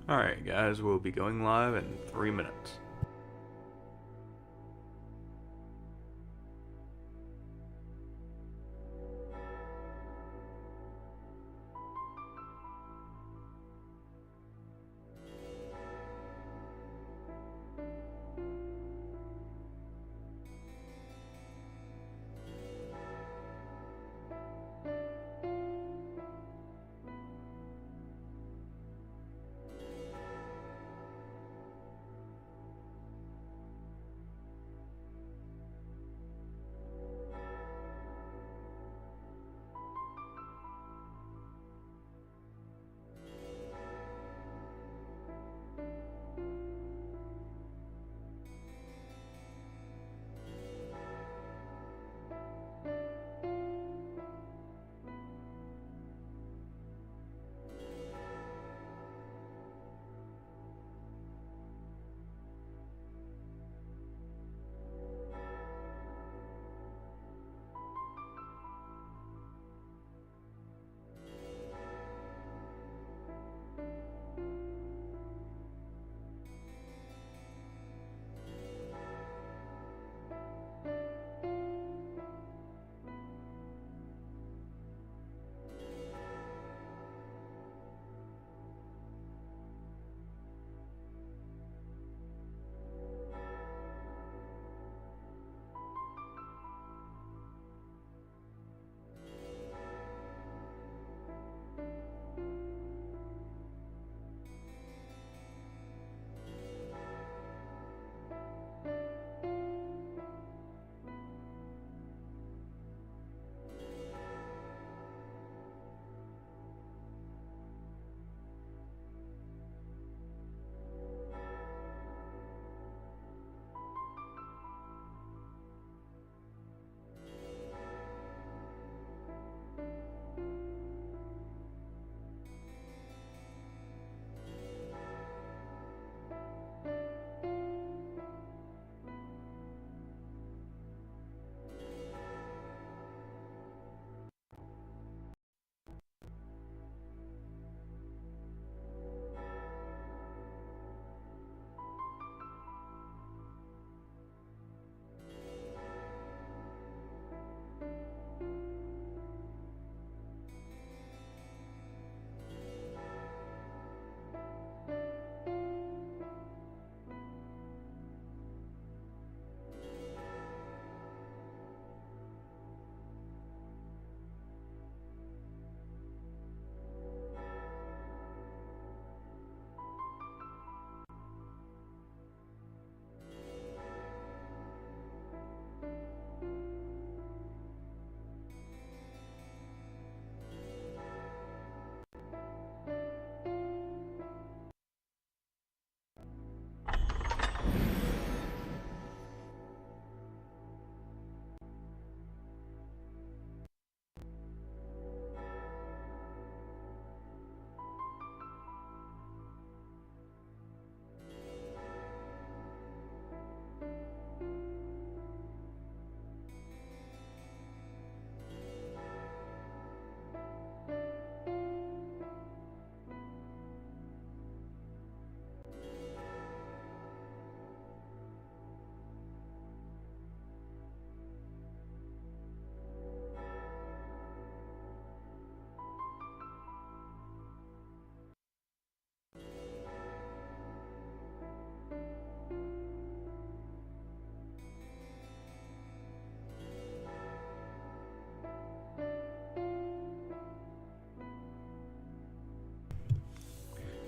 Alright guys, we'll be going live in 3 minutes.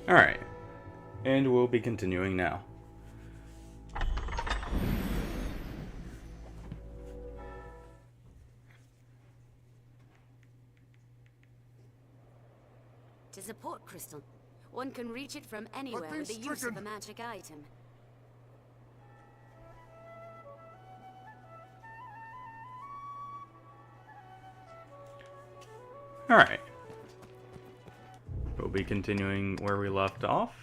Alright, and we'll be continuing now. To support crystal, one can reach it from anywhere with the use of a magic item. Alright. We'll be continuing where we left off.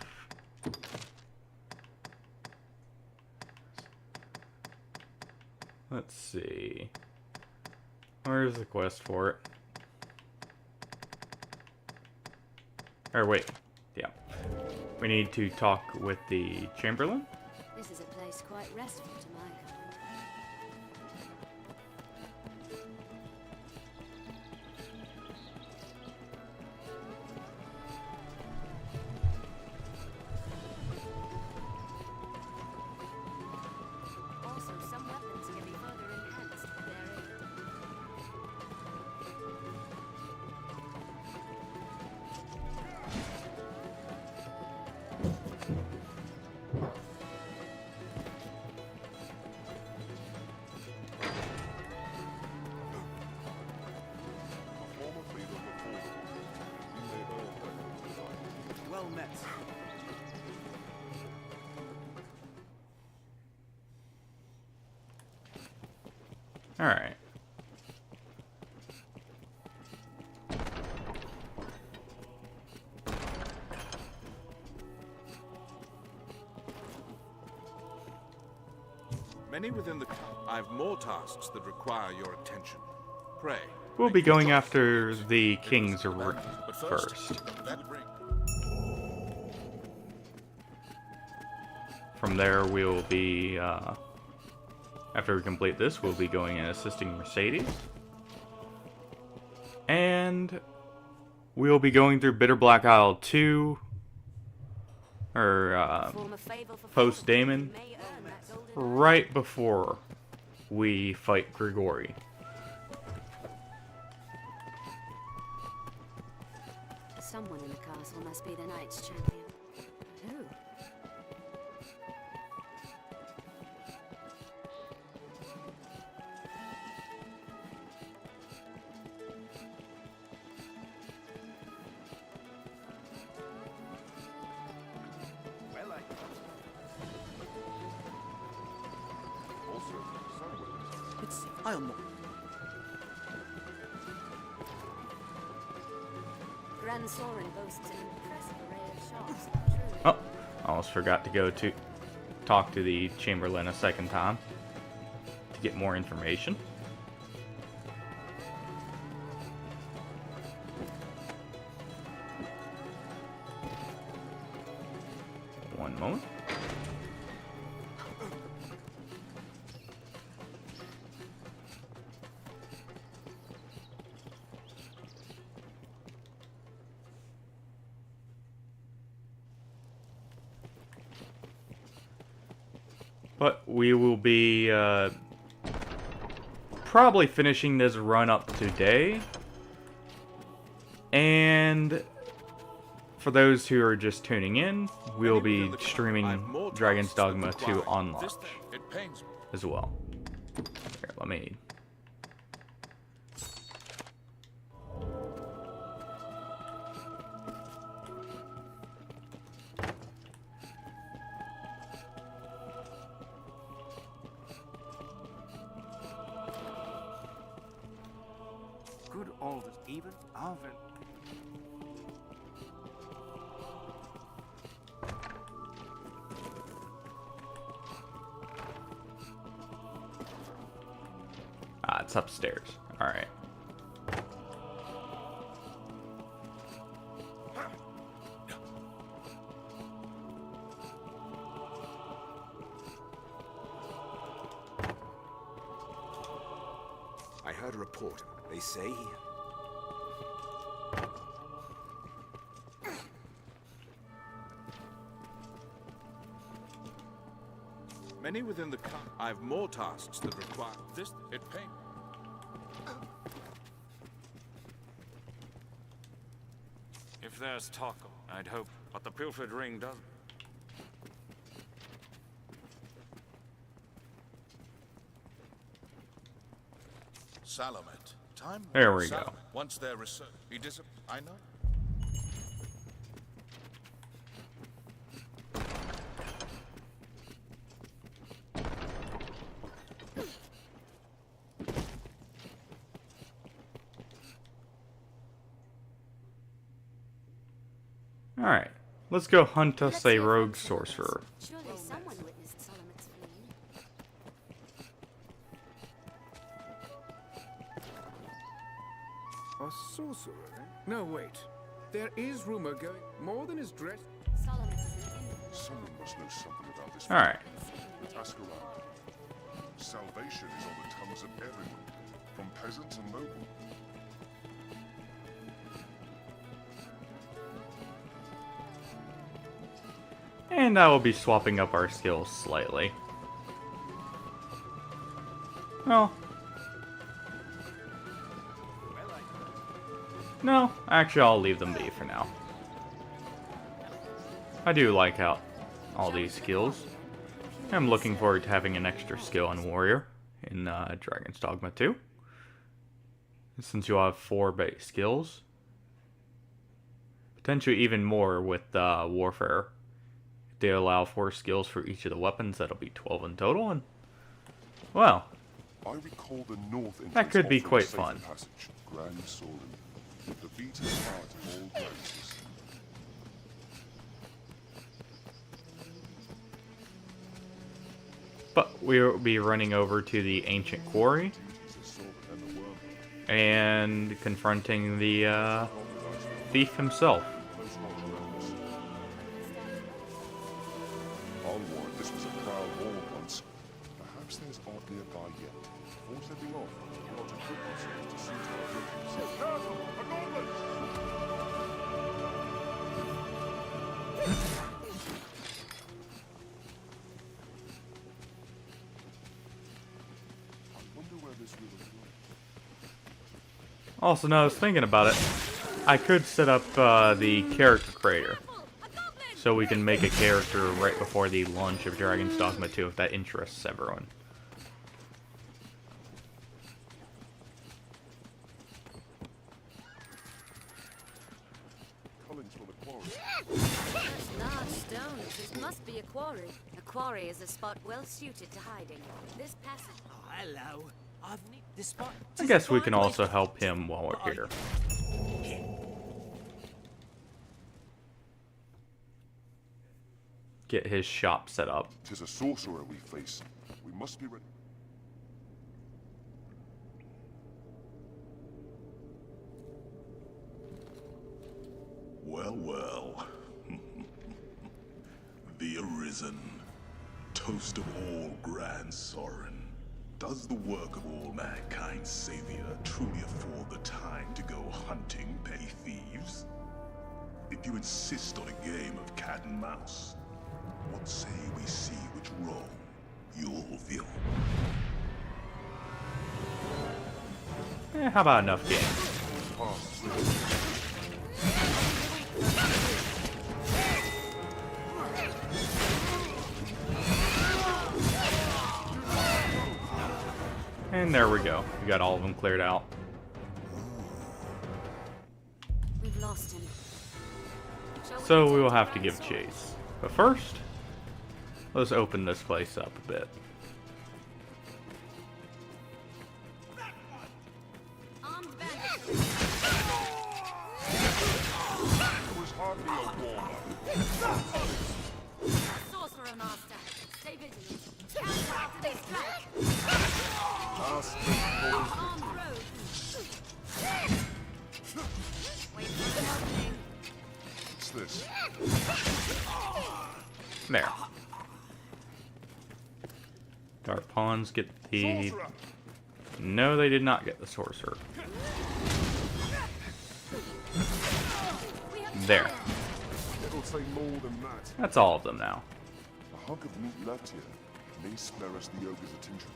Let's see. Where's the quest for it? Or wait. Yeah. we need to talk with the Chamberlain. This is a place quite restful to my kind. Also, some weapons can be further enhanced with their aid. Well met. All right. Many within the... I have more tasks that require your attention. Pray. We'll be going after the King's But first. that ring. From there, we'll be, after we complete this, we'll be going and assisting Mercedes. And we'll be going through Bitter Black Isle 2, or, Form a favor for post Damon, may earn that golden right before we fight Grigori. Someone in the castle must be the Knight's champion. Who? Well, also, let's see. I'll not. Grand Sorin boasts an impressive array of shops. Truly. Oh, almost forgot to go to talk to the Chamberlain a second time to get more information. One moment. But we will be probably finishing this run up today. And for those who are just tuning in, we'll be streaming Dragon's Dogma 2 on launch It pains me. as well. Here, let me... Good orders, even Alvin. Ah, it's upstairs. Alright. I heard a report. They say Many within the... I have more tasks that require... This... It pains... If there's talk, I'd hope, but the pilfered ring doesn't. Salamet. Time... There we go. Salamet. Once their research... He I know. Alright. Let's go hunt us Let's a hear from rogue someone sorcerer. else. Surely someone witnessed Solomon's fleeing. A sorcerer, eh? No, wait. There is rumor going more than his dress. Alright. Ask around. Salvation is on the tongues of everyone, from peasants and noble. And I will be swapping up our skills slightly. Well. No, actually I'll leave them be for now. I do like out all these skills. I'm looking forward to having an extra skill in Warrior in Dragon's Dogma 2. Since you'll have 4 base skills. Potentially even more with Warfare. If they allow 4 skills for each of the weapons, that'll be 12 in total. And, well, I recall the north that could be offering quite a safer fun. Passage, Grand Sorin, with the beating heart of all glances. But we'll be running over to the Ancient Quarry and confronting the thief himself. Onward, this was a proud hall once. Perhaps there's aught nearby yet. Before setting off, we ought to equip ourselves to suit our wishes. I wonder where this river flows. Also, now I was thinking about it. I could set up the character creator. So we can make a character right before the launch of Dragon's Dogma 2 if that interests everyone. Cullings from the quarry. Large stones. This must be a quarry. A quarry is a spot well suited to hiding. This passage. Oh, hello. I've the spot. I guess we can also help him while we're here. Get his shop set up. 'Tis a sorcerer we face. We must be ready. Well, well. The Arisen, toast of all Grand Sorin. Does the work of all mankind's savior truly afford the time to go hunting petty thieves? If you insist on a game of cat and mouse, what say we see which role you'll fill? How about enough games? And there we go. We got all of them cleared out. We've lost him. So we will have to give chase. But first, let's open this place up a bit. Armed bandits. It was hardly a war. Sorcerer master. Stay vigilant. Counter after they strike. Armed rogue. Wait for an opening. What's this? There. Dark Pawns get the... No, they did not get the Sorcerer. There. It'll take more than that. That's all of them now. A hunk of meat left here may spare us the ogre's attention.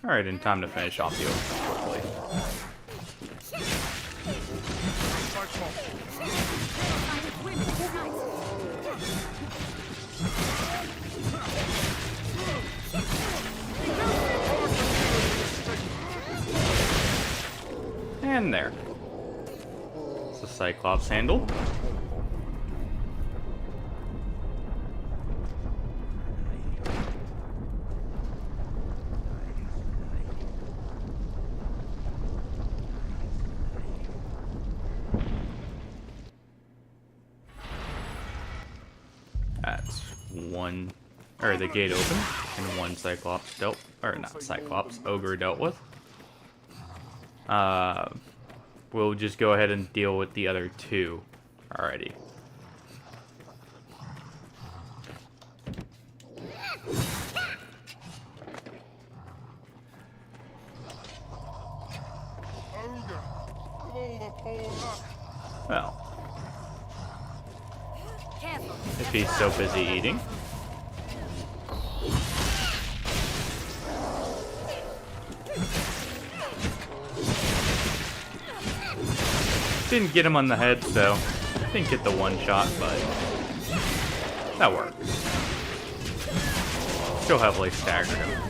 Alright, and time to finish off the opening quickly. And there. It's the Cyclops handle. That's one, or the gate open, and one Cyclops dealt, or not Cyclops, Ogre dealt with. We'll just go ahead and deal with the other two Alrighty. Well, Careful. if he's so busy eating. Didn't get him on the head, so didn't get the one shot, but that works. Still heavily staggered him.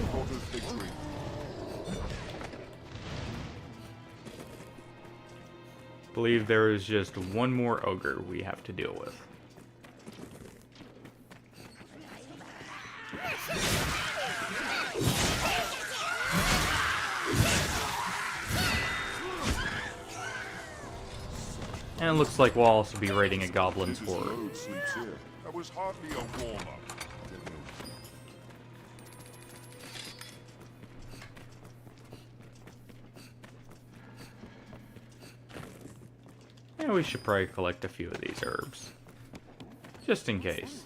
Believe there is just one more ogre we have to deal with. And it looks like we'll also be raiding a goblin's horde. Road sleeps here. That was hardly a warm-up. And we should probably collect a few of these herbs. Just in case.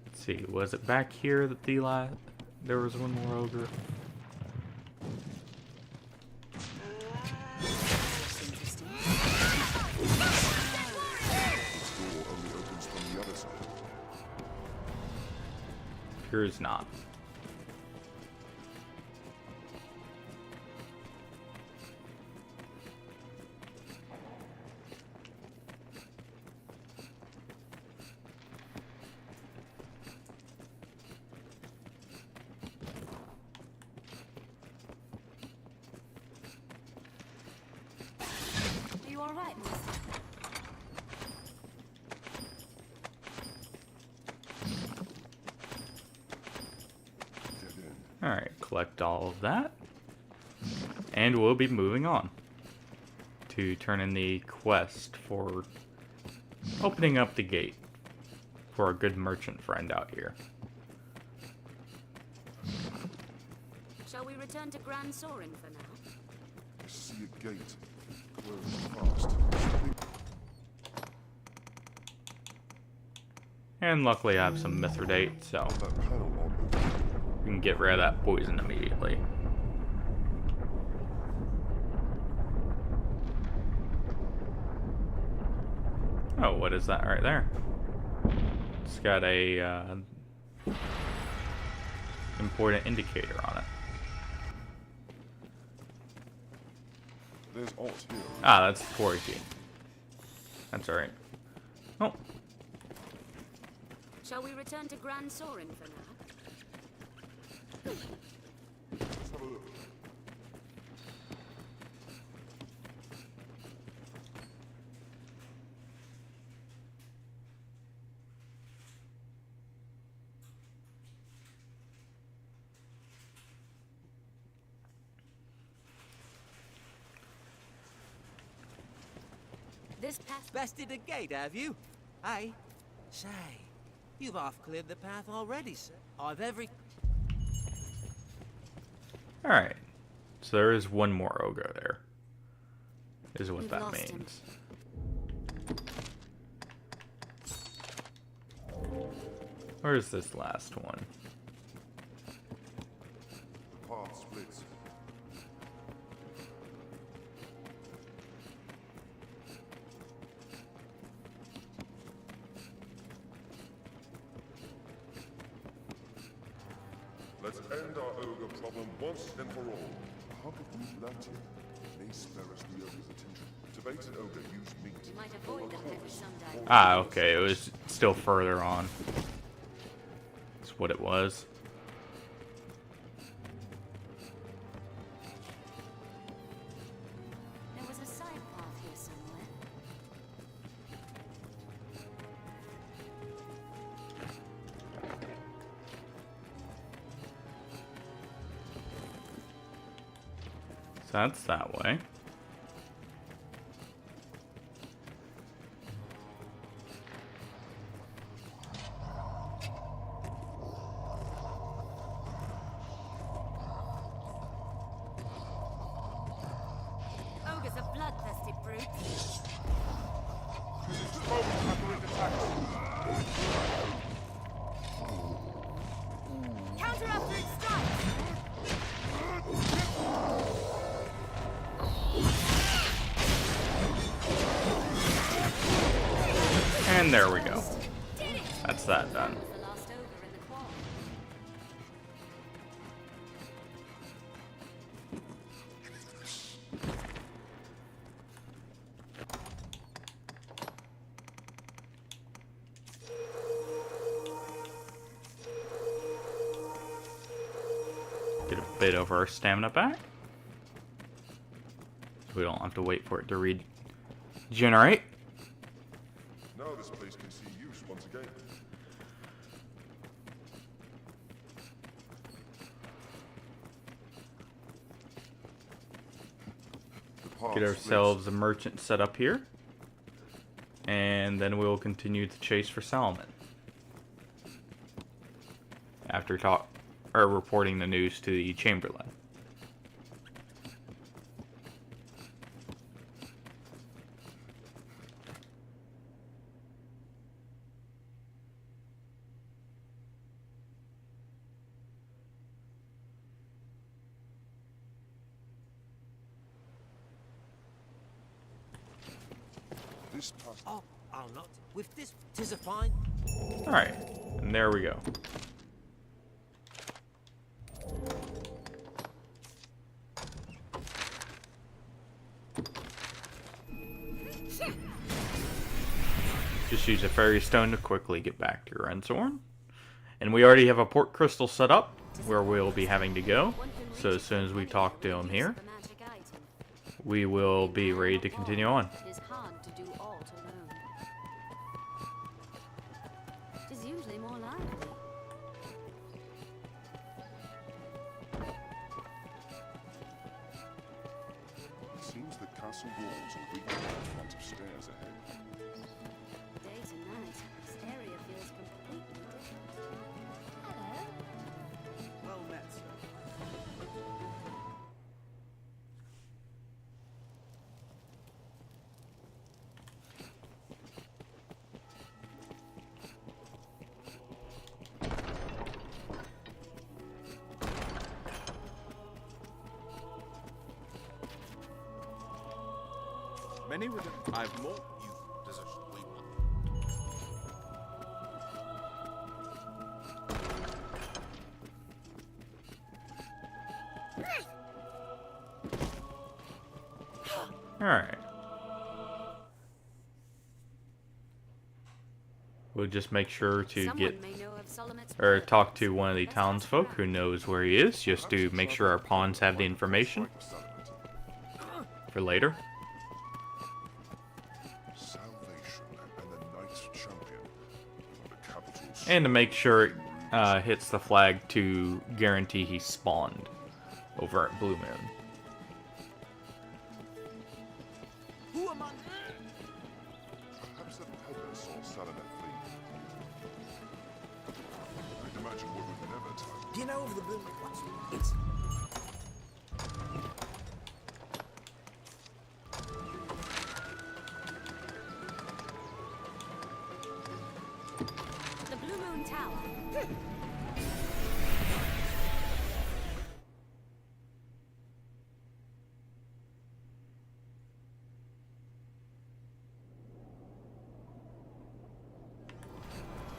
Let's see, was it back here that there was one more ogre? Appears not. Are you alright, miss? Alright, collect all of that. And we'll be moving on to turn in the quest for opening up the gate for a good merchant friend out here. Shall we return to Grand Sorin for now? I see a gate. Closed fast. And luckily I have some Mithridate, so That panel on the we can get rid of that poison immediately. Oh, what is that right there? It's got a important indicator on it. There's alt here. Ah, that's the quarry key. That's alright. Oh, Shall we return to Grand Sorin for now? Let's have a look. This path. Bested a gate, have you? Hey? Say, you've half cleared the path already, sir. I've every... alright. So there is one more ogre there. Is what We've that lost him. means. Where's this last one? The path splits. Let's end our ogre problem once and for all. A hunk of meat left here may spare us the ogre's attention. To bait an ogre, use meat. You might avoid the heavy someday. Ah, okay, it was still further on. That's what it was. There was a side path here somewhere. So that's that way. And there we go. Did it! That's that done. Was the last ogre in the quarry. Get a bit of our stamina back. We don't have to wait for it to regenerate. Now this place can see use once again. The path Get ourselves a merchant set up here. And then we'll continue to chase for Salomon. After reporting the news to the Chamberlain. This path. Oh, I'll not. With this, 'tis a fine. Alright, and there we go. Just use a fairy stone to quickly get back to Renzorn. And we already have a port crystal set up where we'll be having to go. So as soon as we talk to him here, The magic item. we will be ready to continue on. It is hard to do aught alone. It is usually more likely. It seems the castle walls are weak in front of stairs ahead. Day to night, this area feels completely different. Hello. Well met, sir. Many within. I've more. You position. Alright. We'll just make sure to Someone get may know of Solomon's or plans. talk to one of the townsfolk who knows where he is, just to make sure our pawns have the information for later. Salvation and the Knights Champion. The capital. And to make sure it hits the flag to guarantee he spawned over at Blue Moon. Who among Perhaps the peddler saw Salamet flee. I'd imagine we would never tell. Do you know of the blue? What's it's The Blue Moon Tower.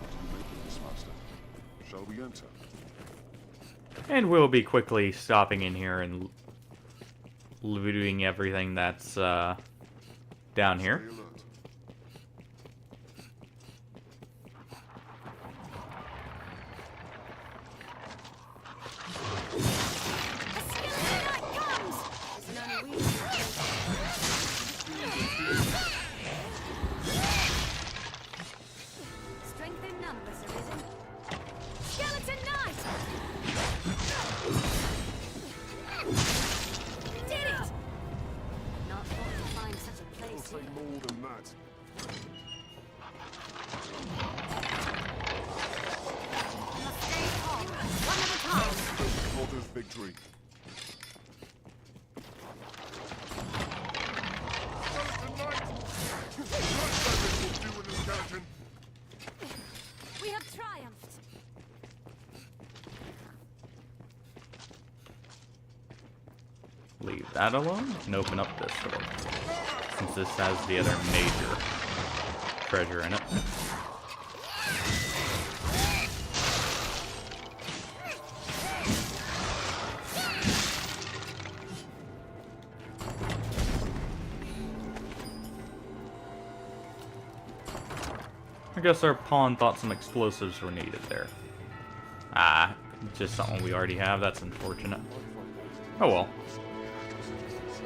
What do you make of this, Master? Shall we enter? And we'll be quickly stopping in here and looting everything that's down here. Stay alert. Strength in numbers arisen. Skeleton Knight! Did it! Not thought to find such a I'll place say here. more than that. Must stay calm. One at a time. Order's victory. We have triumphed. Leave that alone and open up this door. Since this has the other major treasure in it. I guess our pawn thought some explosives were needed there. Ah, just something we already have. That's unfortunate. Oh well.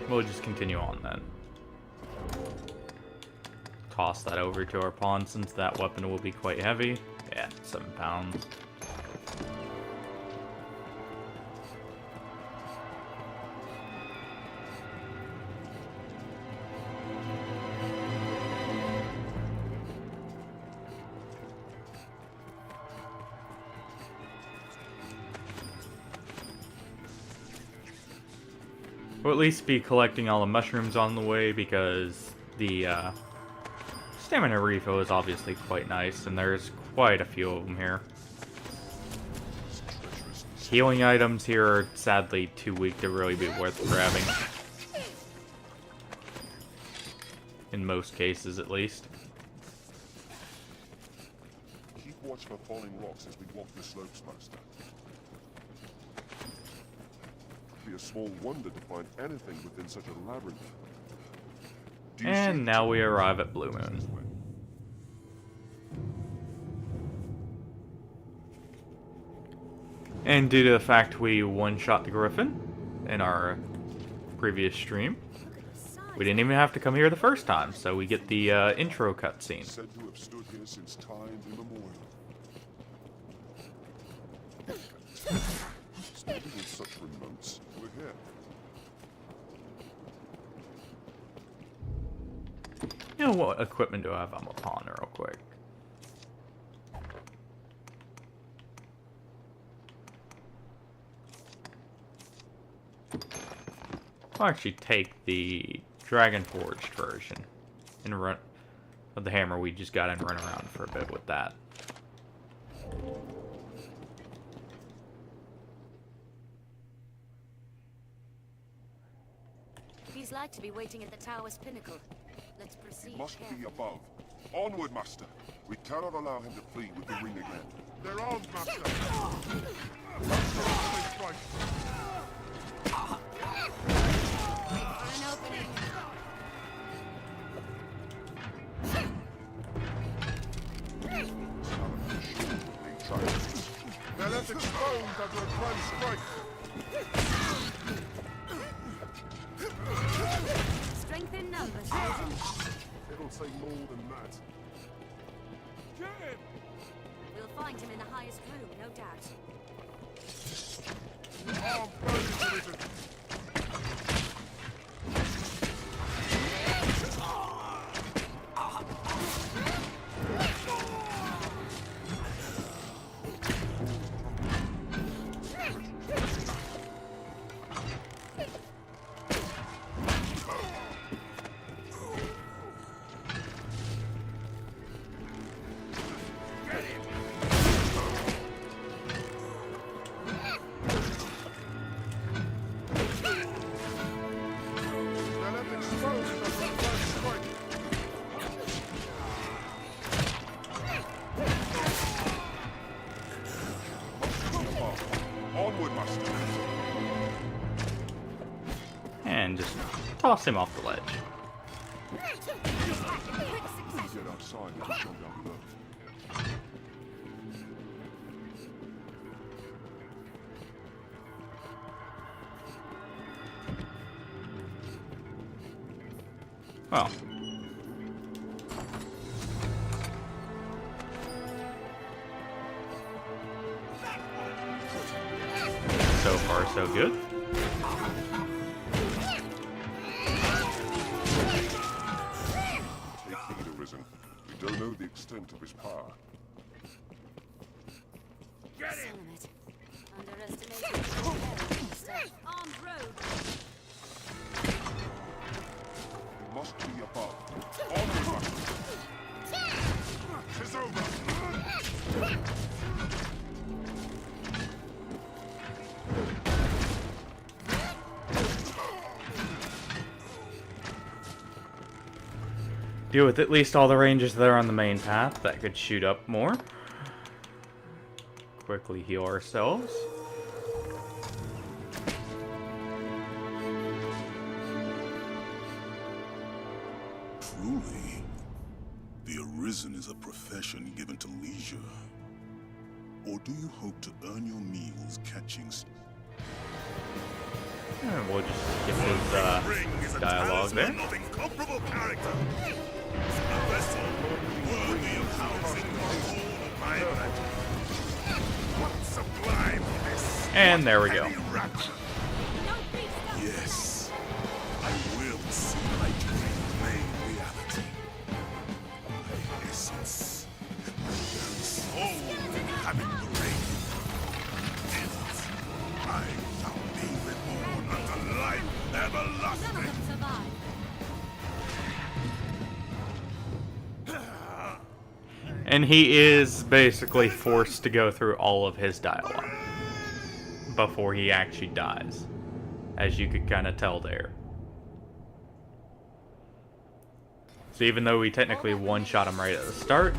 We'll just continue on then. Toss that over to our pawn since that weapon will be quite heavy. Yeah, 7 pounds. We'll at least be collecting all the mushrooms on the way because the stamina refill is obviously quite nice, and there's quite a few of them here. Healing items here are sadly too weak to really be worth grabbing. In most cases, at least. Keep watch for falling rocks as we walk the slopes, Master. Be a small wonder to find anything within such a labyrinth. And now we arrive at Blue Moon. And due to the fact we one-shot the Griffin in our previous stream, we didn't even have to come here the first time, so we get the intro cutscene. Said to have stood here since time immemorial. Standing in such remotes, we're here. You know what equipment do I have on my pawn real quick? I'll actually take the Dragon Forged version and run of the hammer we just got and run around for a bit with that. He's like to be waiting at the tower's pinnacle. Let's proceed. He must be carefully. above. Onward, Master. We cannot allow him to flee with the ring again. They're armed, Master. An opening. They're left exposed under a grand strike. Strength in numbers, Sergeant. It'll say more than that. Get him! We'll find him in the highest room, no doubt. Armed burning division. And just toss him off the ledge. Get outside and jump down below. Well. So far, so good. Take heed, Arisen. We don't know the extent of his power. Get him! Underestimating the terror. Armed road. He must be above. Onward, Master. It's over. deal with at least all the rangers that are on the main path that could shoot up more. Quickly heal ourselves. Truly, the Arisen is a profession given to leisure. Or do you hope to earn your meals catching... And we'll just skip his dialogue there. Not incomparable character. A vessel worthy of housing the whole of my legend. What sublime bliss. And there we go. Rapture. Yes, I will see my dream made reality. My essence, my very soul inhabit the ring. In it, I shall be reborn unto life everlasting. None of them survive. And he is basically forced to go through all of his dialogue before he actually dies, as you could kind of tell there. So even though we technically one-shot him right at the start,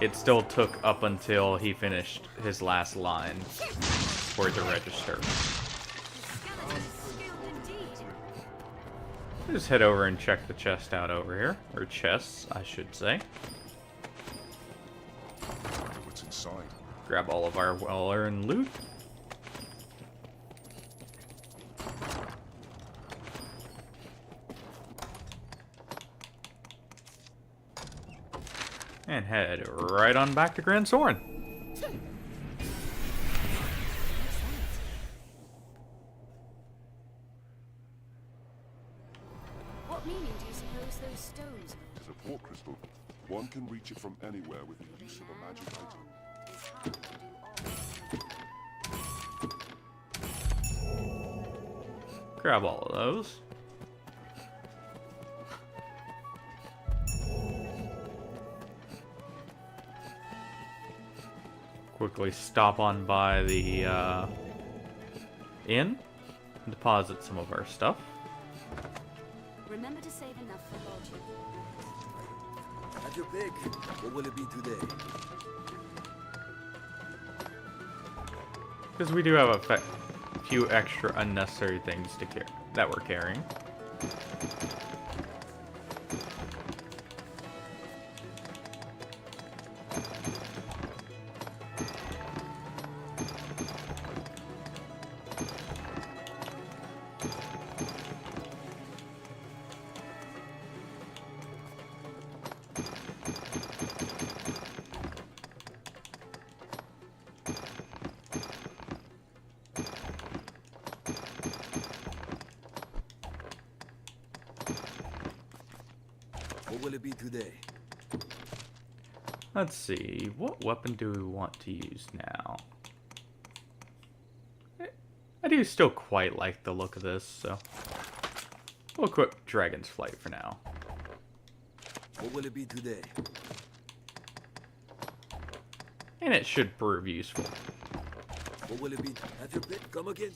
it still took up until he finished his last line for it to register. Just head over and check the chest out over here, or chests, I should say. What's inside? Grab all of our well-earned loot. And head right on back to Grand Soren. What meaning do you suppose those stones It is a port crystal. One can reach it from anywhere with the use of a magic item. It's hard to do all. Grab all of those. Quickly stop on by the inn, deposit some of our stuff. Remember to save enough for lodging. Have your pick. What will it be today? Because we do have a few extra unnecessary things to carry that we're carrying. What will it be today? Let's see, what weapon do we want to use now? I do still quite like the look of this, so we'll equip Dragon's Flight for now. What will it be today? And it should prove useful. What will it be? Have your pick. Come again.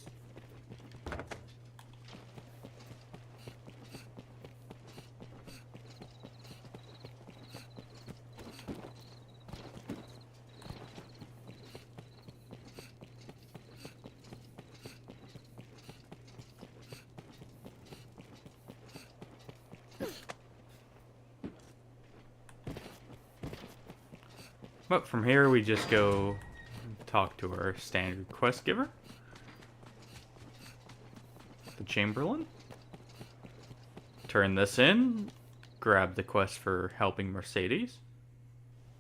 But from here we just go talk to our standard quest giver, the Chamberlain. Turn this in, grab the quest for helping Mercedes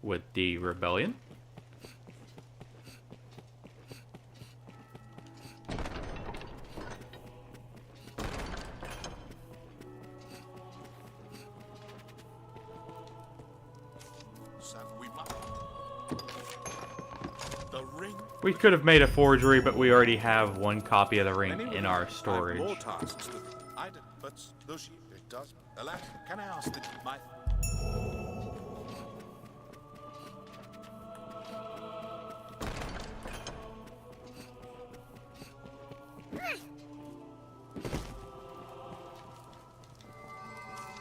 with the rebellion. We could have made a forgery, but we already have one copy of the ring in our storage. I have more tasks that I did, but Lucy, it does. Alas, can I ask that my...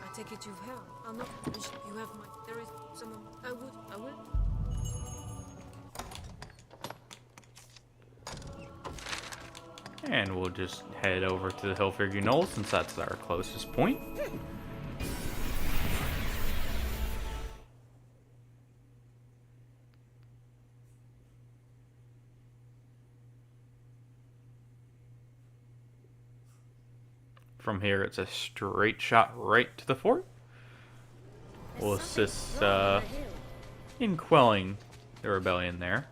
I take it you've heard. I'm not. You have my. There is someone. I will. And we'll just head over to the Hillfigure Knoll since that's our closest point. From here, it's a straight shot right to the fort. We'll assist in quelling the rebellion there.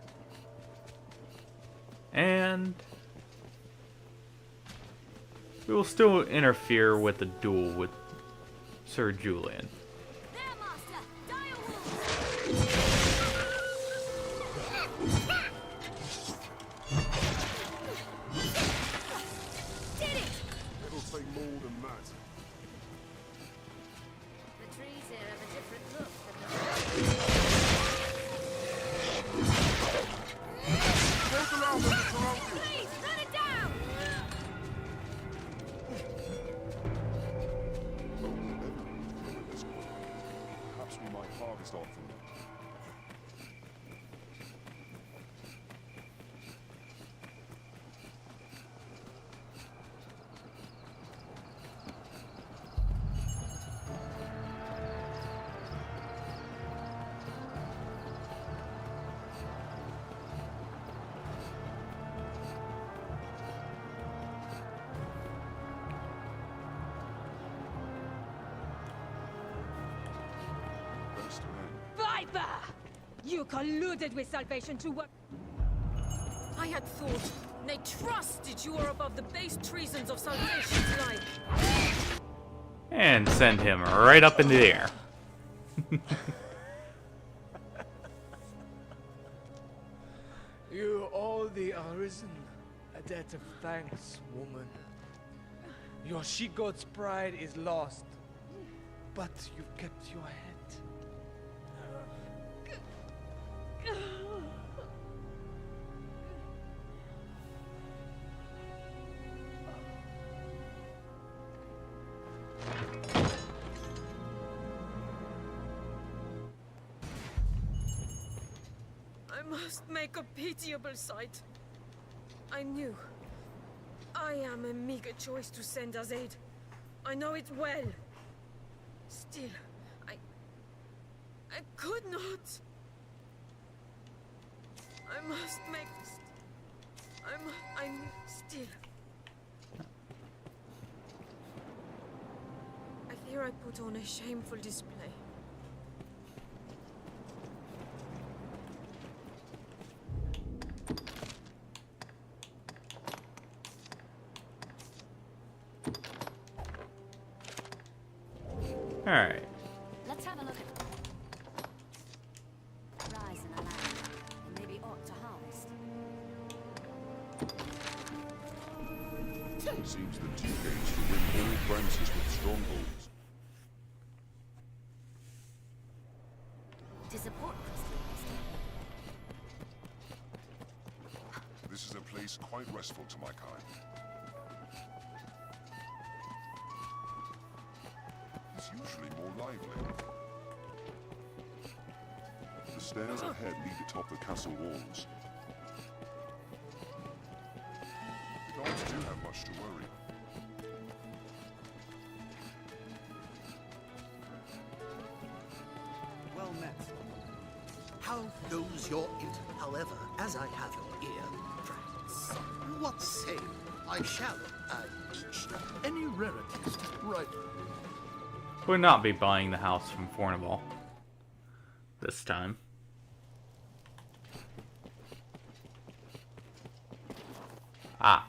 And we will still interfere with the duel with Sir Julian. There, Master! Dire Did it! It'll take more than that. The trees here have a different look than the Don't allow them to surround you! Please, run it down! Perhaps we might harvest off them. Viper! You colluded with Salvation to work. I had thought, nay trusted you were above the base treasons of Salvation's line. And send him right up into the air. You owe the Arisen a debt of thanks, woman. Your she-goat's pride is lost, but you've kept your head. I must make a pitiable sight. I knew. I am a meager choice to send as aid. I know it well. Still, I could not. I must make. I'm still. I fear I put on a shameful display. Alright. Let's have a look at rise in the land, and maybe ought to harvest. It seems the two gates to win all branches with strongholds. To support Crystal Master. This is a place quite restful to my kind. It's usually more lively. The stairs ahead lead atop the castle walls. Guards do have much to worry. Well met. How goes your however, as I have your ear, friends, what say I shall add each any rarities right. We'll not be buying the house from Fornival this time. Ah.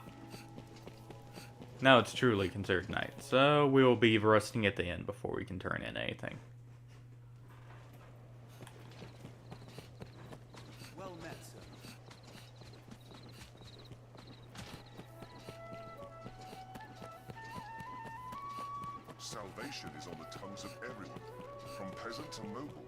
Now it's truly considered night, so we will be resting at the inn before we can turn in anything. Well met, sir. Salvation is on the tongues of everyone, from peasant to noble.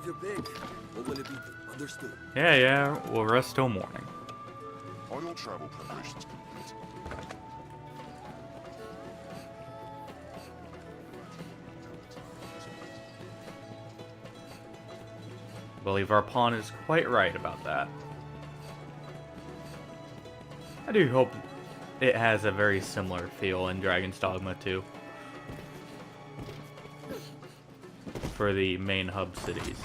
your big. What will it be? Understood. Yeah, we'll rest till morning. Are your travel preparations complete? I believe our pawn is quite right about that. I do hope it has a very similar feel in Dragon's Dogma 2 for the main hub cities.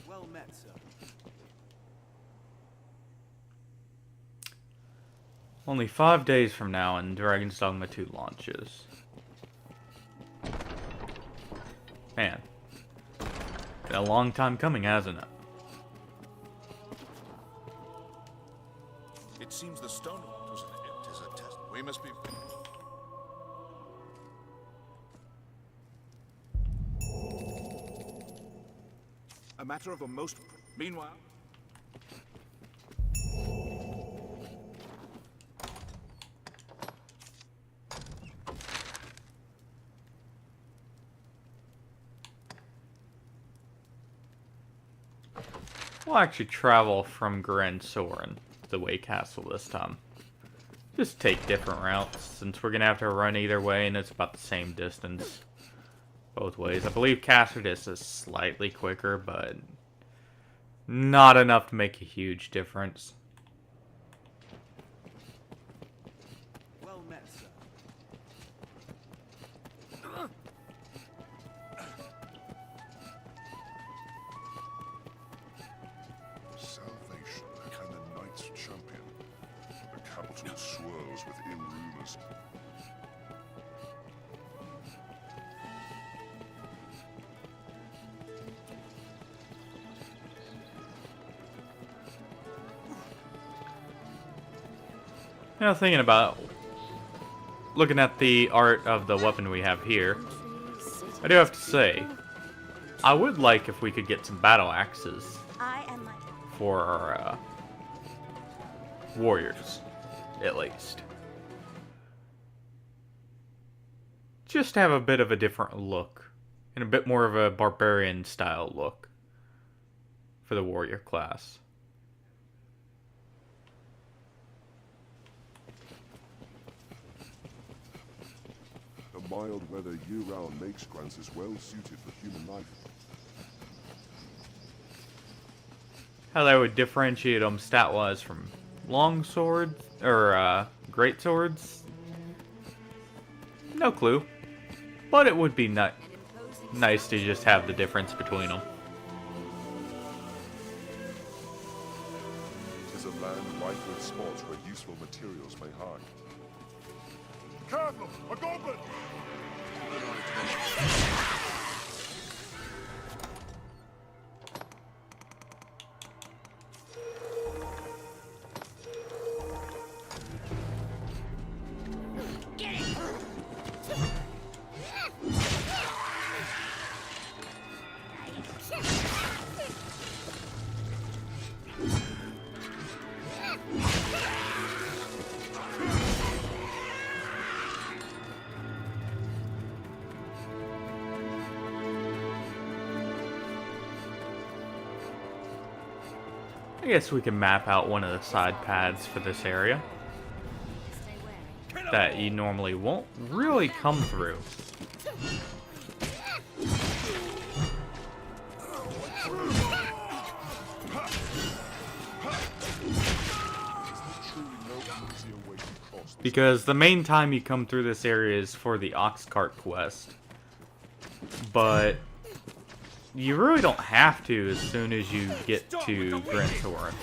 Well met, sir. Only 5 days from now and Dragon's Dogma 2 launches. Man. Been a long time coming, hasn't it? It seems the stone it is a test. We must be. A matter of a most. Meanwhile. We'll actually travel from Grand Soren to the Way Castle this time. Just take different routes, since we're going to have to run either way, and it's about the same distance both ways. I believe Castardis is slightly quicker, but not enough to make a huge difference. Well met, sir. Salvation and the Knights Champion. The capital swirls with ill rumors. Now thinking about looking at the art of the weapon we have here, I do have to say, I would like if we could get some battle axes for our warriors, at least. Just to have a bit of a different look, and a bit more of a barbarian style look for the warrior class. The mild weather year-round makes Grancis well suited for human life. How that would differentiate them stat-wise from long swords, or great swords? No clue. But it would be nice to just have the difference between them. It is a land rife with spots where useful materials may hide. Careful! A goblin! I guess we can map out one of the side paths for this area that you normally won't really come through. Because the main time you come through this area is for the ox cart quest, but you really don't have to as soon as you get to Grand Soren.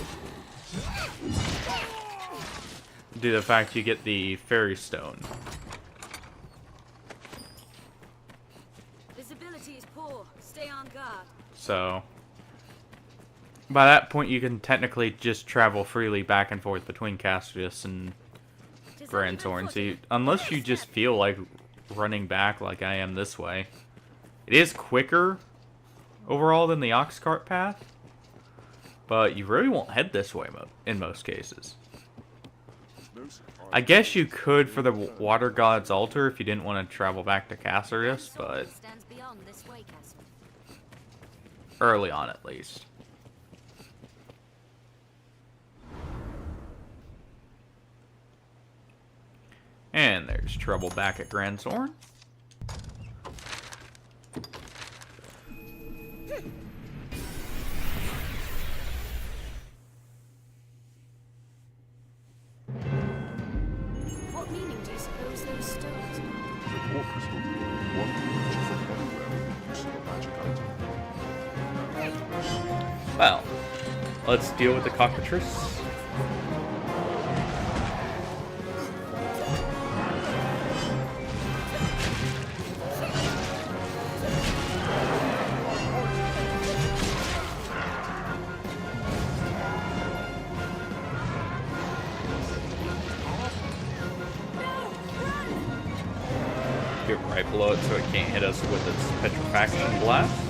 Due to the fact you get the fairy stone. Visibility is poor. Stay on guard. So by that point you can technically just travel freely back and forth between Castardis and Grand Soren. So unless you just feel like running back like I am this way. It is quicker overall than the ox cart path, But you really won't head this way in most cases. I guess you could for the Water God's altar if you didn't want to travel back to Cassardus, but early on at least. And there's trouble back at Grand Soren. What meaning do you suppose those stones? The core crystal, one creature from anywhere with use of a magic item. Well, let's deal with the cockatrice. Get right below it so it can't hit us with its petrifaction blast.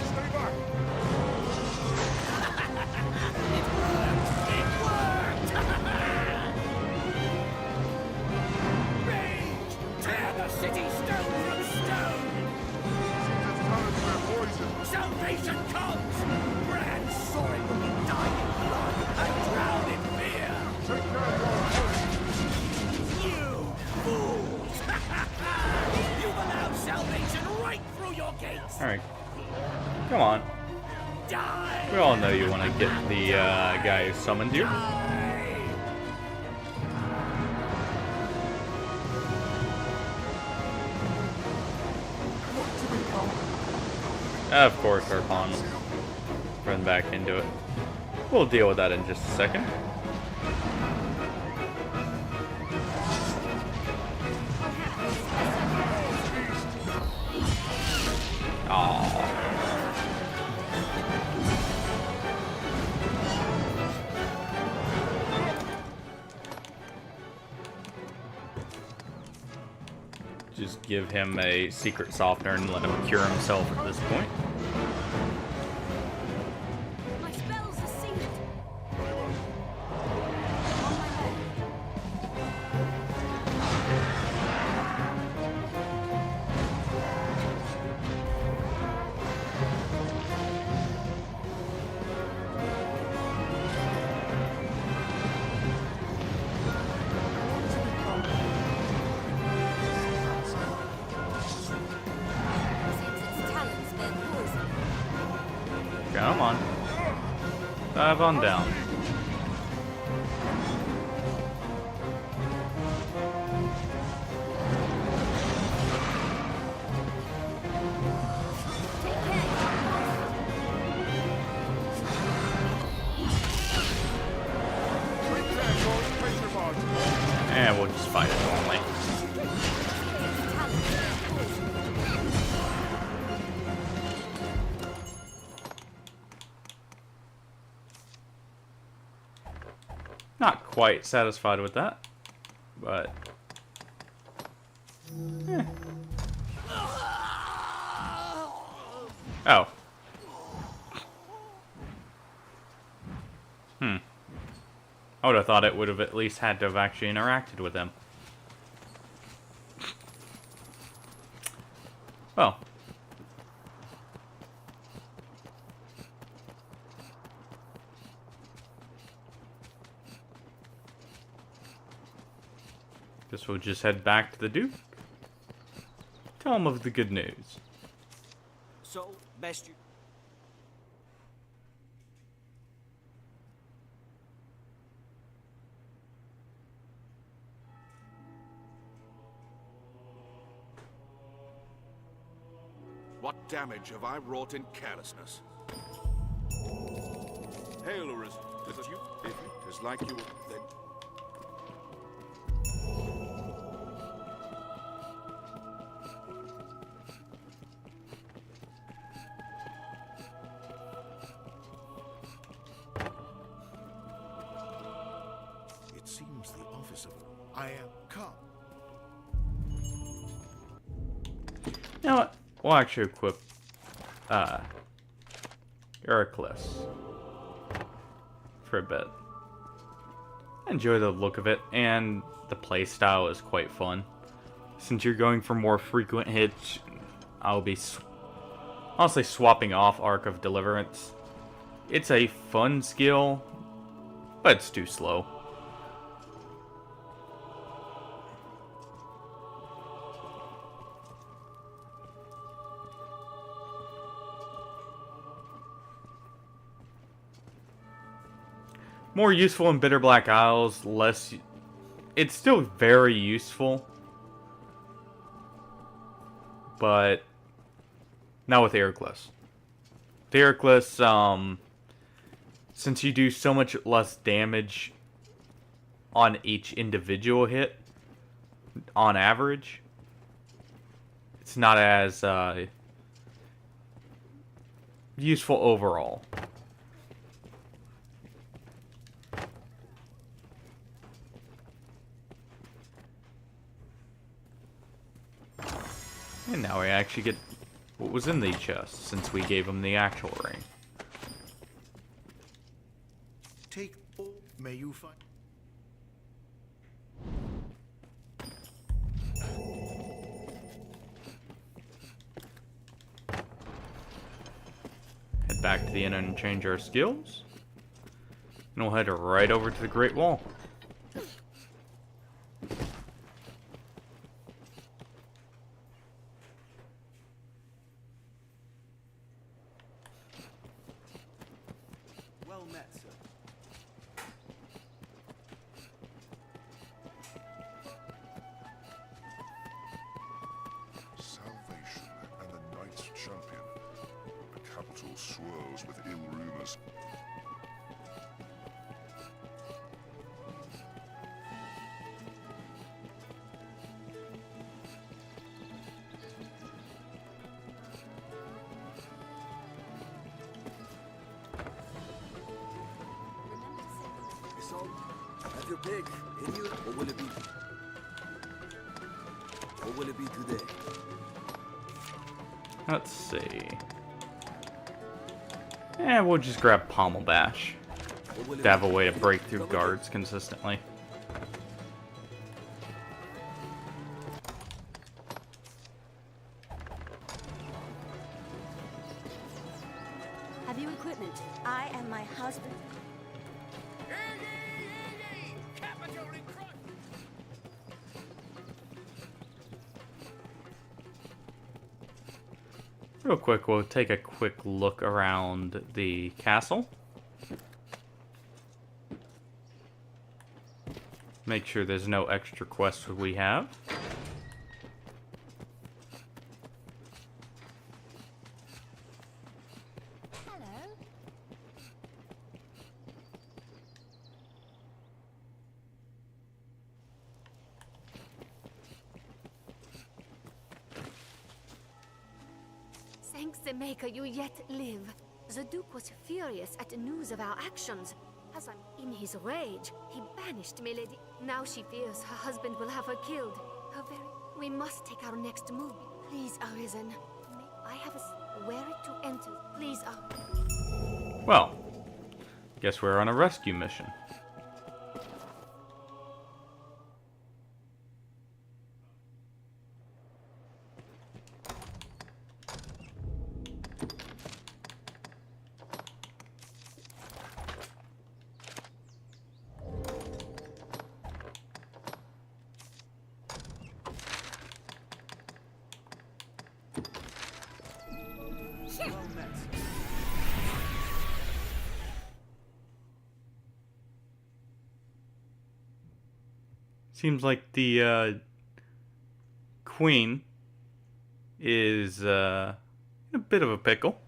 Tear the city stone from stone! Salvation comes! Grand Soren will be dying in blood and drown in fear! You fools! You've allowed salvation right through your gates! Alright. Come on. Die! We all know you want to get the guy who summoned you. Of course, our pawn will run back into it. We'll deal with that in just a second. Aww. Just give him a secret softener and let him cure himself at this point. My spells are sealed. Come on. Dive on down. And we'll just fight it normally. Not quite satisfied with that, but oh. I would have thought it would have at least had to have actually interacted with him. Well. Guess we'll just head back to the Duke. Tell him of the good news. So, best you... What damage have I wrought in carelessness? Hail, Arisen. Is it you? It is like you then. It seems the office of I am come. You know what? We'll actually equip Heracles. for a bit. I enjoy the look of it, and the playstyle is quite fun. Since you're going for more frequent hits, I'll be honestly swapping off Arc of Deliverance. It's a fun skill, but it's too slow. More useful in Bitter Black Isles, less... It's still very useful, but not with Heracles. With Heracles, since you do so much less damage on each individual hit, on average, it's not as useful overall. And now we actually get what was in the chest, since we gave him the actual ring. Take, may you find. Head back to the inn and change our skills. And we'll head right over to the Great Wall. Well met, sir. Salvation and the Knights Champion. The capital swirls with ill rumors. So, have your pick. In you, or will it be? Or will it be today? Let's see. Yeah, we'll just grab Pommel Bash to have a way to break through guards consistently. Have you equipment? I and my husband. Real quick, we'll take a quick look around the castle. Make sure there's no extra quests we have. Thanks the Maker you yet live. The Duke was furious at the news of our actions. As I'm in his rage, he banished Milady. Now she fears her husband will have her killed. We must take our next move. Please, Arisen. I have where to enter. Please, Well, guess we're on a rescue mission. Well met. Seems like the Queen is in a bit of a pickle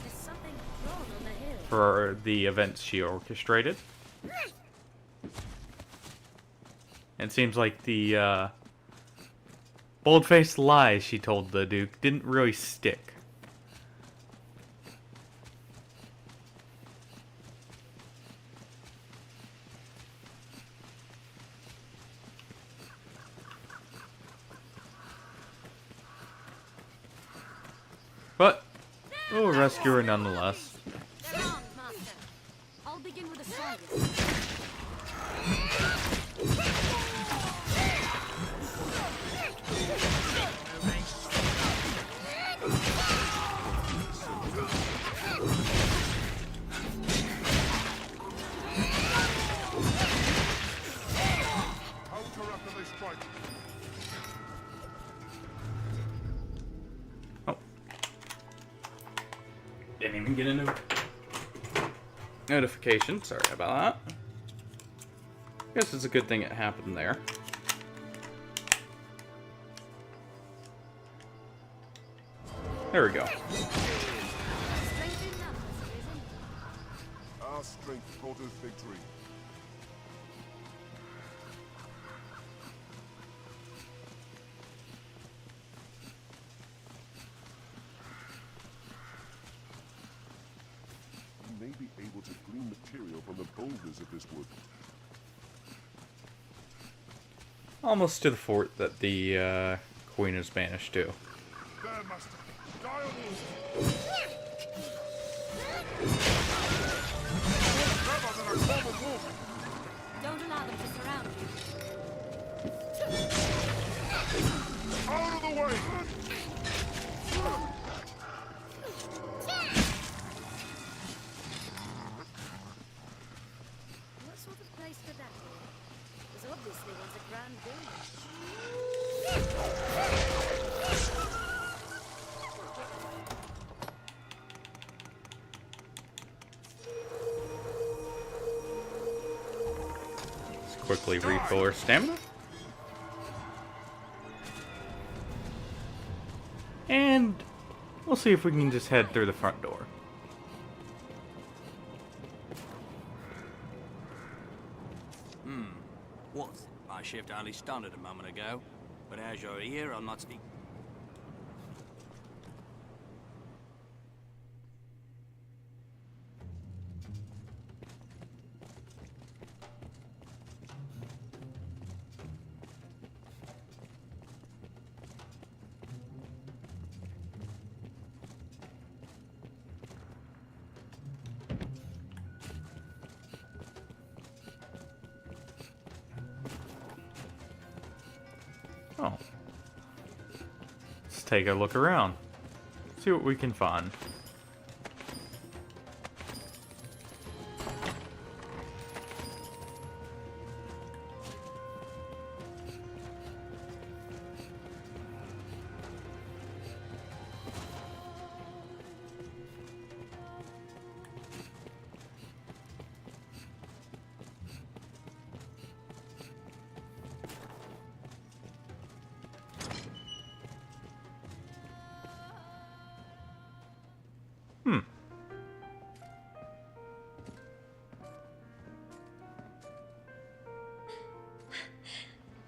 There's something wrong on the hill. for the events she orchestrated. It seems like the bold-faced lies she told the Duke didn't really stick. But we'll rescue her nonetheless. Come on, Master. didn't even get a notification. Sorry about that. Guess it's a good thing it happened there. There we go. Our strength brought us victory. We may be able to glean material from the boulders of this wood. Almost to the fort that the Queen has banished to. There, Master. Die on these. Clever than a common wolf. Don't allow them to surround you. Out of the way! What sort of place could that be? It was obviously once a grand building. Quickly refill our stamina. And we'll see if we can just head through the front door. What's it? My shift only started a moment ago. But as you're here, I'm not speaking. Oh. Let's take a look around. See what we can find.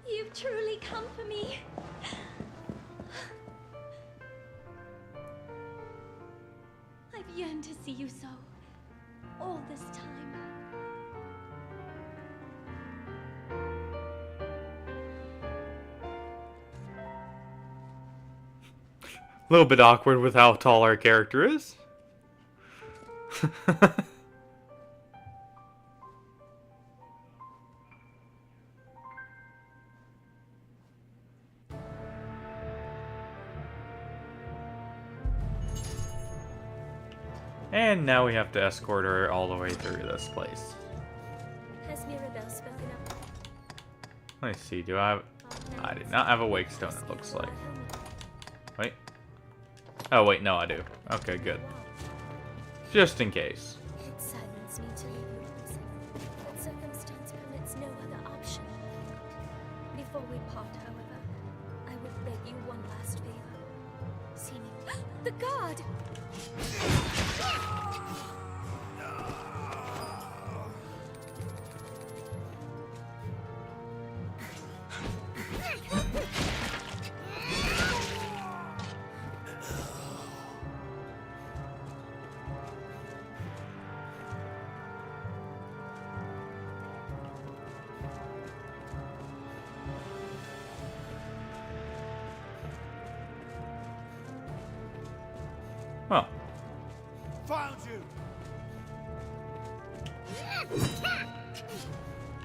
You've truly come for me. I've yearned to see you so, all this time. A little bit awkward with how tall our character is. And now we have to escort her all the way through this place. Has Mirabelle spoken up? Let's see, do I have... I did not have a wake stone, it looks like. Wait. Oh, wait, no, I do. Okay, good. Just in case. It saddens me to leave you once, but circumstance permits no other option. Before we part, however, I would beg you one last favor. See me. The guard! Well. Found you!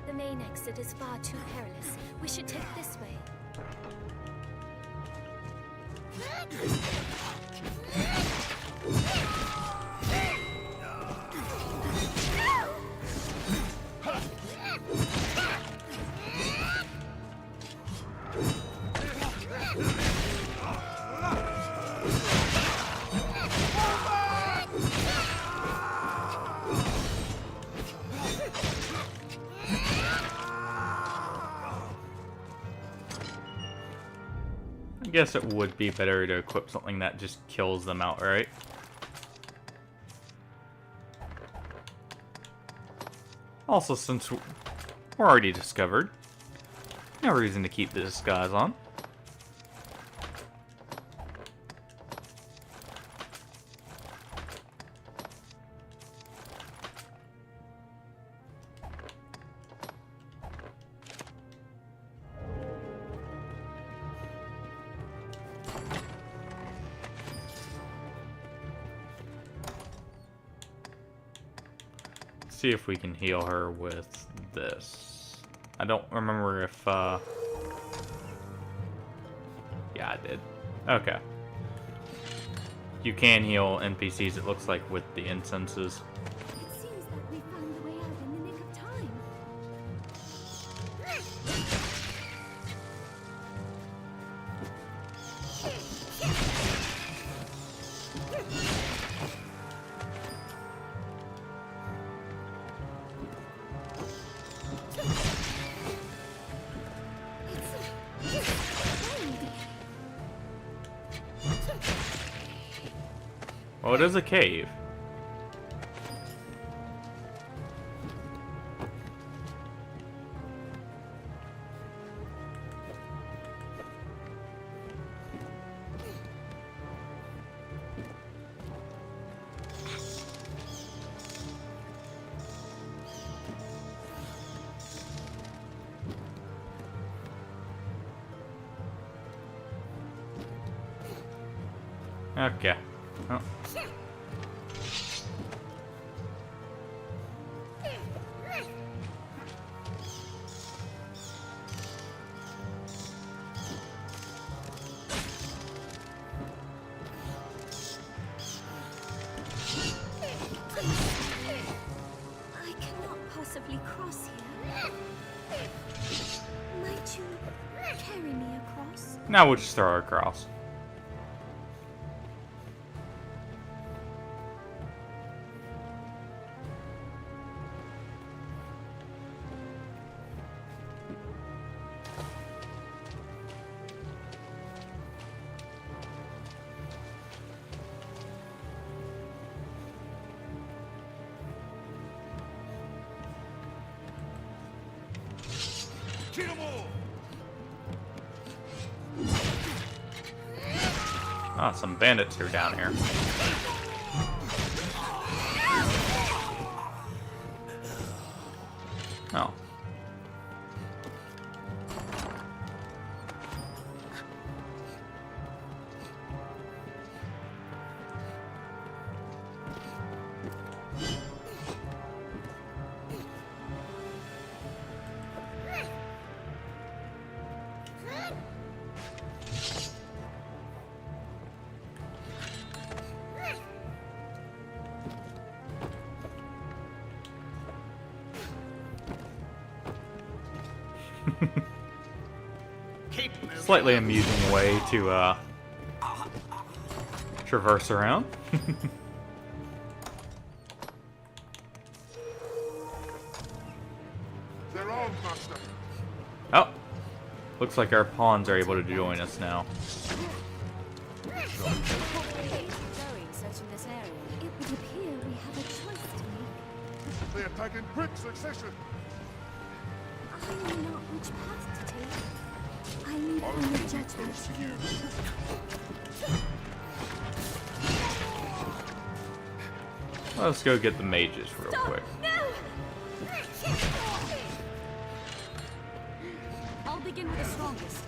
The main exit is far too perilous. We should take this way. guess it would be better to equip something that just kills them outright. Also, since we're already discovered, no reason to keep the disguise on. See if we can heal her with this. I don't remember if, yeah, I did. Okay. You can heal NPCs, it looks like, with the incenses. It seems that we found the way out in the nick of time. Well, it is a cave. Okay. Oh. I cannot possibly cross here. Might you carry me across? Now we'll just throw her across. Kill 'em all! Ah, some bandits are down here. Oh. Slightly amusing way to traverse around. They're on, Master. Oh, looks like our pawns are able to join us now. Searching this area. It would appear we have a choice to make. They attack in quick succession. I know not which path to take. I leave from the judgment to you. Let's go get the mages real quick. I'll begin with the strongest.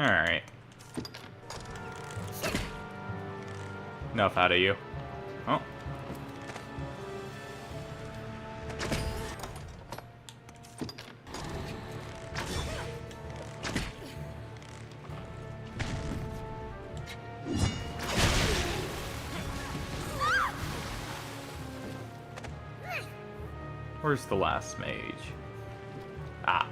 Alright. Enough out of you. Oh. Where's the last mage? Ah.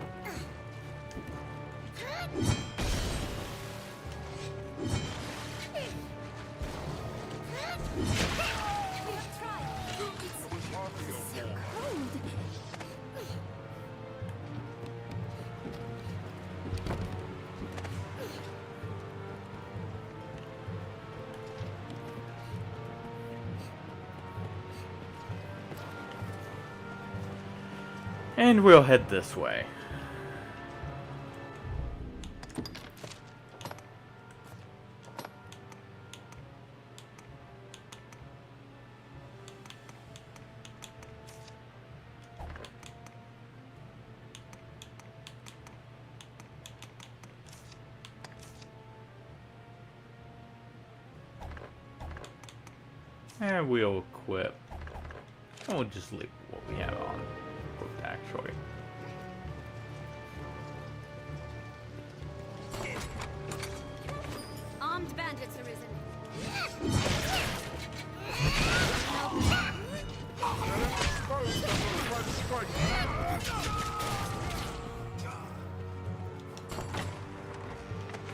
And we'll head this way. And we'll equip. And we'll just leave what we have on. Actually. Armed bandits arisen.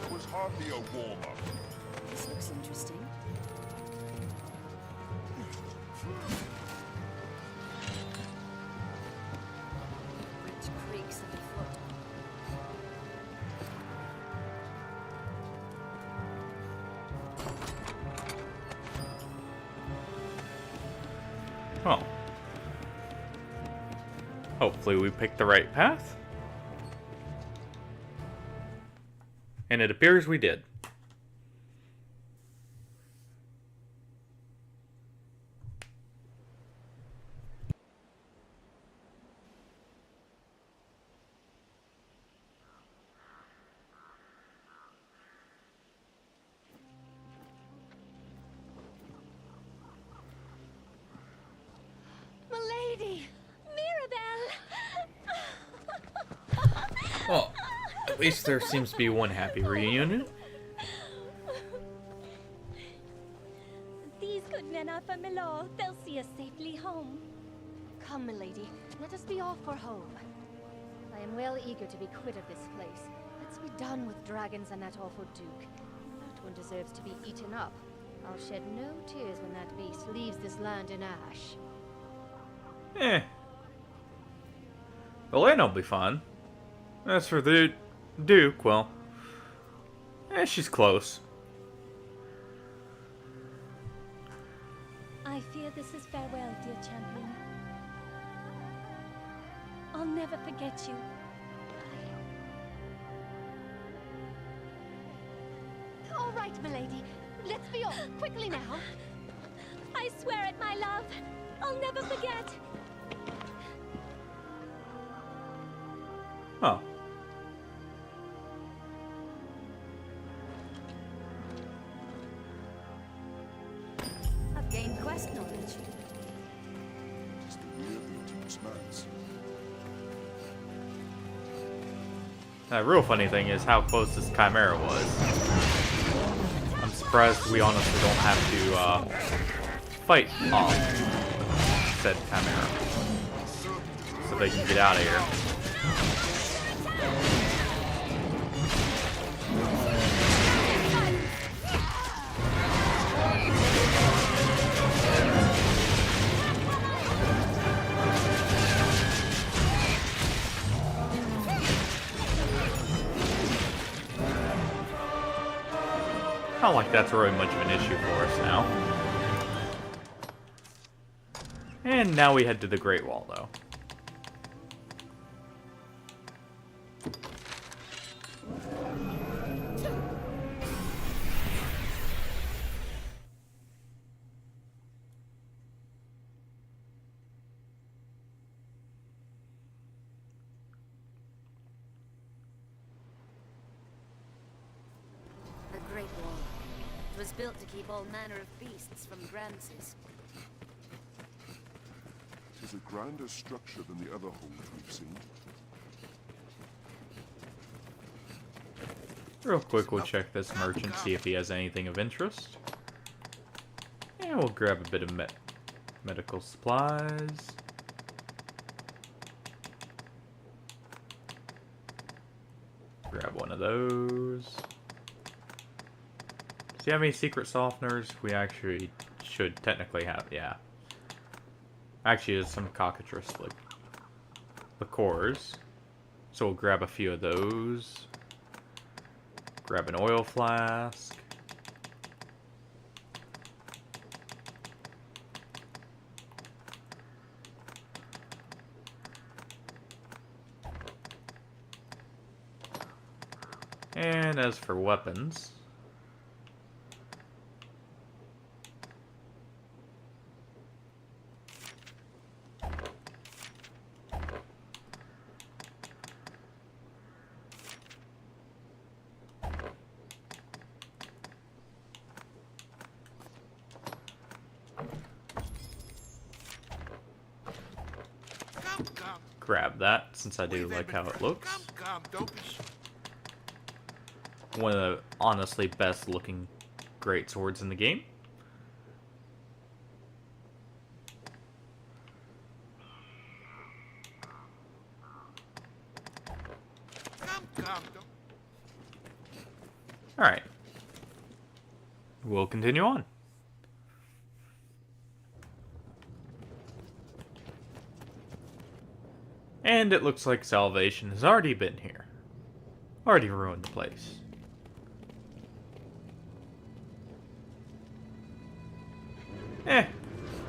It was hardly a warm-up. This looks interesting. Creaks at the foot. Oh. Hopefully we picked the right path. And it appears we did. Milady! Mirabelle! Well, at least there seems to be one happy reunion. These good men are for Milord. They'll see us safely home. Come, milady. Let us be off for home. I am well eager to be quit of this place. Let's be done with dragons and that awful duke. That one deserves to be eaten up. I'll shed no tears when that beast leaves this land in ash. Eh. The land will be fun. As for the Duke, well, she's close. I fear this is farewell, dear champion. I'll never forget you. All right, milady. Let's be off. Quickly now. I swear it, my love. I'll never forget. Huh. I've gained quest knowledge. Just a real beauteous man's. The real funny thing is how close this Chimera was. I'm surprised we honestly don't have to fight off said Chimera so they can get out of here. Not like that's really much of an issue for us now. And now we head to the Great Wall, though. was built to keep all manner of beasts from Grances. It is a grander structure than the other homes we've seen. Real quick, we'll check this merchant, see if he has anything of interest. And we'll grab a bit of medical supplies. Grab one of those. Do you have any secret softeners? We actually should technically have, yeah. Actually, there's some cockatrice liqueurs. So we'll grab a few of those. Grab an oil flask. And as for weapons, grab that since I do like how it looks. One of the honestly best looking great swords in the game. Alright. We'll continue on. And it looks like Salvation has already been here. Already ruined the place.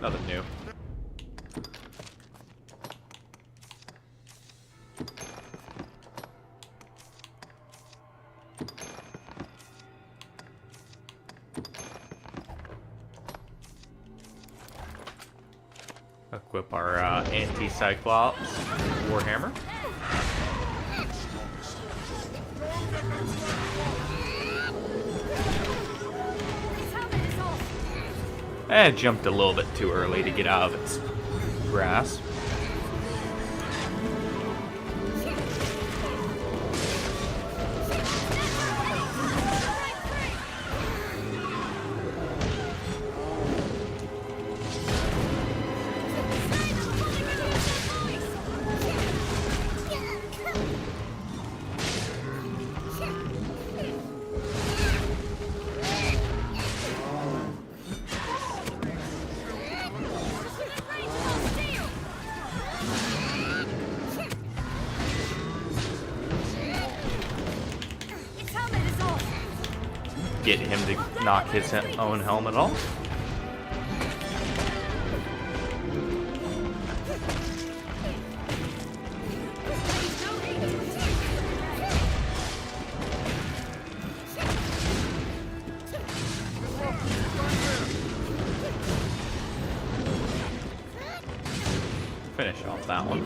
Nothing new. Equip our anti-Cyclops Warhammer. It jumped a little bit too early to get out of its grasp. Get him to knock his own helmet off. Finish off that one.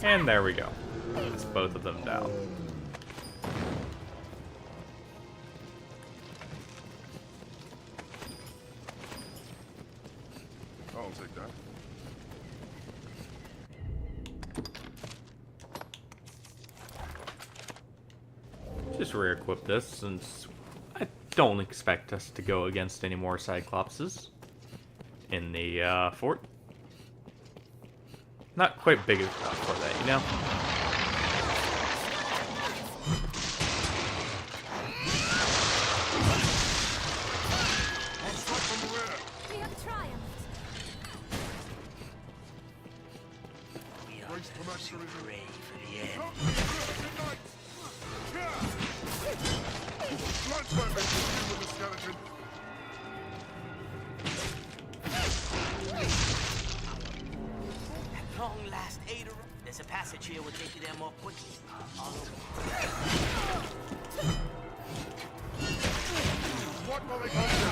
And there we go. It's both of them down. I'll take that. Just re-equip this since I don't expect us to go against any more Cyclopses in the fort. Not quite big enough for that, you know? We have triumphed. We are too brave for the end. passage here will take you there more quickly. What will they come to?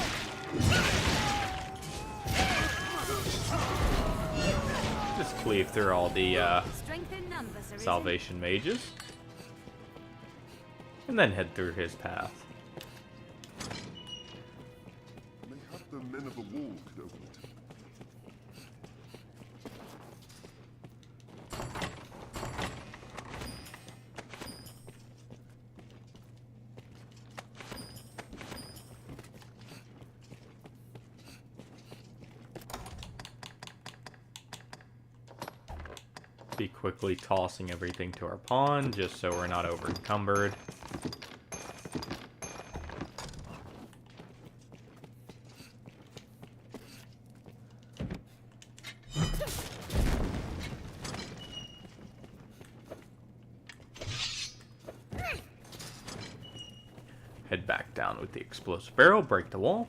Just cleave through all the salvation mages. And then head through his path. Mayhap the men of the wall could open it. Be quickly tossing everything to our pawn, just so we're not over encumbered. Head back down with the explosive barrel, break the wall.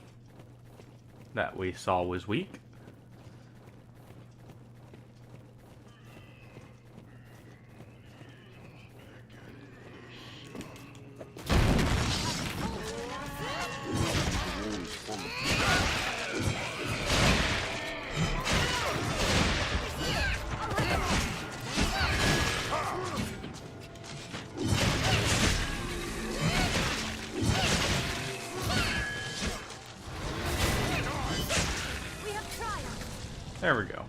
That we saw was weak. There we go.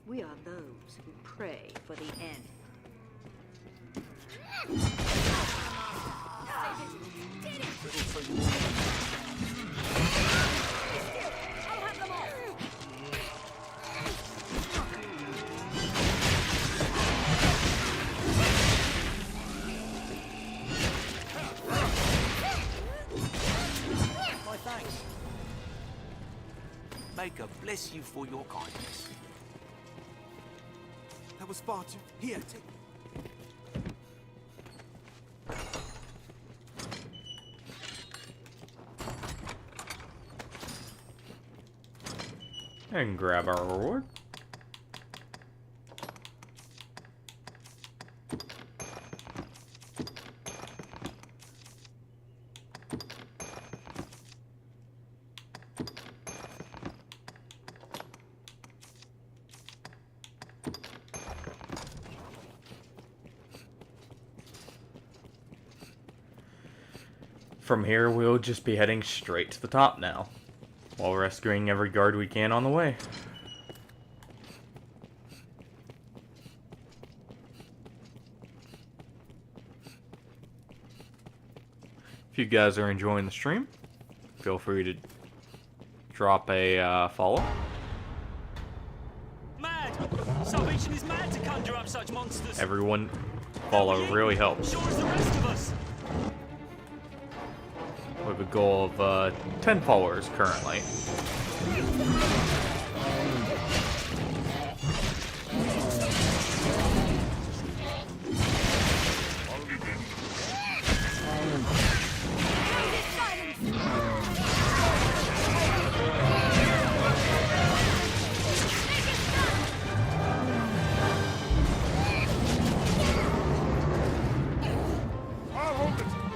We are those who pray for the end. My thanks. Maker bless you for your kindness. That was far too... Here, take... And grab our reward. From here, we'll just be heading straight to the top now, while rescuing every guard we can on the way. If you guys are enjoying the stream, feel free to drop a follow. Mad! Salvation is mad to conjure up such monsters. Everyone follow really helps. Sure as the rest of us. We have a goal of 10 followers currently.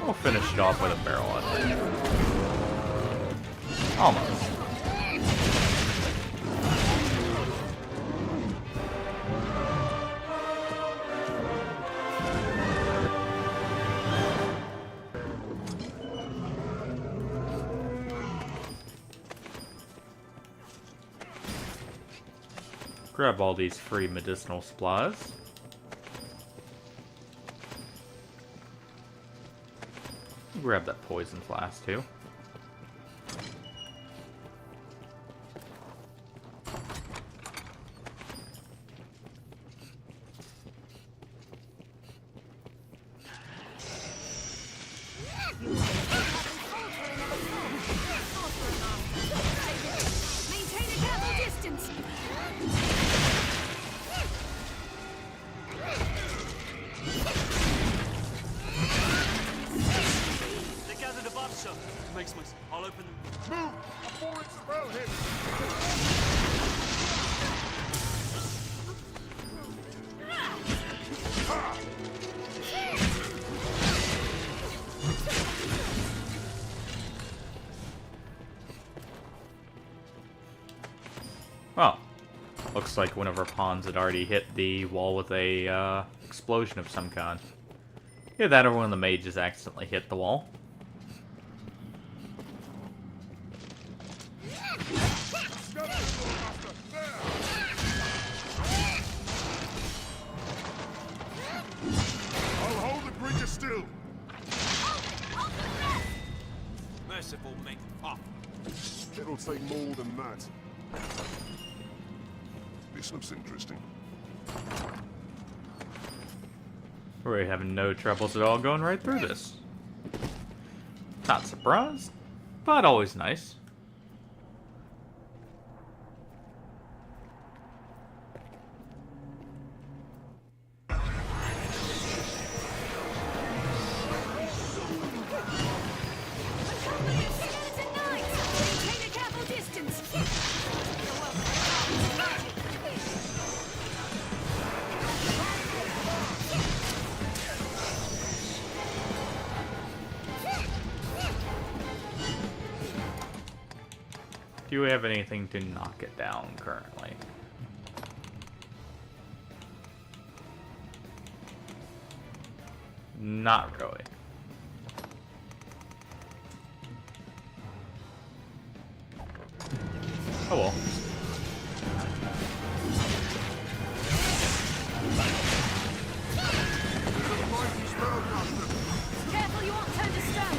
We'll finish it off with a barrel on it. Almost. Grab all these free medicinal supplies. Grab that poison flask too. Maintain a careful distance. Well, looks like one of our pawns had already hit the wall with a explosion of some kind. Either that or one of the mages accidentally hit the wall. I'll hold the creature still. Merciful me. Ah. It'll take more than that. This looks interesting. We're having no troubles at all going right through this. Not surprised, but always nice. Do we have anything to knock it down currently? Not really. Oh well. Careful, you won't turn to stone.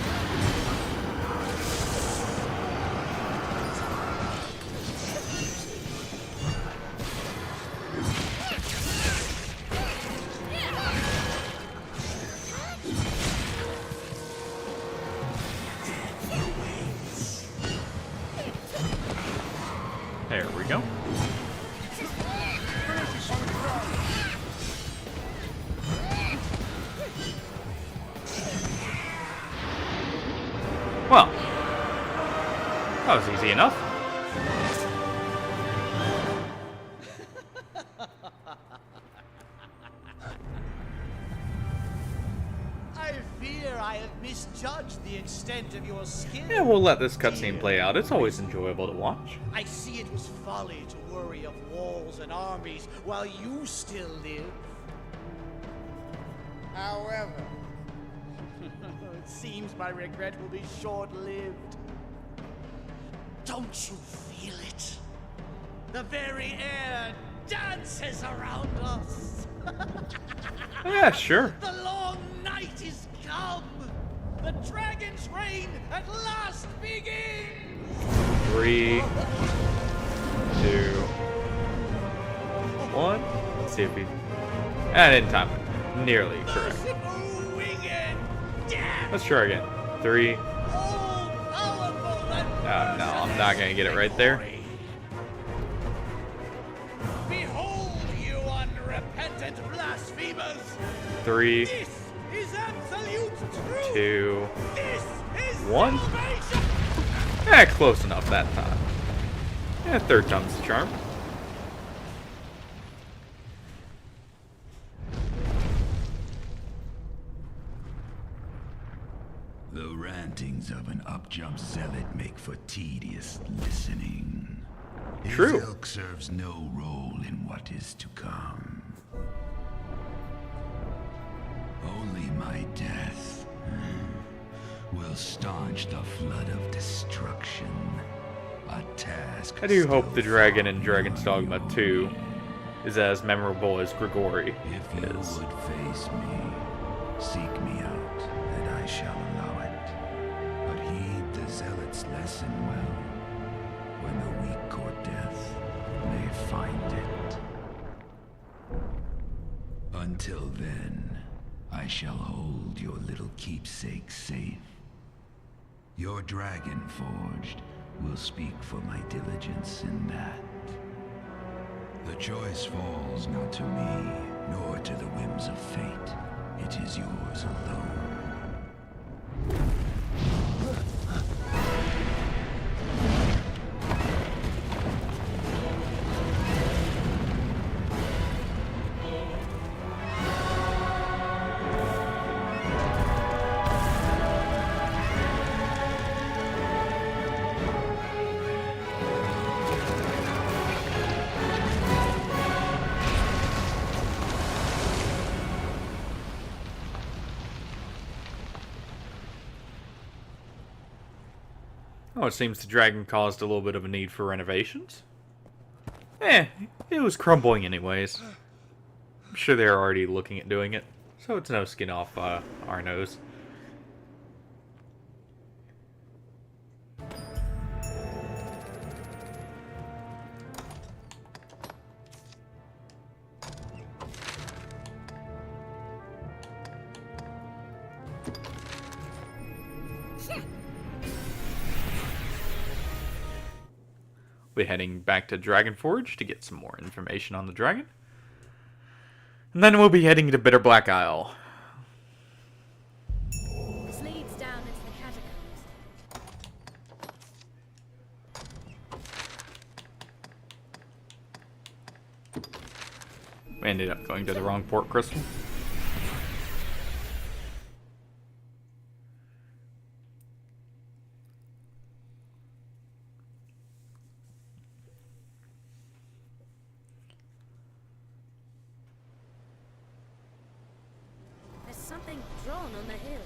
There we go. Well, that was easy enough. I fear I have misjudged the extent of your skill. Yeah, we'll let this cutscene play out. It's always enjoyable to watch. I see it was folly to worry of walls and armies while you still live. However, it seems my regret will be short-lived. Don't you feel it? The very air dances around us. Yeah, sure. The long night is come. The dragon's reign at last begins. 3, 2, 1. Let's see if we... I didn't time it. Nearly correct. Let's try again. 3. No, I'm not gonna get it right there. Behold, you unrepentant blasphemers! 3, This is absolute truth! 2, This is 1. salvation! Eh, close enough that time. Yeah, third time's the charm. The rantings of an up-jump zealot make for tedious listening. True. His ilk serves no role in what is to come. Only my death will staunch the flood of destruction. A task. I do hope the dragon in Dragon's Dogma 2 is as memorable as Grigori If you is. would face me, seek me out, and I shall allow it. But heed the zealot's lesson well, when the weak court death may find it. Until then, I shall hold your little keepsake safe. Your dragon forged will speak for my diligence in that. The choice falls not to me, nor to the whims of fate. It is yours alone. Oh, it seems the dragon caused a little bit of a need for renovations. Eh, it was crumbling anyways. I'm sure they're already looking at doing it, so it's no skin off our nose. We're heading back to Dragonforge to get some more information on the dragon. And then we'll be heading to Bitter Black Isle. This leads down into the catacombs. We ended up going to the wrong port crystal. There's something drawn on the hill.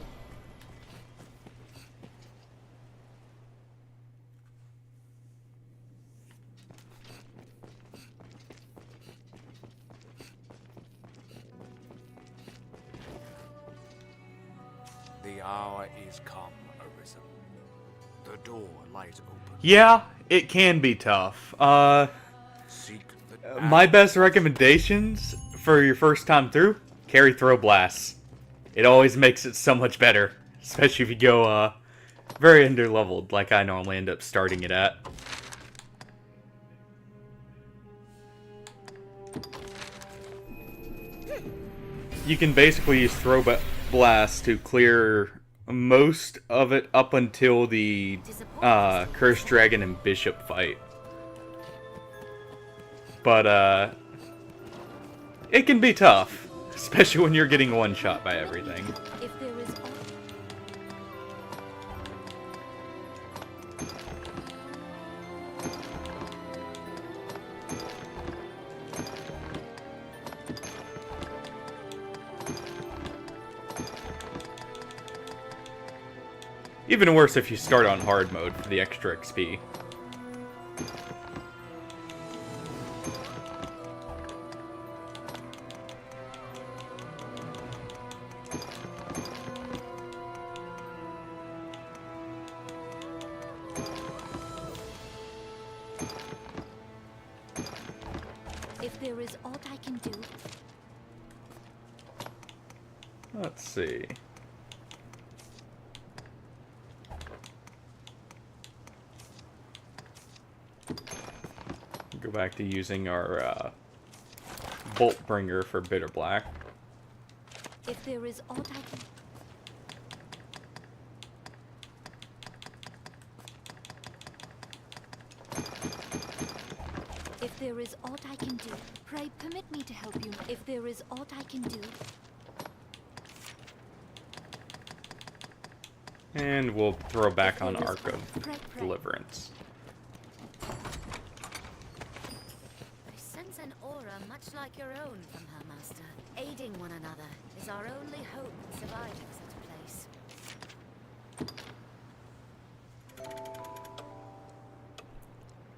The hour is come, Arisen. The door lies open. Yeah, it can be tough. Seek My best recommendations for your first time through, carry throw blasts. It always makes it so much better, especially if you go very under-leveled like I normally end up starting it at. You can basically use throw blast to clear most of it up until the Cursed Dragon and Bishop fight. But it can be tough, especially when you're getting one shot by everything. If there is Even worse if you start on hard mode for the extra XP. if there is aught I can do, Let's see. Go back to using our Bolt Bringer for Bitter Black. if there is aught I can If there is aught I can do, pray permit me to help you. If there is aught I can do, And we'll throw back on Arc of Deliverance. I sense an aura much like your own from her master. Aiding one another is our only hope in surviving such a place.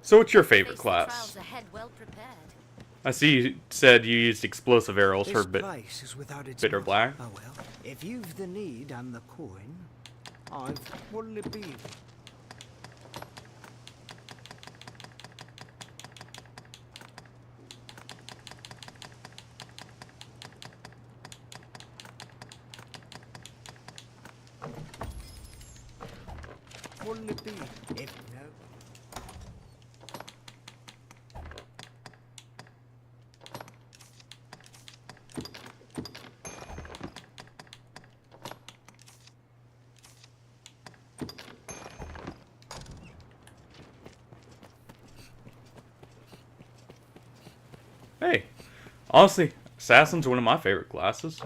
So what's your favorite Face the class? trials ahead well prepared. I see you said you used explosive arrows for This place is without its Bitter master. Black. Oh well, if you've the need and the coin, I've what'll it be? What'll it be? If no. Hey, honestly, Assassin's one of my favorite classes.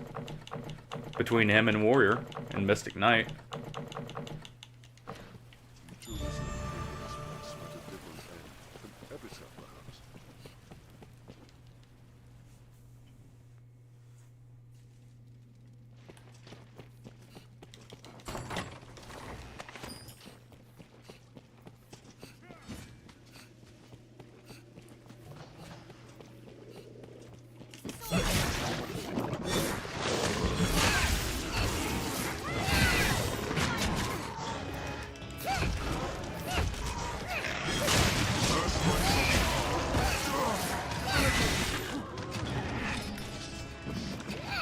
Between him and Warrior and Mystic Knight.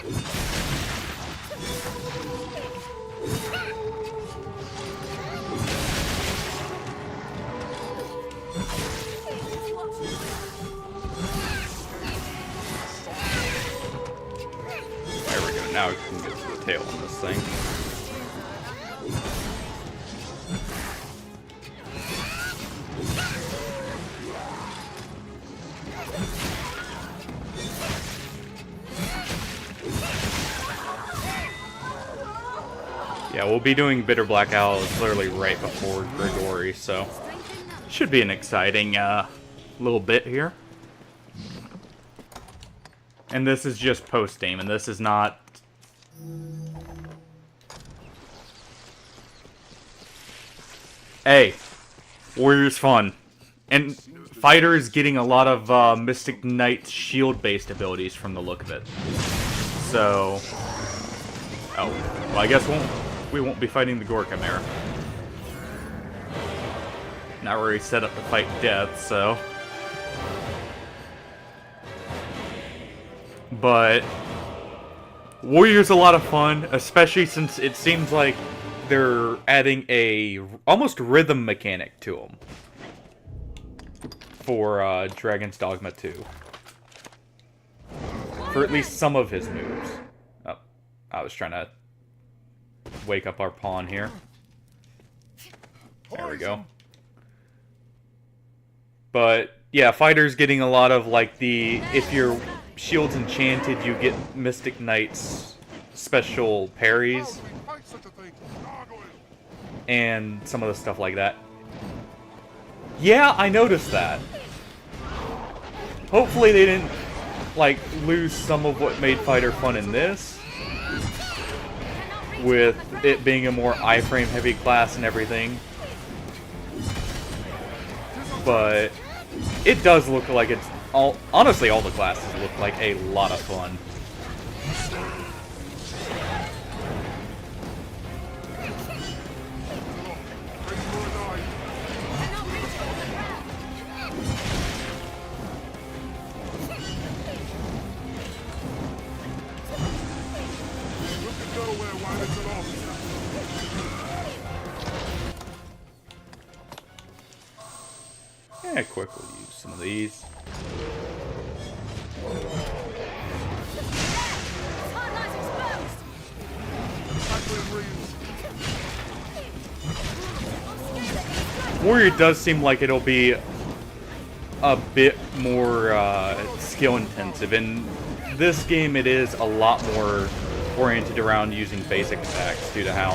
There we go. Now we can get to the tail on this thing. Yeah, we'll be doing Bitter Black Owl literally right before Grigori, so should be an exciting little bit here. And this is just post-game, and this is not... Hey, Warrior's fun. And Fighter is getting a lot of Mystic Knight's shield-based abilities from the look of it. So... Oh, well I guess we won't be fighting the Gore Chimera. Now we're already set up to fight Death, so... But Warrior's a lot of fun, especially since it seems like they're adding a almost rhythm mechanic to them for Dragon's Dogma 2. For at least some of his moves. Oh, I was trying to wake up our pawn here. There we go. But yeah, Fighter's getting a lot of like the if you're shield's enchanted, you get Mystic Knight's special parries and some of the stuff like that. Yeah, I noticed that. Hopefully they didn't like lose some of what made Fighter fun in this, with it being a more iframe heavy class and everything. But it does look like it's honestly, all the classes look like a lot of fun. Yeah, quickly use some of these. Warrior does seem like it'll be a bit more skill intensive. In this game it is a lot more oriented around using basic attacks due to how,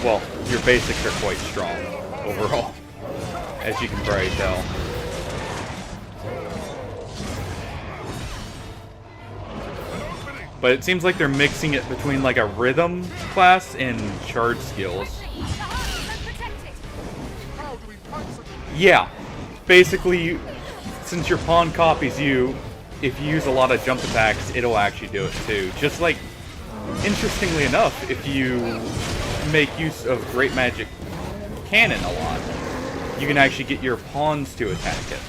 well, your basics are quite strong overall, as you can probably tell. But it seems like they're mixing it between like a rhythm class and charge skills. Yeah, basically, since your pawn copies you, if you use a lot of jump attacks, it'll actually do it too. Just like, interestingly enough, if you make use of Great Magic Cannon a lot, you can actually get your pawns to attack it.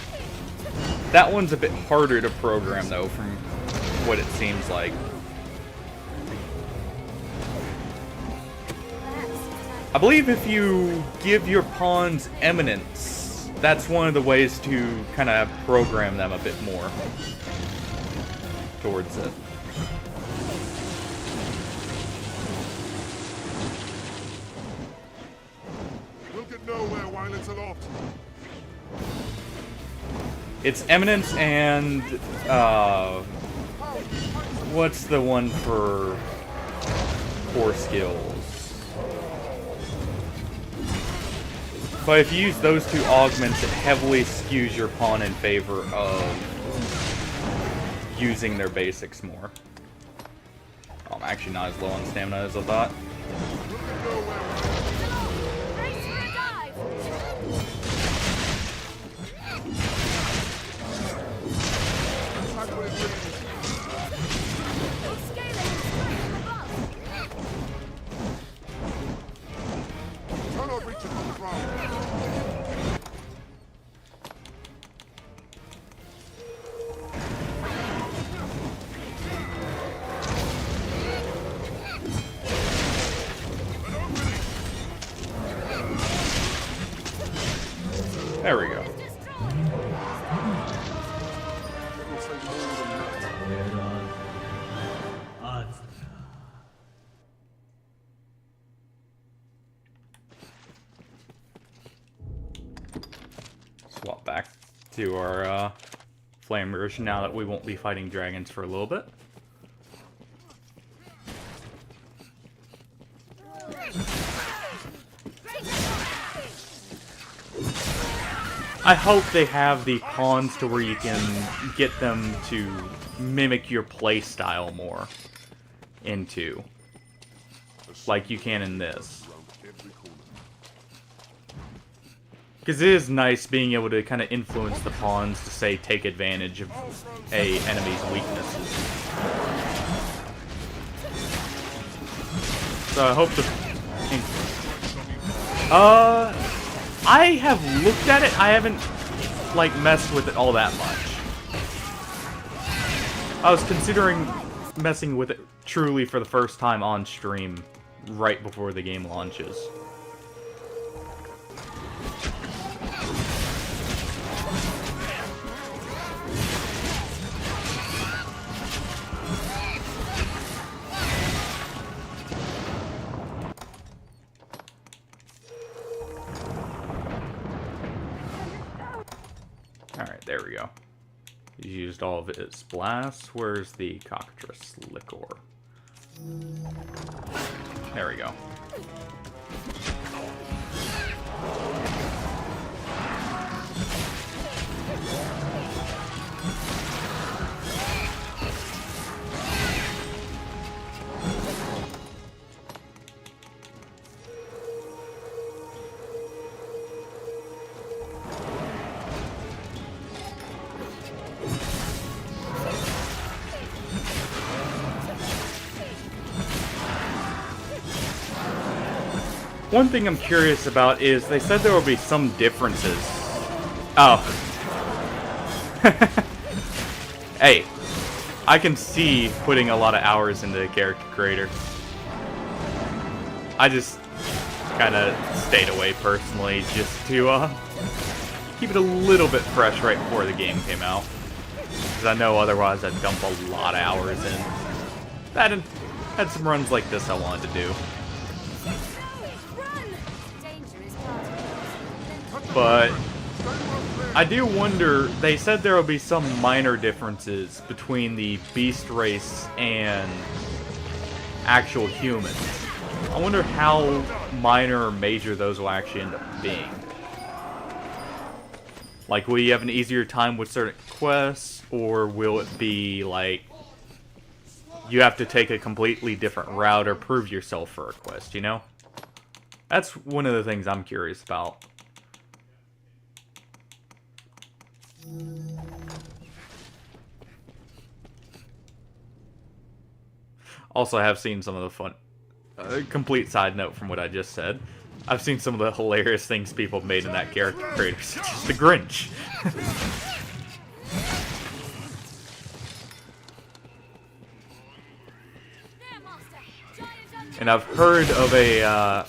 That one's a bit harder to program though, from what it seems like. I believe if you give your pawns eminence, that's one of the ways to kind of program them a bit more towards it. We'll get nowhere while it's aloft. It's eminence and what's the one for core skills? But if you use those two augments, it heavily skews your pawn in favor of using their basics more. Oh, I'm actually not as low on stamina as I thought. to our flame version now that we won't be fighting dragons for a little bit. I hope they have the pawns to where you can get them to mimic your playstyle more into, like you can in this. Because it is nice being able to kind of influence the pawns to, say, take advantage of a enemy's weaknesses. So I hope the... I have looked at it. I haven't, like, messed with it all that much. I was considering messing with it truly for the first time on stream right before the game launches. Alright, there we go. He's used all of his blasts. Where's the cockatrice liquor? There we go. One thing I'm curious about is they said there will be some differences. Oh. Hey, I can see putting a lot of hours into the character creator. I just kind of stayed away personally just to keep it a little bit fresh right before the game came out. Because I know otherwise I'd dump a lot of hours in. That and had some runs like this I wanted to do. But I do wonder, they said there will be some minor differences between the beast race and actual humans. I wonder how minor or major those will actually end up being. Like, will you have an easier time with certain quests, or will it be like you have to take a completely different route or prove yourself for a quest, you know? That's one of the things I'm curious about. Also, I have seen some of the fun... complete side note from what I just said. I've seen some of the hilarious things people have made in that character creator, such as the Grinch. And I've heard of a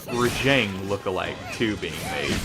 Rajang lookalike too being made.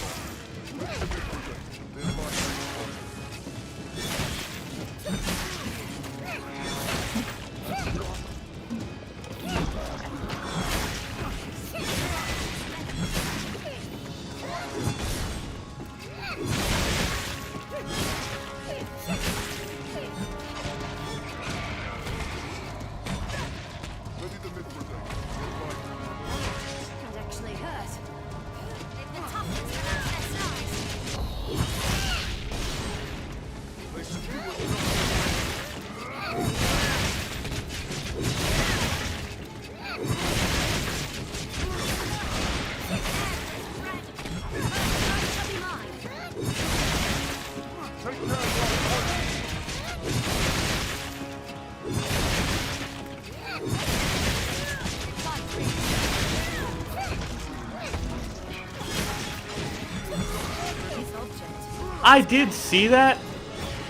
I did see that.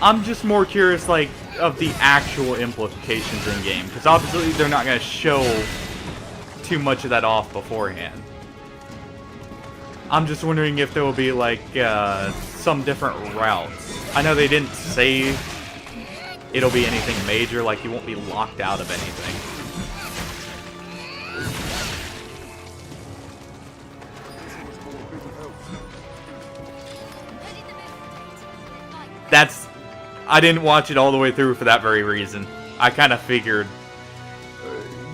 I'm just more curious, like, of the actual implications in game, because obviously they're not going to show too much of that off beforehand. I'm just wondering if there will be, like, some different routes. I know they didn't say it'll be anything major, like you won't be locked out of anything. I didn't watch it all the way through for that very reason. I kind of figured.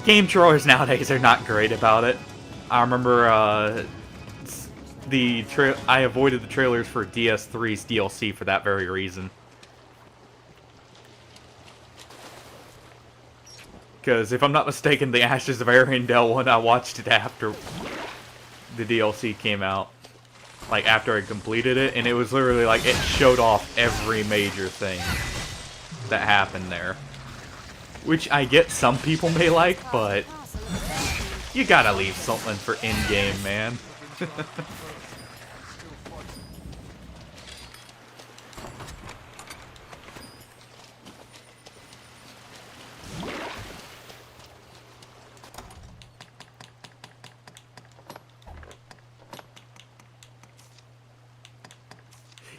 Game trailers nowadays are not great about it. I remember I avoided the trailers for DS3's DLC for that very reason. Because if I'm not mistaken, the Ashes of Arendelle one, I watched it after the DLC came out. Like, after I completed it, and it was literally like, it showed off every major thing that happened there. Which I get some people may like, but you gotta leave something for in-game, man.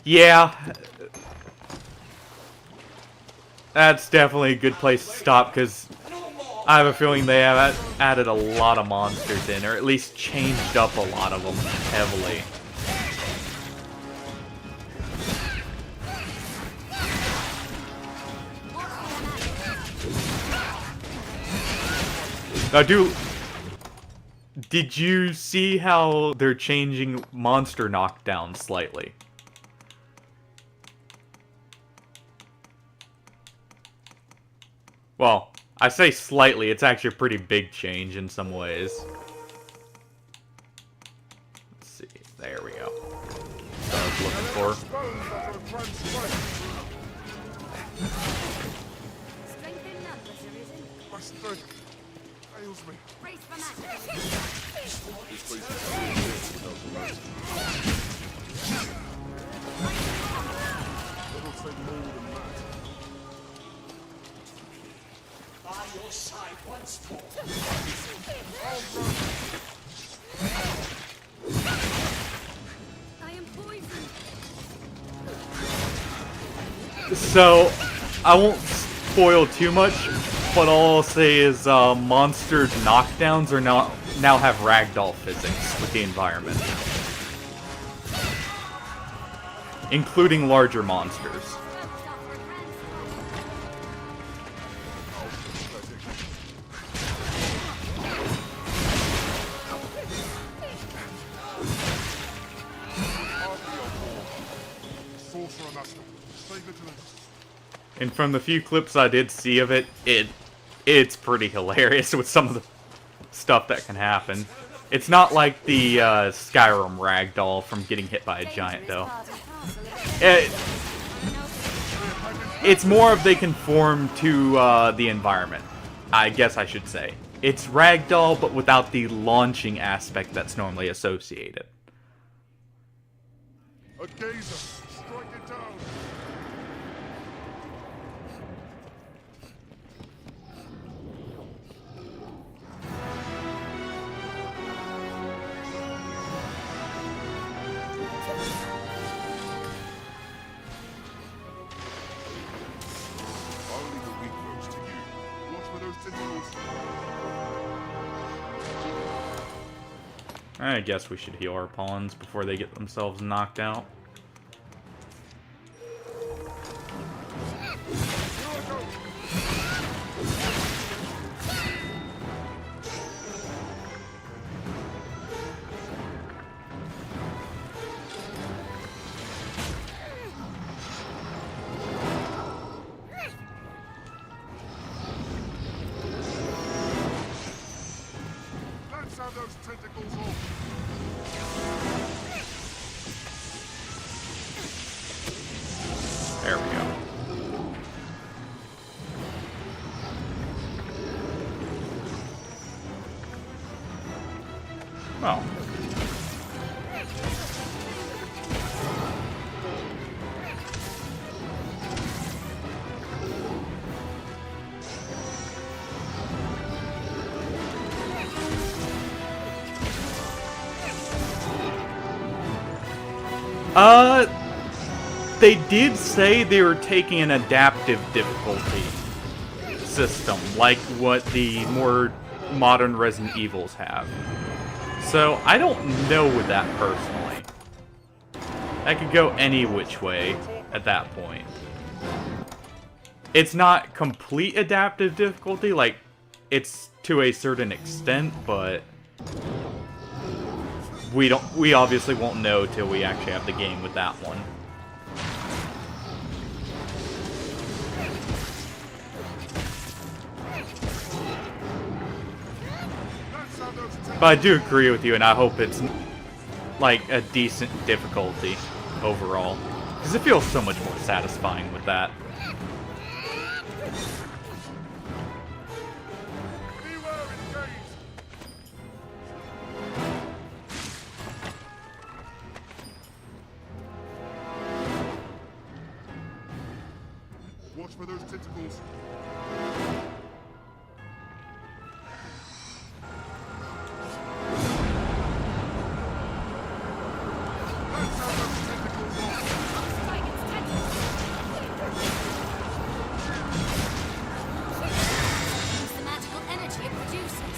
Yeah. That's definitely a good place to stop, because I have a feeling they have added a lot of monsters in, or at least changed up a lot of them heavily. Now, did you see how they're changing monster knockdown slightly? Well, I say slightly, it's actually a pretty big change in some ways. Let's see, there we go. That's what I was looking for. My strength fails me. Brace for match. This place is without the light. It'll take more than that. By your side once more. I am poisoned. So, I won't spoil too much, but all I'll say is monster knockdowns are now have ragdoll physics with the environment. Including larger monsters. And from the few clips I did see of it, it's pretty hilarious with some of the stuff that can happen. It's not like the Skyrim ragdoll from getting hit by a giant, though. It's more of they conform to the environment, I guess I should say. It's ragdoll, but without the launching aspect that's normally associated. A gazer, strike it down. I'll leave the weak ones to you. Watch for those tentacles. I guess we should heal our pawns before they get themselves knocked out. Let's have those tentacles off. There we go. Oh. They did say they were taking an adaptive difficulty system, like what the more modern Resident Evils have. So, I don't know with that personally. That could go any which way. at that point. It's not complete adaptive difficulty, like, it's to a certain extent, but we obviously won't know till we actually have the game with that one. But I do agree with you, and I hope it's like a decent difficulty overall, because it feels so much more satisfying with that. Watch for those tentacles. Use the magical energy it produces.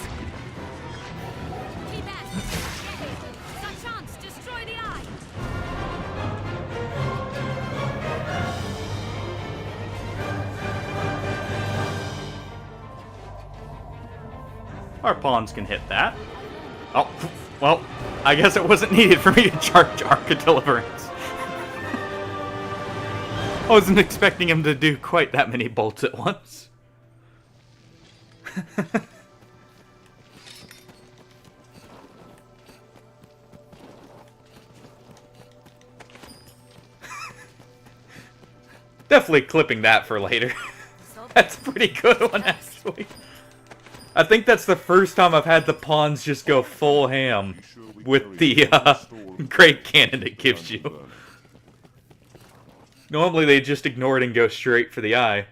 Keep at it. Chance, destroy the eye. Our pawns can hit that. Oh, well, I guess it wasn't needed for me to charge Arc of Deliverance. I wasn't expecting him to do quite that many bolts at once. Definitely clipping that for later. That's a pretty good one, actually. I think that's the first time I've had the pawns just go full ham with the great cannon it gives you. Normally they just ignore it and go straight for the eye.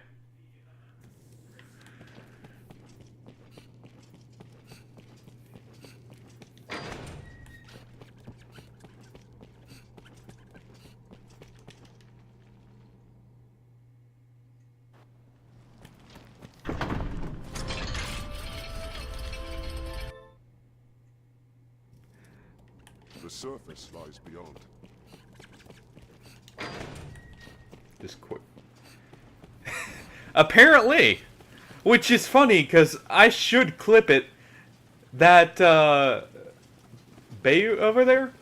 The surface lies beyond. Just quick. Apparently! Which is funny, because I should clip it. That, Bayu over there?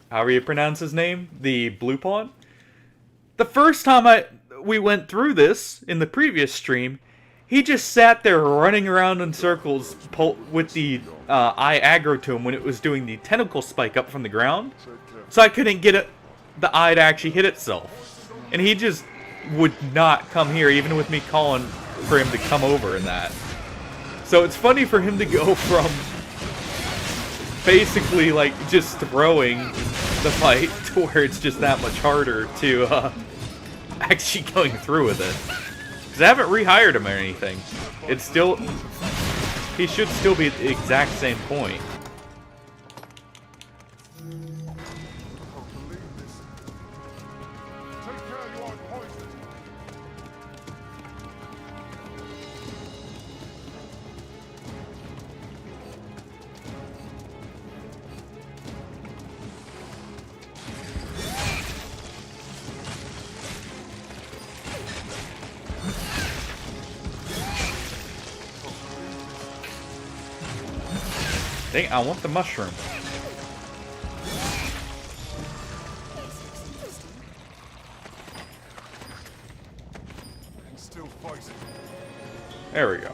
However you pronounce his name? The blue pawn? The first time we went through this, in the previous stream, he just sat there running around in circles with the eye aggro to him when it was doing the tentacle spike up from the ground. So I couldn't get the eye to actually hit itself. And he just would not come here, even with me calling for him to come over in that. So it's funny for him to go from basically like just throwing the fight to where it's just that much harder to actually going through with it. Because I haven't rehired him or anything. It's still... He should still be at the exact same point. Dang, I want the mushroom. Still fighting. There we go.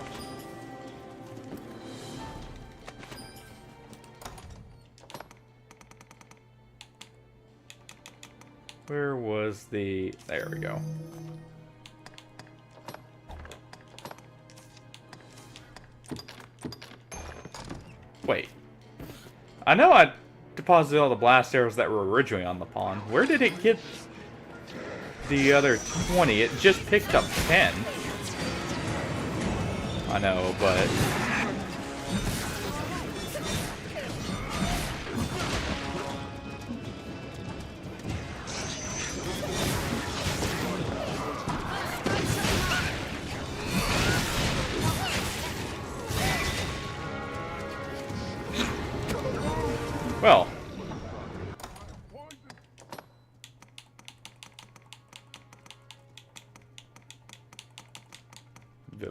Where was the... There we go. Wait. I know I deposited all the blast arrows that were originally on the pawn. Where did it get the other 20? It just picked up 10. I know, but... Well.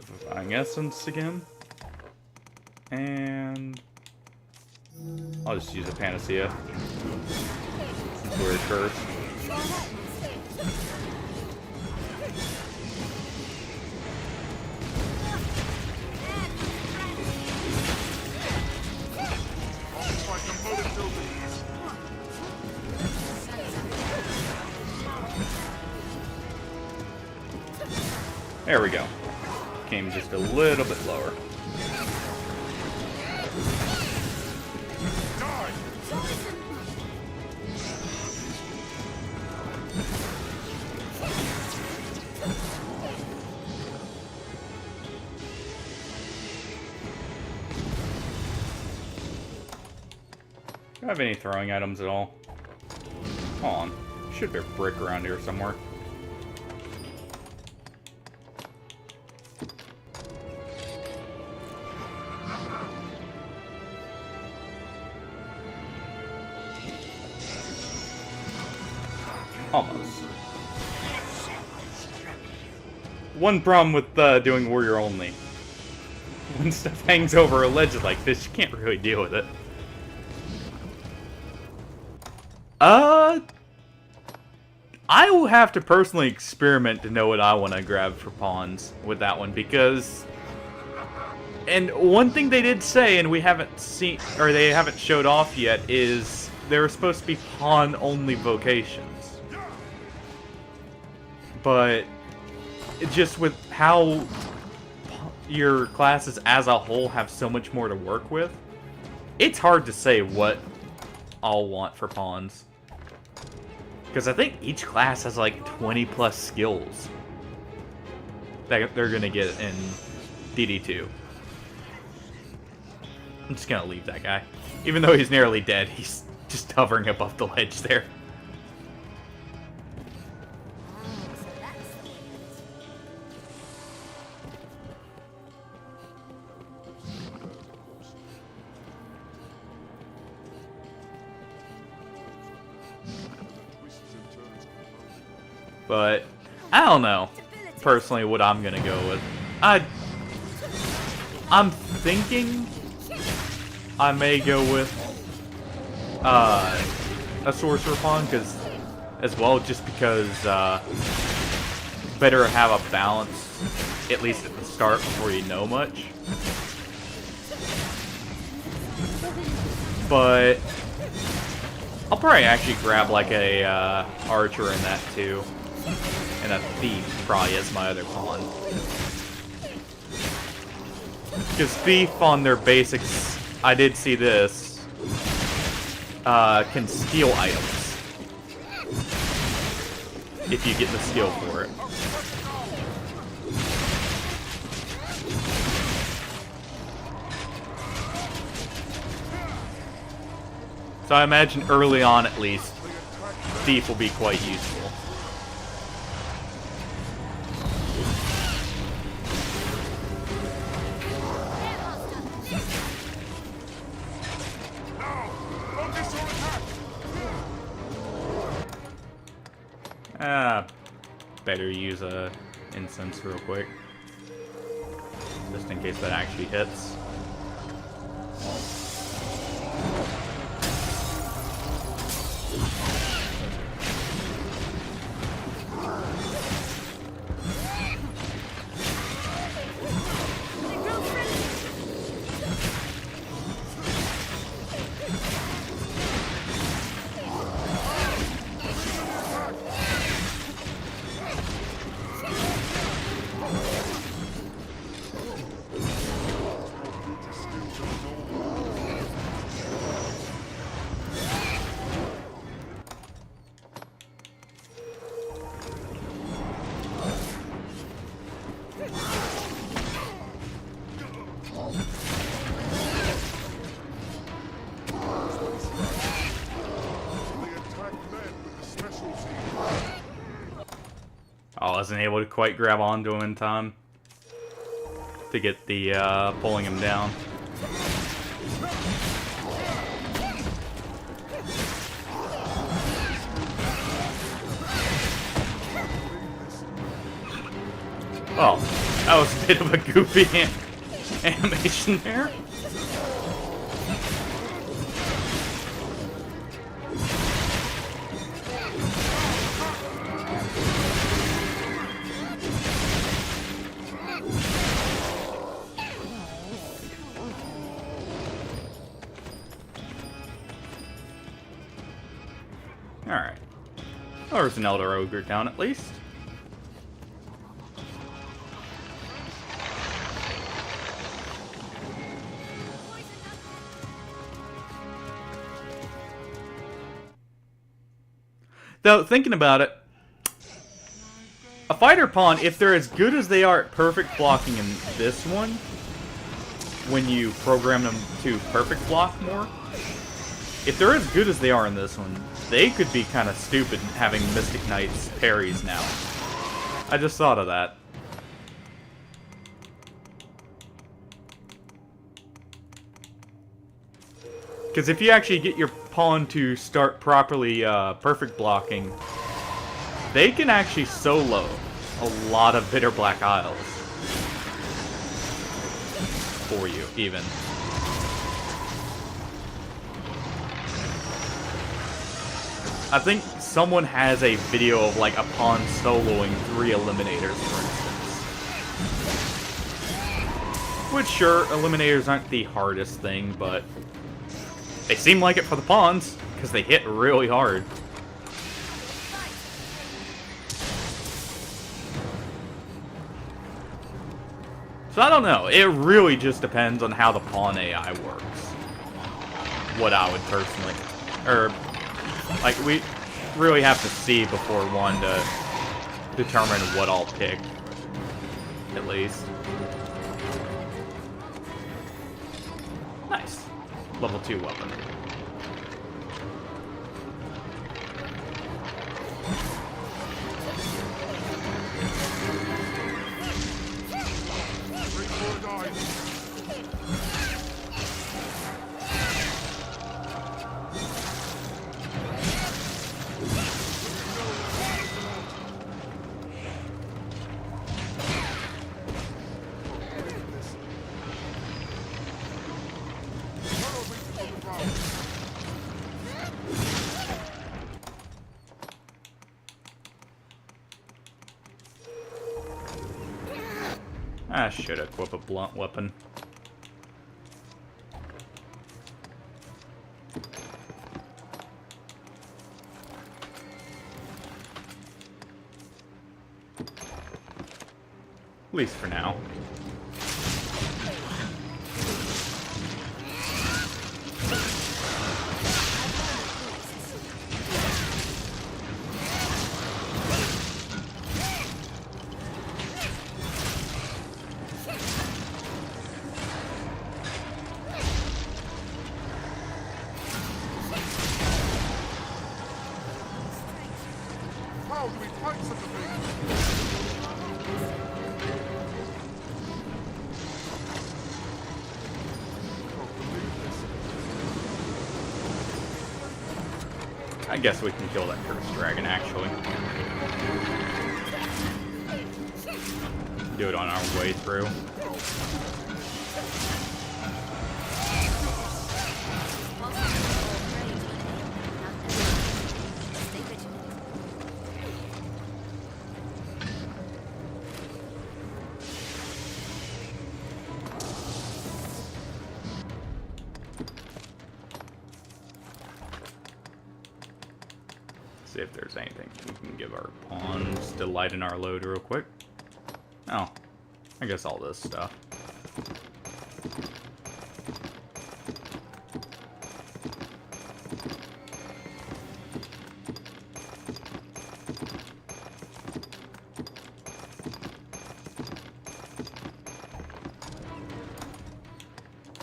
Vivifying Essence again. And I'll just use a Panacea. Weird curse. There we go. Came just a little bit lower. Do I have any throwing items at all? Hold on. Should be a brick around here somewhere. Almost. One problem with doing warrior only. When stuff hangs over a ledge like this, you can't really deal with it. I will have to personally experiment to know what I want to grab for pawns with that one, because... And one thing they did say, and we haven't seen, or they haven't showed off yet, is there were supposed to be pawn-only vocations. But just with how your classes as a whole have so much more to work with, it's hard to say what I'll want for pawns. Because I think each class has like 20 plus skills that they're going to get in DD2. I'm just going to leave that guy. Even though he's nearly dead, he's just hovering above the ledge there. But I don't know, personally, what I'm gonna go with. I'm thinking I may go with a sorcerer pawn, just because better have a balance at least at the start before you know much. But I'll probably actually grab like a archer in that too. And a thief probably as my other pawn. Because thief on their basics, I did see this, can steal items. If you get the skill for it. So I imagine early on at least, thief will be quite useful. Better use a incense real quick. Just in case that actually hits. I wasn't able to quite grab onto him in time to get the pulling him down. Oh, That was a bit of a goofy animation there. Alright. Well, there's an Elder Ogre down at least. Though, thinking about it, a fighter pawn, if they're as good as they are at perfect blocking in this one, when you program them to perfect block more, if they're as good as they are in this one, they could be kind of stupid having Mystic Knight's parries now. I just thought of that. Because if you actually get your pawn to start properly perfect blocking, they can actually solo a lot of Bitter Black Isles. For you, even. I think someone has a video of like a pawn soloing 3 eliminators, for instance. Which, sure, eliminators aren't the hardest thing, but they seem like it for the pawns, because they hit really hard. So I don't know, it really just depends on how the pawn AI works. What I would personally, like, we really have to see before one to determine what I'll pick, at least. Nice. Level 2 weapon. I should equip a blunt weapon. At least for now. I guess we can kill that cursed dragon, actually. Do it on our way through. See if there's anything we can give our pawns to lighten our load real quick. Oh, I guess all this stuff.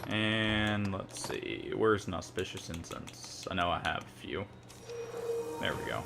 And let's see, where's an auspicious incense? I know I have a few. There we go.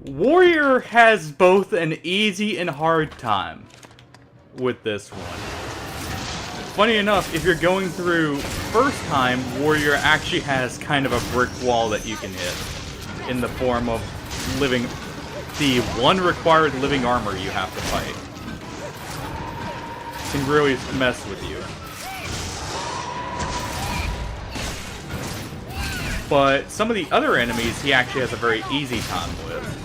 Warrior has both an easy and hard time with this one. Funny enough, if you're going through first time, Warrior actually has kind of a brick wall that you can hit in the form of the one required living armor you have to fight. It can really mess with you. But some of the other enemies he actually has a very easy time with.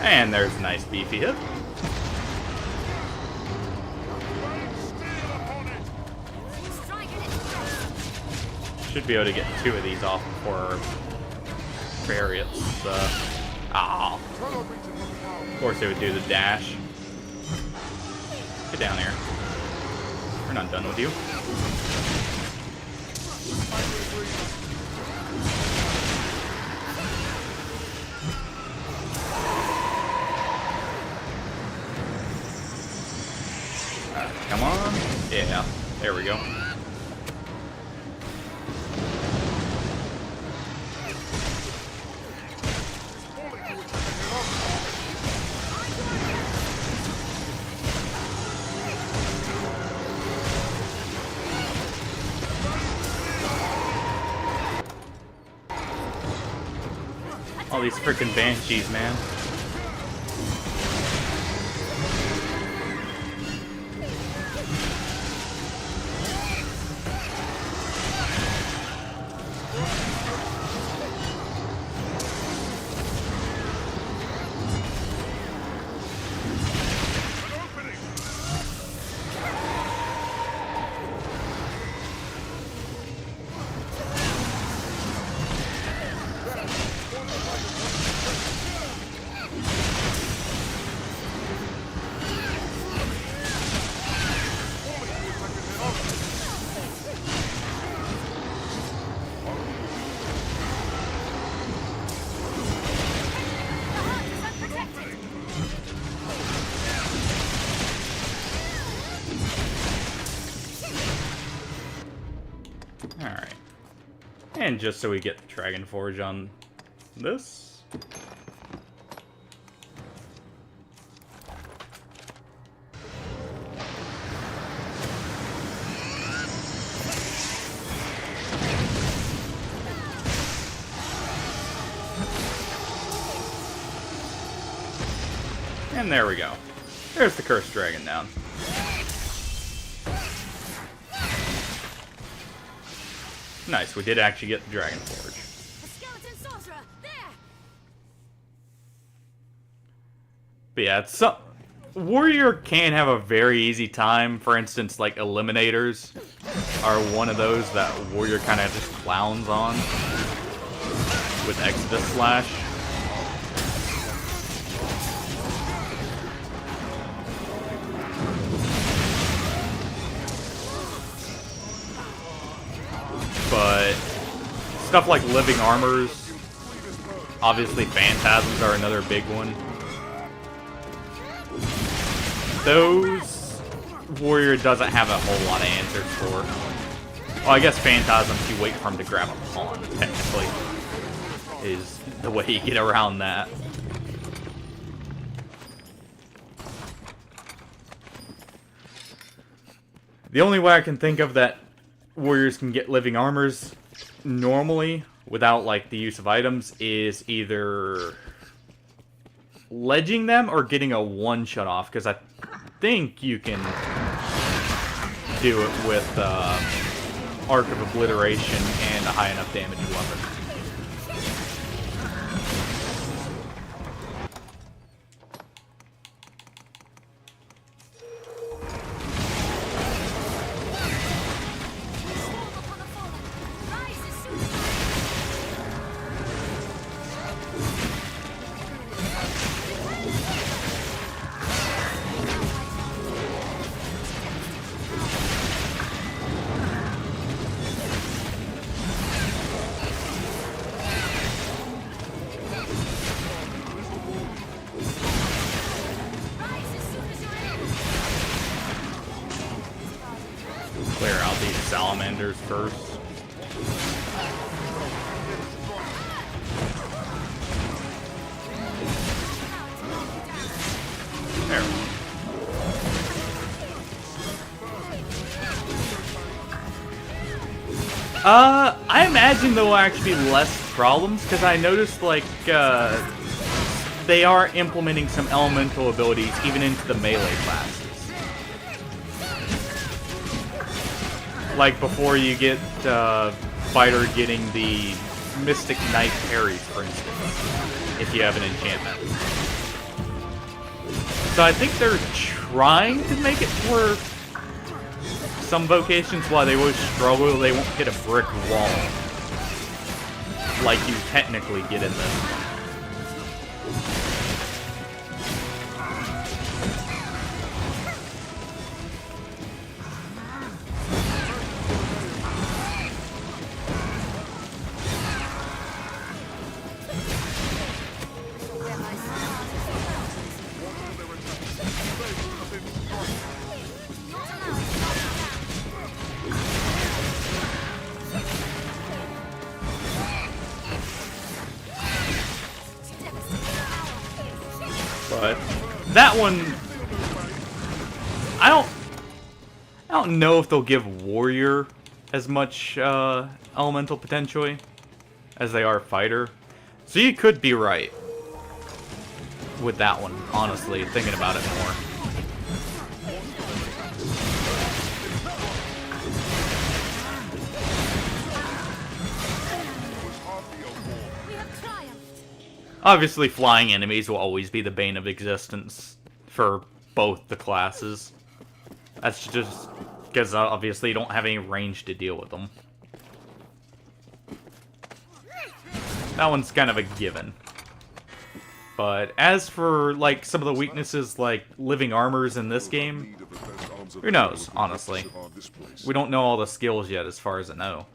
And there's a nice beefy hit. Should be able to get 2 of these off before Barriets. Of course they would do the dash. Get down here. We're not done with you. Come on. Yeah, there we go. All these freaking banshees, man. Alright. And just so we get the Dragon Forge on this. And there we go. There's the Cursed Dragon down. Nice, we did actually get the Dragon Forge. A skeleton sorcerer, there! But yeah, Warrior can have a very easy time. For instance, like Eliminators are one of those that Warrior kind of just clowns on with Exodus Slash. But stuff like living armors, obviously phantasms are another big one. Those Warrior doesn't have a whole lot of answers for. Well, I guess phantasms you wait for him to grab a pawn, technically, is the way you get around that. The only way I can think of that Warriors can get living armors normally without like the use of items is either ledging them or getting a one shot off, because I think you can do it with Arc of Obliteration and a high enough damage weapon. Clear out these salamanders first. There. I imagine there will actually be less problems, because I noticed, like, they are implementing some elemental abilities even into the melee classes. Like before you get fighter getting the Mystic Knife parries, for instance, if you have an enchantment. So I think they're trying to make it where some vocations, while they would struggle, they won't hit a brick wall like you technically get in this one. But that one, I don't know if they'll give Warrior as much elemental potentially as they are Fighter. So you could be right with that one, honestly, thinking about it more. Obviously, flying enemies will always be the bane of existence for both the classes. That's just because obviously you don't have any range to deal with them. That one's kind of a given. But as for like some of the weaknesses like living armors in this game, who knows, honestly. We don't know all the skills yet as far as I know.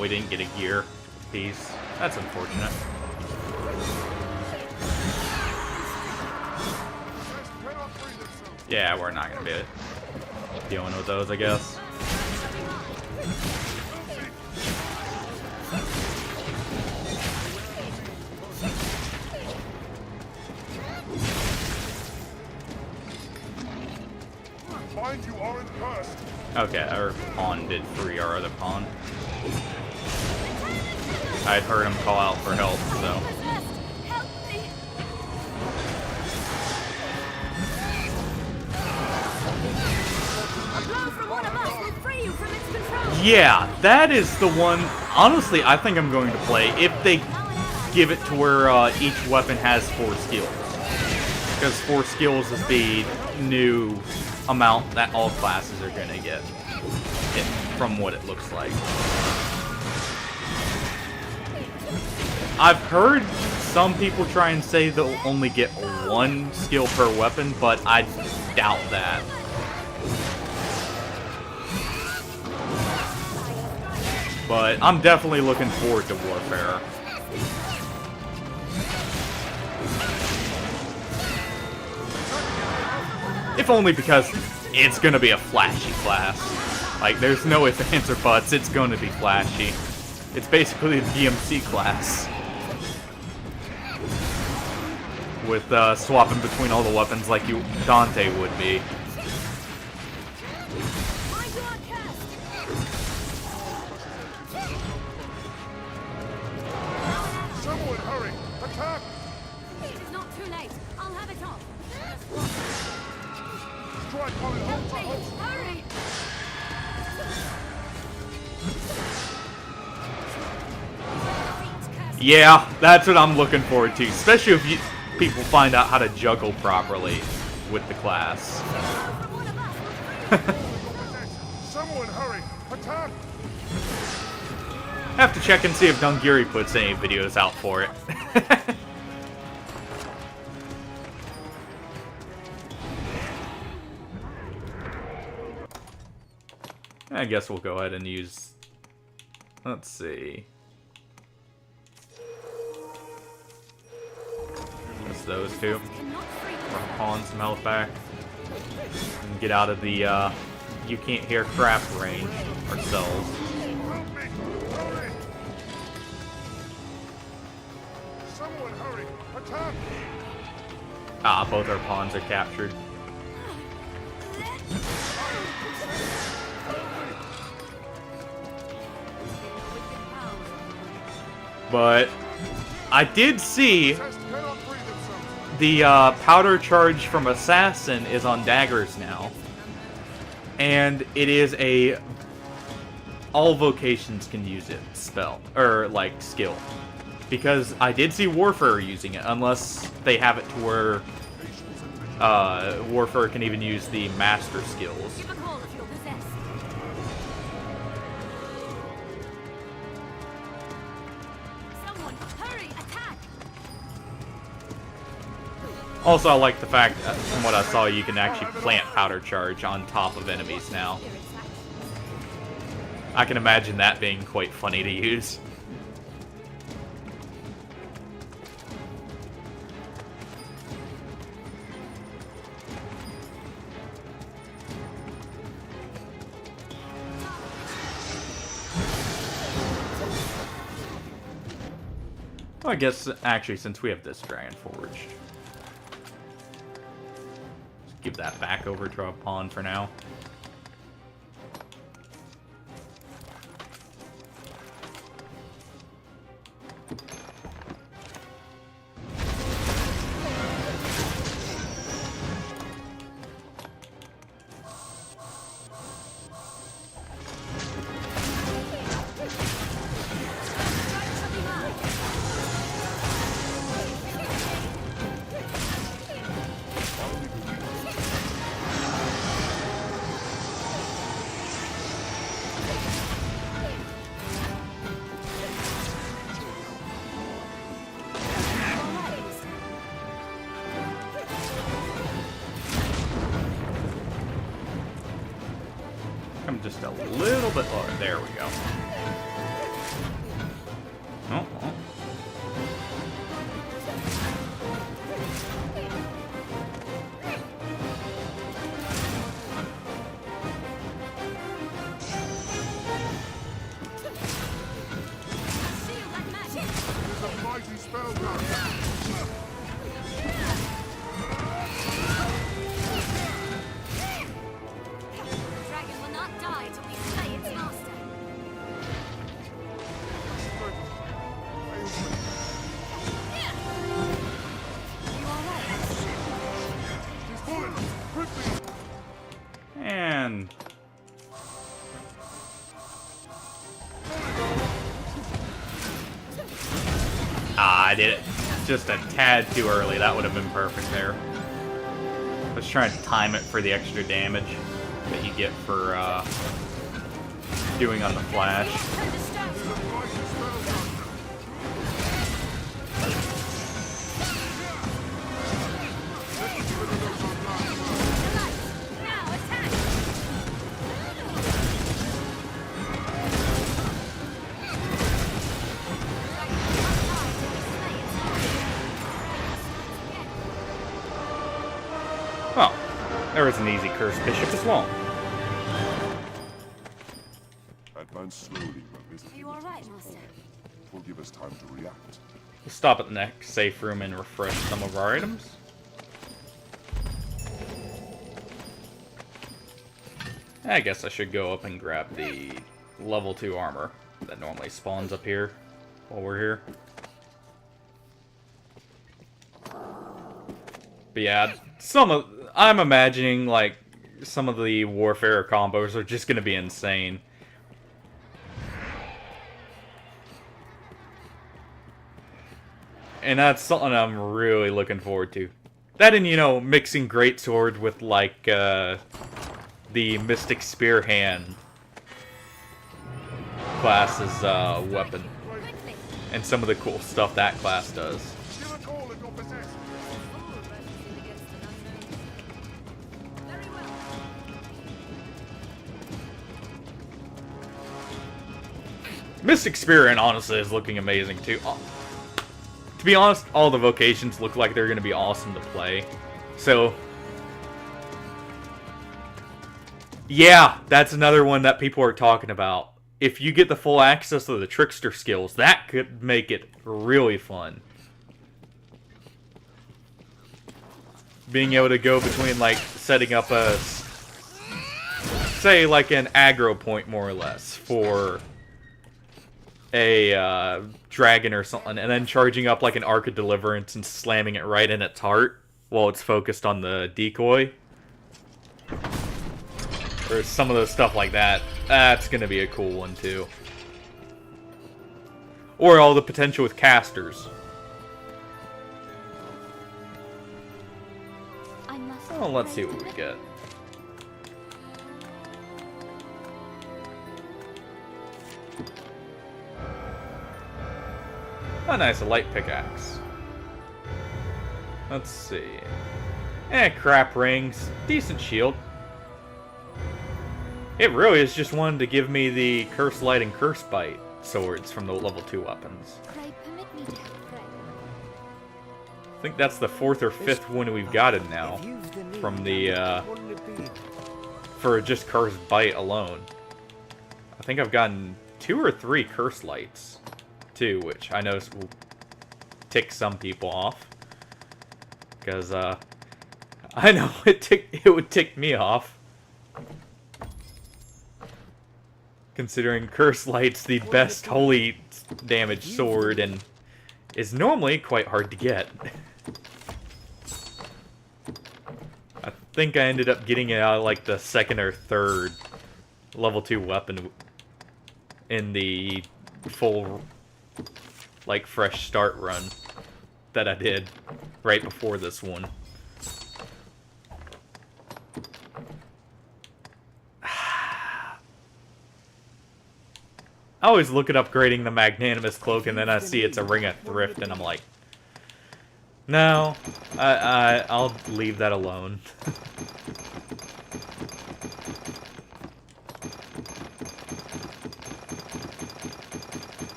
We didn't get a gear piece. That's unfortunate. Yeah, we're not gonna be dealing with those, I guess. Okay, our pawn did free our other pawn. I'd heard him call out for help, so. Yeah, that is the one. Honestly, I think I'm going to play if they give it to where each weapon has 4 skills. Because 4 skills is the new amount that all classes are going to get, from what it looks like. I've heard some people try and say they'll only get 1 skill per weapon, but I doubt that. But I'm definitely looking forward to Warfare. If only because it's gonna be a flashy class. Like, there's no ifs, ands, or buts, it's gonna be flashy. It's basically the DMC class. With swapping between all the weapons like Dante would be. Someone hurry! Attack! It is not too late. I'll have it off. Strike while it holds Help me! Hurry! Yeah, that's what I'm looking forward to, especially if people find out how to juggle properly with the class. Someone hurry! Attack! Have to check and see if Dungiri puts any videos out for it. I guess we'll go ahead and use... Let's see... Just those two. Pawn some health back. And get out of the, you can't hear crap range ourselves. Someone hurry! Attack! Ah, both our pawns are captured. But I did see the powder charge from Assassin is on daggers now. And it is a... all vocations can use it spell, or like skill. Because I did see Warfare using it, unless they have it to where Warfare can even use the master skills. Also, I like the fact, from what I saw, you can actually plant powder charge on top of enemies now. I can imagine that being quite funny to use. Well, I guess, actually, since we have this Dragon Forge, give that back over to our pawn for now. Come just a little bit lower. There we go. Oh, oh. There's a mighty spell gun! And... ah, I did it just a tad too early. That would have been perfect there. I was trying to time it for the extra damage that you get for doing on the flash. There is an easy cursed bishop as well. Advance slowly when visiting. Are you alright, Master? It will give us time to react. We'll stop at the next safe room and refresh some of our items. I guess I should go up and grab the level 2 armor that normally spawns up here while we're here. But yeah, I'm imagining like some of the warfare combos are just gonna be insane. And that's something I'm really looking forward to. That and, you know, mixing greatsword with like the Mystic Spear Hand class's weapon. And some of the cool stuff that class does. Mystic Spear Hand honestly is looking amazing too. To be honest, all the vocations look like they're going to be awesome to play. So, yeah, that's another one that people are talking about. If you get the full access to the Trickster skills, that could make it really fun. Being able to go between, like, setting up a, say, like an aggro point, more or less, for a dragon or something, and then charging up like an Arc of Deliverance and slamming it right in its heart while it's focused on the decoy. Or some of the stuff like that. That's gonna be a cool one too. Or all the potential with casters. Oh, let's see what we get. Oh, nice, a light pickaxe. Let's see. Crap rings. Decent shield. It really is just one to give me the Curse Light and Curse Bite swords from the level 2 weapons. I think that's the 4th or 5th one we've gotten now. From the, for just Curse Bite alone. I think I've gotten 2 or 3 Curse Lights. Too, which I know will tick some people off, because I know it would tick me off, considering Curse Light's the best holy damage sword and is normally quite hard to get. I think I ended up getting it out of like the 2nd or 3rd level 2 weapon in the full, like, fresh start run that I did right before this one. I always look at upgrading the Magnanimous Cloak and then I see it's a Ring of Thrift and I'm like, no, I'll leave that alone.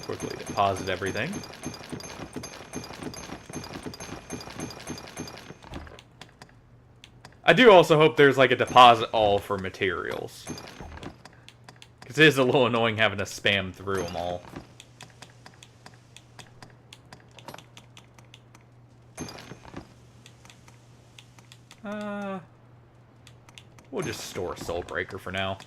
Quickly deposit everything. I do also hope there's like a deposit all for materials. Because it is a little annoying having to spam through them all. We'll just store a Soul Breaker for now.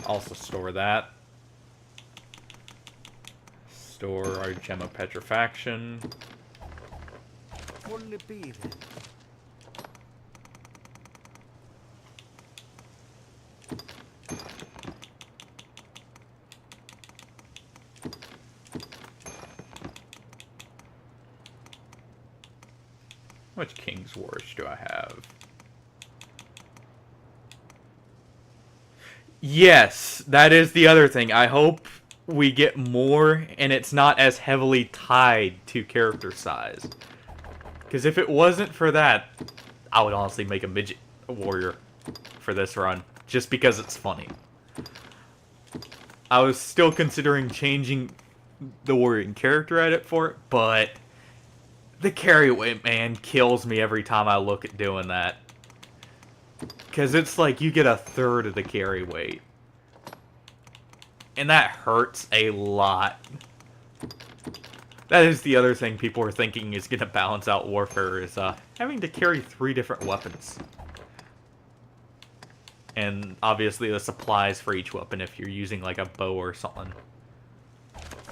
Also store that. Store our Gem of Petrifaction. What'll it be then? Which King's Warriors do I have? Yes, that is the other thing. I hope we get more, and it's not as heavily tied to character size. Because if it wasn't for that, I would honestly make a midget warrior for this run, just because it's funny. I was still considering changing the warrior character edit for it, but the carry weight, man, kills me every time I look at doing that. Because it's like you get a third of the carry weight. And that hurts a lot. That is the other thing people are thinking is going to balance out Warfare, is having to carry 3 different weapons. And obviously the supplies for each weapon if you're using like a bow or something.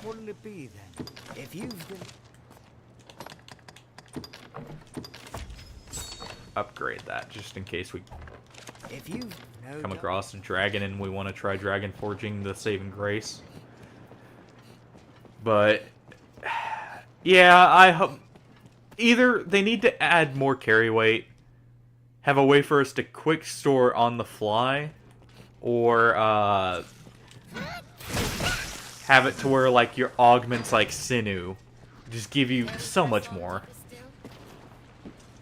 What'll it be then? If you've been... Upgrade that just in case we If you've come across a dragon and we want to try dragon forging the saving grace. But yeah, I hope either they need to add more carry weight, have a way for us to quick store on the fly, or have it to where like your augments like Sinew just give you so much more.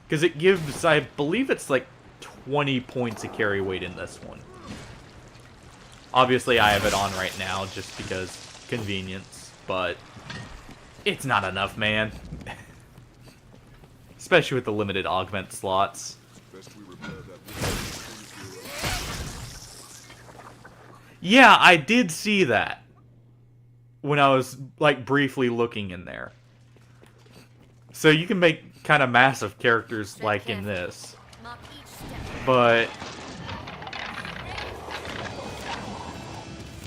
Because it gives, I believe it's like 20 points of carry weight in this one. Obviously I have it on right now just because convenience, but it's not enough, man. Especially with the limited augment slots. Yeah, I did see that when I was like briefly looking in there. So you can make kind of massive characters like in this. But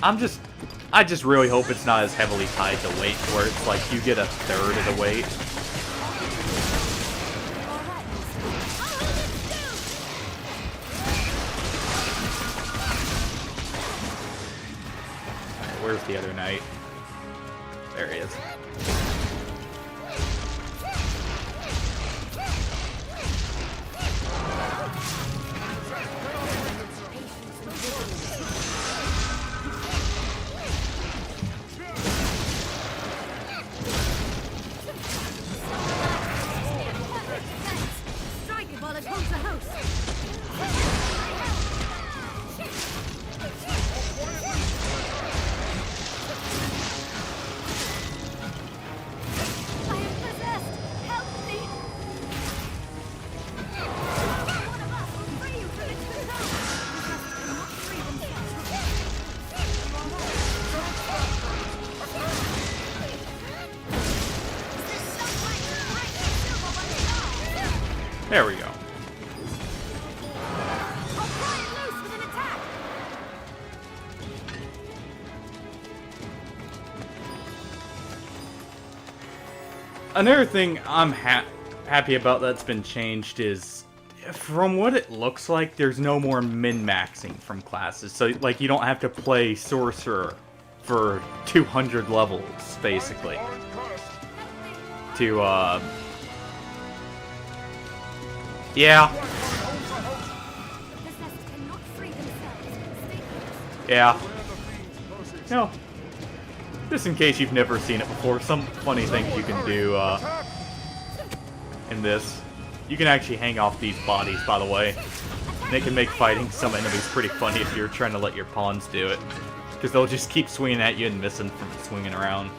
I just really hope it's not as heavily tied to weight where it's like you get a third of the weight. Alright, where's the other knight? There he is. There we go. Another thing I'm happy about that's been changed is, from what it looks like, there's no more min-maxing from classes. So, like, you don't have to play Sorcerer for 200 levels, basically. To, yeah. Yeah. No. Just in case you've never seen it before, some funny things you can do in this. You can actually hang off these bodies, by the way. And it can make fighting some enemies pretty funny if you're trying to let your pawns do it. Because they'll just keep swinging at you and missing from swinging around.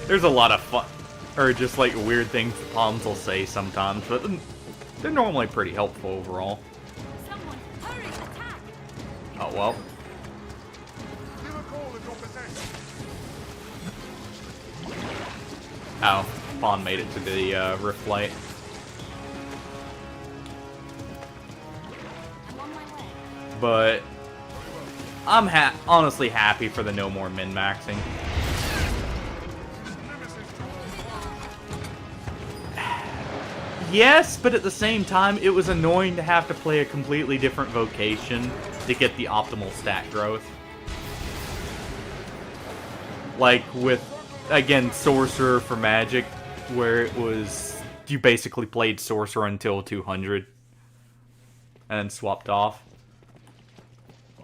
There's a lot of fun, or just like weird things the pawns will say sometimes, but they're normally pretty helpful overall. Oh well. Oh, pawn made it to the rift light. But I'm honestly happy for the no more min-maxing. Yes, but at the same time, it was annoying to have to play a completely different vocation to get the optimal stat growth. Like with, again, Sorcerer for Magic, where it was, you basically played Sorcerer until 200. and then swapped off.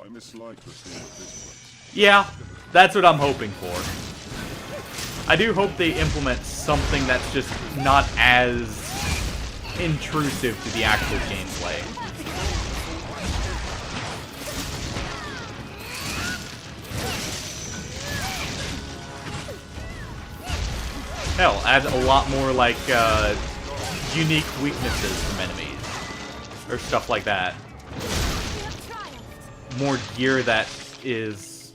I mislike the feel of this place. Yeah, that's what I'm hoping for. I do hope they implement something that's just not as intrusive to the actual gameplay. Hell, add a lot more, like, unique weaknesses from enemies. Or stuff like that. More gear that is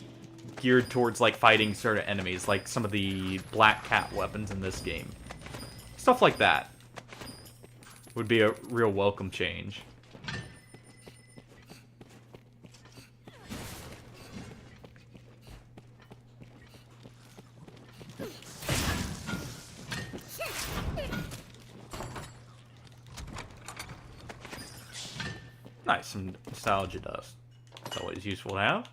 geared towards, like, fighting certain enemies, like some of the Black Cat weapons in this game. Stuff like that would be a real welcome change. Nice, some nostalgia dust. It's always useful to have.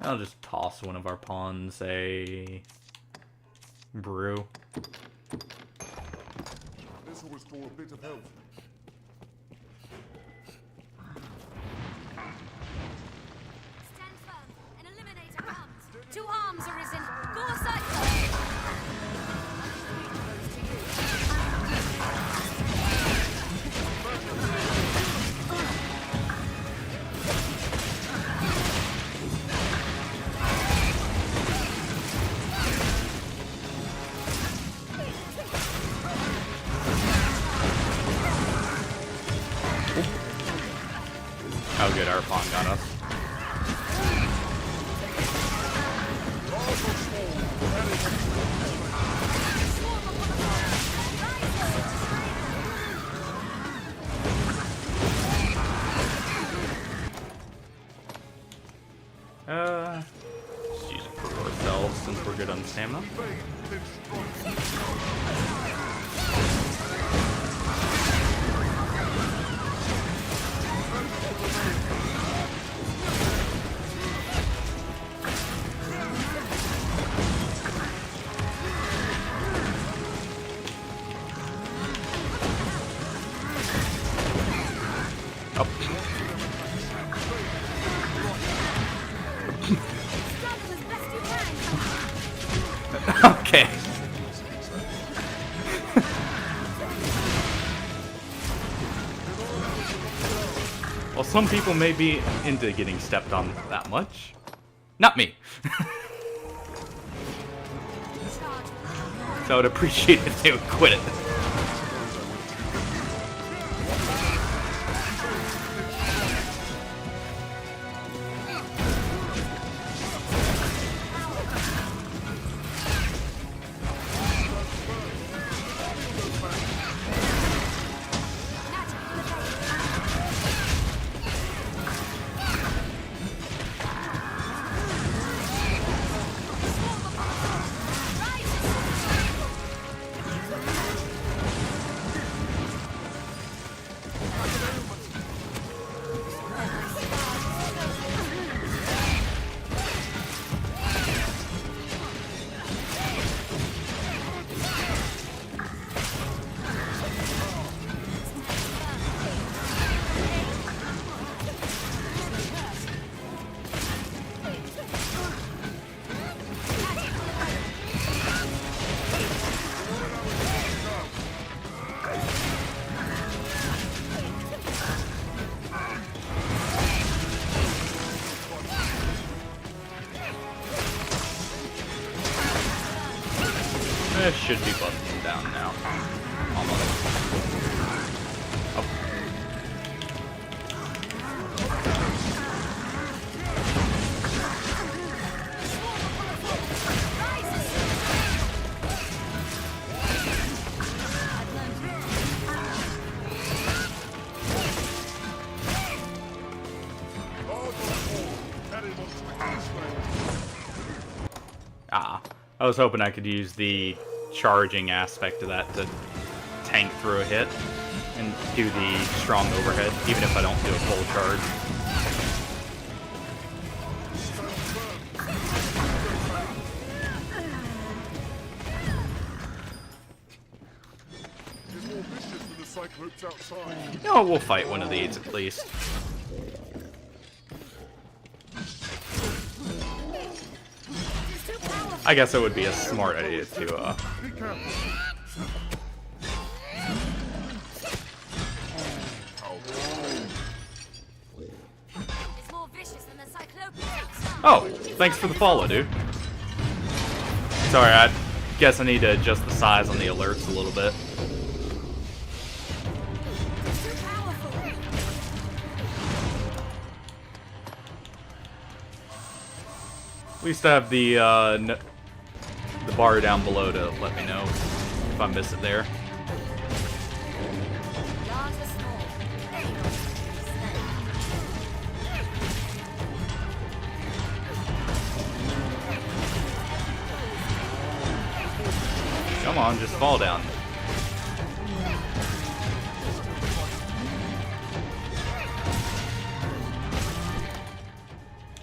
I'll just toss one of our pawns a brew. This will restore a bit of health. Stand firm. An eliminator comes. 2 arms arisen. Foresight. How good our pawn got us. Just use it for ourselves since we're good on stamina. Okay. Well, some people may be into getting stepped on that much. Not me. So I would appreciate if they would quit it. It should be busting down now. Almost. Oh. I was hoping I could use the charging aspect of that to tank through a hit and do the strong overhead, even if I don't do a full charge. routes outside. No, we'll fight one of these at least. I guess it would be a smart idea to, Be careful. It's more vicious than the Cyclopean. Oh, thanks for the follow, dude. Sorry, I guess I need to adjust the size on the alerts a little bit. At least I have the bar down below to let me know if I miss it there. Come on, just fall down.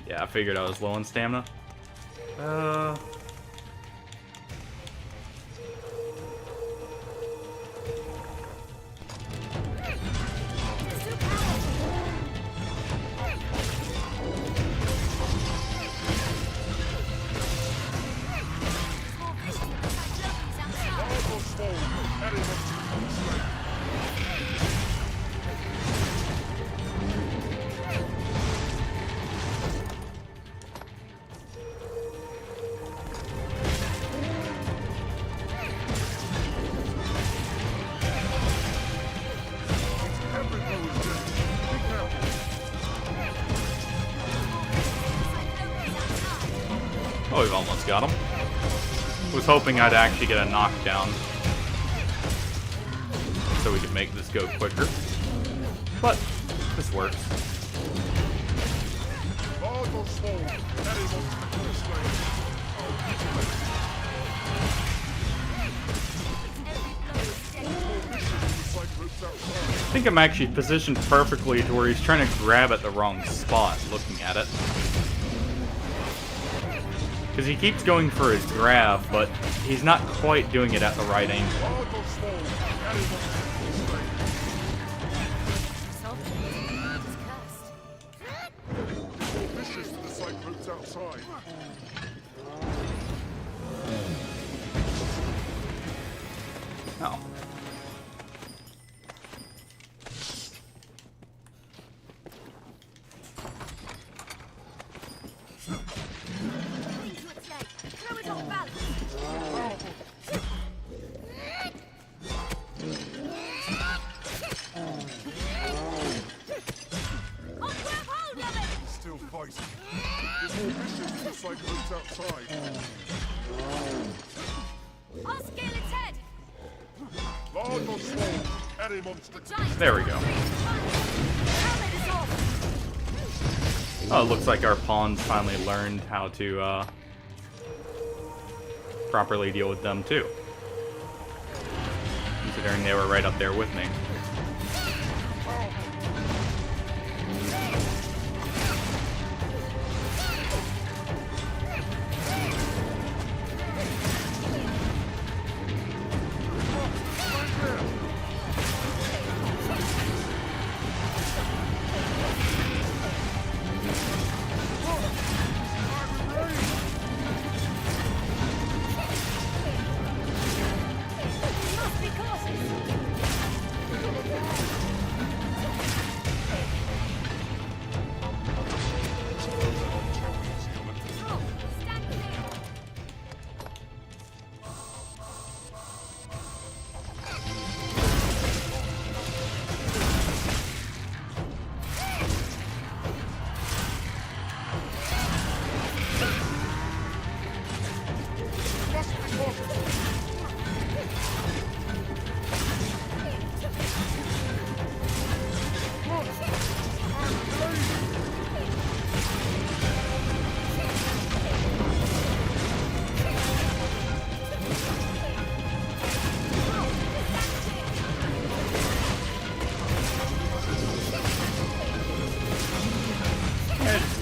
Yeah, I figured I was low on stamina. Oh, we've almost got him. Was hoping I'd actually get a knockdown so we could make this go quicker. But this works. I think I'm actually positioned perfectly to where he's trying to grab at the wrong spot looking at it. Because he keeps going for his grab, but he's not quite doing it at the right angle. Oh. Still fighting. There's more vicious to the cyclones outside. I'll scale its head. Large or small, any monster. There we go. Oh, it looks like our pawns finally learned how to properly deal with them too. Considering they were right up there with me.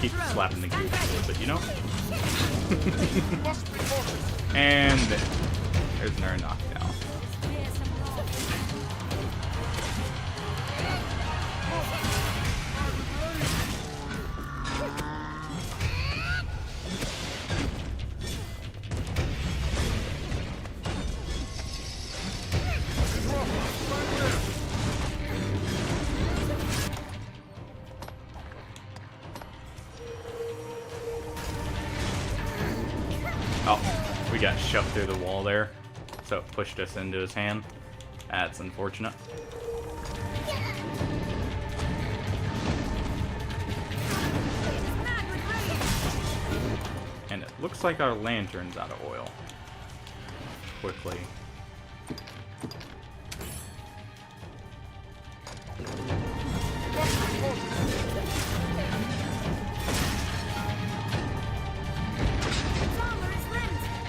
Keep slapping the goose a little bit, you know? And there's another knockdown. Oh, we got shoved through the wall there, so it pushed us into his hand. That's unfortunate. And it looks like our lantern's out of oil. Quickly.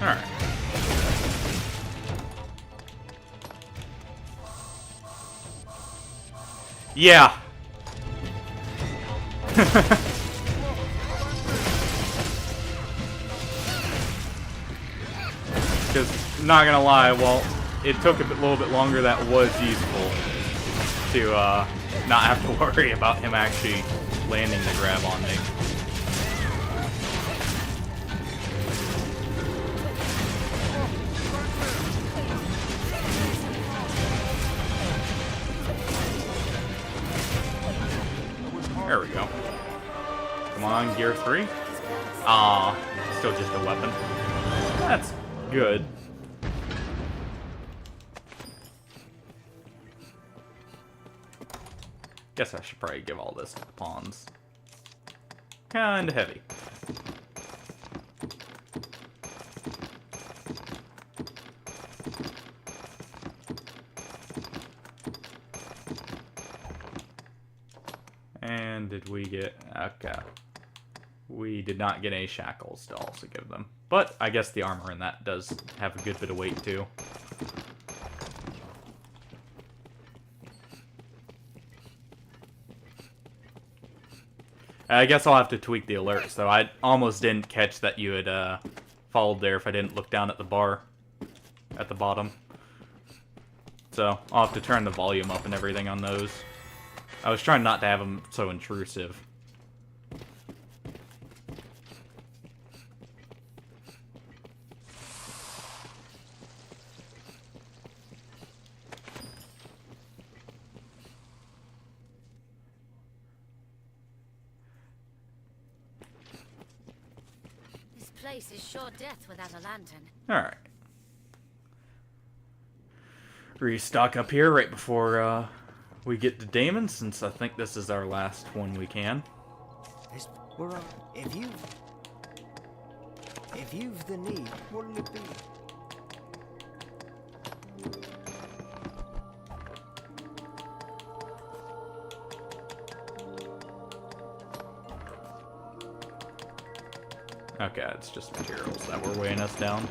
Alright. Yeah. Because, not gonna lie, well, it took a little bit longer, that was useful to not have to worry about him actually landing the grab on me. There we go. Come on, gear 3. Ah, still just a weapon. That's good. Guess I should probably give all this to the pawns. Kinda heavy. And did we get... okay. We did not get any shackles to also give them. But I guess the armor in that does have a good bit of weight too. I guess I'll have to tweak the alerts though. I almost didn't catch that you had followed there if I didn't look down at the bar at the bottom. So I'll have to turn the volume up and everything on those. I was trying not to have them so intrusive. This place is sure death without a lantern. Alright. Restock up here right before we get to Damon, since I think this is our last one we can. If you've the need, what'll it be? Okay, it's just materials that were weighing us down.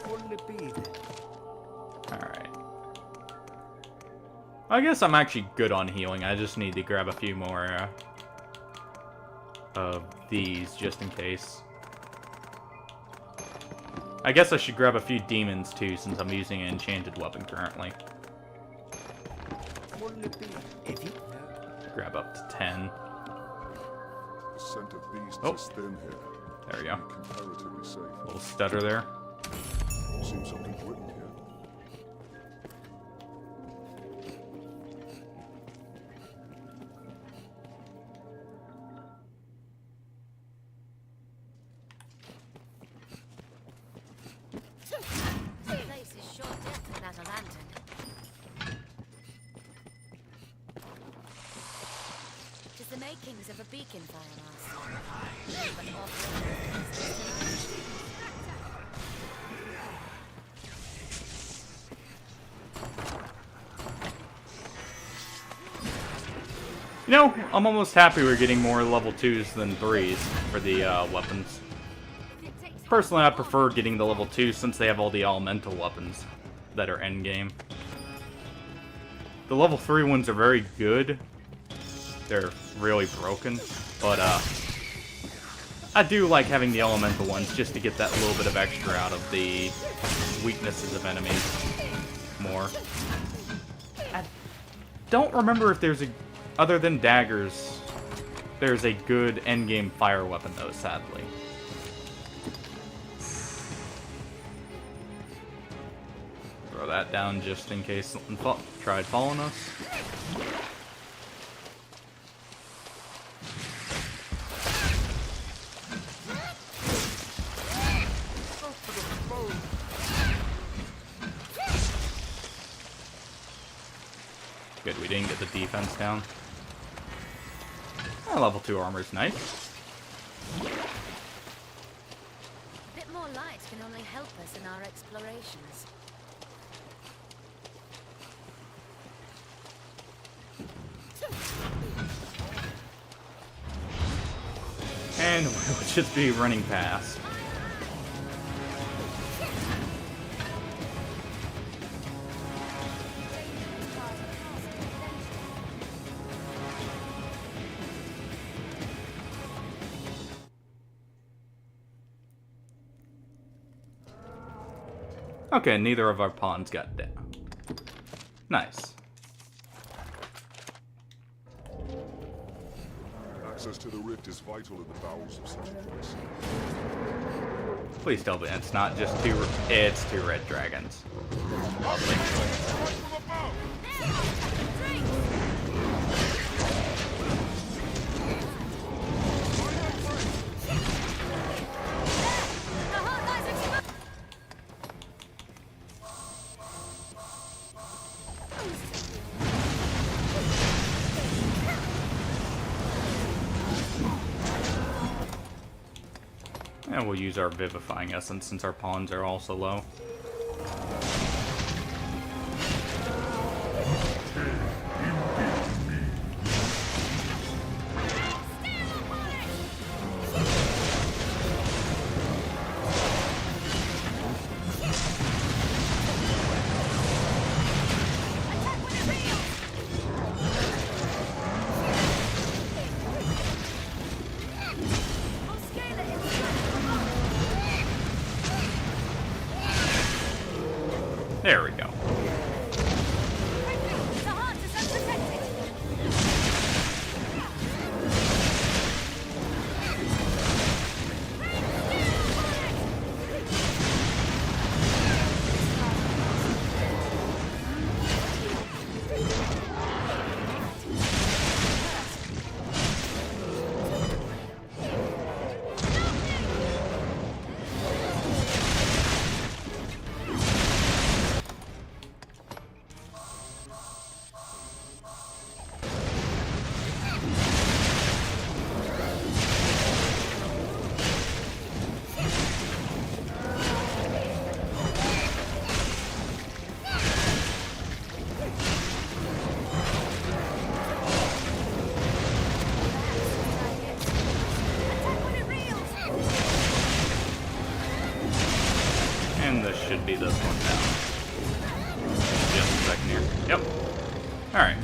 What'll it be then? Alright. I guess I'm actually good on healing. I just need to grab a few more of these just in case. I guess I should grab a few demons too, since I'm using an enchanted weapon currently. What'll it be? If you... Grab up to 10. The scent of beasts is thin here. There we go. Comparatively safe. A little stutter there. Seems something's written here. This place is sure death without a lantern. Tis the makings of a beacon fire master. But You know, I'm almost happy we're getting more level 2s than 3s for the weapons. Personally, I prefer getting the level 2s since they have all the elemental weapons that are endgame. The level 3 ones are very good. They're really broken, but I do like having the elemental ones just to get that little bit of extra out of the weaknesses of enemies more. I don't remember if there's a... other than daggers, there's a good endgame fire weapon though, sadly. Throw that down just in case something tried following us. Good, we didn't get the defense down. Level 2 armor is nice. A bit more light can only help us in our explorations. And we'll just be running past. Okay, neither of our pawns got down. Nice. Access to the rift is vital in the bowels of such a place. Please tell me it's not just two. It's two red dragons. Lovely. And we'll use our Vivifying Essence since our pawns are also low. There we go. And this should be this one now. Just a second here. Yep. Alright.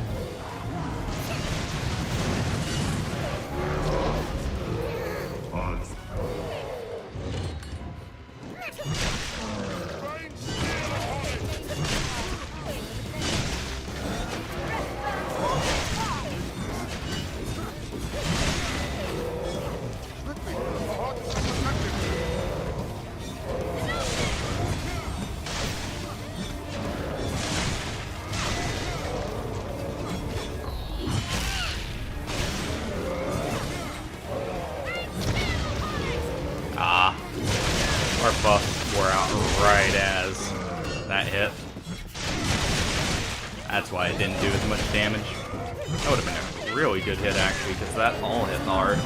Our buffs wore out right as that hit. That's why it didn't do as much damage. That would have been a really good hit actually, because that all hit hard.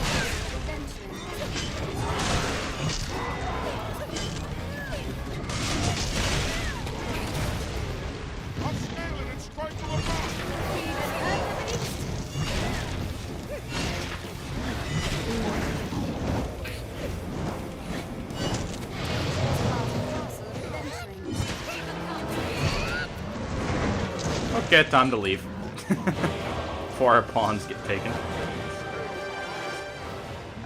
Okay, time to leave. Before our pawns get taken.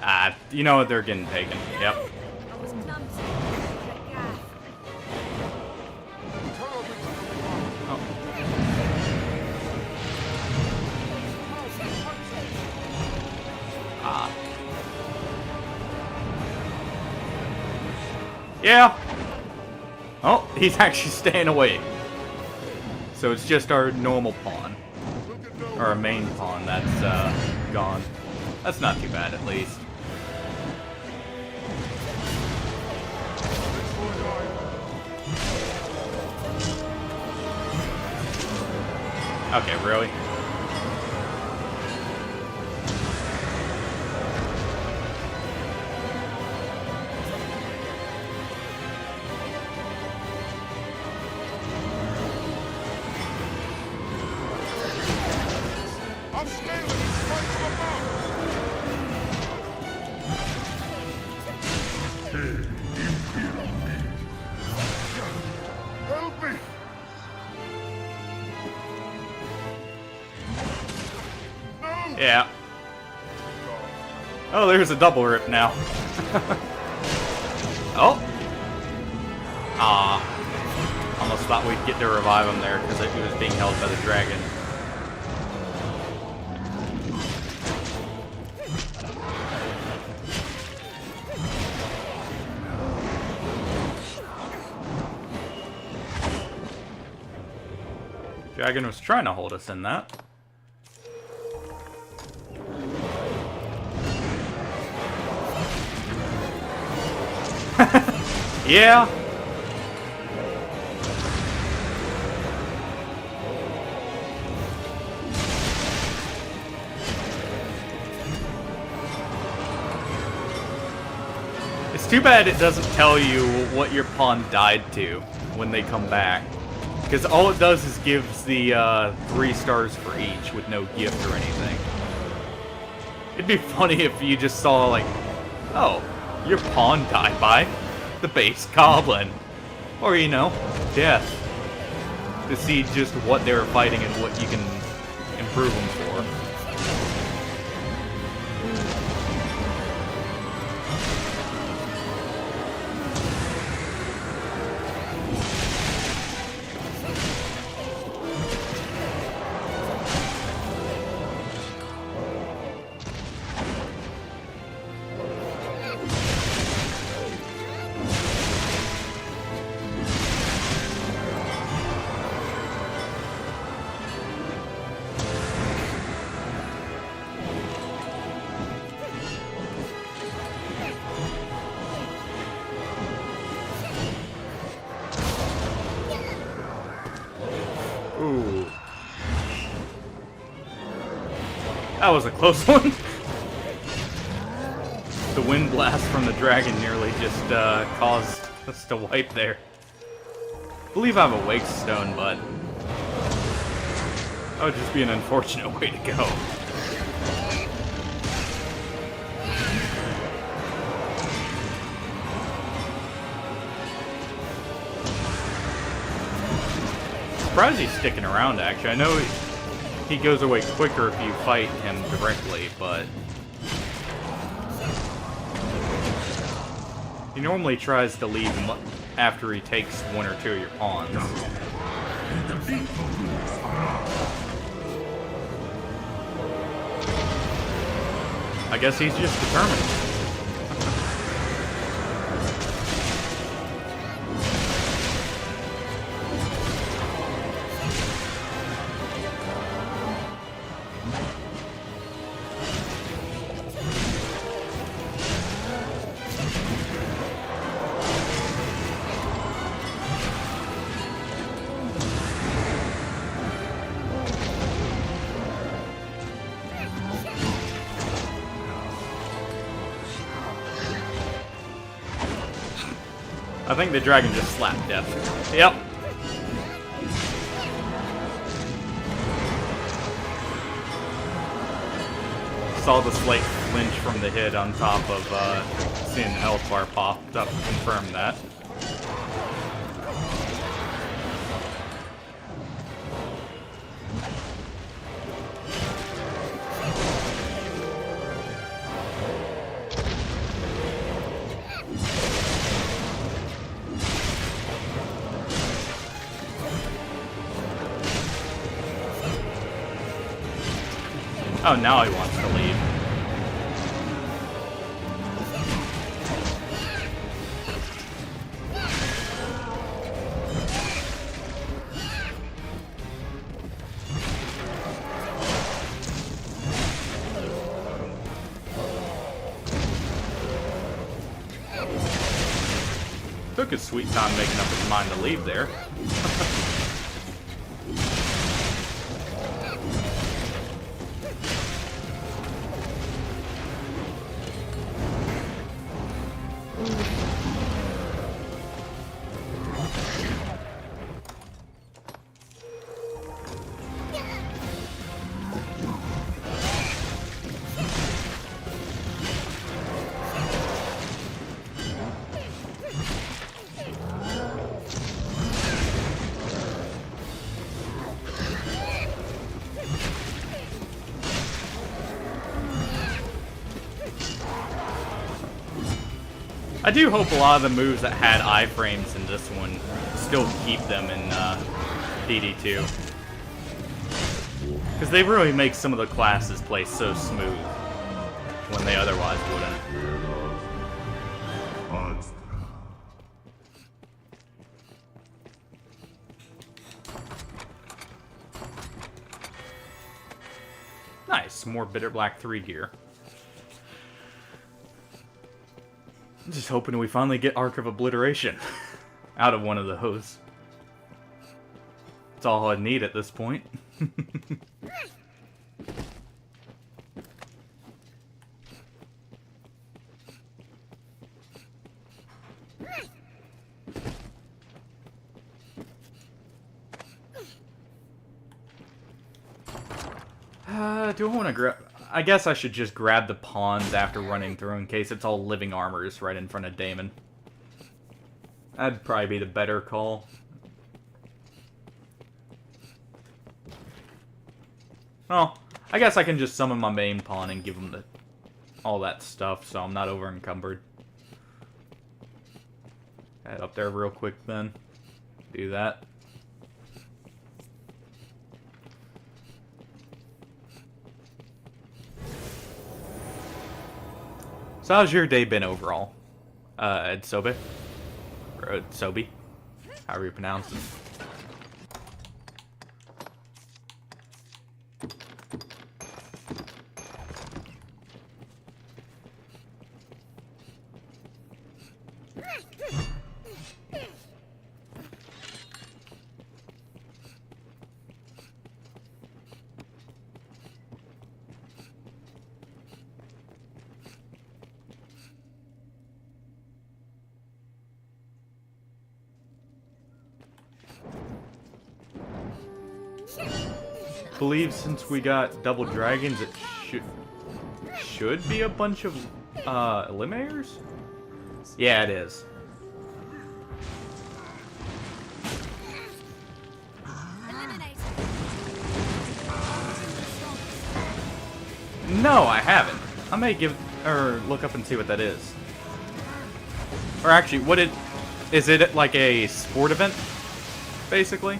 Ah, you know what? They're getting taken. Yep. Oh. Ah. Yeah. Oh, he's actually staying away. So it's just our normal pawn, or our main pawn that's gone. That's not too bad, at least. Okay, really? I'm scaling these spikes above! Help me! Yeah. Oh, there's a double rip now. Oh. Almost thought we'd get to revive him there because he was being held by the dragon. Dragon was trying to hold us in that. Yeah. It's too bad it doesn't tell you what your pawn died to when they come back. Because all it does is gives the 3 stars for each with no gift or anything. It'd be funny if you just saw like, oh, your pawn died by the base goblin. Or, you know, death. To see just what they were fighting and what you can improve them for. Ooh. That was a close one. The wind blast from the dragon nearly just caused us to wipe there. I believe I have a wake stone, but that would just be an unfortunate way to go. Surprised he's sticking around, actually. I know he goes away quicker if you fight him directly, but he normally tries to leave after he takes 1 or 2 of your pawns. I guess he's just determined. I think the dragon just slapped death. Yep. Saw the slight flinch from the hit on top of seeing the health bar popped up to confirm that. Oh, now he wants to leave. Took his sweet time making up his mind to leave there. I do hope a lot of the moves that had iframes in this one still keep them in DD2. Because they really make some of the classes play so smooth when they otherwise wouldn't. Nice, more Bitter Black 3 gear. I'm just hoping we finally get Arc of Obliteration out of one of those. That's all I need at this point. Do I want to grab... I guess I should just grab the pawns after running through in case it's all living armors right in front of Damon. That'd probably be the better call. Well, I guess I can just summon my main pawn and give him all that stuff so I'm not over encumbered. Head up there real quick then. Do that. So how's your day been overall? Sobe? Or Sobe? However you pronounce it. I believe since we got double dragons, it should be a bunch of eliminators? Yeah, it is. No, I haven't. I may look up and see what that is. Or actually, is it like a sport event, basically?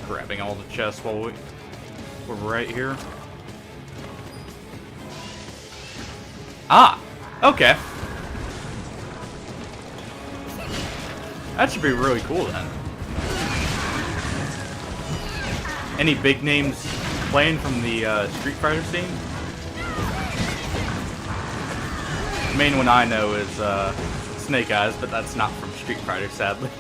Grabbing all the chests while we're right here. Ah! Okay. That should be really cool then. Any big names playing from the Street Fighter scene? The main one I know is Snake Eyes, but that's not from Street Fighter, sadly.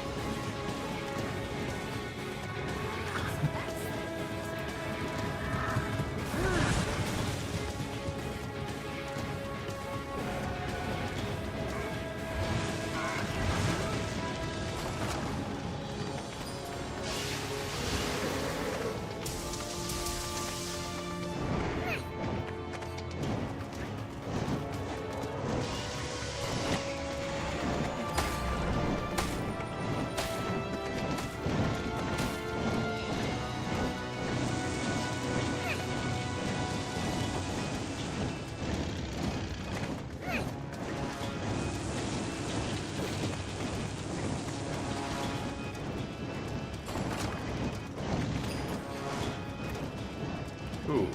Ooh.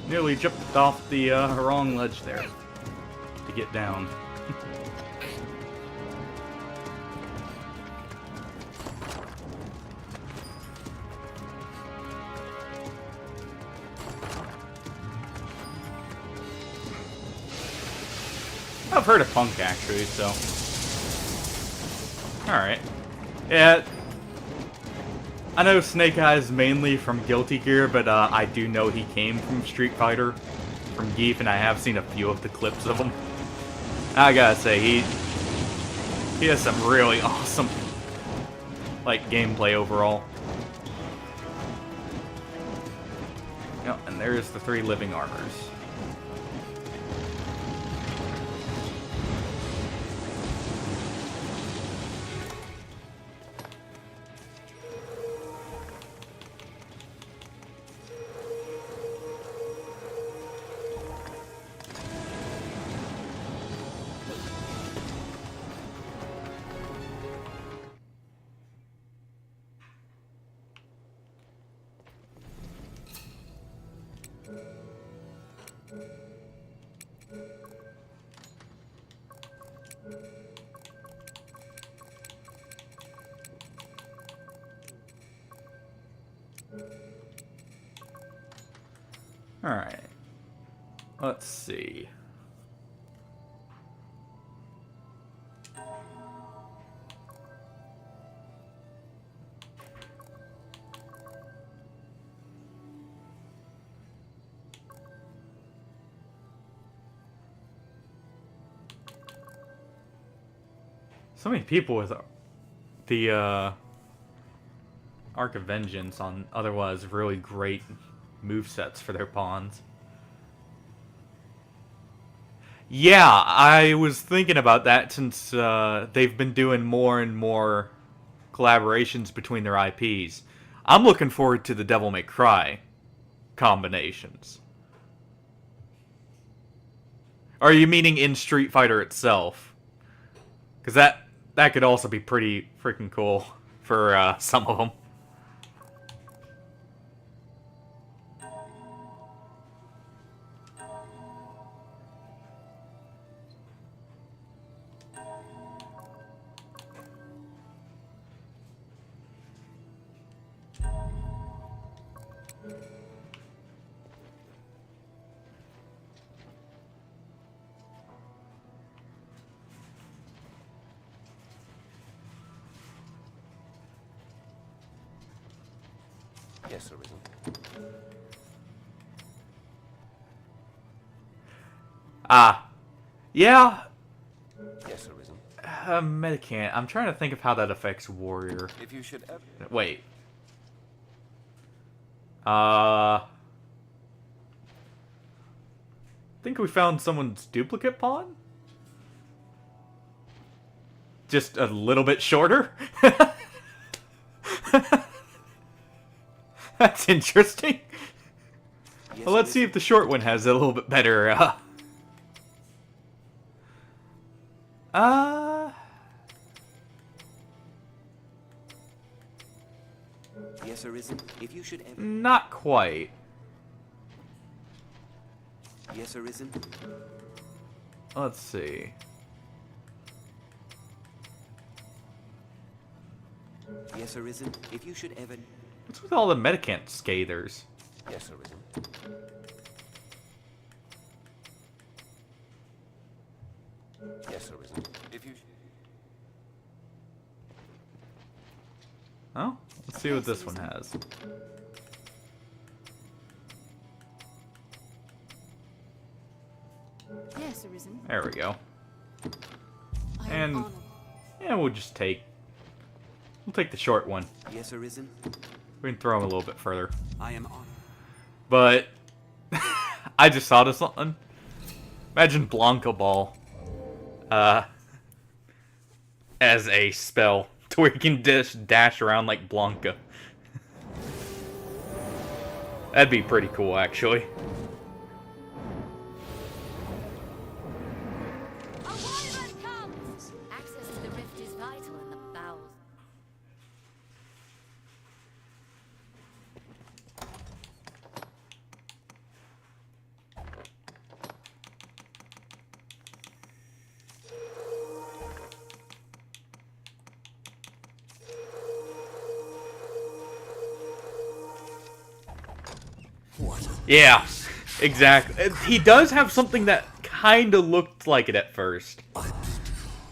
Nearly jumped off the wrong ledge there to get down. I've heard of Punk actually, so. Alright. Yeah. I know Snake Eyes mainly from Guilty Gear, but I do know he came from Street Fighter, from Geef, and I have seen a few of the clips of him. I gotta say, he has some really awesome, like gameplay overall. Yep, and there's the 3 living armors. Alright. Let's see. So many people with the Arc of Vengeance on otherwise really great movesets for their pawns. Yeah, I was thinking about that since they've been doing more and more collaborations between their IPs. I'm looking forward to the Devil May Cry combinations. Or are you meaning in Street Fighter itself? Because that could also be pretty freaking cool for some of them. Yes, Arisen. Yeah. Yes, Arisen. Medicant. I'm trying to think of how that affects Warrior. If you should ever... Wait. Think we found someone's duplicate pawn? Just a little bit shorter? That's interesting. Yes, Well, let's see if the short one has a little bit better, Yes, Arisen. If you should ever... Not quite. Yes, Arisen. Let's see. Yes, Arisen. If you should ever... What's with all the Medicant scathers? Yes, Arisen. Yes, Arisen. If you... Oh, let's see what this one has. Yes, Arisen. There we go. I am And honored. yeah, we'll take the short one. Yes, Arisen. We can throw him a little bit further. I am honored. But I just thought of something. Imagine Blanca Ball as a spell to where you can dash around like Blanca. That'd be pretty cool, actually. Access to the rift is vital in the bowels. Yeah, exactly. He does have something that kind of looked like it at first.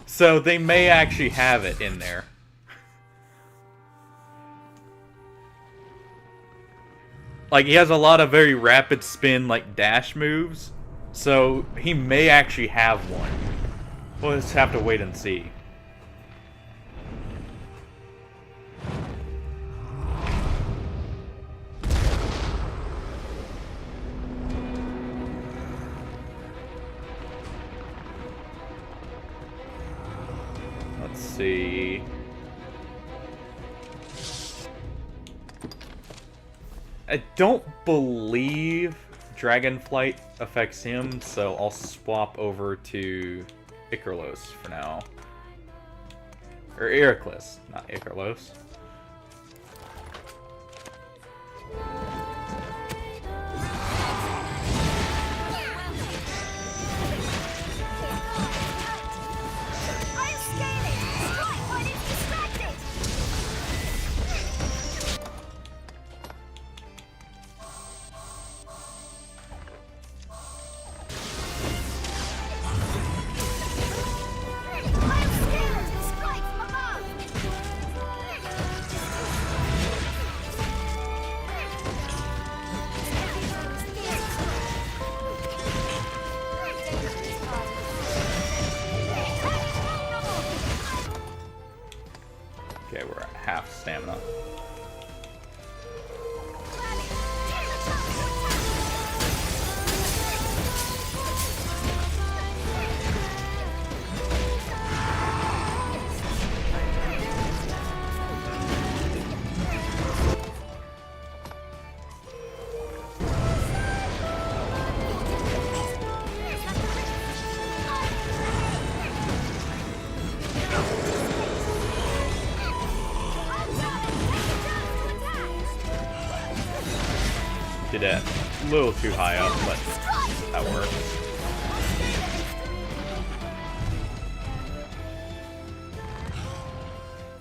So they may actually have it in there. Like, he has a lot of very rapid spin, like, dash moves. So he may actually have one. We'll just have to wait and see. see. I don't believe Dragonflight affects him, so I'll swap over to Icarlos for now. Or Icarus, not Icarlos. Okay, we're at half stamina. Did it a little too high up, but that worked.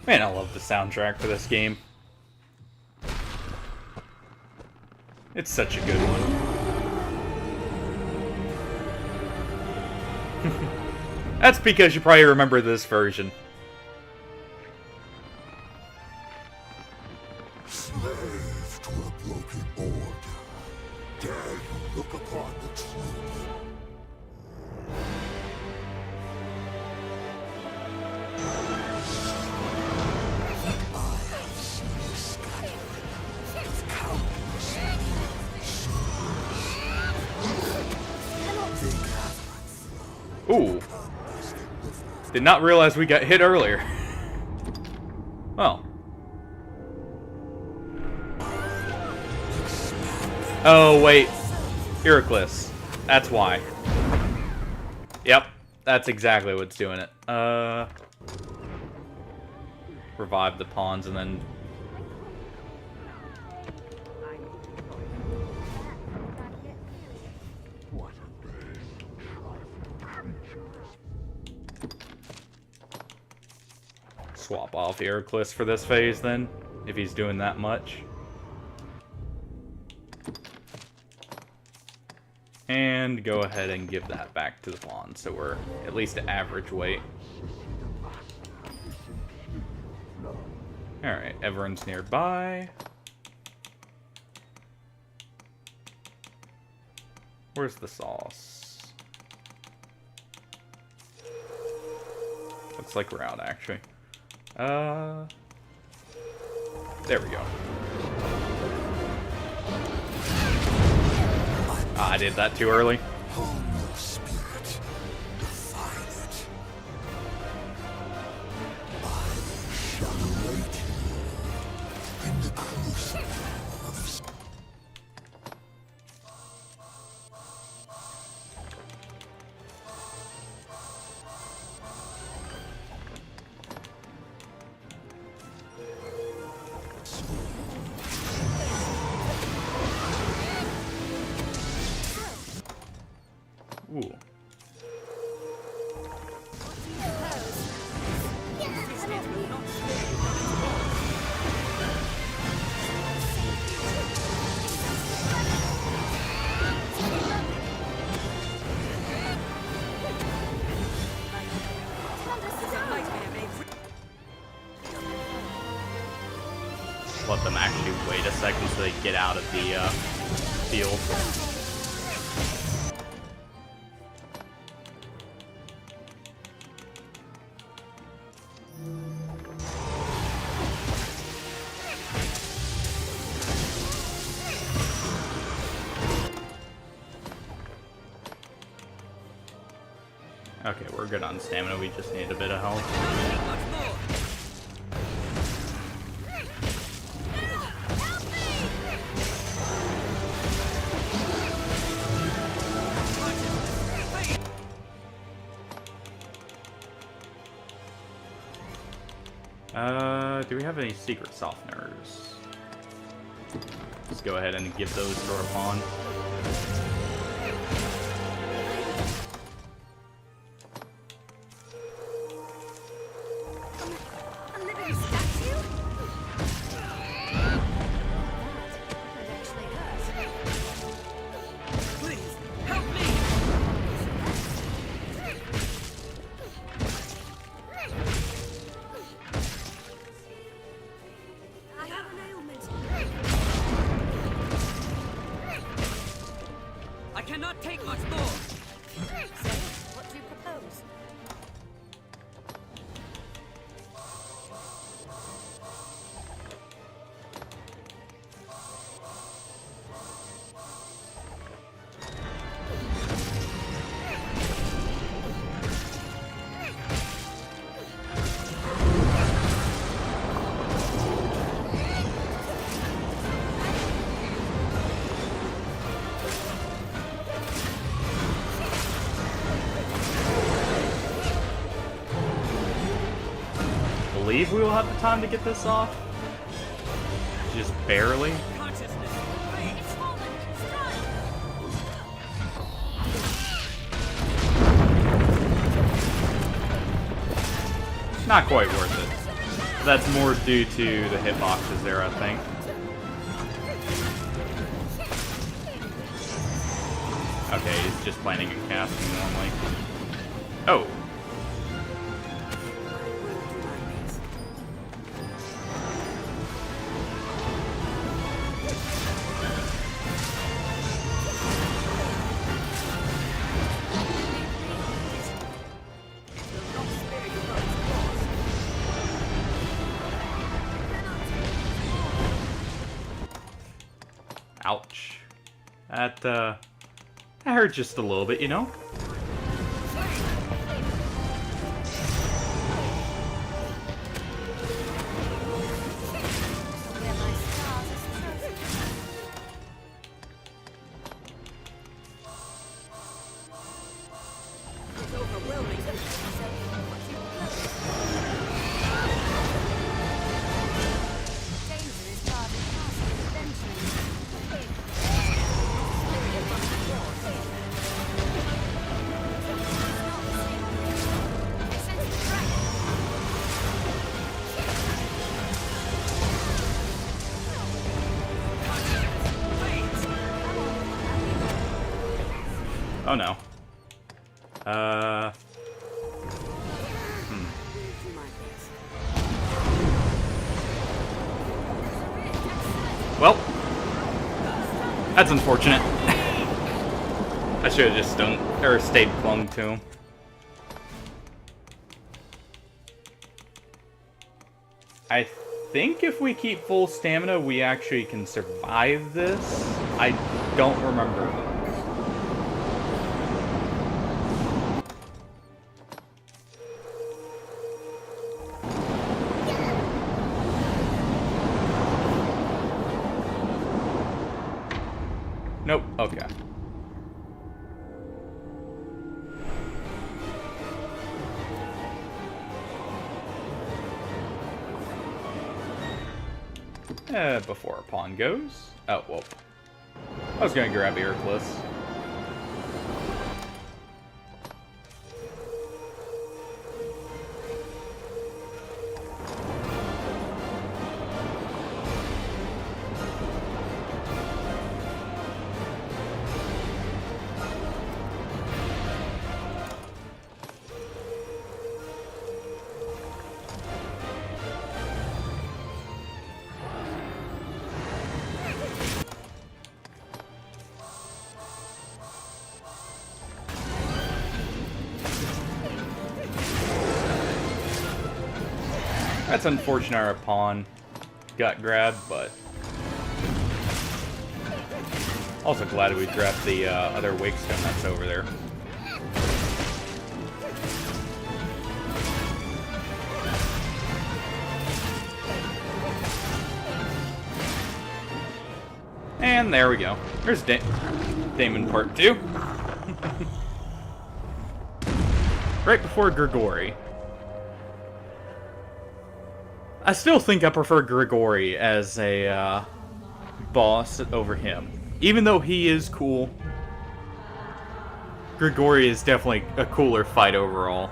Man, I love the soundtrack for this game. It's such a good one. That's because you probably remember this version. Slave to a broken order, dare you look upon the truth? I have seen the scattering of countless Ooh. Did not realize we got hit earlier. Well. Oh, wait. Heracles. That's why. Yep. That's exactly what's doing it. Revive the pawns and then... swap off Heracles for this phase then, if he's doing that much. And go ahead and give that back to the pawn, so we're at least at average weight. Alright, everyone's nearby. Where's the sauce? Looks like we're out, actually. There we go. Ah, I did that too early. Ooh. Let them actually wait a second so they get out of the field. Okay, we're good on stamina. We just need a bit of health. Do we have any secret softeners? Let's go ahead and give those to our pawn. A living statue? Please, help me! I have an ailment. I cannot take much more! So, what do you propose? I believe we will have the time to get this off. Just barely. Not quite worth it. That's more due to the hitboxes there, I think. Okay, he's just planning on casting normally. Oh. Ouch. That hurt just a little bit, you know? Oh no. Well, that's unfortunate. I should have just stayed clung to him. I think if we keep full stamina, we actually can survive this. I don't remember. Nope, okay. Before our pawn goes. Oh, well. I was gonna grab Heracles. That's unfortunate our pawn got grabbed, but also glad we grabbed the other wake stone that's over there. And there we go. Here's Damon Part 2. Right before Grigori. I still think I prefer Grigori as a boss over him. Even though he is cool, Grigori is definitely a cooler fight overall.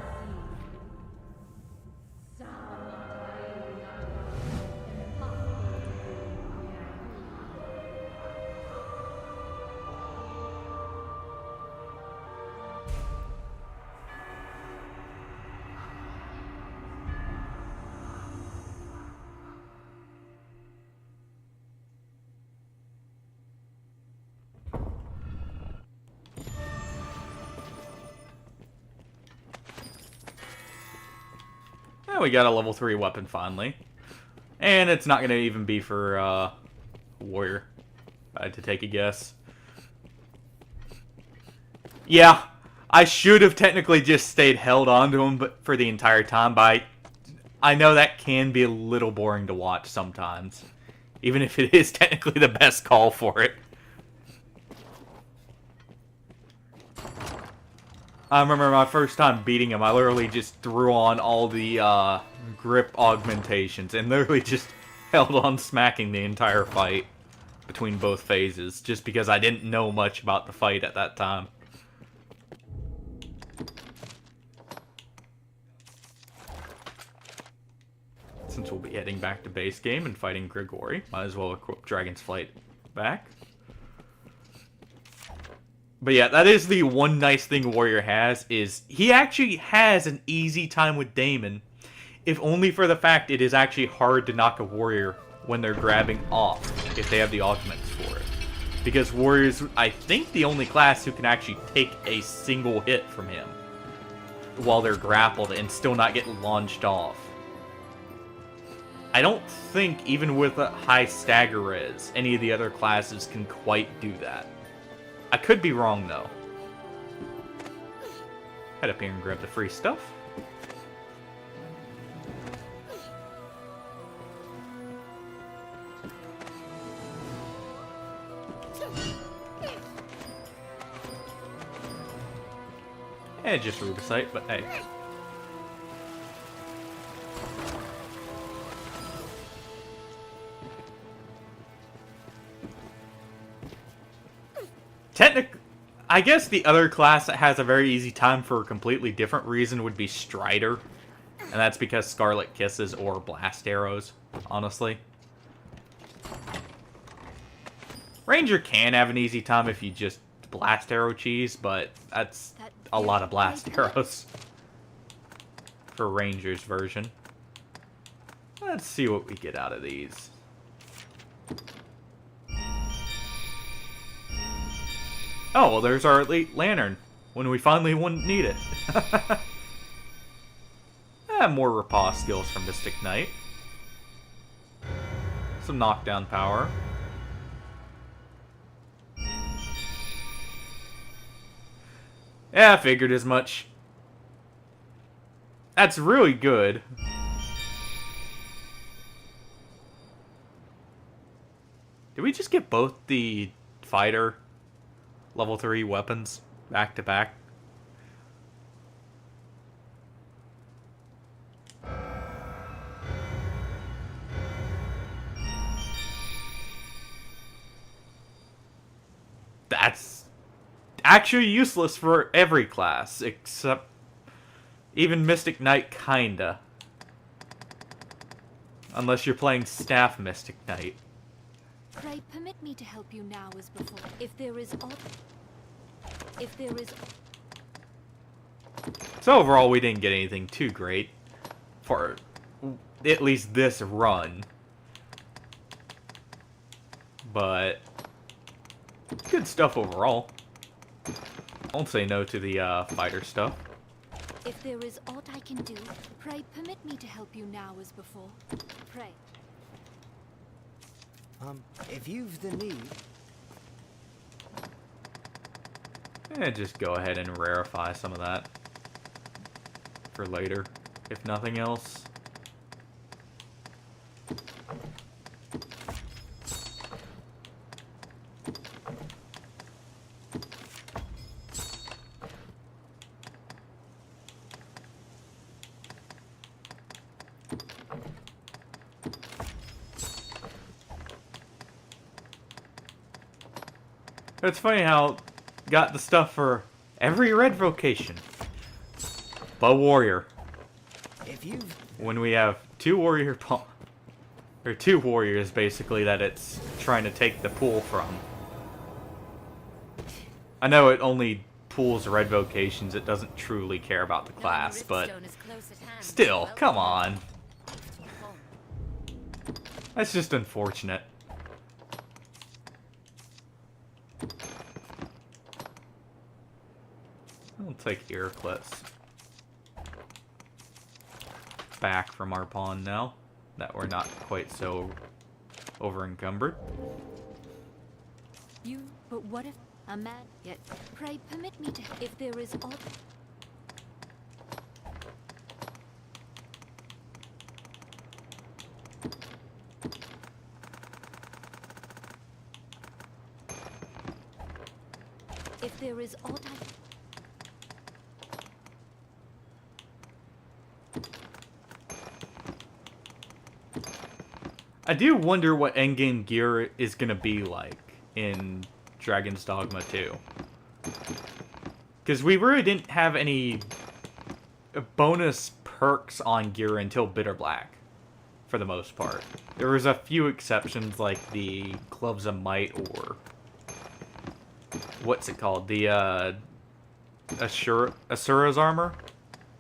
Yeah, we got a level 3 weapon finally. And it's not going to even be for Warrior. I had to take a guess. Yeah, I should have technically just stayed held onto him for the entire time, but I know that can be a little boring to watch sometimes. Even if it is technically the best call for it. I remember my first time beating him, I literally just threw on all the grip augmentations and literally just held on smacking the entire fight between both phases, just because I didn't know much about the fight at that time. Since we'll be heading back to base game and fighting Grigori, might as well equip Dragon's Flight back. But yeah, that is the one nice thing Warrior has, is he actually has an easy time with Daemon, if only for the fact it is actually hard to knock a Warrior when they're grabbing off, if they have the augments for it. Because Warrior's, I think, the only class who can actually take a single hit from him while they're grappled and still not get launched off. I don't think, even with a high stagger res, any of the other classes can quite do that. I could be wrong, though. Head up here and grab the free stuff. And just Rubicite, but hey. I guess the other class that has a very easy time for a completely different reason would be Strider. And that's because Scarlet Kisses or Blast Arrows, honestly. Ranger can have an easy time if you just Blast Arrow cheese, but that's a lot of Blast Arrows for Ranger's version. Let's see what we get out of these. Oh, well, there's our Elite Lantern, when we finally wouldn't need it. More Riposte skills from Mystic Knight. Some knockdown power. Yeah, I figured as much. That's really good. Did we just get both the fighter level 3 weapons back to back? That's actually useless for every class, except even Mystic Knight, kinda. Unless you're playing Staff Mystic Knight. Pray permit me to help you now as before. If there is... So overall, we didn't get anything too great for at least this run. But good stuff overall. Won't say no to the fighter stuff. If there is aught I can do, pray permit me to help you now as before. Pray. If you've the need... Just go ahead and rarefy some of that for later, if nothing else. It's funny how got the stuff for every red vocation. But warrior. If you When we have two warriors basically that it's trying to take the pool from. I know it only pools red vocations, it doesn't truly care about the class, but still, come on. That's just unfortunate. I'll take Earclets back from our pawn now that we're not quite so over encumbered. But what if a man yet? Pray permit me to. If there is aught. If there is aught I do wonder what endgame gear is gonna be like in Dragon's Dogma 2. Because we really didn't have any bonus perks on gear until Bitter Black, for the most part. There was a few exceptions like the Gloves of Might or... what's it called? The Asura's Armor?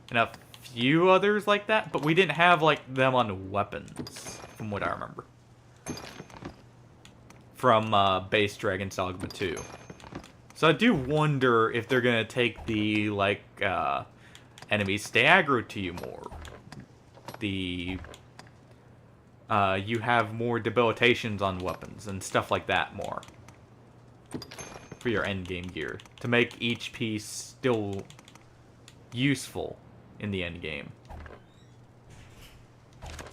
And a few others like that, but we didn't have like them on weapons, from what I remember. From base Dragon's Dogma 2. So I do wonder if they're gonna take the, like, enemies stay aggro to you more. The, you have more debilitations on weapons and stuff like that more. For your endgame gear. To make each piece still useful in the endgame.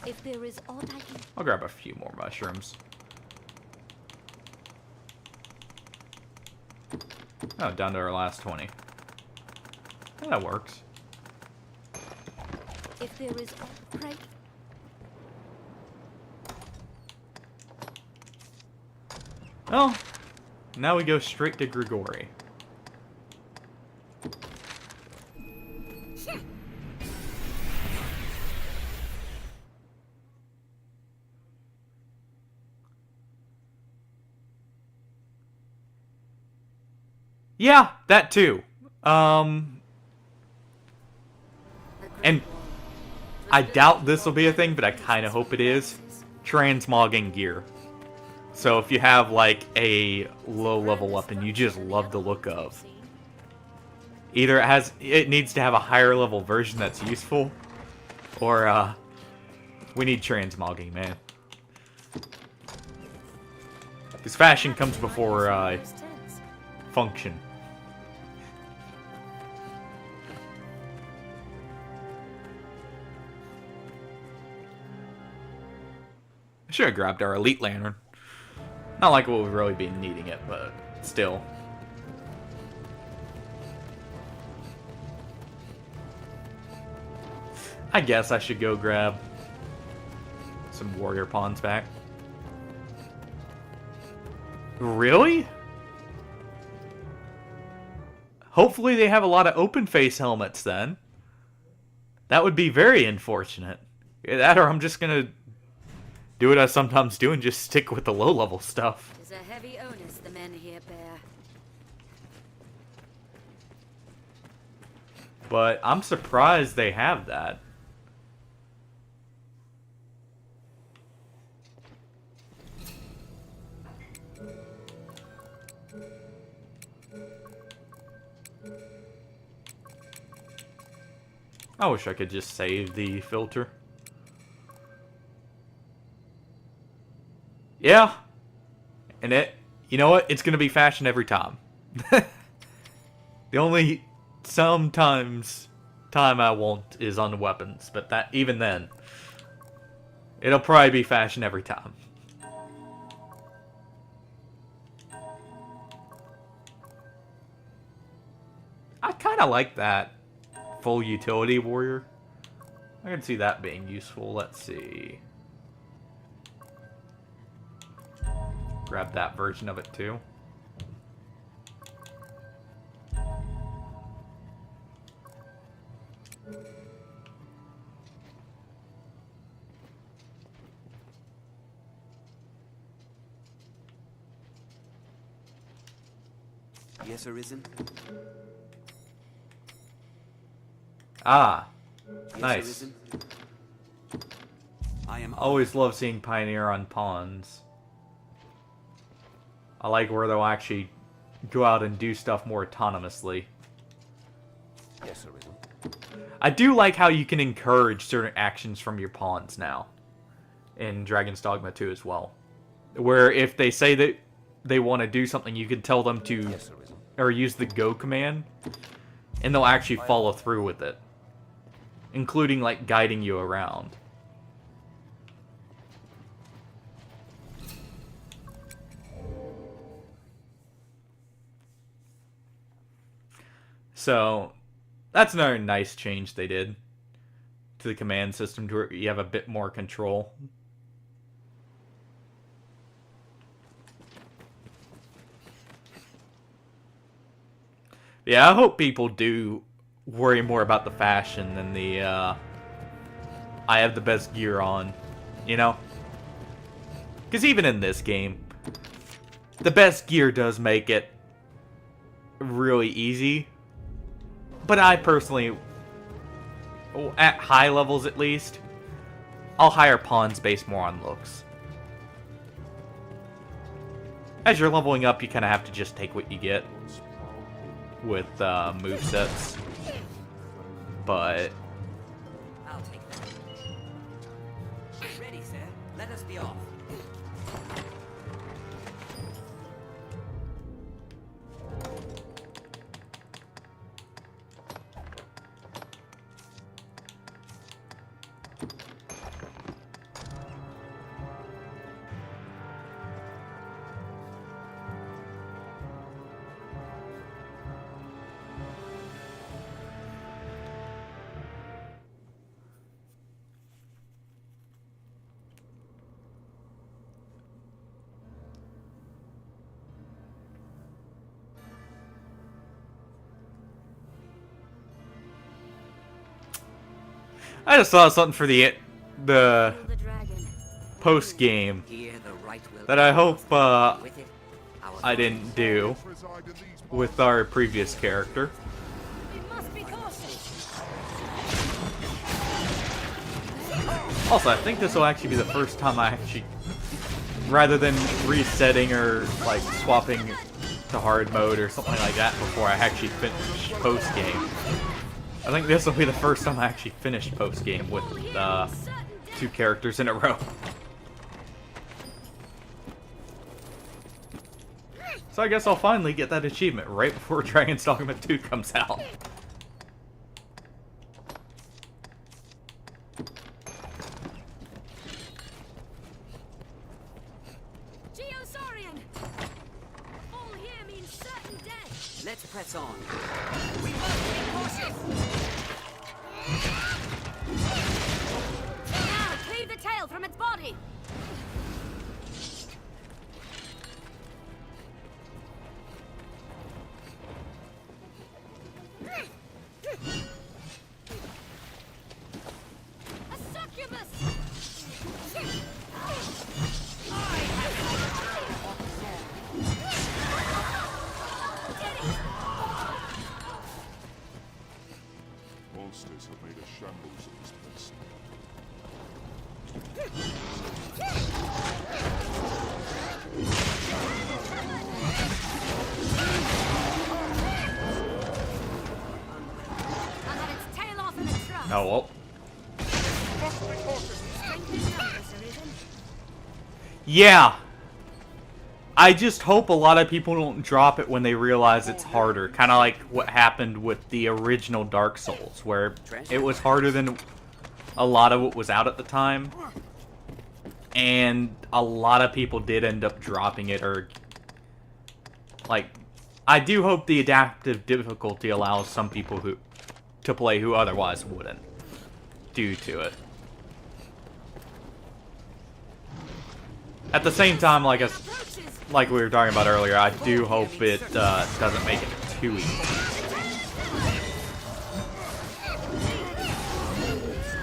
If there is aught I can. I'll grab a few more mushrooms. Oh, down to our last 20. Yeah, that works. If there is aught, pray. Well, now we go straight to Grigori. Yeah, that too. And I doubt this will be a thing, but I kind of hope it is. Transmogging gear. So if you have like a low level weapon you just love the look of, either it needs to have a higher level version that's useful, or we need transmogging, man. Because fashion comes before function. I should have grabbed our Elite Lantern. Not like we'll really be needing it, but still. I guess I should go grab some warrior pawns back. Really? Hopefully they have a lot of open face helmets then. That would be very unfortunate. That or I'm just gonna do what I sometimes do and just stick with the low level stuff. It's a heavy onus the men here bear. But I'm surprised they have that. I wish I could just save the filter. Yeah. And you know what? It's going to be fashion every time. The only sometimes time I won't is on the weapons, but that even then, it'll probably be fashion every time. I kind of like that full utility warrior. I can see that being useful. Let's see. Grab that version of it too. Yes, Arisen? Ah, Yes, nice. Arisen? I am Always love seeing Pioneer on pawns. I like where they'll actually go out and do stuff more autonomously. Yes, Arisen. I do like how you can encourage certain actions from your pawns now. In Dragon's Dogma 2 as well. Where if they say that they want to do something, you can tell them to or use the go command, and they'll actually follow through with it. Including like guiding you around. So, that's another nice change they did to the command system to where you have a bit more control. Yeah, I hope people do worry more about the fashion than the, I have the best gear on, you know? Because even in this game, the best gear does make it really easy. But I personally, at high levels at least, I'll hire pawns based more on looks. As you're leveling up, you kind of have to just take what you get with movesets. But I'll take that. Ready, sir. Let us be off. I just saw something for the post game that I hope I didn't do with our previous character. Also, I think this will actually be the first time I actually, rather than resetting or like swapping to hard mode or something like that before I actually finish post game. I think this will be the first time I actually finished post game with 2 characters in a row. So I guess I'll finally get that achievement right before Dragon's Dogma 2 comes out. Let's press on. We must be cautious. Now, cleave the tail from its body. A succubus. Monsters have made a shambles of this place. I got its tail off in a truck. Oh well. Yeah. I just hope a lot of people don't drop it when they realize it's harder. Kind of like what happened with the original Dark Souls, where it was harder than a lot of what was out at the time. And a lot of people did end up dropping it, or... Like, I do hope the adaptive difficulty allows some people to play who otherwise wouldn't, due to it. At the same time, like we were talking about earlier, I do hope it doesn't make it too easy.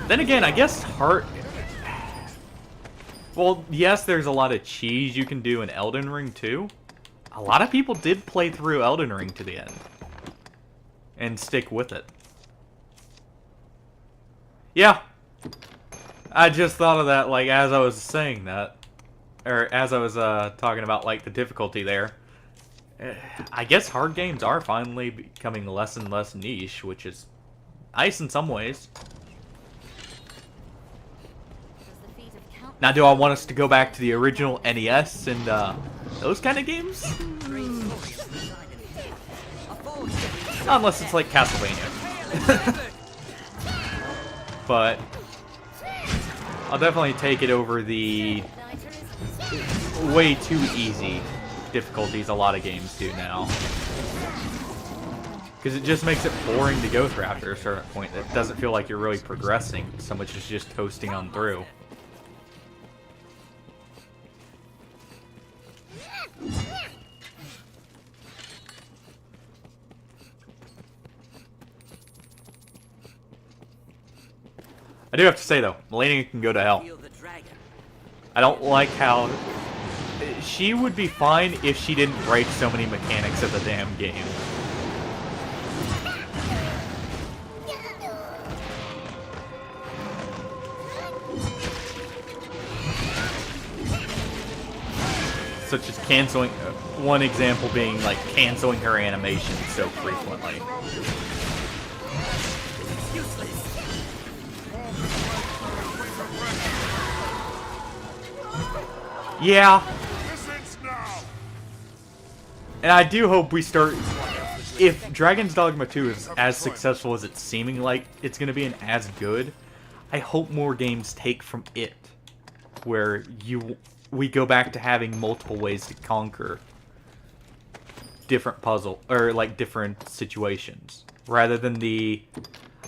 Then again, I guess hard... Well, yes, there's a lot of cheese you can do in Elden Ring, too. A lot of people did play through Elden Ring to the end. And stick with it. Yeah. I just thought of that, like, as I was saying that. Or as I was talking about, like, the difficulty there. I guess hard games are finally becoming less and less niche, which is nice in some ways. Now, do I want us to go back to the original NES and those kind of games? Unless it's like Castlevania. But I'll definitely take it over the way too easy difficulties a lot of games do now. Because it just makes it boring to go through after a certain point. It doesn't feel like you're really progressing so much as just coasting on through. I do have to say, though, Melania can go to hell. I don't like how... She would be fine if she didn't break so many mechanics of the damn game. Such as canceling... one example being, like, canceling her animation so frequently. Yeah. And I do hope we start... If Dragon's Dogma 2 is as successful as it's seeming like it's going to be and as good, I hope more games take from it. Where we go back to having multiple ways to conquer different puzzle... Or, like, different situations. Rather than the...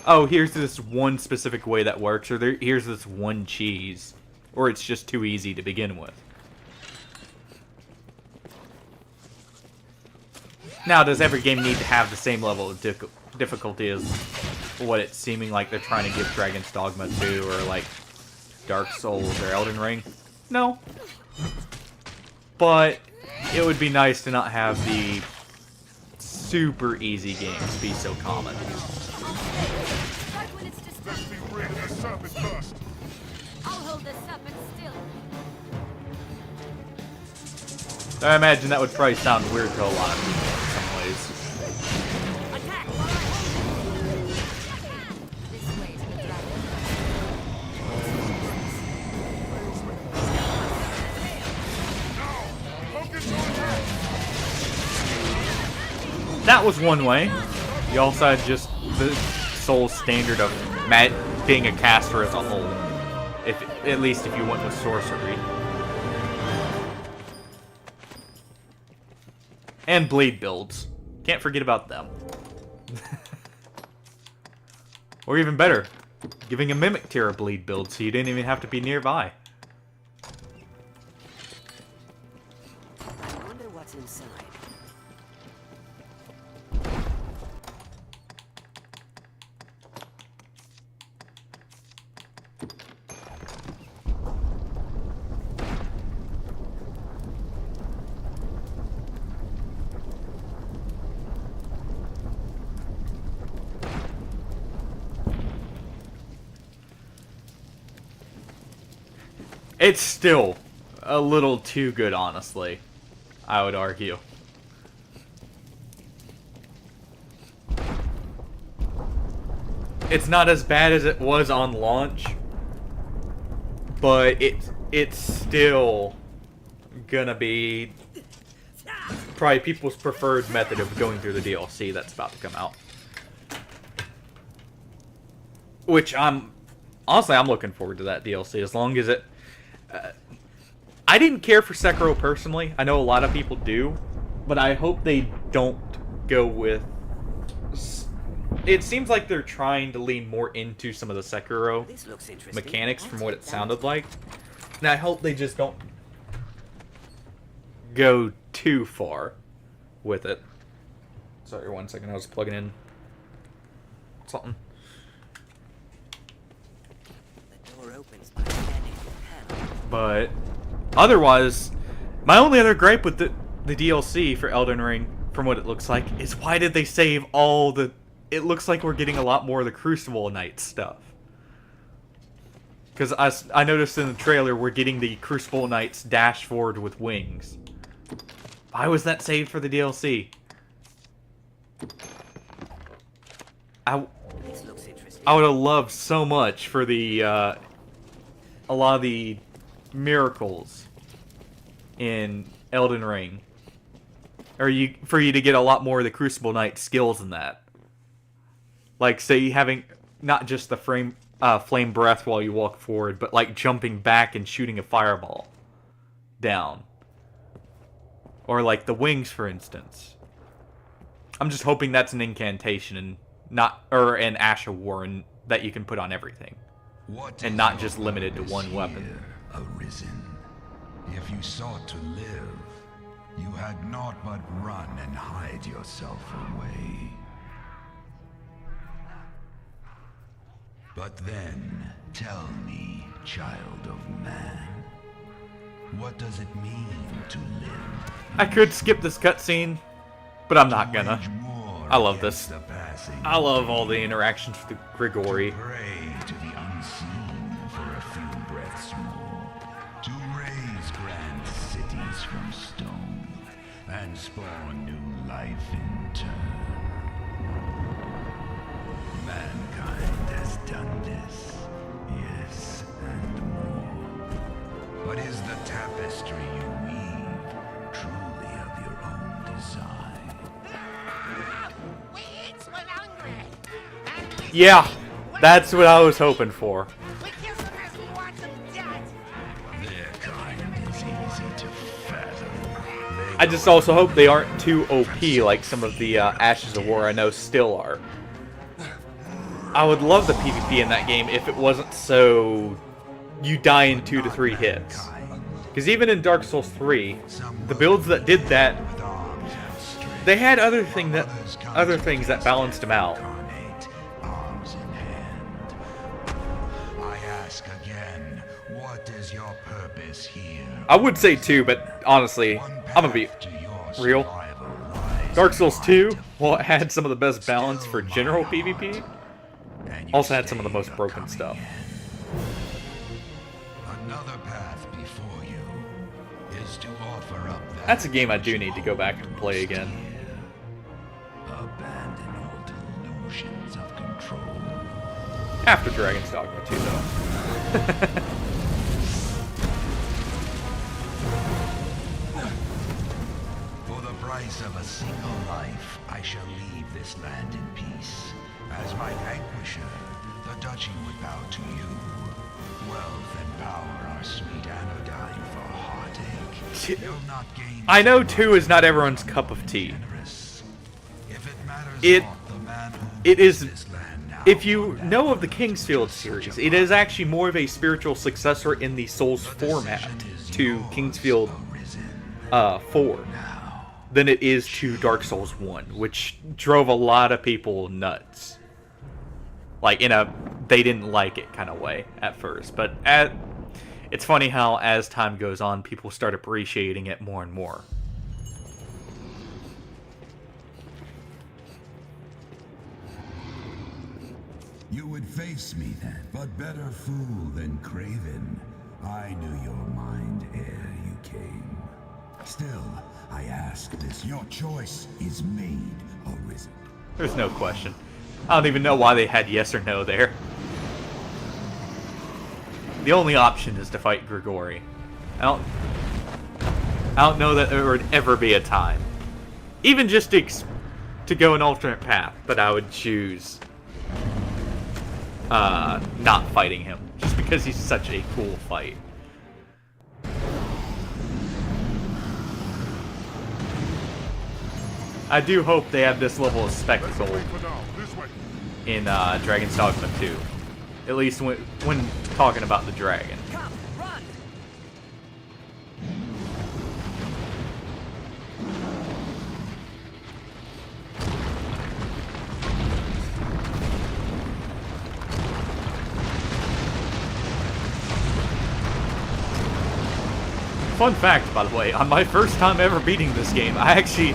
Oh, here's this one specific way that works. Or here's this one cheese. Or it's just too easy to begin with. Now, does every game need to have the same level of difficulty as what it's seeming like they're trying to give Dragon's Dogma 2 or, like, Dark Souls or Elden Ring? No. But it would be nice to not have the super easy games be so common. I'll hold the serpent still. I imagine that would probably sound weird to a lot of people in some ways. That was one way. You also had just the sole standard of being a caster as a whole. At least if you went with sorcery. And bleed builds. Can't forget about them. Or even better, giving a Mimic tier a bleed build so you didn't even have to be nearby. I wonder what's inside. It's still a little too good, honestly. I would argue. It's not as bad as it was on launch, but it's still gonna be probably people's preferred method of going through the DLC that's about to come out. Which honestly, I'm looking forward to that DLC as long as it... I didn't care for Sekiro personally. I know a lot of people do. But I hope they don't go with... It seems like they're trying to lean more into some of the Sekiro mechanics from what it sounded like. And I hope they just don't go too far with it. Sorry, 1 second. I was plugging in something. But otherwise, my only other gripe with the DLC for Elden Ring, from what it looks like, is why did they save all the... It looks like we're getting a lot more of the Crucible Knights stuff. Because I noticed in the trailer we're getting the Crucible Knights dash forward with wings. Why was that saved for the DLC? I would have loved so much for the a lot of the miracles in Elden Ring, or for you to get a lot more of the Crucible Knight skills in that. Like, say, having not just the flame breath while you walk forward, but like jumping back and shooting a fireball down, or like the wings, for instance. I'm just hoping that's an incantation and an Ash of War that you can put on everything, and not just limited to one weapon. Arisen. If you sought to live, you had naught but run and hide yourself away. But then, tell me, child of man, what does it mean to live? I could skip this cutscene, but I'm not gonna. I love this. I love all the interactions with Grigori. Pray to the unseen for a few breaths more. To raise grand cities from stone and spawn new life in turn. Mankind has done this, yes, and more. But is the tapestry you weave truly of your own design? Yeah, that's what I was hoping for. I just also hope they aren't too OP like some of the Ashes of War I know still are. I would love the PvP in that game if it wasn't so... you die in 2 to 3 hits. Because even in Dark Souls 3, the builds that did that, they had other things that balanced them out. I would say 2, but honestly, I'm gonna be real. Dark Souls 2, while it had some of the best balance for general PvP, also had some of the most broken stuff. Another path before you is to offer up that. That's a game I do need to go back and play again. Abandon all delusions of control. After Dragon's Dogma 2, though. For the price of a single life, I shall leave this land in peace. As my vanquisher, the duchy would bow to you. Wealth and power are sweet anodyne for heartache. You'll not gain. I know 2 is not everyone's cup of tea. It is. If you know of the Kingsfield series, it is actually more of a spiritual successor in the Souls format to Kingsfield 4 than it is to Dark Souls 1, which drove a lot of people nuts. Like, in a they didn't like it kind of way at first. But it's funny how as time goes on, people start appreciating it more and more. You would face me then, but better fool than craven. I knew your mind ere you came. Still, I ask this, your choice is made, Arisen. There's no question. I don't even know why they had yes or no there. The only option is to fight Grigori. I don't know that there would ever be a time. Even just to go an alternate path, but I would choose not fighting him, just because he's such a cool fight. I do hope they have this level of spectacle in Dragon's Dogma 2. At least when talking about the dragon. fun fact, by the way, on my first time ever beating this game, I actually,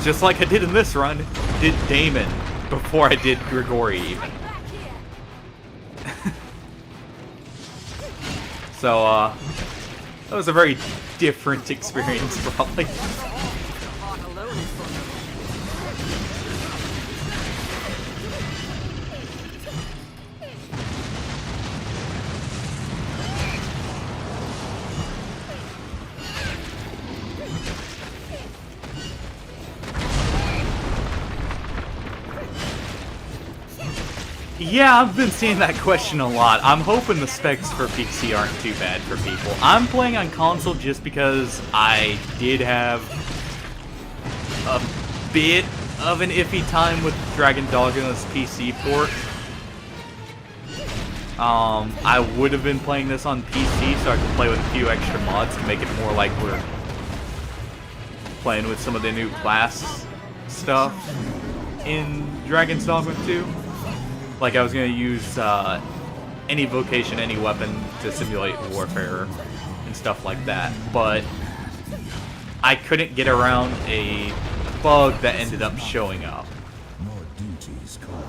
just like I did in this run, did Damon before I did Grigori even. So, that was a very different experience, probably. Yeah, I've been seeing that question a lot. I'm hoping the specs for PC aren't too bad for people. I'm playing on console just because I did have a bit of an iffy time with Dragon Dogma's PC port. I would have been playing this on PC so I could play with a few extra mods to make it more like we're playing with some of the new class stuff in Dragon's Dogma 2. Like, I was going to use any vocation, any weapon to simulate warfare and stuff like that. But I couldn't get around a bug that ended up showing up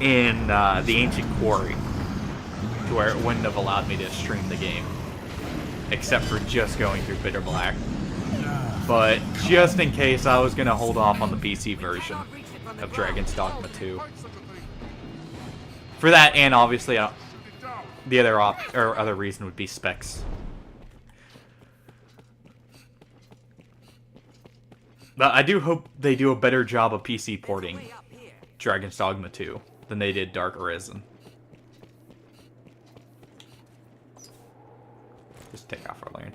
in the Ancient Quarry, to where it wouldn't have allowed me to stream the game, except for just going through Bitter Black. But just in case, I was going to hold off on the PC version of Dragon's Dogma 2. For that, and obviously, the other reason would be specs. But I do hope they do a better job of PC porting Dragon's Dogma 2 than they did Dark Arisen. Just take off our lane.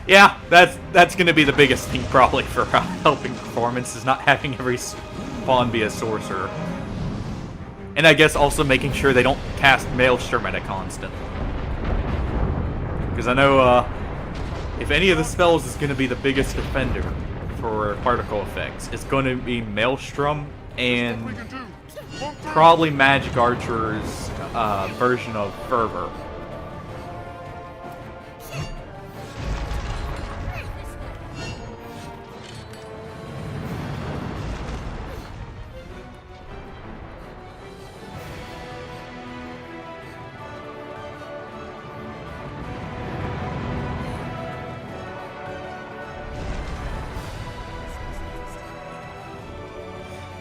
Yeah, that's gonna be the biggest thing probably for helping performance, is not having every spawn be a sorcerer. And I guess also making sure they don't cast Maelstrom at a constant. Because I know if any of the spells is going to be the biggest defender for particle effects, it's going to be Maelstrom and probably Magic Archer's version of Fervor.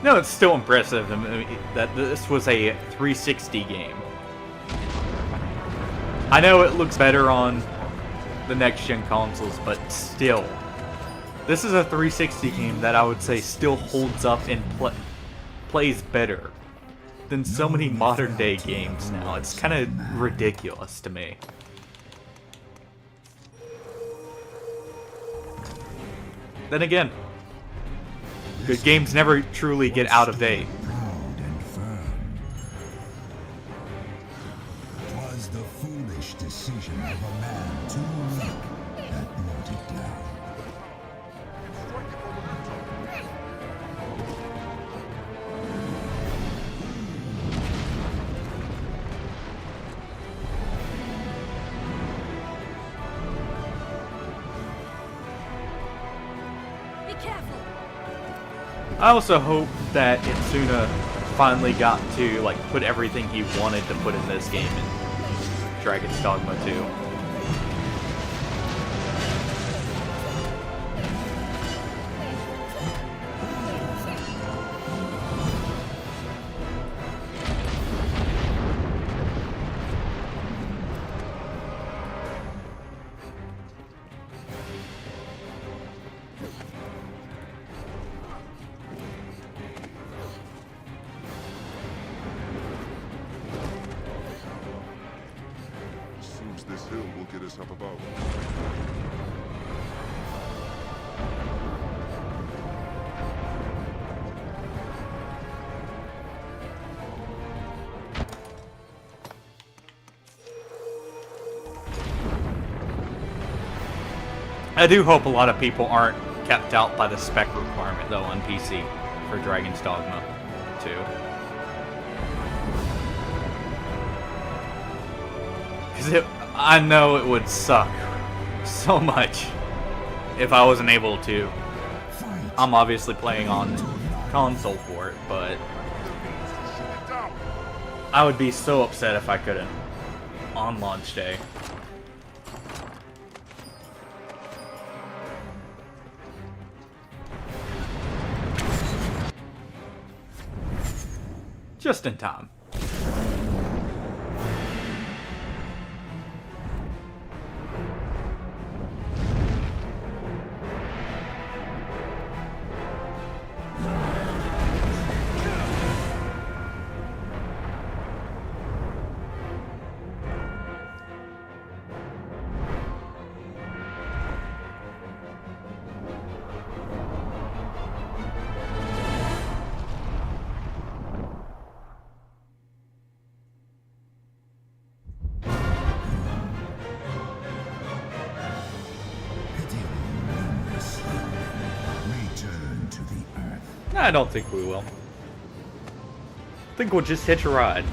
No, it's still impressive that this was a 360 game. I know it looks better on the next-gen consoles, but still. This is a 360 game that I would say still holds up and plays better than so many modern-day games now. It's kind of ridiculous to me. Then again, good games never truly get out of date. Proud and firm. 'Twas the foolish decision of a man too weak that brought it down. Be careful. I also hope that Itsuna finally got to like put everything he wanted to put in this game in Dragon's Dogma 2. Seems this hill will get us up above. I do hope a lot of people aren't kept out by the spec requirement though on PC for Dragon's Dogma 2. Because I know it would suck so much if I wasn't able to. I'm obviously playing on console for it, but I would be so upset if I couldn't on launch day. Just in time. I don't think we will. I think we'll just hitch a ride.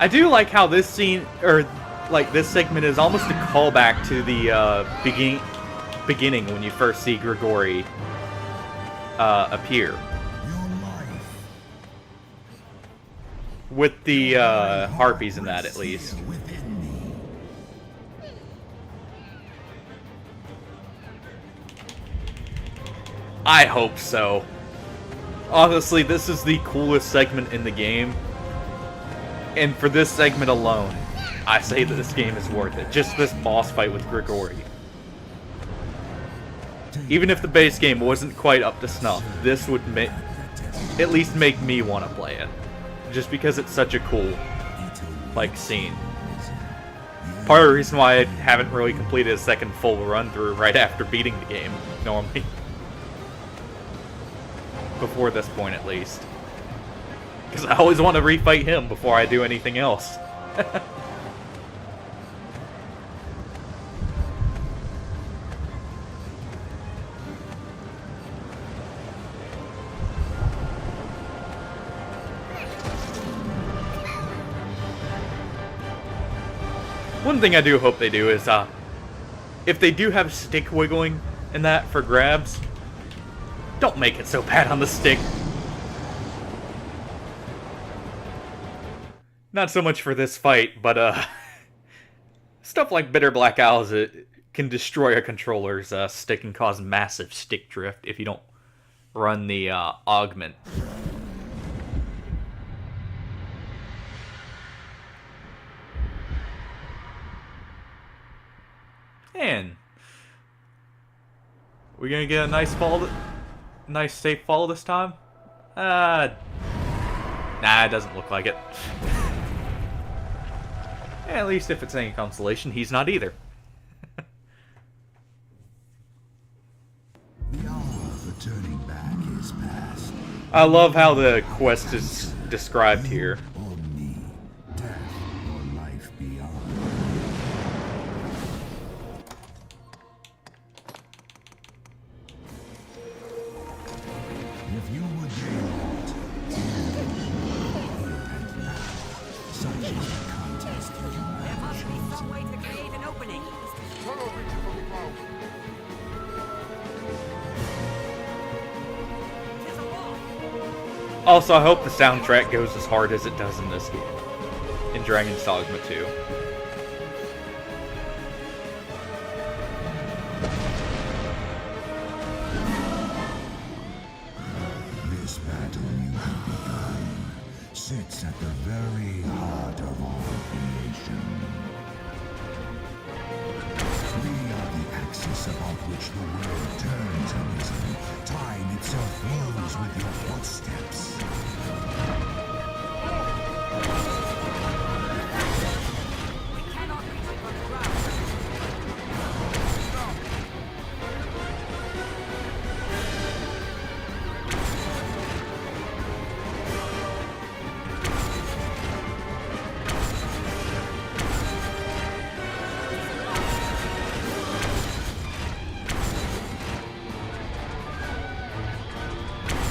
I do like how this scene, or like this segment, is almost a callback to the beginning when you first see Grigori appear. With the harpies in that, at least. I hope so. Honestly, this is the coolest segment in the game. And for this segment alone, I say that this game is worth it. Just this boss fight with Grigori. Even if the base game wasn't quite up to snuff, this would at least make me want to play it. Just because it's such a cool, like, scene. Part of the reason why I haven't really completed a second full run-through right after beating the game, normally. Before this point, at least. Because I always want to refight him before I do anything else. One thing I do hope they do is, if they do have stick wiggling in that for grabs, don't make it so bad on the stick. Not so much for this fight, but, stuff like Bitter Black Owls can destroy a controller's stick and cause massive stick drift if you don't run the augment. And we gonna get a nice safe fall this time? Nah, it doesn't look like it. At least if it's any consolation, he's not either. The hour for turning back is past. I love how the quest is described here. Also, I hope the soundtrack goes as hard as it does in this game, in Dragon's Dogma 2. This battle you have begun sits at the very heart of all creation. We are the axis about which the world turns, Arisen. Time itself flows with your footsteps.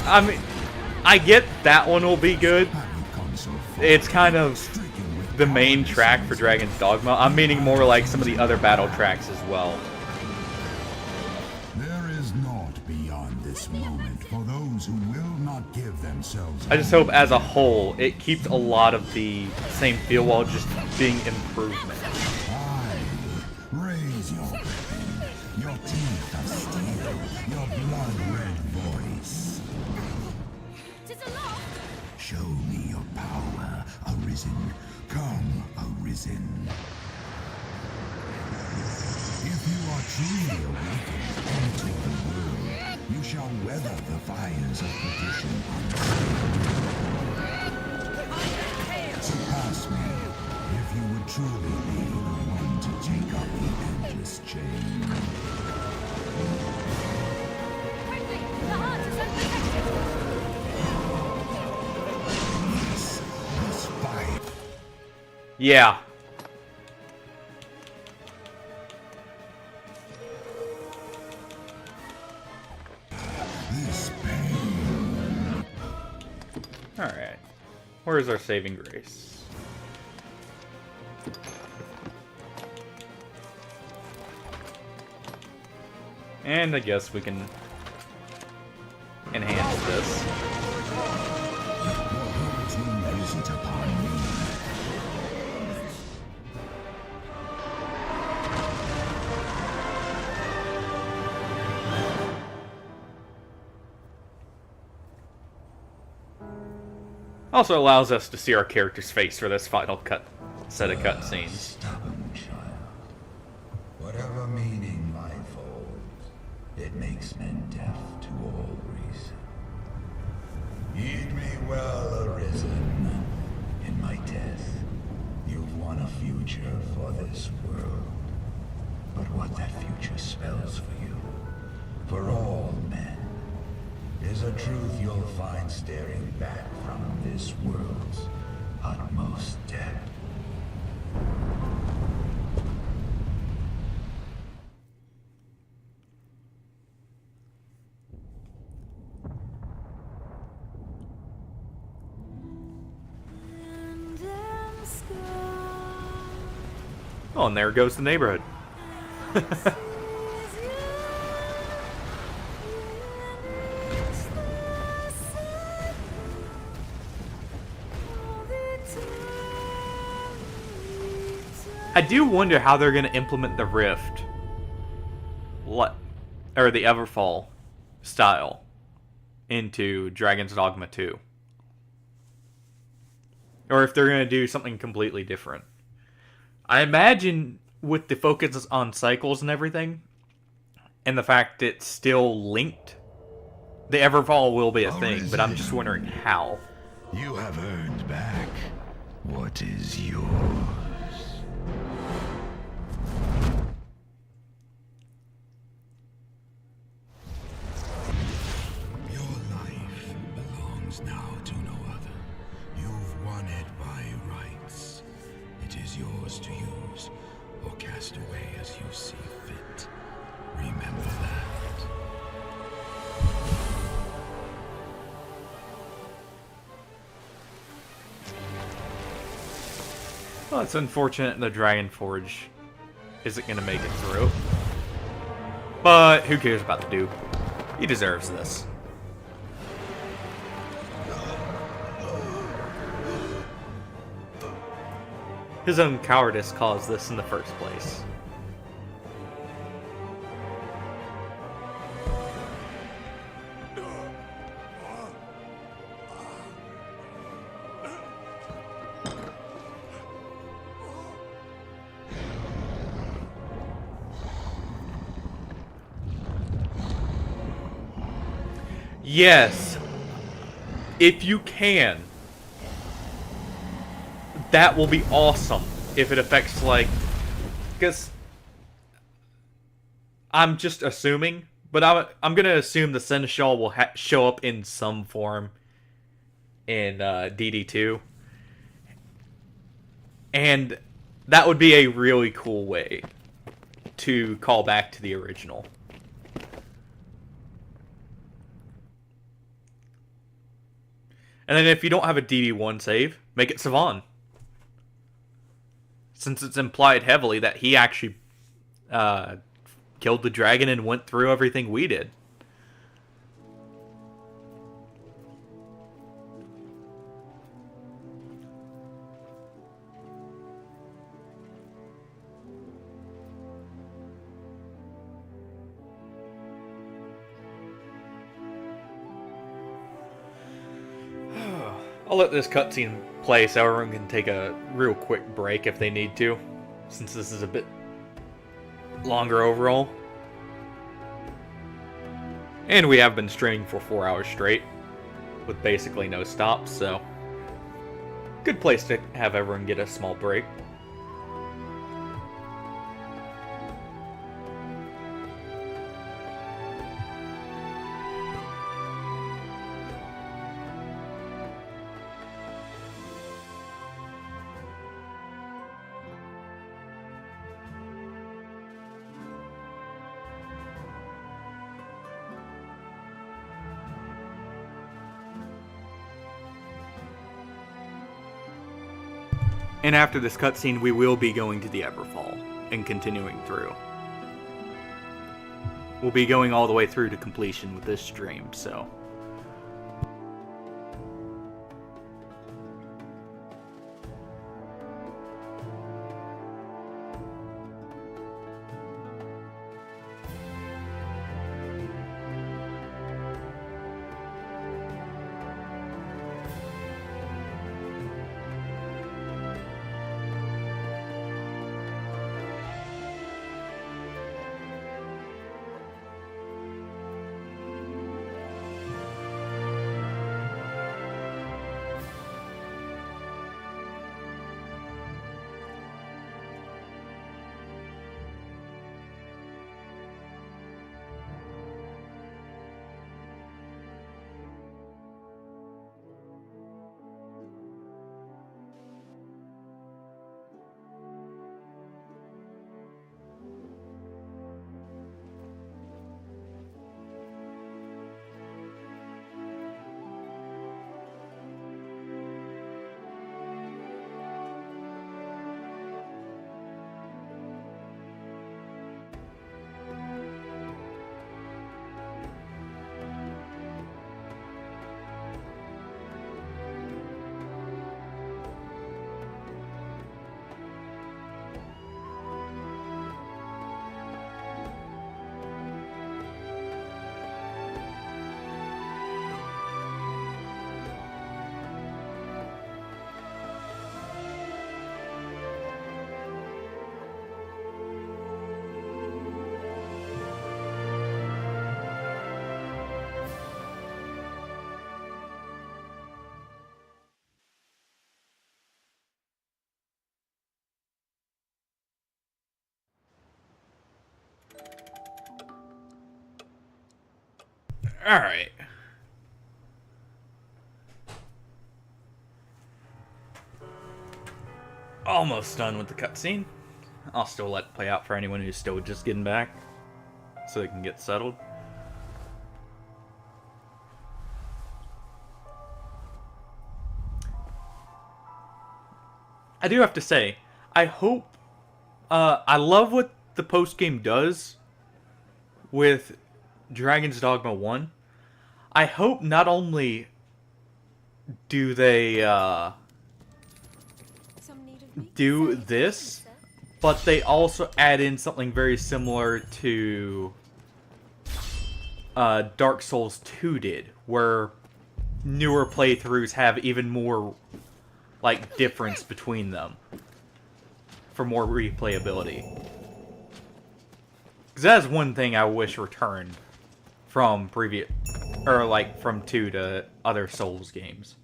I mean, I get that one will be good. It's kind of the main track for Dragon's Dogma. I'm meaning more like some of the other battle tracks as well. There is naught beyond this moment for those who will not give themselves. I just hope as a whole it keeps a lot of the same feel while just being improvement. Raise your weapon, your teeth of steel, your blood-red voice. Show me your power, Arisen. Come, Arisen. If you are truly awakened into the world, you shall weather the fires of perdition unscathed. Surpass me, if you would truly be the one to take up the endless chain. Quickly! The heart is unprotected! This fight. Yeah. Alright. Where's our saving grace? And I guess we can enhance this. Also allows us to see our character's face for this final set of cutscenes. Stubborn child. Whatever meaning life holds, it makes men deaf to all reason. Heed me well, Arisen. In my death, you've won a future for this world. But what that future spells for you, for all men, is a truth you'll find staring back from this world's utmost depth. Oh, and there goes the neighborhood. I do wonder how they're going to implement the Rift, or the Everfall style, into Dragon's Dogma 2. Or if they're going to do something completely different. I imagine with the focus on cycles and everything, and the fact it's still linked, the Everfall will be a thing, but I'm just wondering how. You have earned back what is yours. Your life belongs now to no other. You've won it by rights. It is yours to use or cast away as you see fit. Remember that. Well, it's unfortunate the Dragon Forge isn't going to make it through. But who cares about the Duke? He deserves this. His own cowardice caused this in the first place. Yes, if you can, that will be awesome if it affects, like, because I'm just assuming, but I'm gonna assume the Seneschal will show up in some form in DD2, and that would be a really cool way to call back to the original. And then if you don't have a DD1 save, make it Savan. Since it's implied heavily that he actually killed the dragon and went through everything we did. I'll let this cutscene play so everyone can take a real quick break if they need to, since this is a bit longer overall. And we have been streaming for 4 hours straight, with basically no stops, so good place to have everyone get a small break. And after this cutscene, we will be going to the Everfall and continuing through. We'll be going all the way through to completion with this stream, so... Alright. Almost done with the cutscene. I'll still let it play out for anyone who's still just getting back, so they can get settled. I do have to say, I hope... I love what the post-game does with Dragon's Dogma 1. I hope not only do they do this, but they also add in something very similar to Dark Souls 2 did, where newer playthroughs have even more like difference between them for more replayability. Because that is one thing I wish returned from previous, or like from 2 to other Souls games.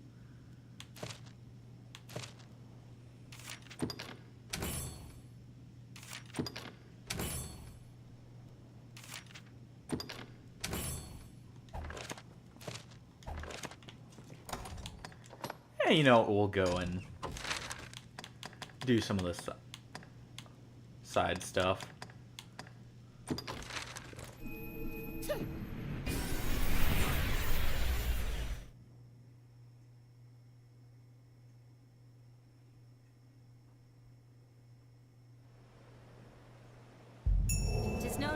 Yeah, you know, we'll go and do some of this side stuff.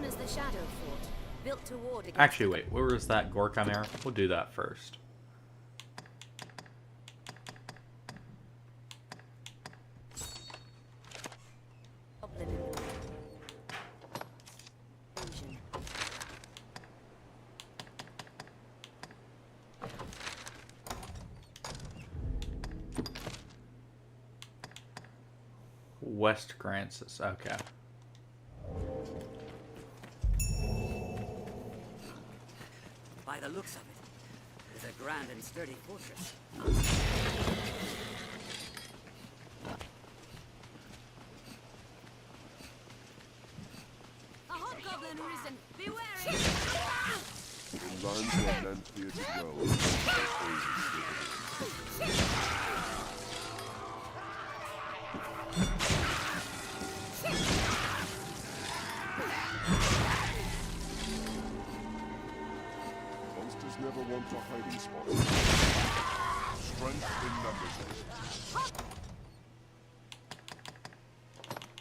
known as the Shadow Fort, built to ward against Actually, wait. Where was that Gore Chimera? We'll do that first. goblin invasion. West Grancis. Okay. By the looks of it, it's a grand and sturdy fortress. A hobgoblin risen! Be wary! In lands where men fear to dwell, monsters never want a hiding spot. Strength in numbers.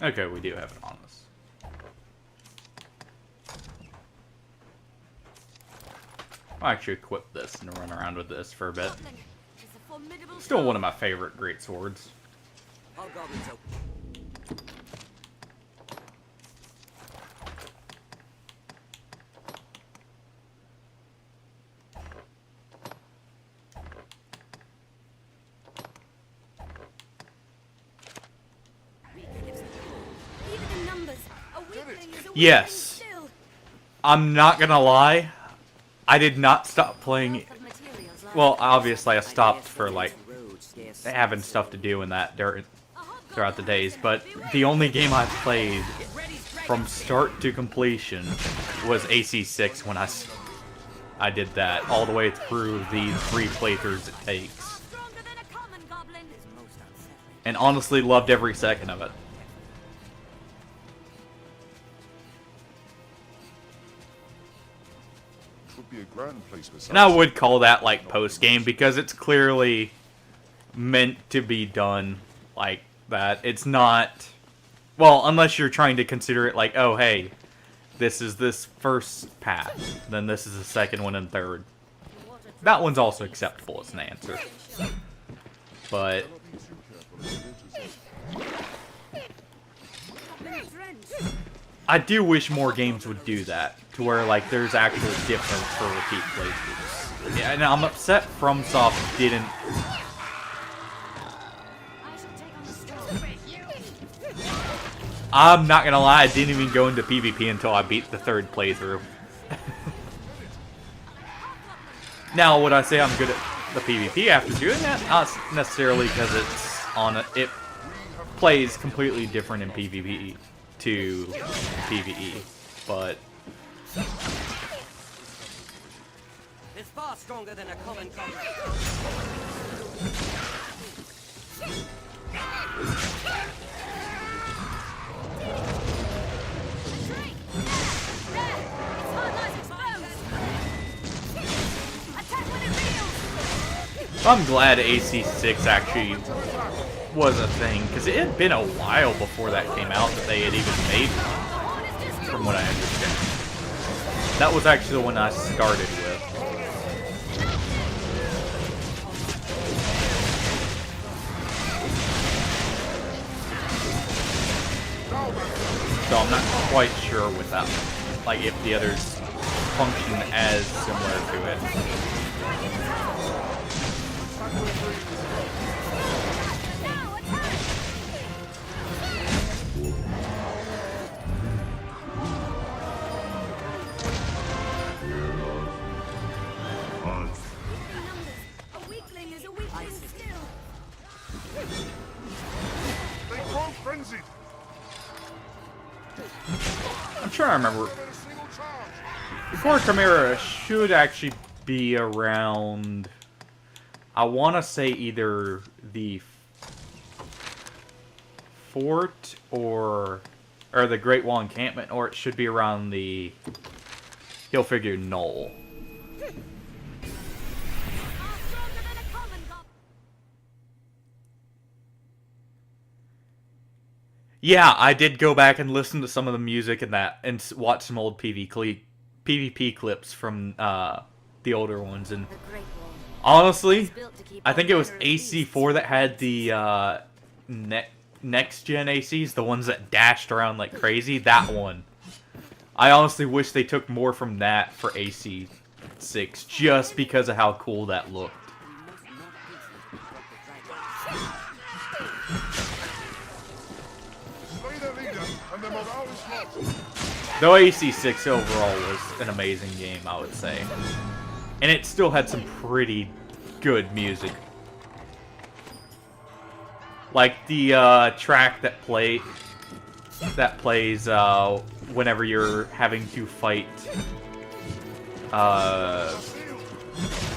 Okay, we do have it on us. I'll actually equip this and run around with this for a bit. Still one of my favorite great swords. Hobgoblins open. Yes. I'm not gonna lie. I did not stop playing. Well, obviously I stopped for like having stuff to do in that throughout the days, but the only game I played from start to completion was AC6 when I did that all the way through the 3 playthroughs it takes. And honestly loved every second of it. Be a grand place for And I would call that like post-game because it's clearly meant to be done like that. It's not... Well, unless you're trying to consider it like, oh, hey, this is this first path, then this is the second one and third. That one's also acceptable as an answer. But... I do wish more games would do that, to where like there's actual difference for repeat playthroughs. Yeah, and I'm upset FromSoft didn't. I'm not gonna lie, I didn't even go into PvP until I beat the 3rd playthrough. Now, would I say I'm good at the PvP after doing that? Not necessarily, because it plays completely different in PvP to PvE, but It's far stronger than a common combat. I'm glad AC6 actually was a thing, because it had been a while before that came out that they had even made one, from what I understand. That was actually the one I started with. So I'm not quite sure with that, like if the others function as similar to it. I'm trying to remember. Core Chimera should actually be around, I want to say either the fort or the Great Wall encampment, or it should be around the Hill-Figure Knoll. Yeah, I did go back and listen to some of the music and that, and watch some old PvP clips from the older ones. And honestly, I think it was AC4 that had the next gen ACs, the ones that dashed around like crazy. That one. I honestly wish they took more from that for AC6, just because of how cool that looked. Though AC6 overall was an amazing game, I would say. And it still had some pretty good music. Like the track that plays whenever you're having to fight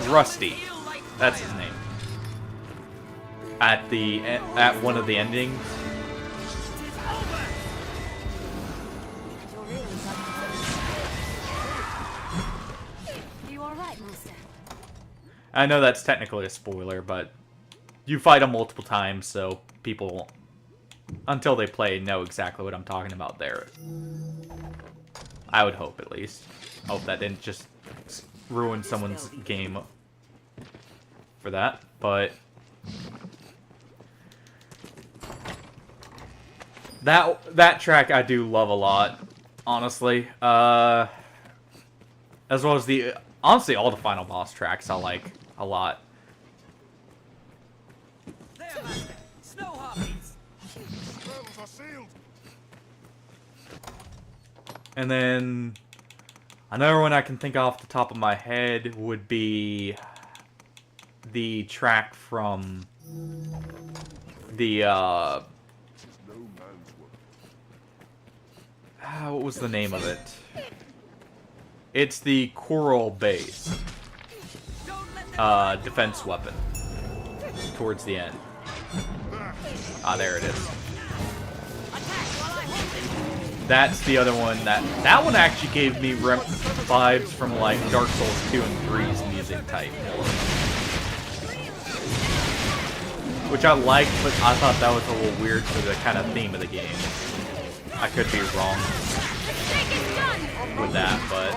Rusty. That's his name. At one of the endings. I know that's technically a spoiler, but you fight him multiple times, so people, until they play, know exactly what I'm talking about there. I would hope, at least. Hope that didn't just ruin someone's game for that, but that track I do love a lot, honestly. As well as honestly, all the final boss tracks I like a lot. There, Master. Snow harpies. And then another one I can think off the top of my head would be the track from the what was the name of it? It's the coral base defense weapon towards the end. Ah, there it is. That's the other one that one actually gave me vibes from like Dark Souls 2 and 3's music type, which I liked, but I thought that was a little weird for the kind of theme of the game. I could be wrong with that, but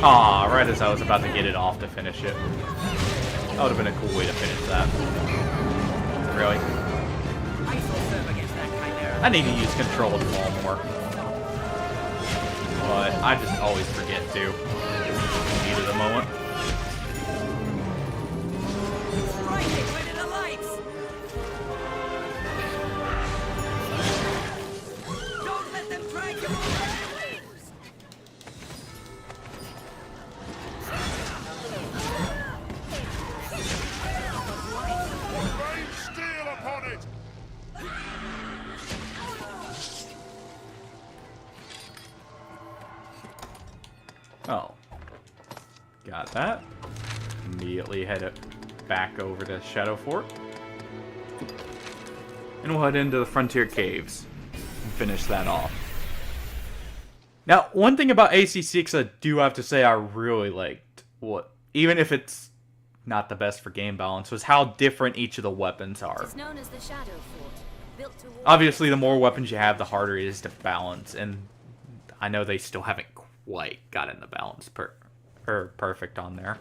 ah, right as I was about to get it off to finish it. That would have been a cool way to finish that. Really? I need to use control of the ball more. But I just always forget to. Heat of the moment. Don't let them drag you away. Oh. Got that. Immediately head it back over to Shadow Fort. And we'll head into the Frontier Caves and finish that off. Now, one thing about AC6 I do have to say I really liked, even if it's not the best for game balance, was how different each of the weapons are. It's known as the Shadow Fort, built to Obviously, the more weapons you have, the harder it is to balance, and I know they still haven't quite gotten the balance perfect on there.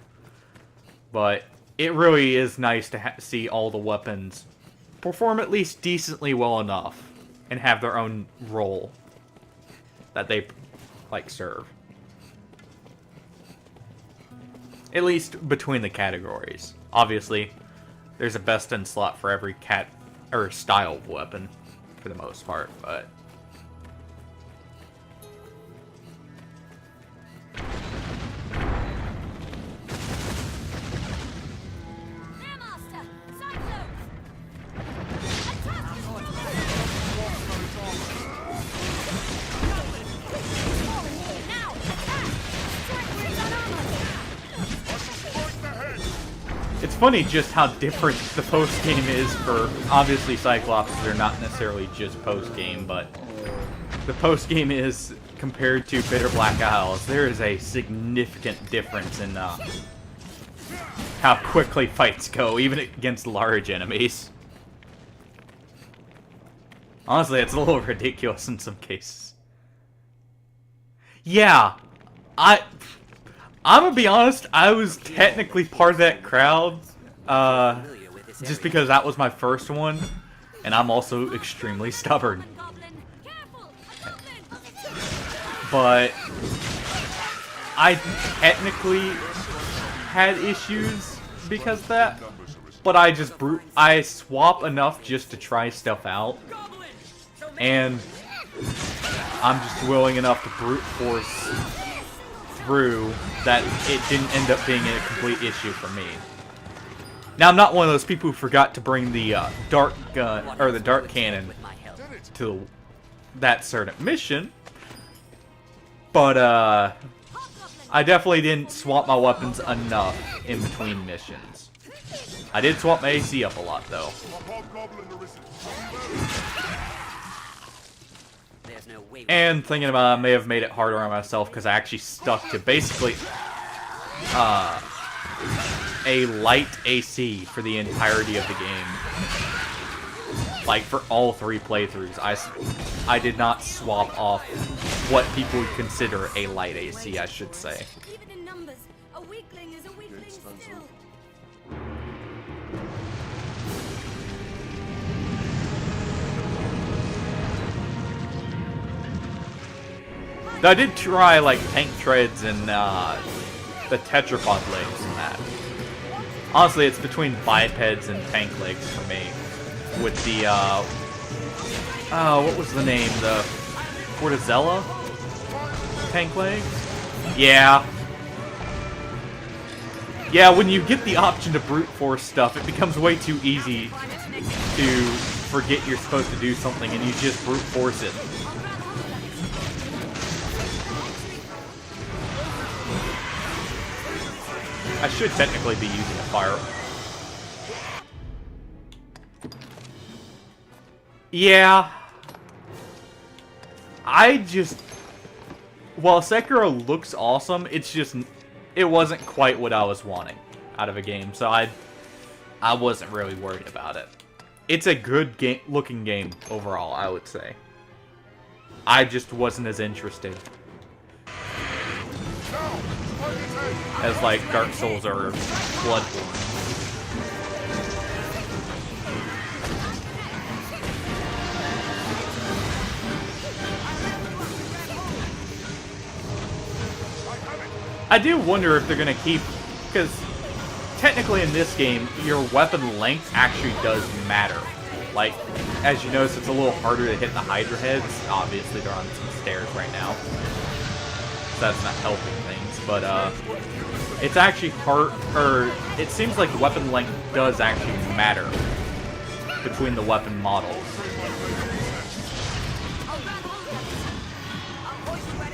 But it really is nice to see all the weapons perform at least decently well enough and have their own role that they serve. At least between the categories. Obviously, there's a best in slot for every style of weapon for the most part, but it's It's funny just how different the post-game is for... Obviously, Cyclopses are not necessarily just post-game, but... The post-game is, compared to Bitter Black Isles, there is a significant difference in how quickly fights go, even against large enemies. Honestly, it's a little ridiculous in some cases. Yeah, I'm gonna be honest, I was technically part of that crowd, just because that was my first one, and I'm also extremely stubborn. But I technically had issues because of that, but I swap enough just to try stuff out, and I'm just willing enough to brute force through that it didn't end up being a complete issue for me. Now, I'm not one of those people who forgot to bring the dart gun or the dart cannon to that certain mission, but I definitely didn't swap my weapons enough in between missions. I did swap my AC up a lot, though. And thinking about it, I may have made it harder on myself because I actually stuck to basically a light AC for the entirety of the game. Like, for all 3 playthroughs, I did not swap off what people would consider a light AC, I should say. Even in numbers, a weakling is a weakling still. I did try, like, tank treads and the tetrapod legs and that. Honestly, it's between bipeds and tank legs for me. With the, what was the name? The Fortizella tank legs? Yeah. Yeah, when you get the option to brute force stuff, it becomes way too easy to forget you're supposed to do something and you just brute force it. I should technically be using a fire. Yeah. While Sekiro looks awesome, it wasn't quite what I was wanting out of a game, so I wasn't really worried about it. It's a good looking game overall, I would say. I just wasn't as interested as, like, Dark Souls or Bloodborne. I do wonder if they're gonna keep, because technically in this game, your weapon length actually does matter. Like, as you notice, it's a little harder to hit the Hydra heads. Obviously, they're on some stairs right now, so that's not helping things. But it's actually hard, or it seems like weapon length does actually matter between the weapon models.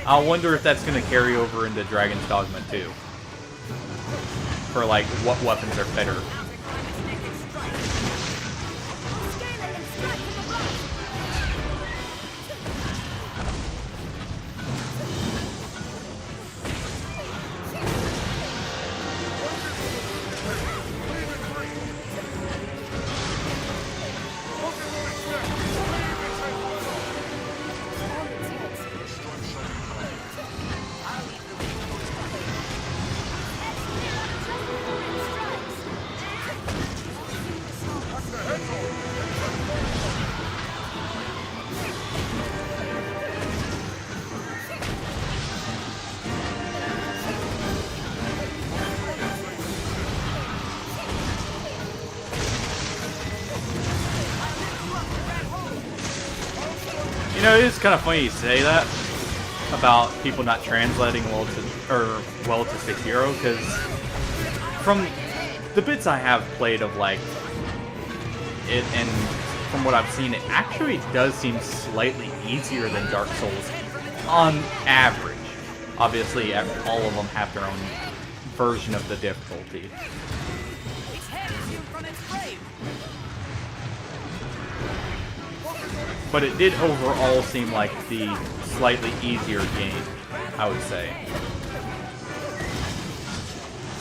I wonder if that's going to carry over into Dragon's Dogma 2. For, like, what weapons are better. You know, it is kind of funny you say that about people not translating well to Sekiro, because from the bits I have played of, like, it, and from what I've seen, it actually does seem slightly easier than Dark Souls on average. Obviously, all of them have their own version of the difficulty. But it did overall seem like the slightly easier game, I would say.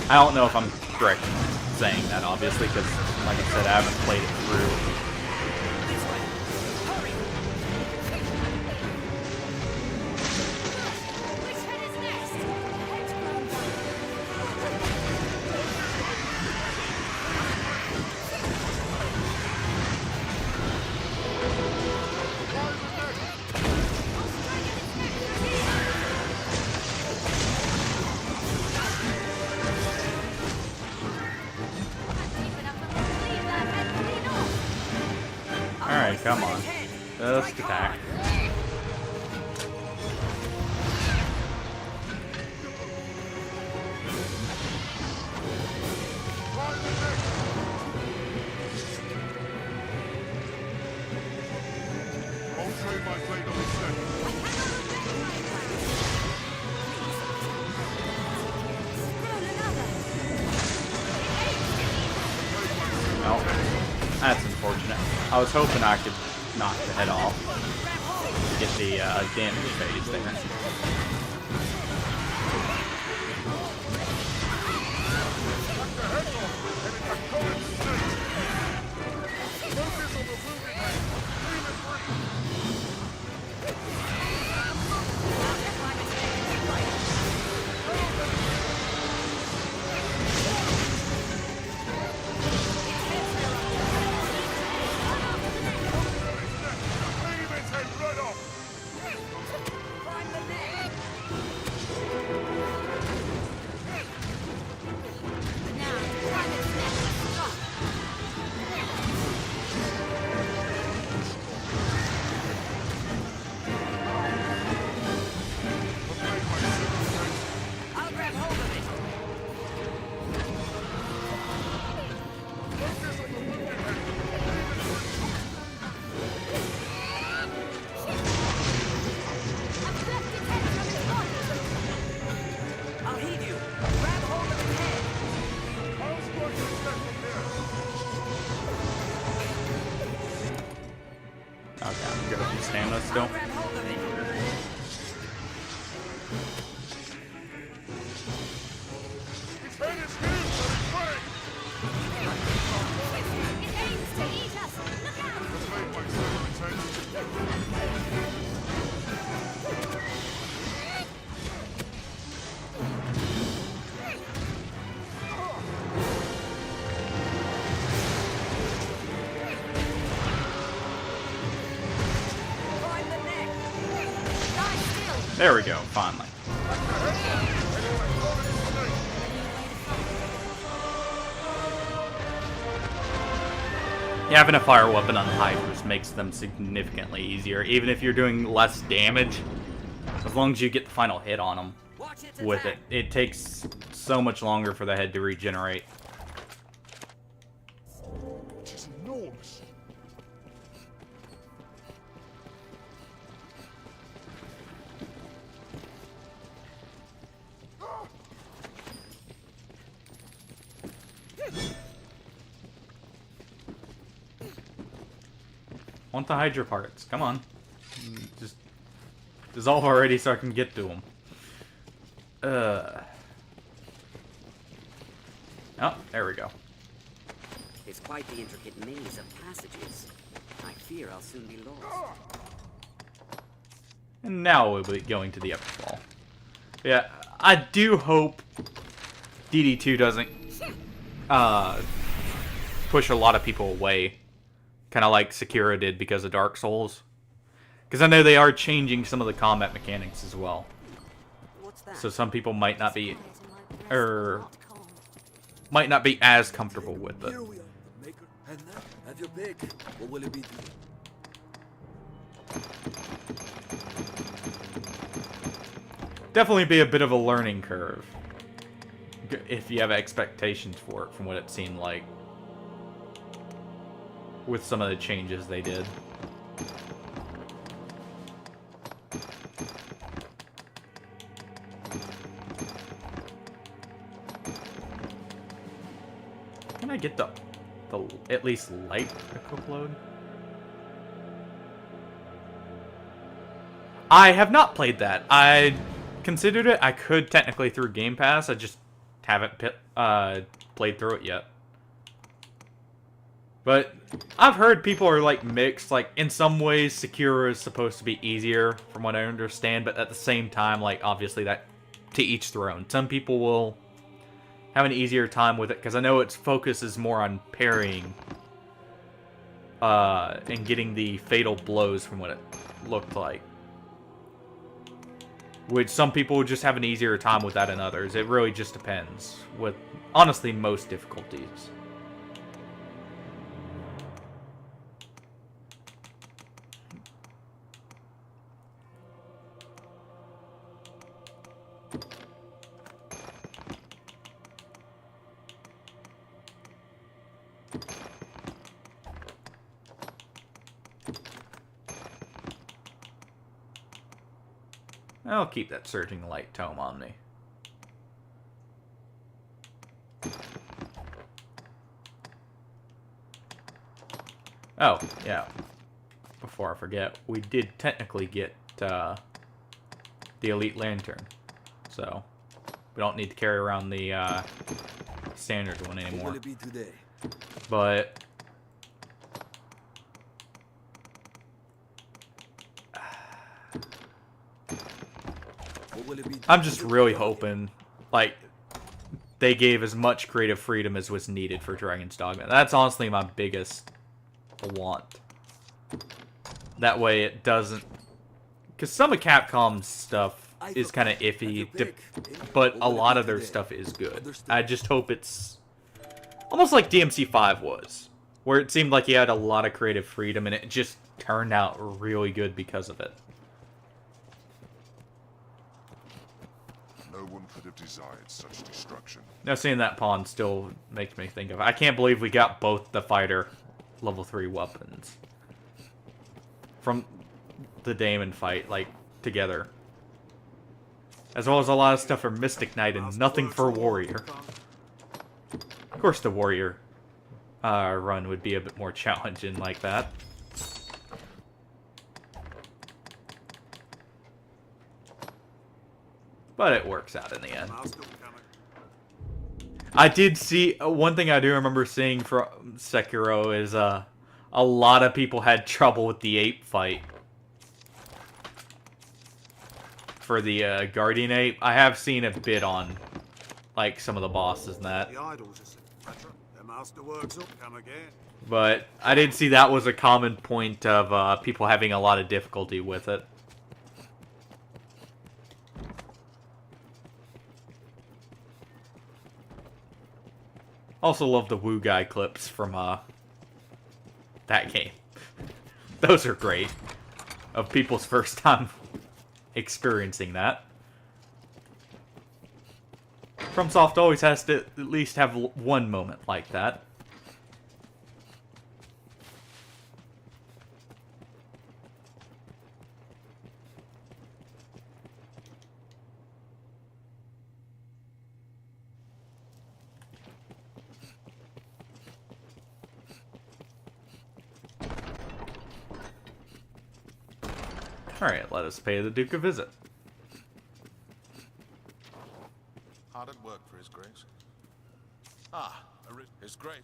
I don't know if I'm correct in saying that, obviously, because, like I said, I haven't played it through. Alright, come on. Just attack. Oh, that's unfortunate. I was hoping I could knock the head off. Get the damage phase there. Okay, I'm good with stamina still. There we go, finally. Yeah, having a fire weapon on the Hydras makes them significantly easier, even if you're doing less damage. As long as you get the final hit on them with it. It takes so much longer for the head to regenerate. It's enormous. Want the Hydra parts. Come on. Just dissolve already so I can get to them. Oh, there we go. It's quite the intricate maze of passages. I fear I'll soon be lost. And now we'll be going to the upper wall. Yeah, I do hope DD2 doesn't push a lot of people away. Kind of like Sekiro did because of Dark Souls. Because I know they are changing some of the combat mechanics as well. So some people might not be, might not be as comfortable with it. Here we are, the maker. And now, have your pick. What will it be? Definitely be a bit of a learning curve. If you have expectations for it, from what it seemed like. With some of the changes they did. Can I get the at least light equip load? I have not played that. I considered it. I could technically through Game Pass. I just haven't played through it yet. But I've heard people are like mixed. Like in some ways, Sekiro is supposed to be easier, from what I understand. But at the same time, like obviously that to each their own. Some people will have an easier time with it because I know its focus is more on parrying and getting the fatal blows from what it looked like. Which some people would just have an easier time with that than others. It really just depends. With, honestly, most difficulties. I'll keep that Surging Light tome on me. Oh, yeah. Before I forget, we did technically get the Elite Lantern. So, we don't need to carry around the standard one anymore. What will it be today? But I'm just really hoping, like, they gave as much creative freedom as was needed for Dragon's Dogma. That's honestly my biggest want. That way it doesn't... Because some of Capcom's stuff is kind of iffy, but a lot of their stuff is good. I just hope it's almost like DMC5 was, where it seemed like he had a lot of creative freedom and it just turned out really good because of it. No one could have desired such destruction. Now, seeing that pawn still makes me think of... I can't believe we got both the fighter level 3 weapons from the Daemon fight, like, together. As well as a lot of stuff for Mystic Knight and nothing for Warrior. Of course the Warrior run would be a bit more challenging like that. But it works out in the end. I did see... one thing I do remember seeing from Sekiro is a lot of people had trouble with the ape fight. For the Guardian Ape. I have seen a bit on, like, some of the bosses and that. But I did see that was a common point of people having a lot of difficulty with it. Also love the Woo Guy clips from that game. Those are great. Of people's first time experiencing that. FromSoft always has to at least have one moment like that. Alright, let us pay the Duke a visit. Hard at work for His Grace. Ah, His Grace.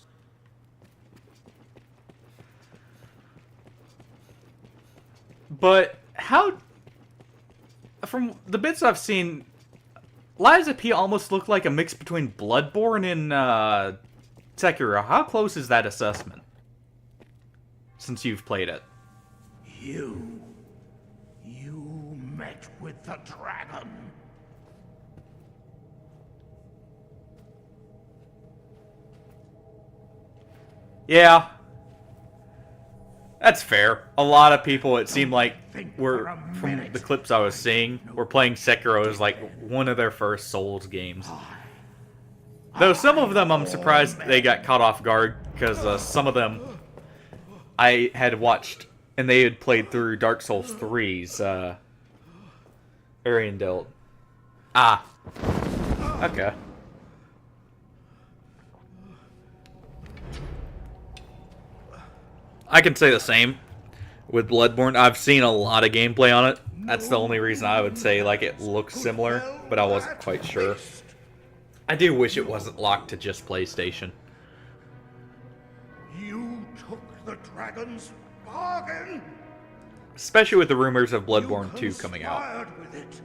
But how... From the bits I've seen, Lies of P almost looked like a mix between Bloodborne and Sekiro. How close is that assessment? Since you've played it. You met with the dragon. Yeah. That's fair. A lot of people, it seemed like, were, from the clips I was seeing, were playing Sekiro as like one of their first Souls games. Though some of them, I'm surprised they got caught off guard, because some of them I had watched, and they had played through Dark Souls 3's Ariandel. Ah. Okay. I can say the same with Bloodborne. I've seen a lot of gameplay on it. That's the only reason I would say like it looks similar, but I wasn't quite sure. I do wish it wasn't locked to just PlayStation. You took the dragon's bargain. Especially with the rumors of Bloodborne 2 coming out. Conspired with it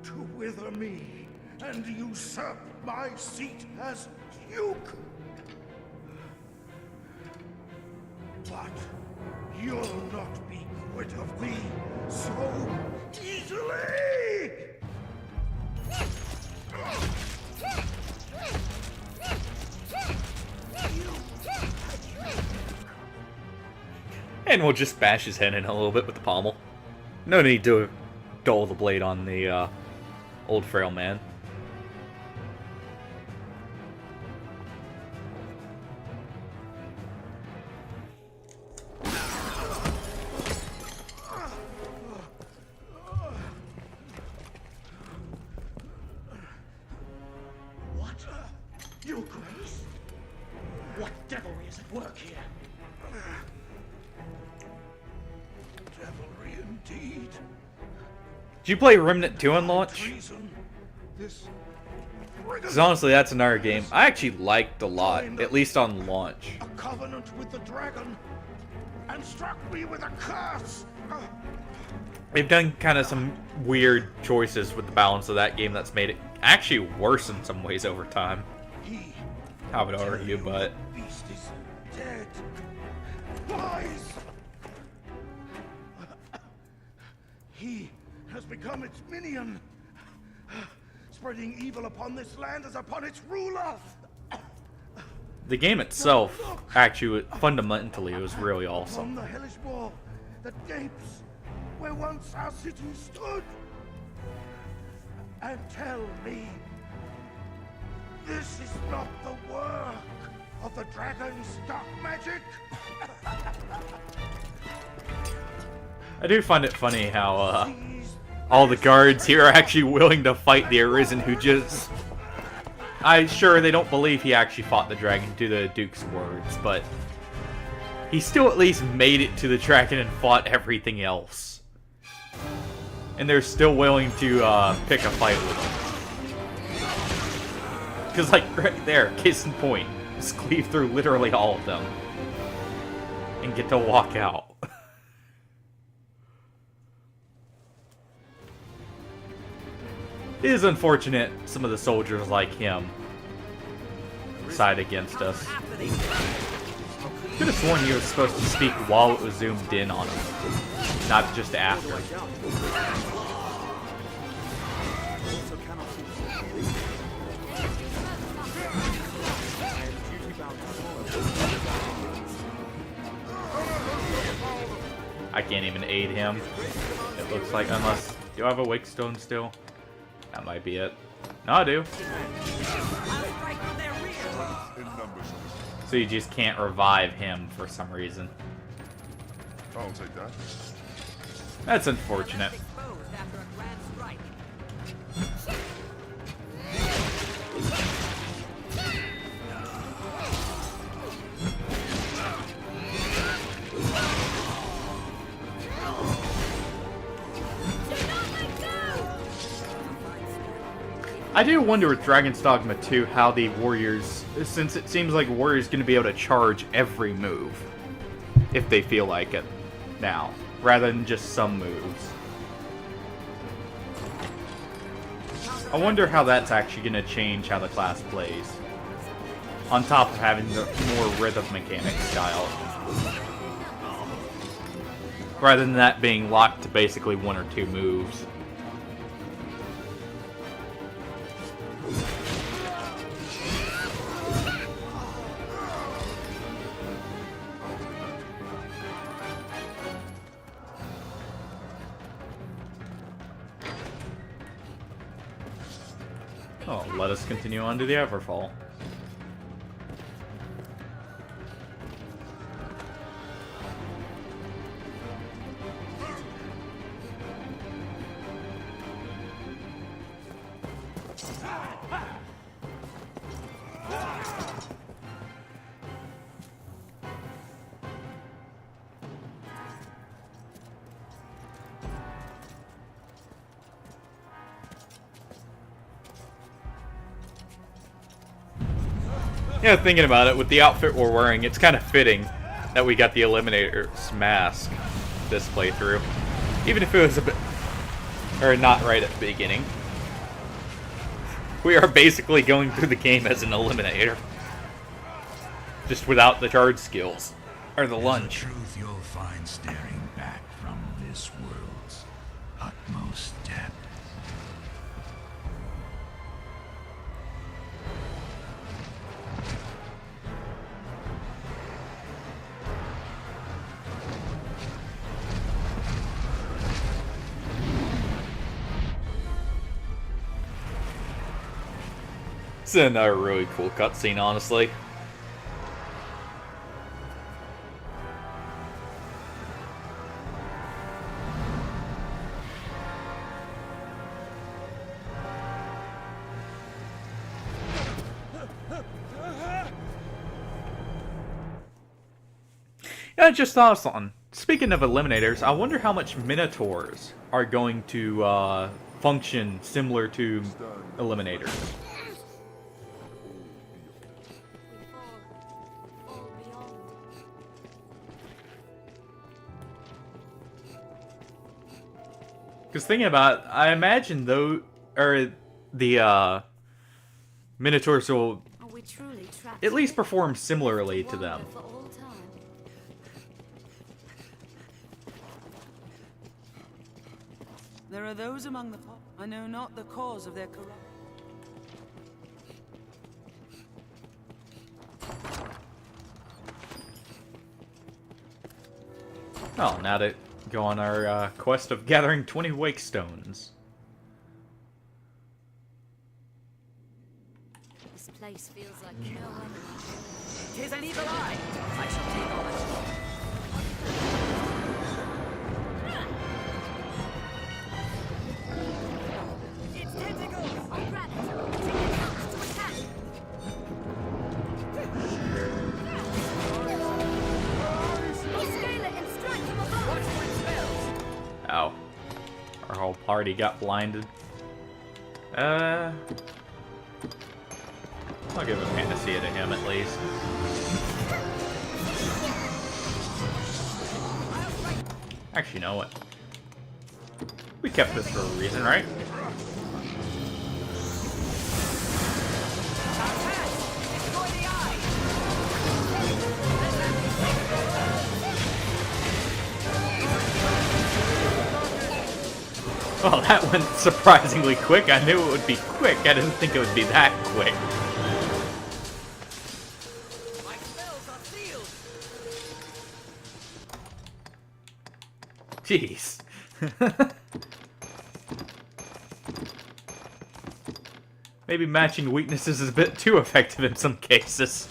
to wither me and usurp my seat as Duke. But you'll not be quit of me so easily! And we'll just bash his head in a little bit with the pommel. No need to dull the blade on the old frail man. What? Your Grace? What devilry is at work here? Devilry indeed. Did you play Remnant 2 on launch? Treason. This Because honestly, that's another game I actually liked a lot, at least on launch. a covenant with the dragon and struck me with a curse. They've done kind of some weird choices with the balance of that game that's made it actually worse in some ways over time. I would argue, but Beast is dead. Lies. He has become its minion, spreading evil upon this land as upon its ruler. the game itself actually fundamentally was really From awesome. the hellish wall that gapes where once our city stood. And tell me, this is not the work of the dragon's dark magic? I do find it funny how all the guards here are actually willing to fight the Arisen, who just... I'm sure they don't believe he actually fought the dragon, to the Duke's words, but he still at least made it to the dragon and fought everything else. And they're still willing to pick a fight with him. Because, like, right there, case in point, just cleave through literally all of them and get to walk out. It is unfortunate some of the soldiers like him side against us. Could have sworn he was supposed to speak while it was zoomed in on him, not just after. I can't even aid him. It looks like, unless... Do I have a wake stone still? That might be it. No, I do. So you just can't revive him for some reason. I'll take that. That's unfortunate. I do wonder with Dragon's Dogma 2 how the warriors, since it seems like warriors going to be able to charge every move if they feel like it now, rather than just some moves. I wonder how that's actually going to change how the class plays, on top of having the more rhythm mechanic style, rather than that being locked to basically one or two moves. Oh, let us continue on to the Everfall. Yeah, thinking about it, with the outfit we're wearing, it's kind of fitting that we got the Eliminator's mask this playthrough. Even if it was a bit... or not right at the beginning. We are basically going through the game as an Eliminator. Just without the charge skills. Or the lunge. Truth you'll find staring back from this world's utmost depth. It's another really cool cutscene, honestly. Yeah, I just thought of something. Speaking of Eliminators, I wonder how much Minotaurs are going to function similar to Eliminators. Because thinking about it, I imagine the Minotaurs will at least perform similarly to them. There are those among the I know not the cause of their corruption. Oh, now to go on our quest of gathering 20 wake stones. This place feels like no one. 'Tis an evil eye. I shall take all that. It's tentacles! I'll grab it. Take it out to attack. Scale it and strike him above. Watch my spells. Ow. Our whole party got blinded. I'll give a panacea to him at least. Actually, you know what? We kept this for a reason, right? Well, that went surprisingly quick. I knew it would be quick. I didn't think it would be that quick. My spells are sealed. Jeez. Maybe matching weaknesses is a bit too effective in some cases.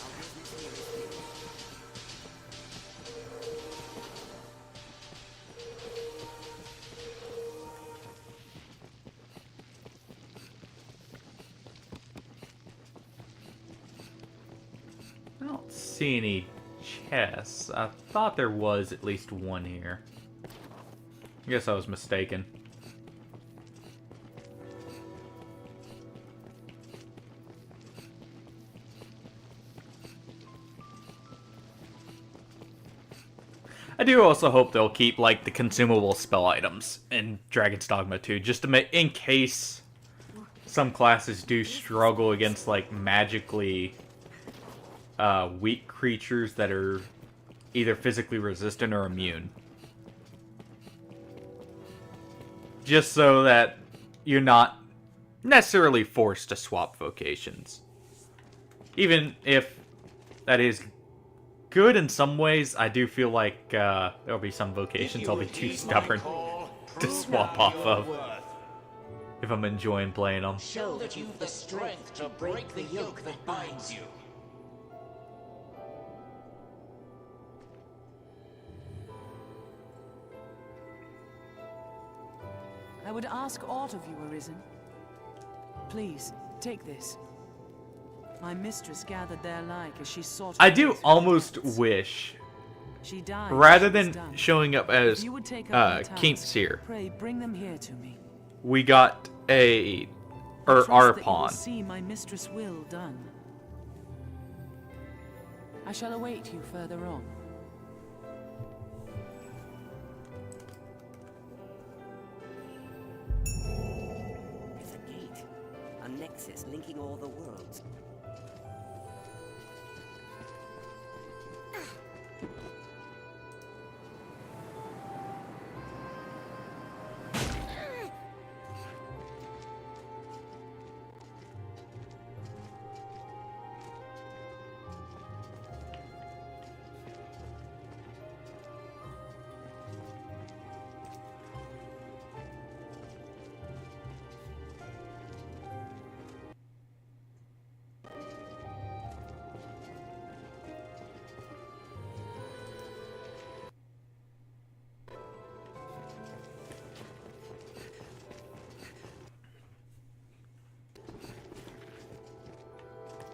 I don't see any chests. I thought there was at least one here. I guess I was mistaken. I do also hope they'll keep, like, the consumable spell items in Dragon's Dogma 2, just to make, in case some classes do struggle against, like, magically weak creatures that are either physically resistant or immune. Just so that you're not necessarily forced to swap vocations. Even if that is good in some ways, I do feel like there'll be some vocations I'll be too stubborn to swap off of if I'm enjoying playing them. Show that you've the strength to break the yoke that binds you. I would ask aught of you, Arisen. Please, take this. My mistress gathered their like as she sought. I do almost wish, she died rather than showing up as Kinkseer, pray bring them here to me. we got a Trust that you will Arpon. see my mistress' will done. I shall await you further on. It's a gate. A nexus linking all the worlds.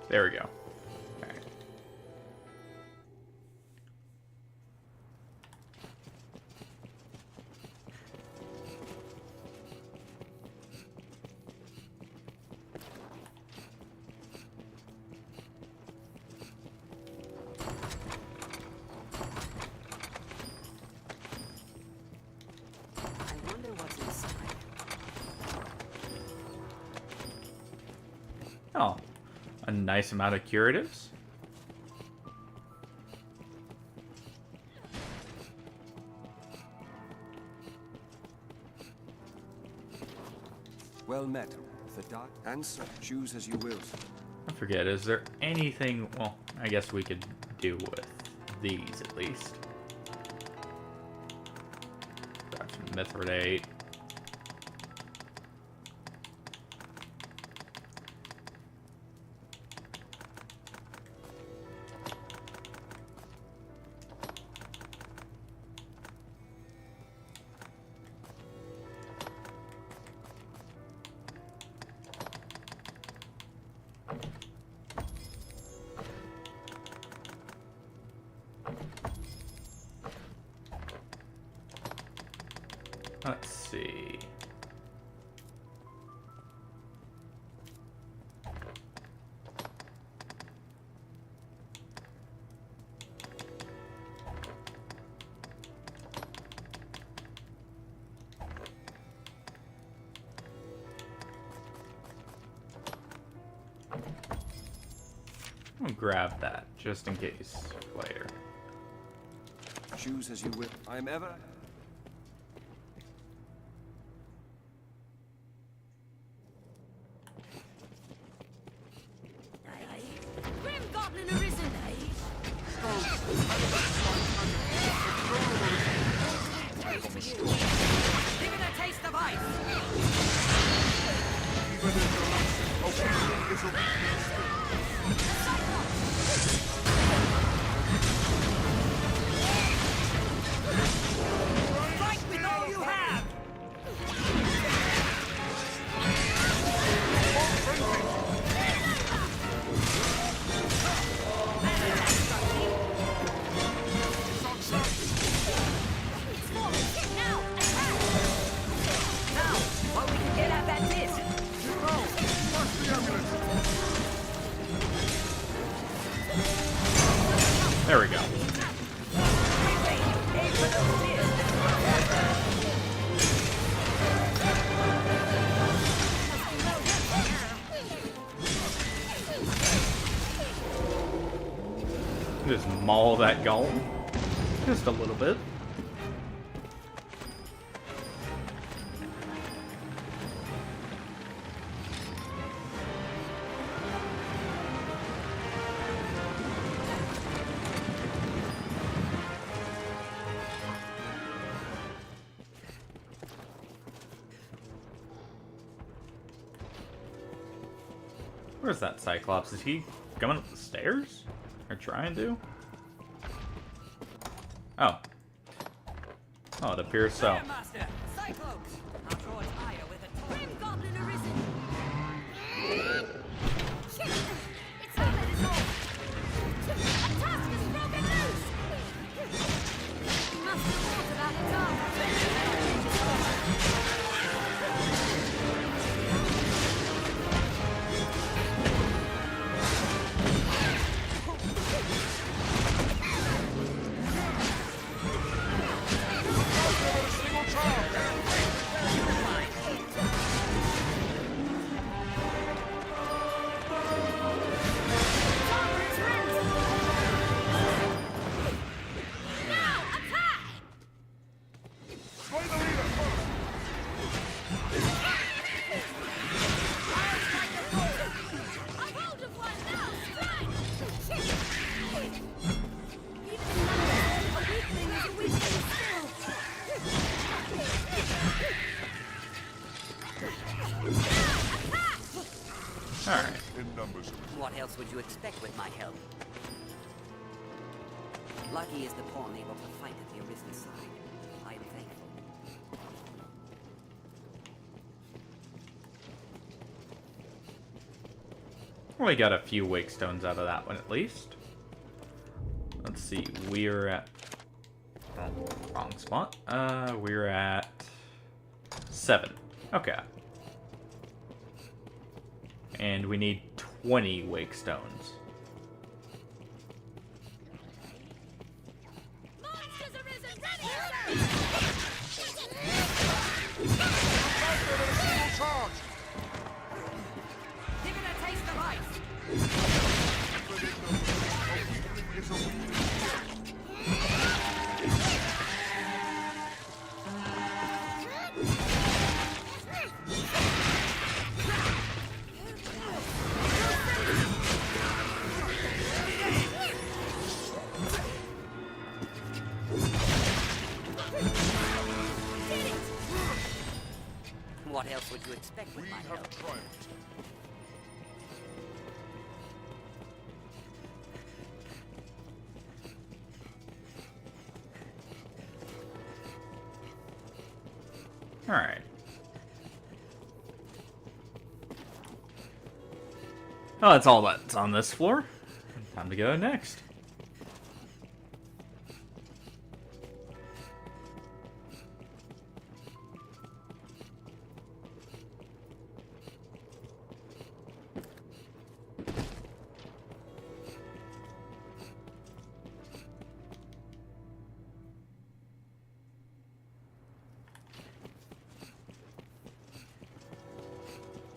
There we go. Alright. I wonder what's inside. Oh. A nice amount of curatives. Well met. The dark answer. Choose as you will. I forget, is there anything... Well, I guess we could do with these at least. Grab some Mithridate. Let's see. I'll grab that just in case later. Choose as you will. I am ever. Grim Goblin arisen! Give it a taste of ice! Fight with all you have! Now, while we can get at that disc! There we go. Just maul that golem. Just a little bit. Where's that Cyclops? Is he coming up the stairs? Or trying to? Oh. Oh, it appears so. Master, Cyclops! I'll draw it higher with a torch. Grim Goblin arisen! Shit! It's not let us off! A tusk is broken loose! We must have thought about its Alright. What else would you expect with my help? Lucky is the pawn able to fight at the Arisen side. I am thankful. We got a few wake stones out of that one at least. Let's see, we're at wrong spot. We're at 7. Okay. And we need 20 wake stones. Give it a taste of ice. What else would you expect with my help? Alright. Oh, that's all that's on this floor. Time to go next.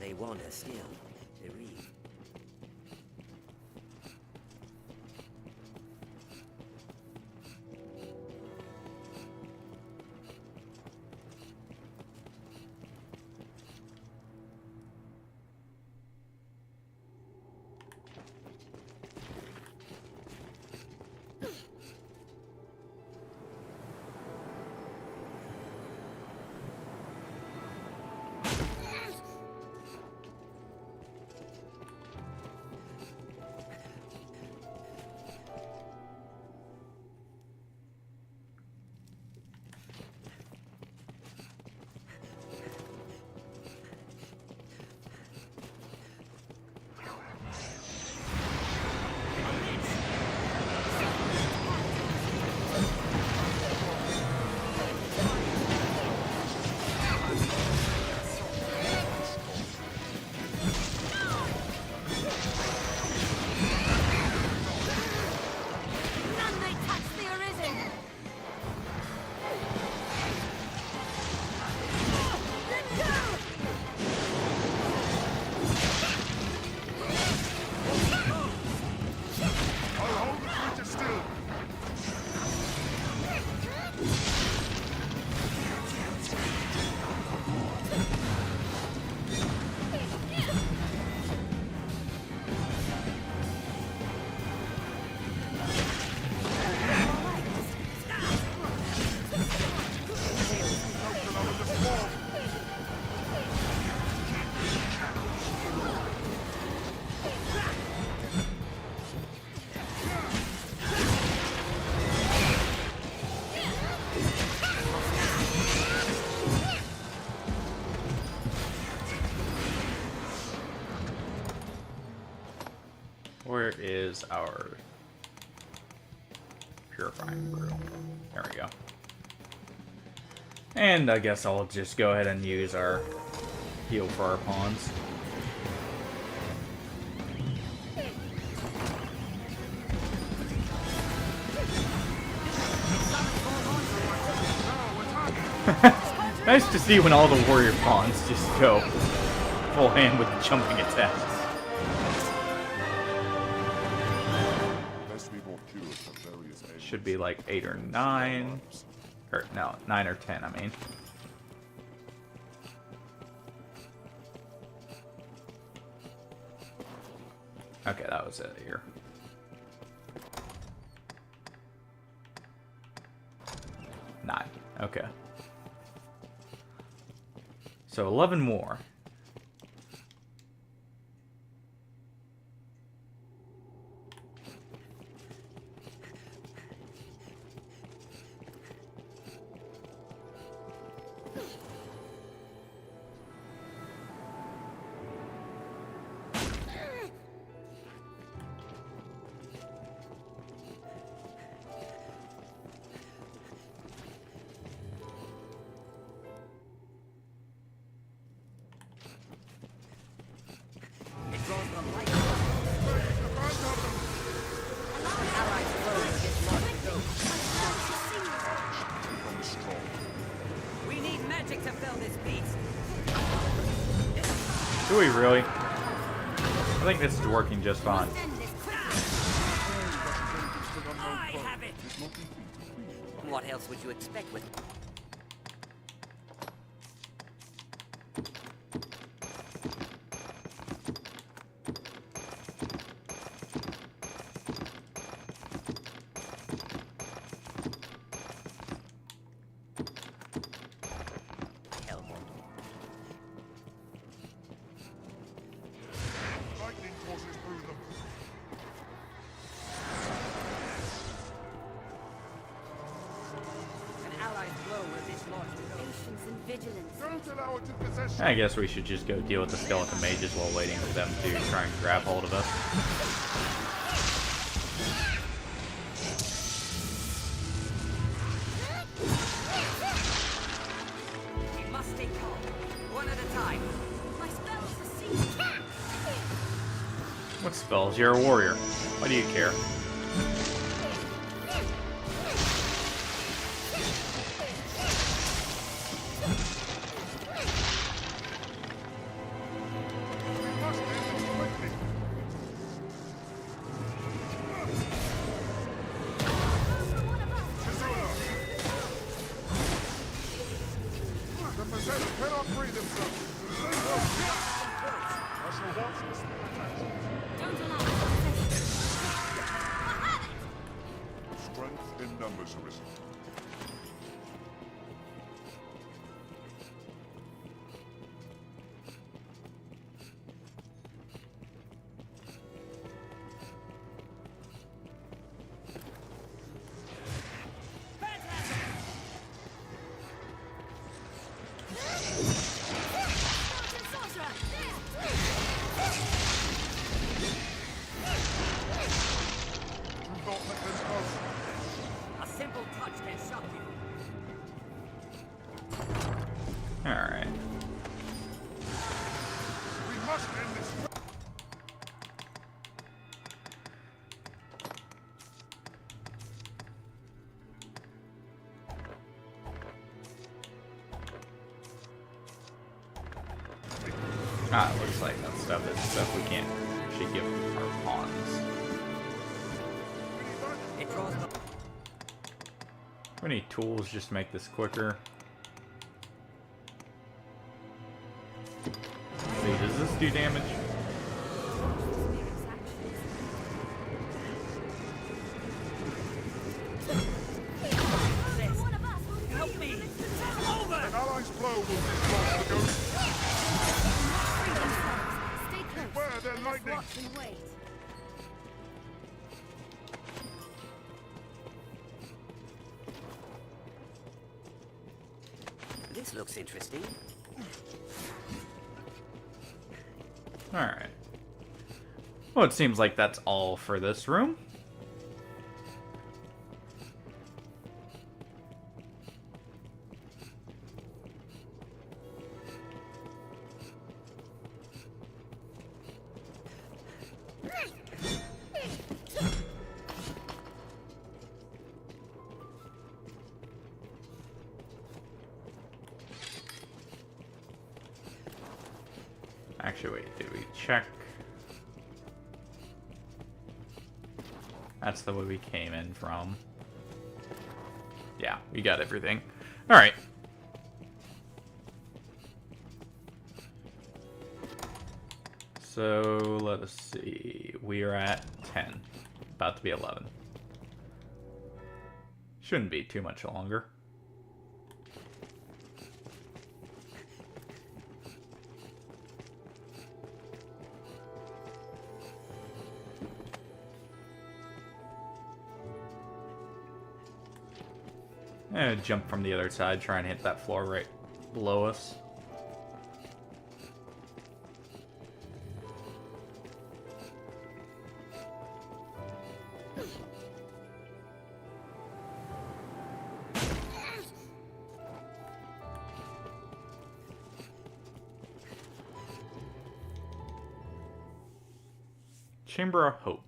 They want us still. They read. Where is our purifying brew? There we go. And I guess I'll just go ahead and use our heal for our pawns. Nice to see when all the warrior pawns just go full hand with jumping attacks. Should be like 8 or 9. Or no, 9 or 10, I mean. Okay, that was it here. Okay. So 11 more. We need magic to fill this beast. Do we really? I think this is working just fine. I have it. What else would you expect with? Lightning courses through them. An allied blow resist launch. Patience and vigilance. Don't allow it to possess I guess we should just go deal with the skeleton mages while waiting for them to try and grab hold of us. We must stay calm, one at a time. My spells are ceased. What spells? You're a warrior. Why do you care? The possessed cannot free themselves. Stay close. I shall watch this. Don't allow it. Strength in numbers, Arisen. Do not let them pass. A simple touch can shock you. Alright. We must end this. Ah, it looks like that stuff is stuff we can't actually give our pawns. It draws the We need tools just to make this quicker. See, does this do damage? help me. An ally's blow will dislodge the ghost. Stay close. Beware their lightning. Watch and wait. This looks interesting. Alright. Well, it seems like that's all for this room. Actually, wait, did we check? That's the way we came in from. Yeah, we got everything. Alright. So, let us see. We are at 10. About to be 11. Shouldn't be too much longer. Jump from the other side, try and hit that floor right below us. Chamber of Hope.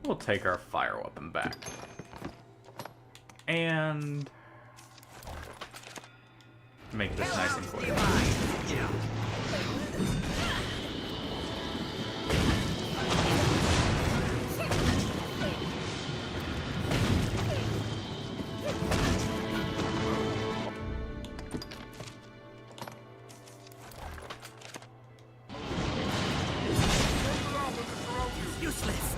We'll take our fire weapon back. And make this nice and quick. Useless.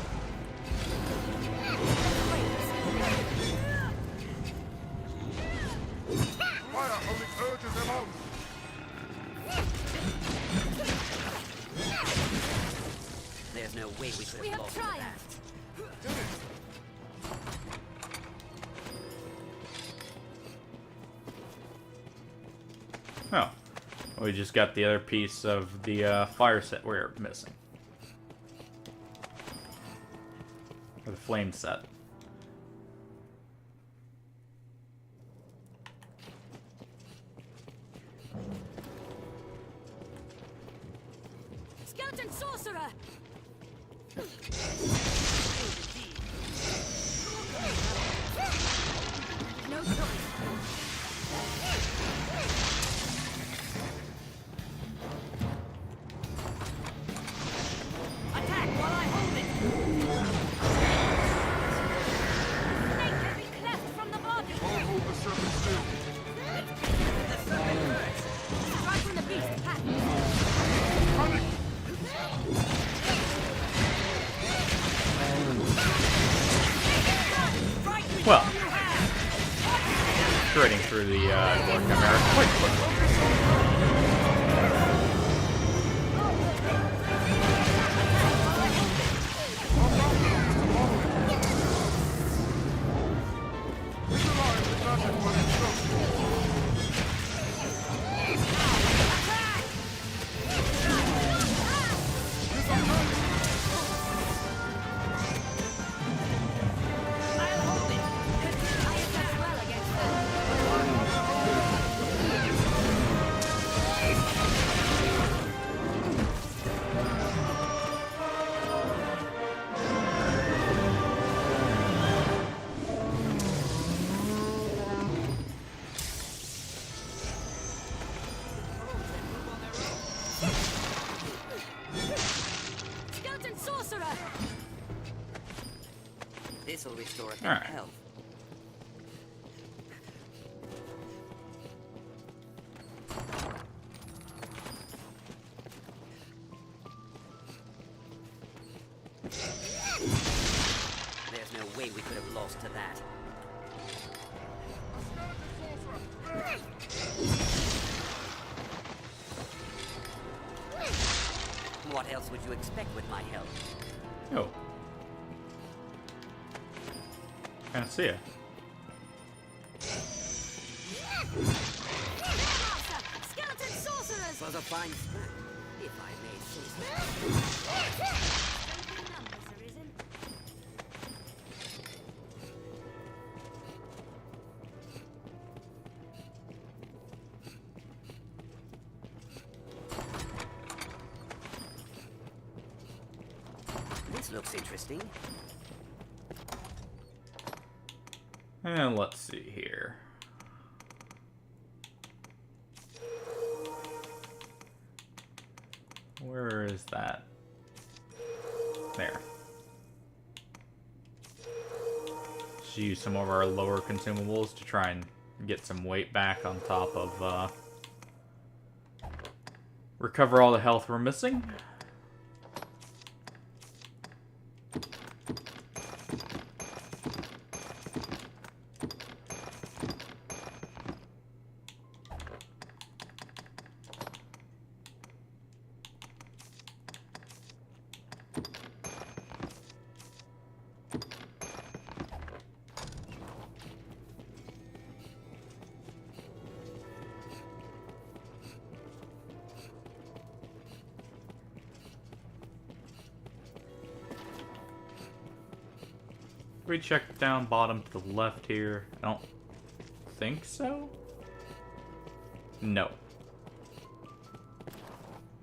Fire only urges them on. There's no way we could have lost that. Oh, we just got the other piece of the fire set we're missing. Or the flame set. Skeleton sorcerer! No choice. Attack while I hold it! Snake can be cleft from the body! I'll hold the serpent still. The serpent hurts! Strike from the beast attack! Well, shredding through the door chimera quite quickly. Skeleton sorcerer! This'll restore a bit Alright. of health. There's no way we could have lost to that. What else would you expect with my help? Oh. Can't see it. Skeleton sorcerers! Was a fine snack, if I may say so. This looks interesting. And let's see here. Where is that? There. Just use some of our lower consumables to try and get some weight back on top of recover all the health we're missing. We check down bottom to the left here. I don't think so. No.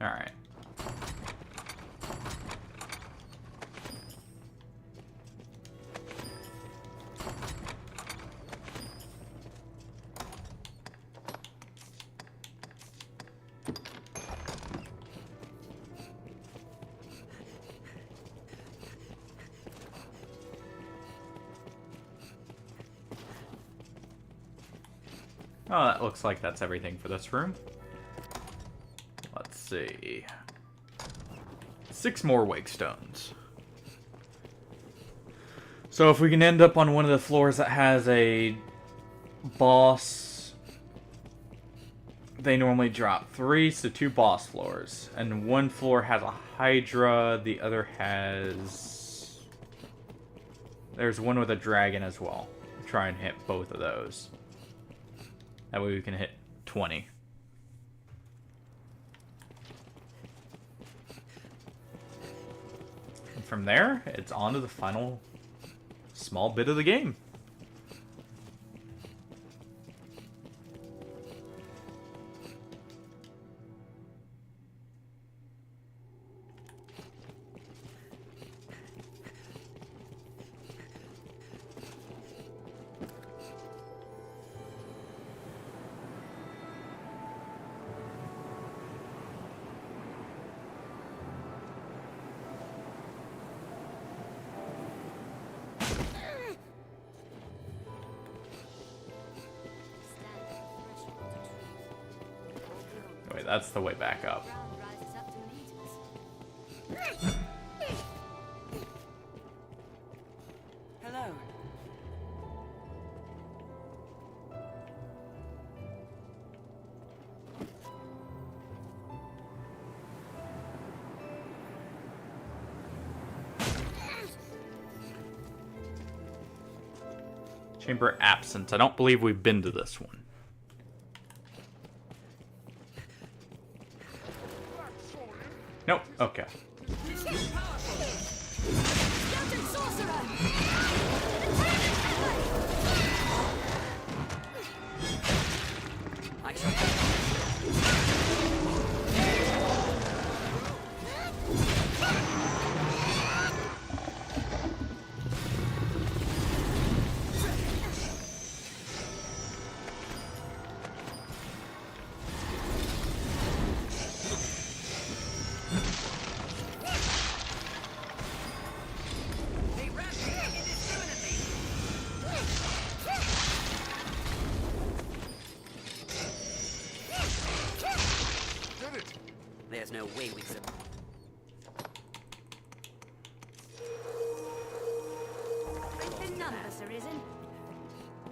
Alright. Oh, that looks like that's everything for this room. Let's see. 6 more wake stones. So if we can end up on one of the floors that has a boss, they normally drop 3, so 2 boss floors. And one floor has a Hydra, the other has... There's one with a dragon as well. Try and hit both of those. That way we can hit 20. And from there, it's on to the final small bit of the game. Wait, that's the way back up. Hello. Chamber absent. I don't believe we've been to this one. Nope. Okay. There's no way we could. Strength in numbers, Arisen.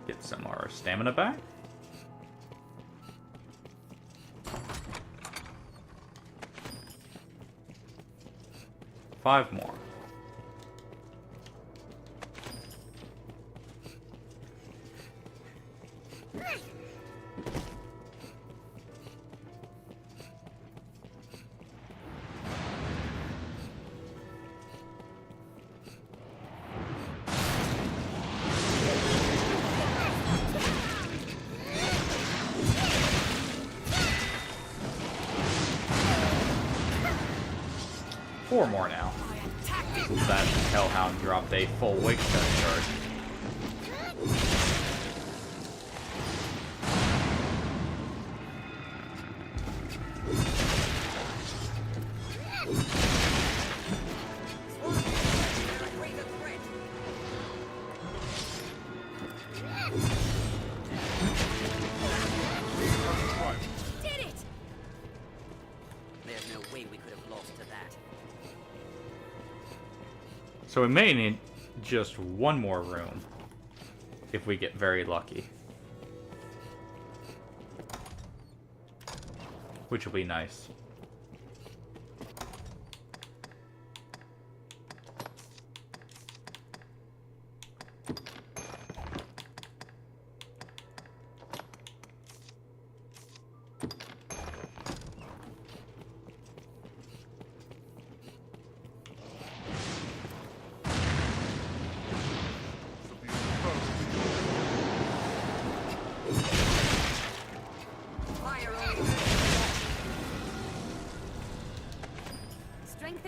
Get some of our stamina back. Five more. Four more now. That Hellhound dropped a full wake stone charge. Did it! There's no way we could have lost to that. So we may need just one more room if we get very lucky. Which will be nice.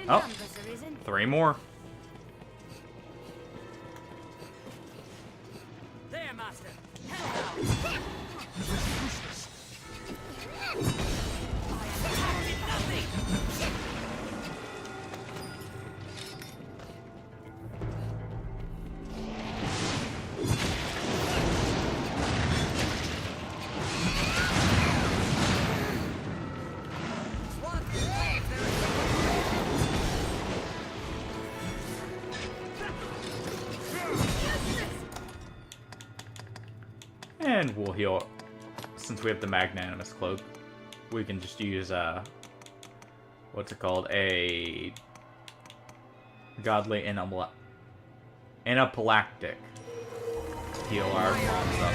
Oh, 3 more. There, Master. And we'll heal. Since we have the Magnanimous Cloak, we can just use, what's it called? A Godly Anaphylactic to heal our mobs up.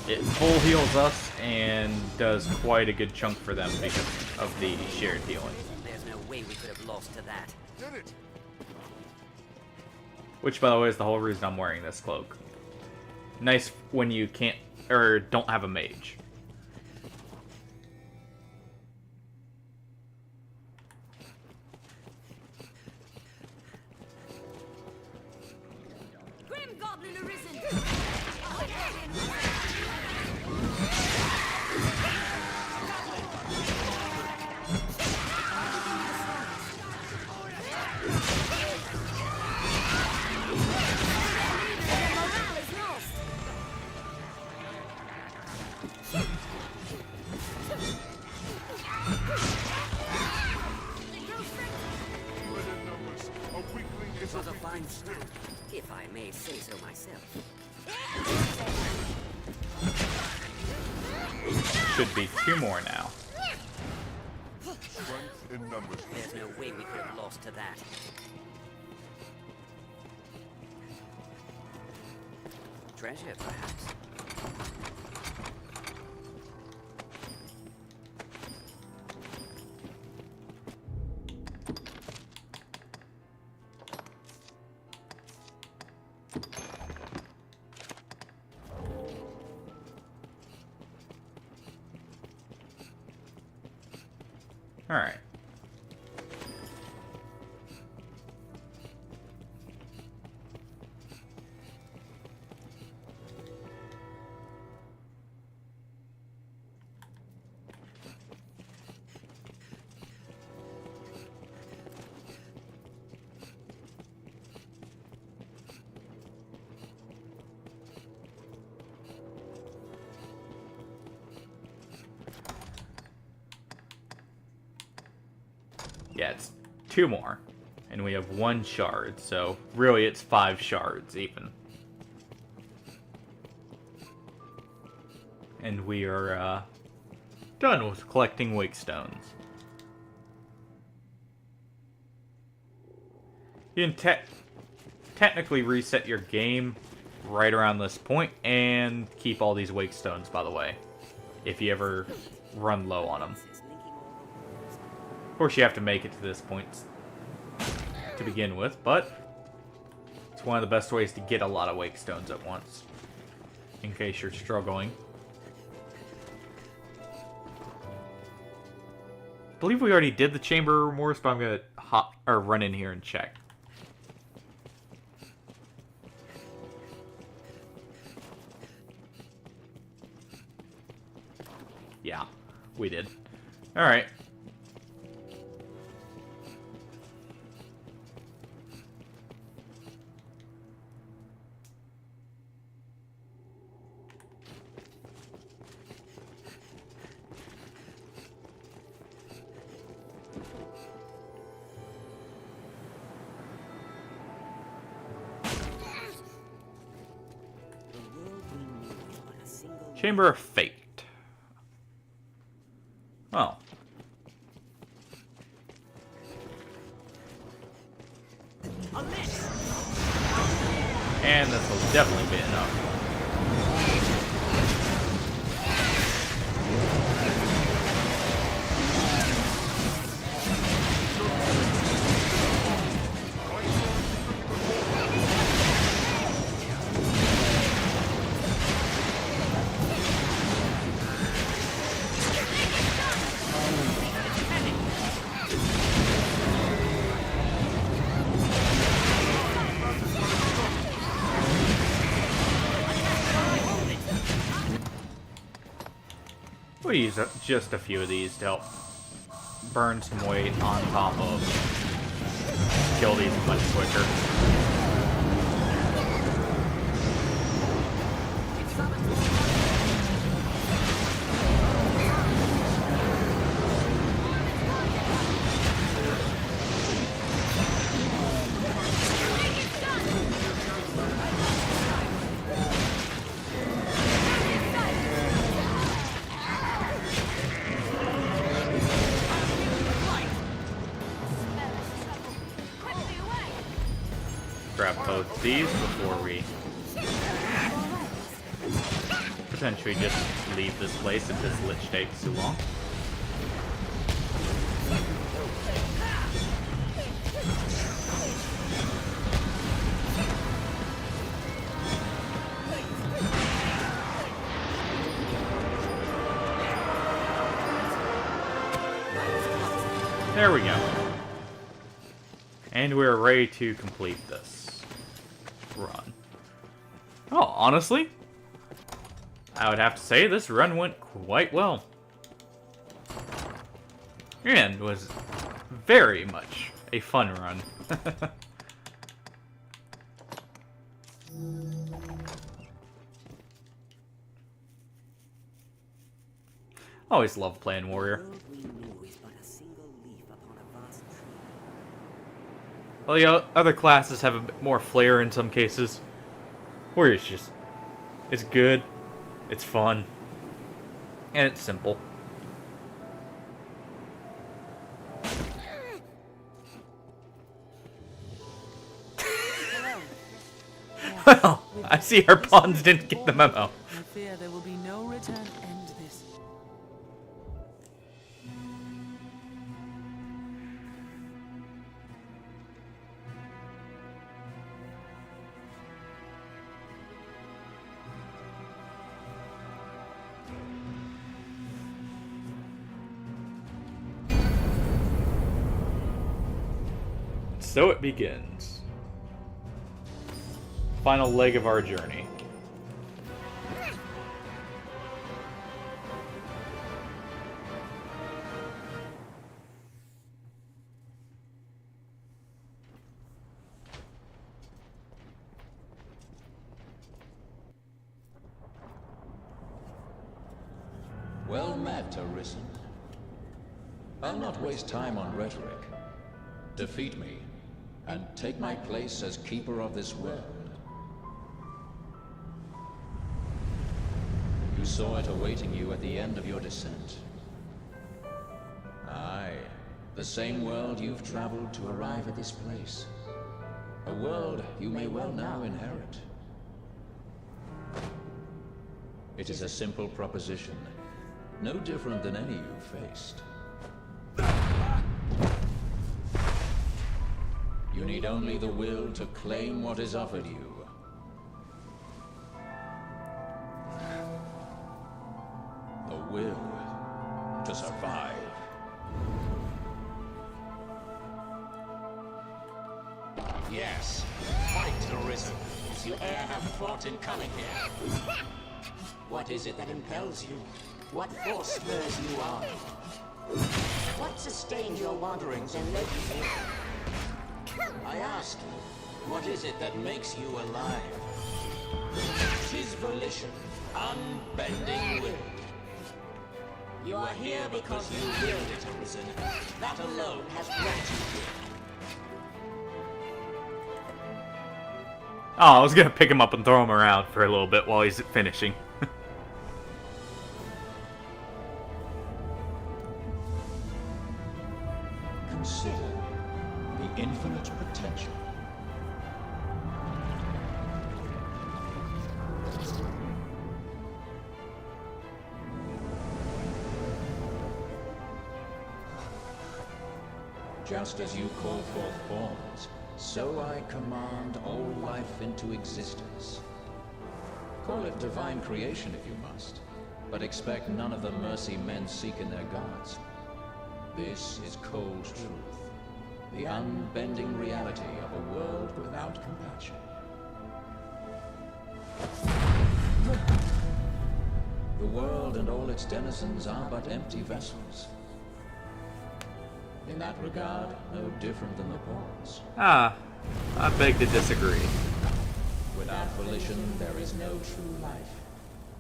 It full heals us and does quite a good chunk for them because of the shared healing. There's no way we could have lost to that. Did it! Which, by the way, is the whole reason I'm wearing this cloak. Nice when you can't, or don't have a mage. Grim Goblin arisen! It was a fine start, if I may say so myself. Should be 2 more now. Strength in numbers. There's no way we could have lost to that. Treasure, perhaps. Alright. Yeah, it's 2 more. And we have 1 shard, so really it's 5 shards even. And we are done with collecting wake stones. You can technically reset your game right around this point and keep all these wake stones, by the way, if you ever run low on them. Of course, you have to make it to this point to begin with, but it's one of the best ways to get a lot of wake stones at once, in case you're struggling. I believe we already did the Chamber of Remorse, but I'm gonna run in here and check. Yeah, we did. Alright. Chamber of Fate. Oh. And this will definitely be enough. We'll use just a few of these to help burn some weight on top of kill these much quicker. Grab both these before we potentially just leave this place if this lich takes too long. There we go. And we're ready to complete this run. Oh, honestly, I would have to say this run went quite well. And was very much a fun run. Always love playing Warrior. Well, the other classes have a bit more flair in some cases. Warrior's just... it's good, it's fun, and it's simple. Well, I see our pawns didn't get the memo. I fear there will be no return to end this. So it begins. Final leg of our journey. Well met, Arisen. I'll not waste time on rhetoric. Defeat me, and take my place as keeper of this world. You saw it awaiting you at the end of your descent. Aye, the same world you've traveled to arrive at this place. A world you may well now inherit. It is a simple proposition, no different than any you've faced. You need only the will to claim what is offered you. The will to survive. Yes, fight, Arisen, as you e'er have fought in coming here. What is it that impels you? What force spurs you on? What sustained your wanderings and led you here? I ask you, what is it that makes you alive? 'Tis volition, unbending will. You are here because you willed it, Arisen. That alone has brought you here. Oh, I was gonna pick him up and throw him around for a little bit while he's finishing. Consider the infinite potential. Just as you call forth forms, so I command all life into existence. Call it divine creation if you must, but expect none of the mercy men seek in their gods. This is cold truth, the unbending reality of a world without compassion. The world and all its denizens are but empty vessels. In that regard, no different than the pawns. Ah, I beg to disagree. Without volition, there is no true life.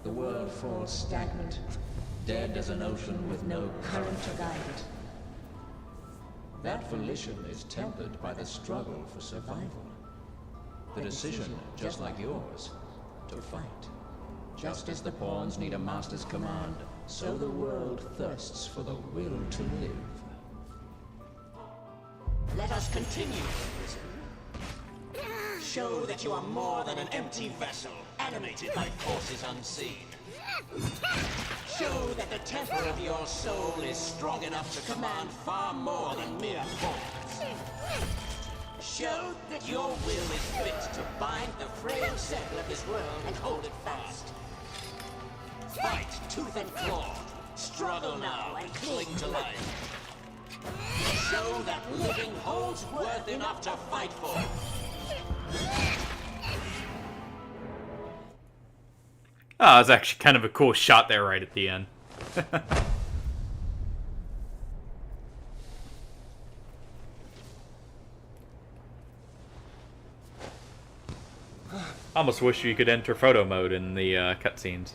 The world falls stagnant, dead as an ocean with no current to guide it. That volition is tempered by the struggle for survival. The decision, just like yours, to fight. Just as the pawns need a master's command, so the world thirsts for the will to live. Let us continue, Risen. Show that you are more than an empty vessel, animated by forces unseen. Show that the temper of your soul is strong enough to command far more than mere force. Show that your will is fit to bind the frail center of this world and hold it fast. Fight tooth and claw. Struggle now and cling to life. Show that living holds worth enough to fight for. Oh, it was actually kind of a cool shot there right at the end. I almost wish you could enter photo mode in the cutscenes.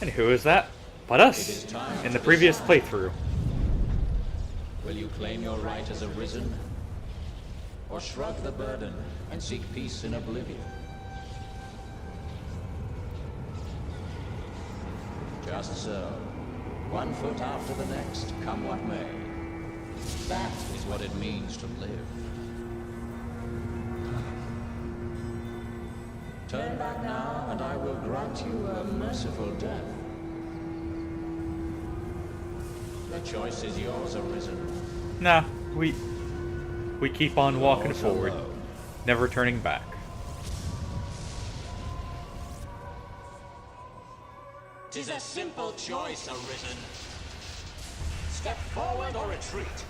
And who is that but us in the previous playthrough? Will you claim your right as a Risen? Or shrug the burden and seek peace in oblivion? Just so. One foot after the next, come what may. That is what it means to live. Turn back now, and I will grant you a merciful death. The choice is yours, Arisen. Nah, we keep on walking forward, never turning back. Tis a simple choice, Arisen. Step forward or retreat.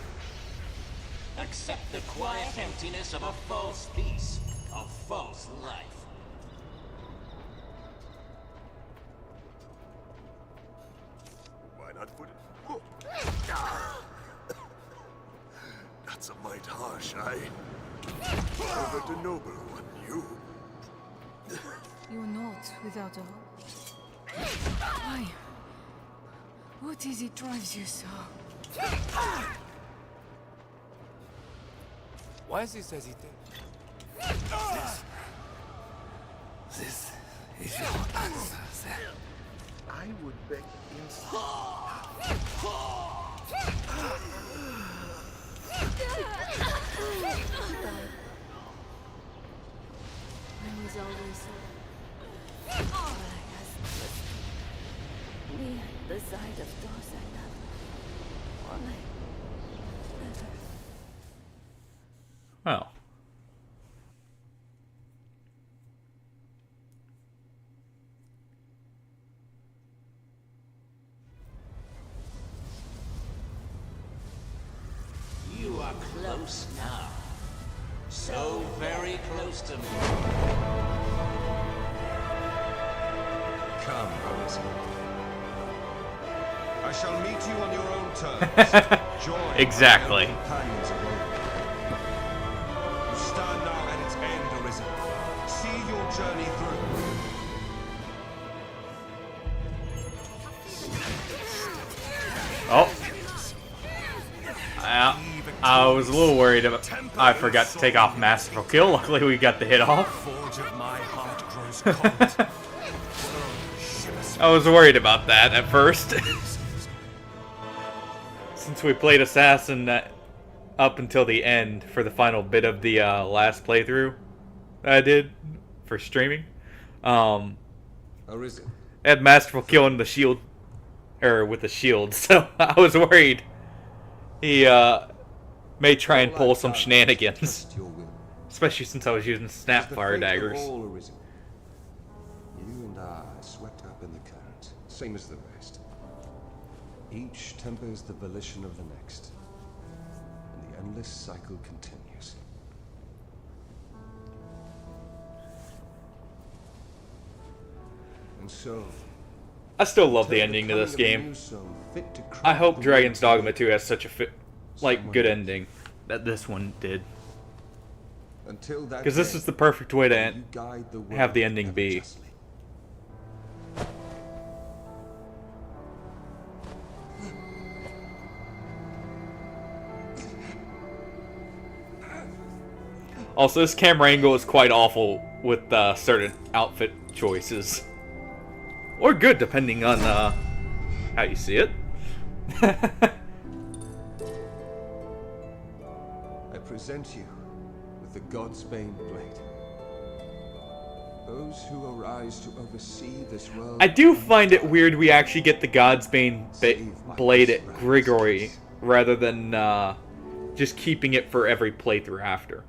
Accept the quiet emptiness of a false peace, a false life. Why not put it? That's a mite harsh, Over the noble one, you. You're not without a hope. Why? What is it drives you so? Why is this hesitant? This is your answer, sir. I would beg I was always all I asked was me the side of those I love. All I ever. Well. You are close now. So very close to me. Come, Arisen. I shall meet you on your own terms. Join Exactly. my companions of old. You stand now at its end, Arisen. See your journey through. Oh. I was a little worried about. I forgot to take off Masterful Kill. Luckily, we got the hit off. I was worried about that at first. Since we played Assassin up until the end for the final bit of the last playthrough that I did for streaming, had Masterful Kill in the shield, or with the shield, so I was worried he may try and pull some shenanigans, especially since I was using Snapfire daggers. You and I swept up in the current, same as the rest. Each tempers the volition of the next, and the endless cycle continues. And so, I still love the ending to this game. I hope Dragon's Dogma 2 has such a good ending that this one did. Because this is the perfect way to have the ending be. Also, this camera angle is quite awful with certain outfit choices. Or good, depending on how you see it. I present you with the Godsbane Blade. Those who arise to oversee this world... I do find it weird we actually get the Godsbane Blade at Grigory, rather than just keeping it for every playthrough after.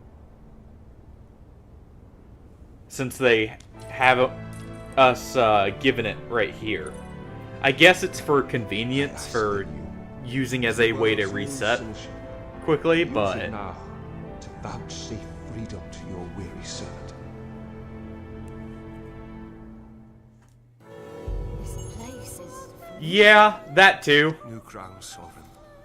Since they have us given it right here. I guess it's for convenience, for using as a way to reset quickly, but... to vouchsafe freedom to your weary servant. This place is... Yeah, that too. New Crown Sovereign.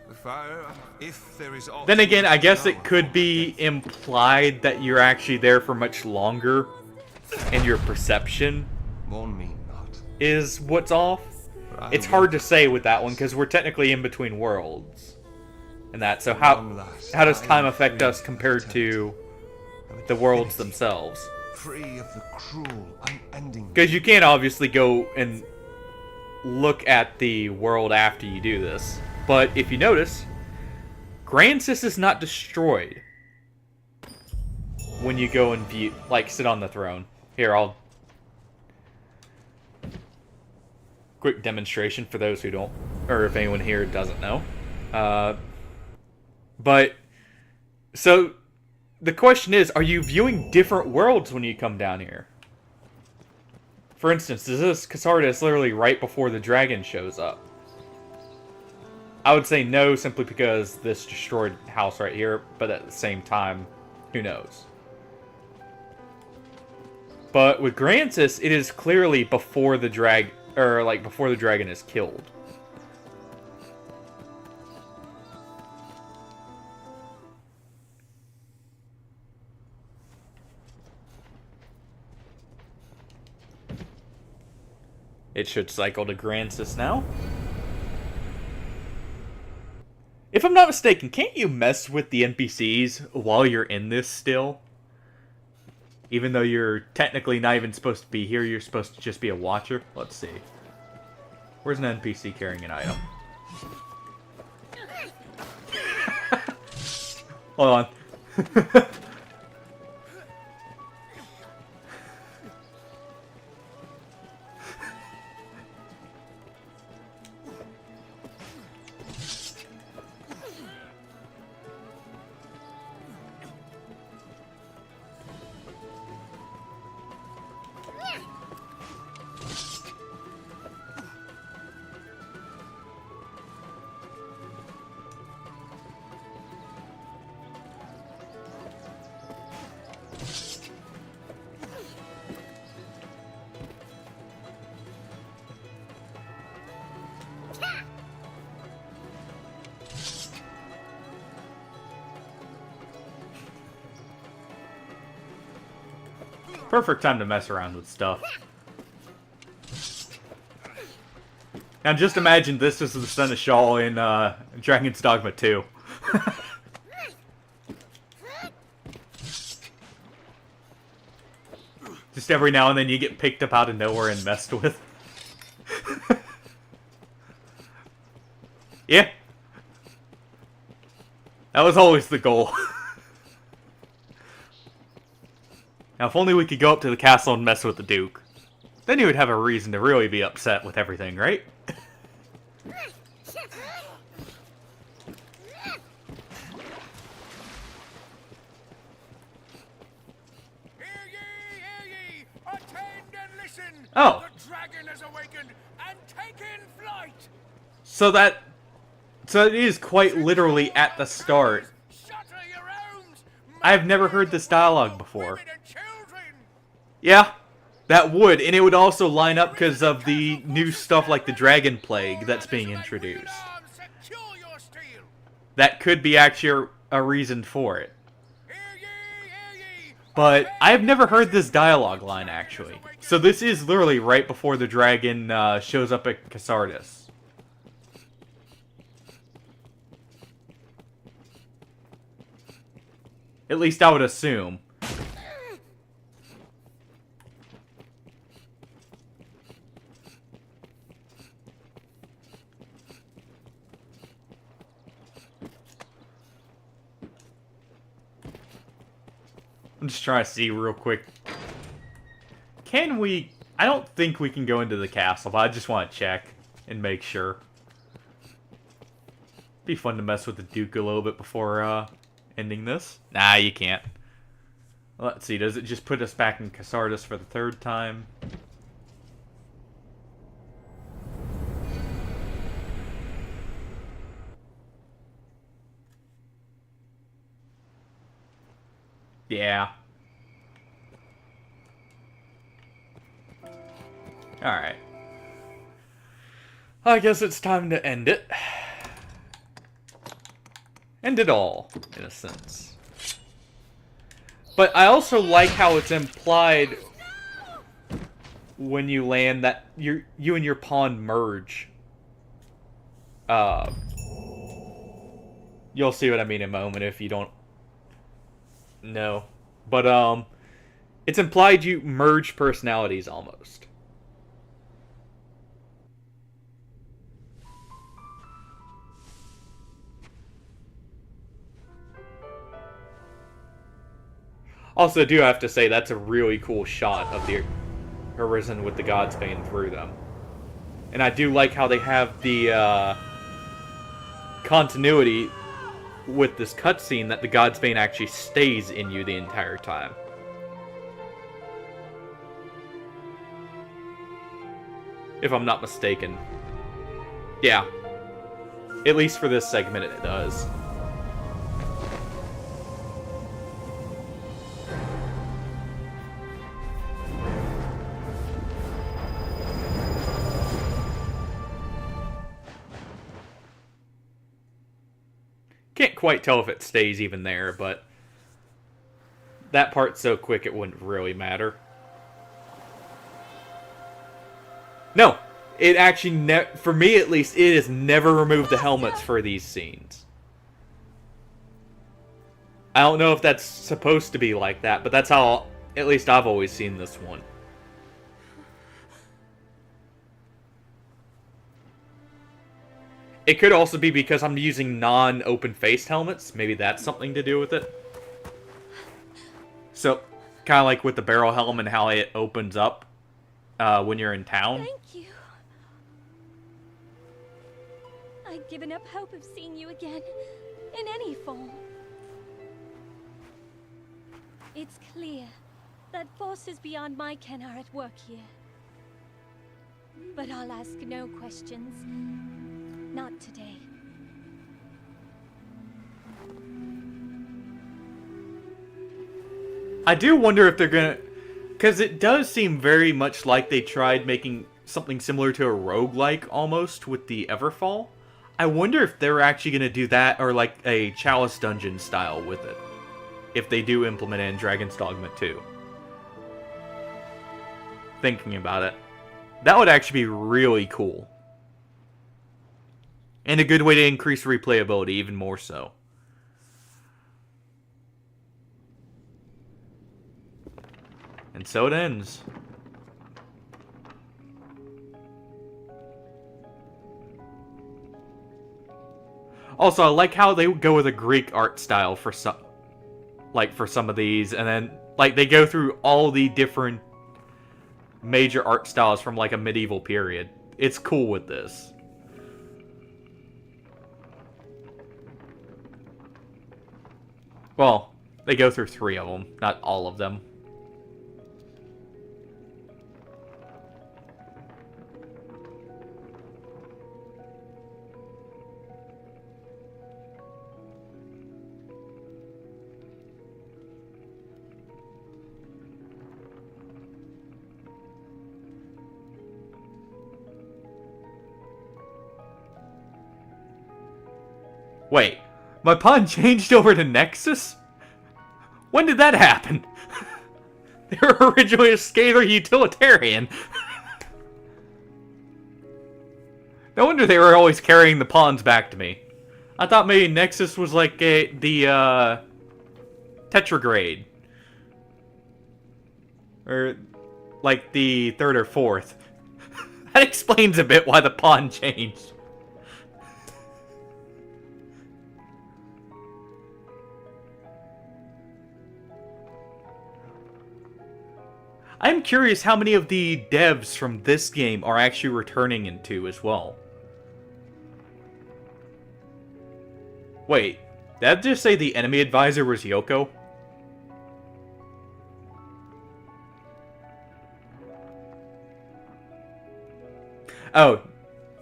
The fire, if there is... Then again, I guess it could be implied that you're actually there for much longer, and your perception is what's off. It's hard to say with that one, because we're technically in between worlds. And that, so how does time affect us compared to the worlds themselves? Free of the cruel, unending... Because you can't obviously go and look at the world after you do this. But if you notice, Grancis is not destroyed when you go and view, like, sit on the throne. Here, I'll... Quick demonstration for those who don't, or if anyone here doesn't know. But, so, the question is, are you viewing different worlds when you come down here? For instance, is this Casardis literally right before the dragon shows up? I would say no, simply because this destroyed house right here, but at the same time, who knows? But with Grancis, it is clearly before the before the dragon is killed. It should cycle to Grancis now. If I'm not mistaken, can't you mess with the NPCs while you're in this still? Even though you're technically not even supposed to be here, you're supposed to just be a watcher? Let's see. Where's an NPC carrying an item? Hold on. Perfect time to mess around with stuff. Now just imagine this is the Seneschal in Dragon's Dogma 2. Just every now and then you get picked up out of nowhere and messed with. Yeah. That was always the goal. Now, if only we could go up to the castle and mess with the Duke. Then you would have a reason to really be upset with everything, right? Oh. The dragon has awakened and taken flight. So it is quite literally at the start. I have never heard this dialogue before. Yeah, That would, and it would also line up because of the new stuff like the Dragon Plague that's being introduced. That could be actually a reason for it. But I have never heard this dialogue line, actually. So this is literally right before the dragon shows up at Casardis. At least I would assume. I'm just trying to see real quick. Can we... I don't think we can go into the castle, but I just want to check and make sure. Be fun to mess with the Duke a little bit before ending this. Nah, you can't. Let's see, does it just put us back in Casardis for the third time? Yeah. Alright. I guess it's time to end it. End it all, in a sense. But I also like how it's implied when you land that you and your pawn merge. You'll see what I mean in a moment if you don't know. But it's implied you merge personalities almost. Also, I do have to say that's a really cool shot of the Arisen with the Godsbane through them. And I do like how they have the continuity with this cutscene that the Godsbane actually stays in you the entire time. If I'm not mistaken. Yeah. At least for this segment it does. Can't quite tell if it stays even there, but that part's so quick it wouldn't really matter. No, it actually, for me at least, it has never removed the helmets for these scenes. I don't know if that's supposed to be like that, but that's how, at least I've always seen this one. It could also be because I'm using non-open-faced helmets. Maybe that's something to do with it. So, kind of like with the barrel helmet, how it opens up when you're in town. Thank you. I'd given up hope of seeing you again, in any form. It's clear that forces beyond my ken are at work here. But I'll ask no questions. Not today. I do wonder if they're gonna... Because it does seem very much like they tried making something similar to a roguelike almost with the Everfall. I wonder if they're actually gonna do that or like a Chalice Dungeon style with it. If they do implement it in Dragon's Dogma 2. Thinking about it. That would actually be really cool. And a good way to increase replayability, even more so. And so it ends. Also, I like how they go with a Greek art style for some, like for some of these, and then like they go through all the different major art styles from like a medieval period. It's cool with this. Well, they go through 3 of them, not all of them. Wait, my pawn changed over to Nexus? When did that happen? They were originally a scalar utilitarian. No wonder they were always carrying the pawns back to me. I thought maybe Nexus was like the tetragrade. Or like the third or fourth. That explains a bit why the pawn changed. I'm curious how many of the devs from this game are actually returning in 2 as well. Wait, did that just say the enemy advisor was Yoko? Oh,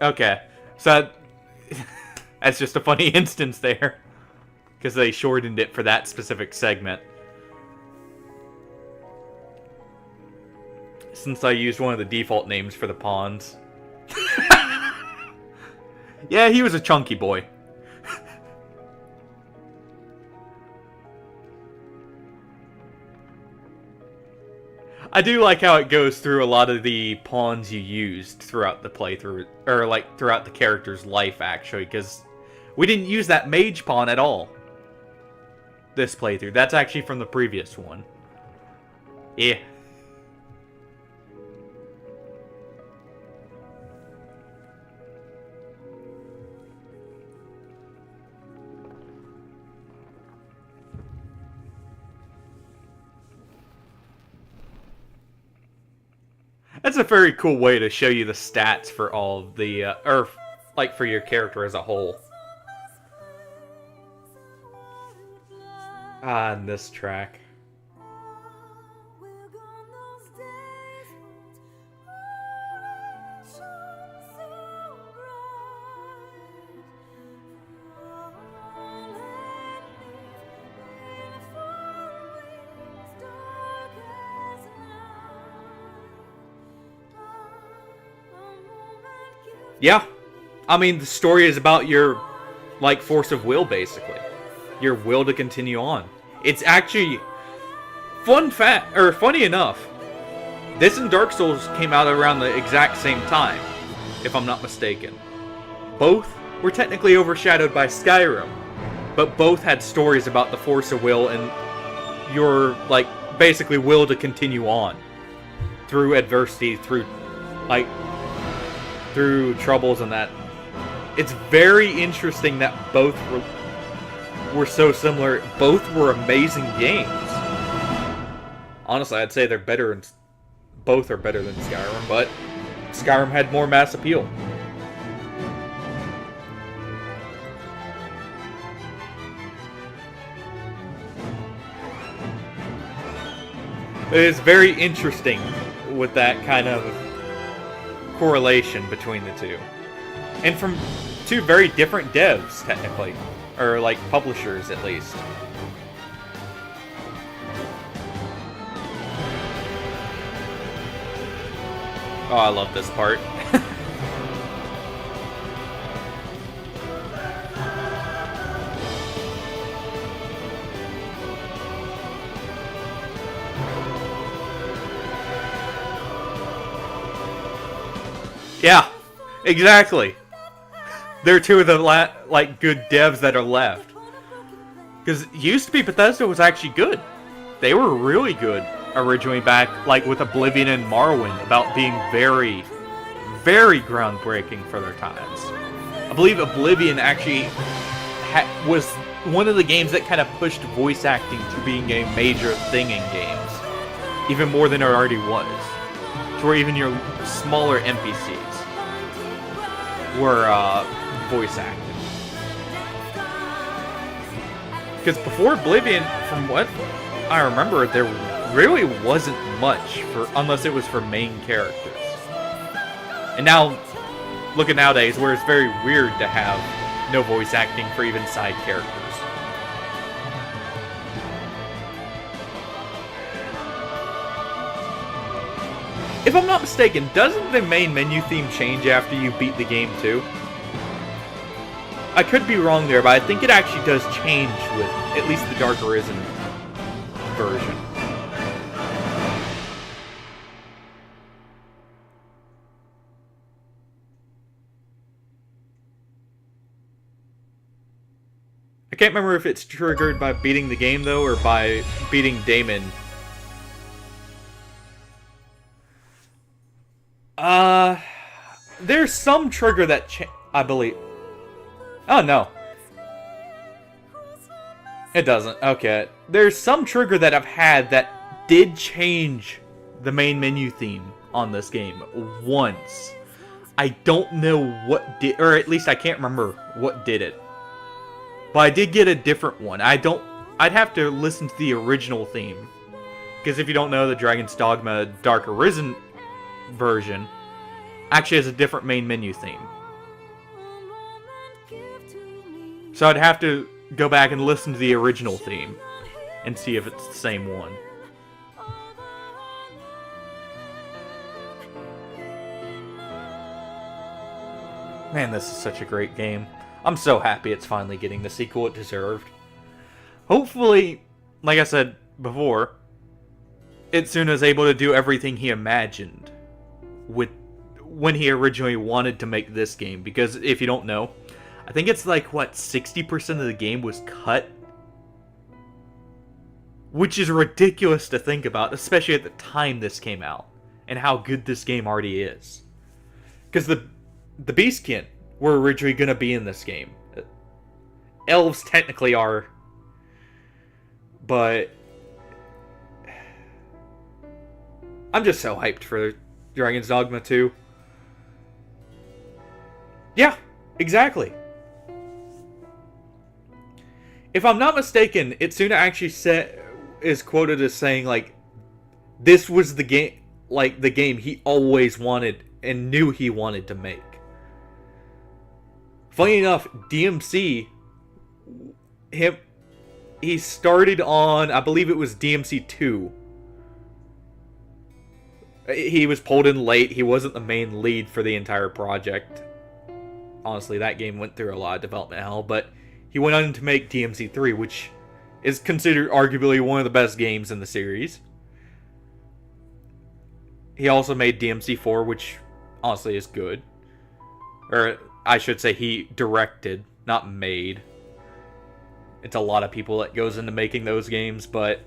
okay. So that's just a funny instance there. Because they shortened it for that specific segment. Since I used one of the default names for the pawns. Yeah, he was a chunky boy. I do like how it goes through a lot of the pawns you used throughout the playthrough, or like throughout the character's life actually, because we didn't use that mage pawn at all this playthrough. That's actually from the previous one. Yeah. That's a very cool way to show you the stats for all of the, or like for your character as a whole. Ah, and this track. Yeah, I mean, the story is about your, like, force of will, basically. Your will to continue on. It's actually, funny enough, this and Dark Souls came out around the exact same time, if I'm not mistaken. Both were technically overshadowed by Skyrim, but both had stories about the force of will and your, like, basically will to continue on. Through adversity, through, like, through troubles and that. It's very interesting that both were so similar. Both were amazing games. Honestly, I'd say they're better, and both are better than Skyrim, but Skyrim had more mass appeal. It is very interesting with that kind of correlation between the two. And from two very different devs, technically. Or, like, publishers, at least. Oh, I love this part. Yeah, exactly. They're two of the like good devs that are left. Because it used to be Bethesda was actually good. They were really good originally back like with Oblivion and Morrowind about being very, very groundbreaking for their times. I believe Oblivion actually was one of the games that kind of pushed voice acting to being a major thing in games. Even more than it already was. To where even your smaller NPCs were voice acted. Because before Oblivion, from what I remember, there really wasn't much unless it was for main characters. And now, look at nowadays, where it's very weird to have no voice acting for even side characters. If I'm not mistaken, doesn't the main menu theme change after you beat the game too? I could be wrong there, but I think it actually does change with at least the Dark Arisen version. I can't remember if it's triggered by beating the game, though, or by beating Damon. There's some trigger that I believe. Oh, no. It doesn't. Okay. There's some trigger that I've had that did change the main menu theme on this game once. I don't know what did, or at least I can't remember what did it. But I did get a different one. I'd have to listen to the original theme. Because if you don't know, the Dragon's Dogma Dark Arisen version actually has a different main menu theme. So I'd have to go back and listen to the original theme and see if it's the same one. Man, this is such a great game. I'm so happy it's finally getting the sequel it deserved. Hopefully, like I said before, Itsuna is able to do everything he imagined with when he originally wanted to make this game. Because if you don't know, I think it's like, what, 60% of the game was cut? Which is ridiculous to think about, especially at the time this came out. And how good this game already is. Because the Beastkin were originally going to be in this game. Elves technically are. But I'm just so hyped for Dragon's Dogma 2. Yeah, exactly. If I'm not mistaken, Itsuna actually is quoted as saying, like, this was the game, like, the game he always wanted and knew he wanted to make. Funny enough, DMC, he started on, I believe it was DMC 2. He was pulled in late. He wasn't the main lead for the entire project. Honestly, that game went through a lot of development hell, but he went on to make DMC 3, which is considered arguably one of the best games in the series. He also made DMC 4, which honestly is good. Or I should say he directed, not made. It's a lot of people that goes into making those games, but...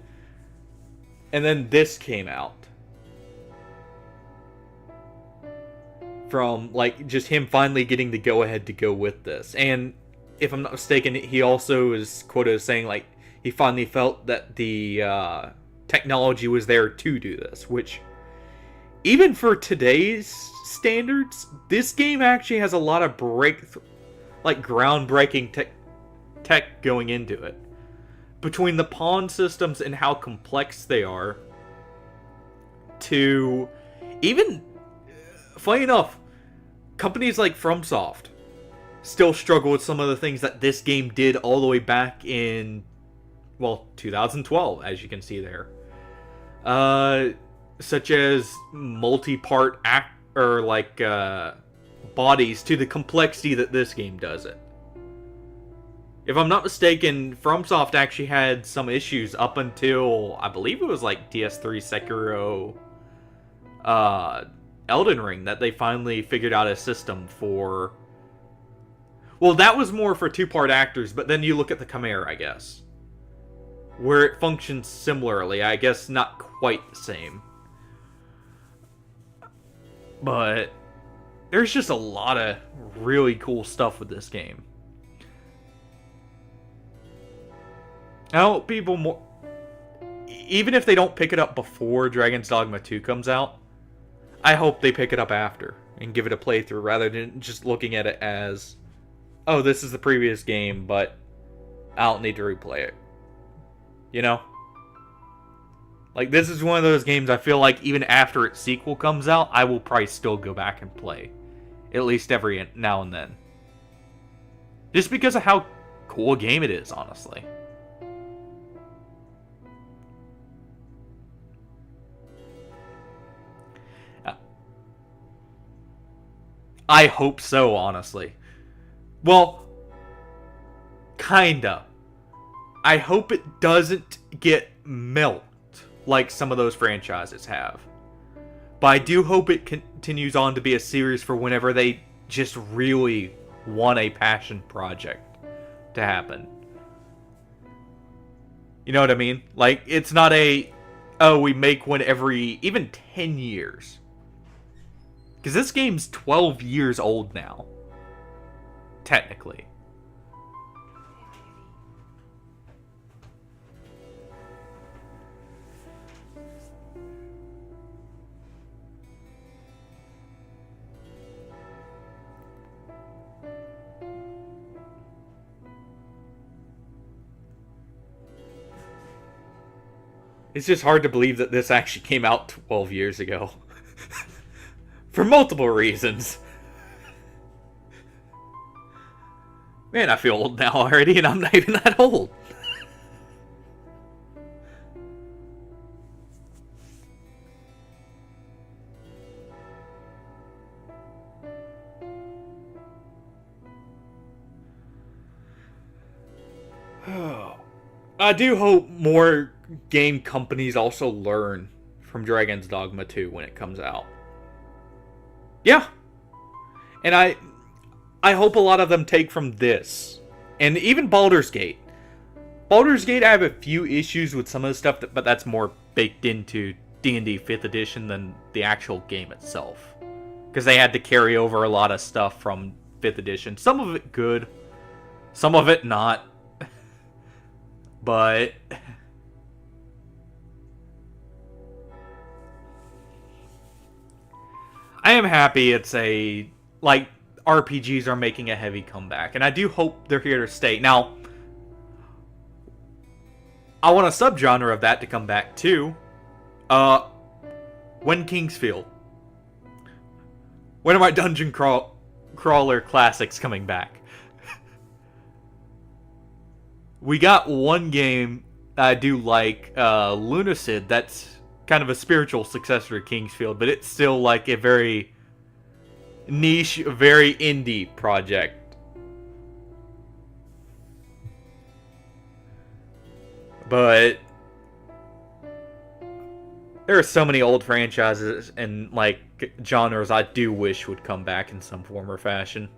And then this came out. From, like, just him finally getting the go-ahead to go with this. And, if I'm not mistaken, he also is quoted as saying, like, he finally felt that the technology was there to do this, which, even for today's standards, this game actually has a lot of groundbreaking tech going into it. Between the pawn systems and how complex they are, to even, funny enough, companies like FromSoft still struggle with some of the things that this game did all the way back in, well, 2012, as you can see there. Such as multi-part bodies to the complexity that this game does it. If I'm not mistaken, FromSoft actually had some issues up until, I believe it was like DS3, Sekiro, Elden Ring, that they finally figured out a system for... Well, that was more for two-part actors, but then you look at the Chimera, I guess. Where it functions similarly. I guess not quite the same. But there's just a lot of really cool stuff with this game. I hope people more... Even if they don't pick it up before Dragon's Dogma 2 comes out, I hope they pick it up after and give it a playthrough rather than just looking at it as, oh, this is the previous game, but I don't need to replay it. You know? Like, this is one of those games I feel like even after its sequel comes out, I will probably still go back and play. At least every now and then. Just because of how cool a game it is, honestly. I hope so, honestly. Well, Kinda. I hope it doesn't get milked like some of those franchises have. But I do hope it continues on to be a series for whenever they just really want a passion project to happen. You know what I mean? Like, it's not a, oh, we make one every, even 10 years. Because this game's 12 years old now. Technically. It's just hard to believe that this actually came out 12 years ago. For multiple reasons. Man, I feel old now already, and I'm not even that old. I do hope more game companies also learn from Dragon's Dogma 2 when it comes out. Yeah. And I hope a lot of them take from this. And even Baldur's Gate. Baldur's Gate, I have a few issues with some of the stuff, but that's more baked into D&D 5th edition than the actual game itself. Because they had to carry over a lot of stuff from 5th edition. Some of it good. Some of it not. But I am happy it's a, like, RPGs are making a heavy comeback. And I do hope they're here to stay. Now, I want a subgenre of that to come back too. When Kingsfield. When are my dungeon crawler classics coming back? We got one game I do like, Lunacid, that's kind of a spiritual successor to Kingsfield, but it's still like a very niche, very indie project. But there are so many old franchises and like genres I do wish would come back in some form or fashion.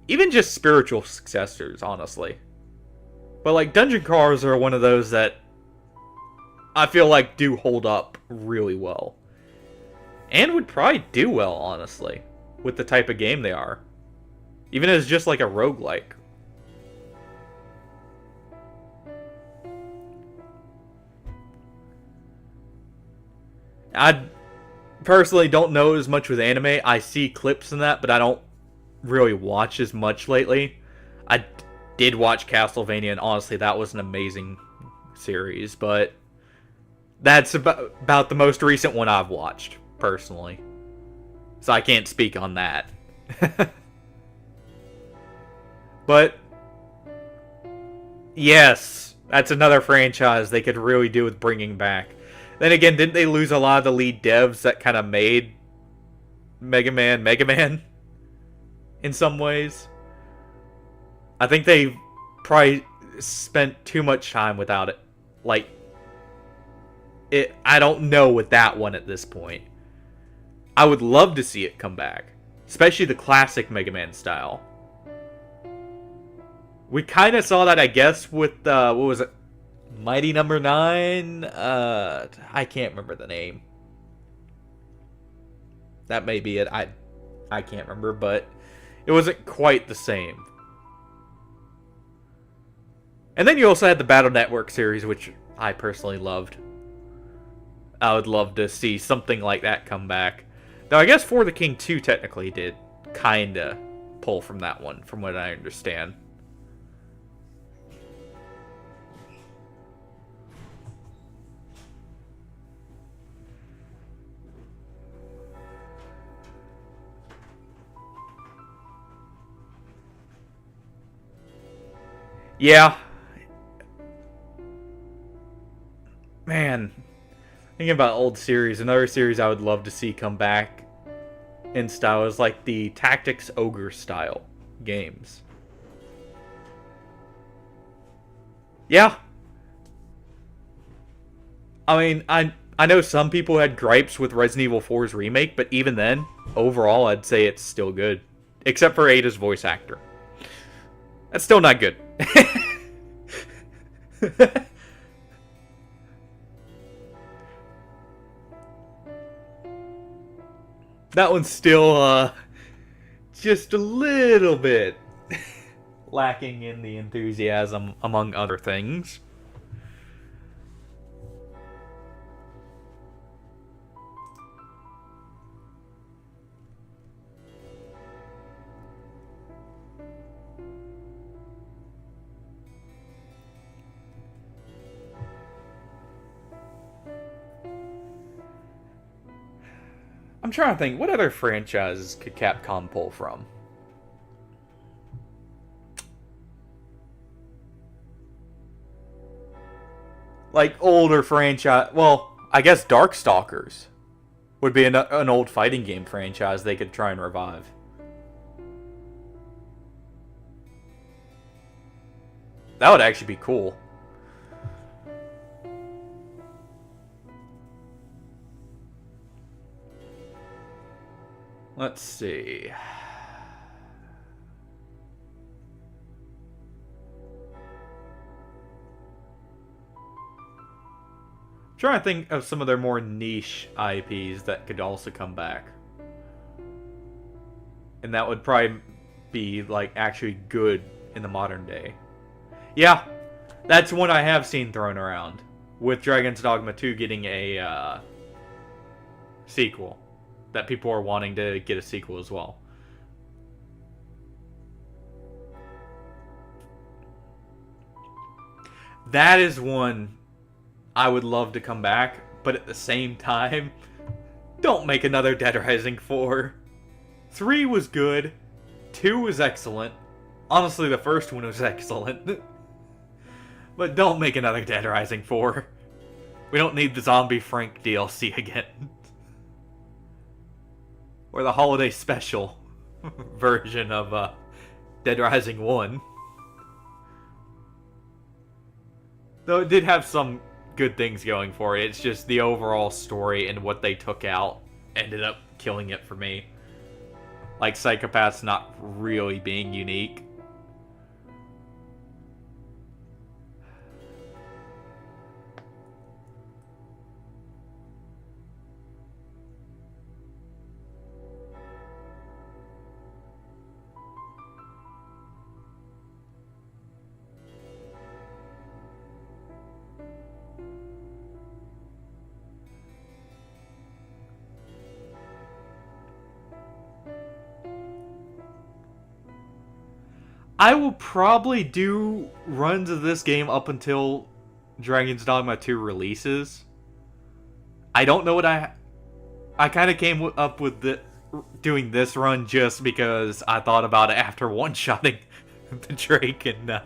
Even just spiritual successors, honestly. But like dungeon crawlers are one of those that I feel like do hold up really well. And would probably do well, honestly, with the type of game they are. Even as just like a roguelike. I personally don't know as much with anime. I see clips in that, but I don't really watch as much lately. I did watch Castlevania, and honestly, that was an amazing series, but that's about the most recent one I've watched, personally. So I can't speak on that. But yes, that's another franchise they could really do with bringing back. Then again, didn't they lose a lot of the lead devs that kind of made Mega Man in some ways? I think they probably spent too much time without it. Like, I don't know with that one at this point. I would love to see it come back. Especially the classic Mega Man style. We kind of saw that, I guess, with, what was it? Mighty Number 9? I can't remember the name. That may be it. I can't remember, but it wasn't quite the same. And then you also had the Battle Network series, which I personally loved. I would love to see something like that come back. Though I guess For the King 2 technically did kinda pull from that one, from what I understand. Yeah. Man. Thinking about old series, another series I would love to see come back in style is like the Tactics Ogre style games. Yeah. I mean, I know some people had gripes with Resident Evil 4's remake, but even then, overall, I'd say it's still good. Except for Ada's voice actor. That's still not good. That one's still, just a little bit lacking in the enthusiasm, among other things. I'm trying to think, what other franchises could Capcom pull from? Like, older franchise... Well, I guess Darkstalkers would be an old fighting game franchise they could try and revive. That would actually be cool. Let's see. Trying to think of some of their more niche IPs that could also come back. And that would probably be, like, actually good in the modern day. Yeah, that's one I have seen thrown around. With Dragon's Dogma 2 getting a sequel. That people are wanting to get a sequel as well. That is one I would love to come back, but at the same time, don't make another Dead Rising 4. 3 was good, 2 was excellent. Honestly, the first one was excellent. But don't make another Dead Rising 4. We don't need the Zombie Frank DLC again. Or the holiday special version of Dead Rising 1. Though it did have some good things going for it. It's just the overall story and what they took out ended up killing it for me. Like Psychopaths not really being unique. I will probably do runs of this game up until Dragon's Dogma 2 releases. I don't know what I kind of came up with doing this run just because I thought about it after one-shotting the Drake in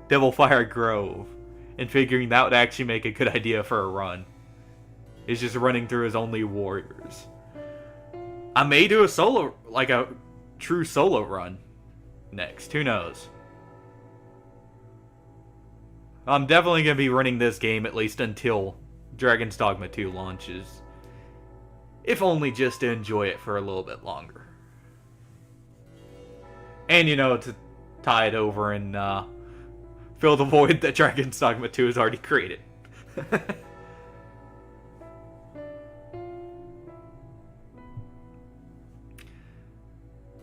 Devilfire Grove. And figuring that would actually make a good idea for a run. It's just running through as only warriors. I may do a solo, like a true solo run next. Who knows? I'm definitely going to be running this game at least until Dragon's Dogma 2 launches. If only just to enjoy it for a little bit longer. And, you know, to tie it over and fill the void that Dragon's Dogma 2 has already created.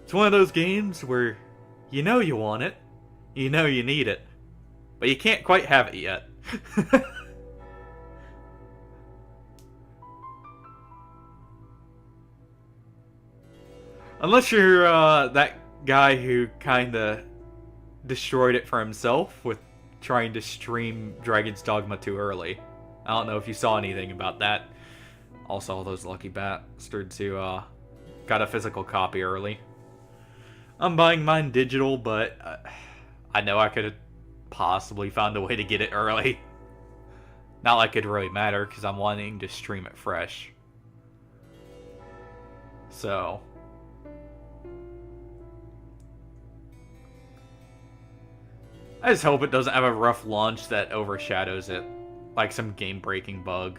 It's one of those games where you know you want it, you know you need it, but you can't quite have it yet. Unless you're that guy who kinda destroyed it for himself with trying to stream Dragon's Dogma too early. I don't know if you saw anything about that. Also, all those lucky bastards who got a physical copy early. I'm buying mine digital, but I know I could have possibly found a way to get it early. Not like it really matter, because I'm wanting to stream it fresh. So I just hope it doesn't have a rough launch that overshadows it, like some game-breaking bug.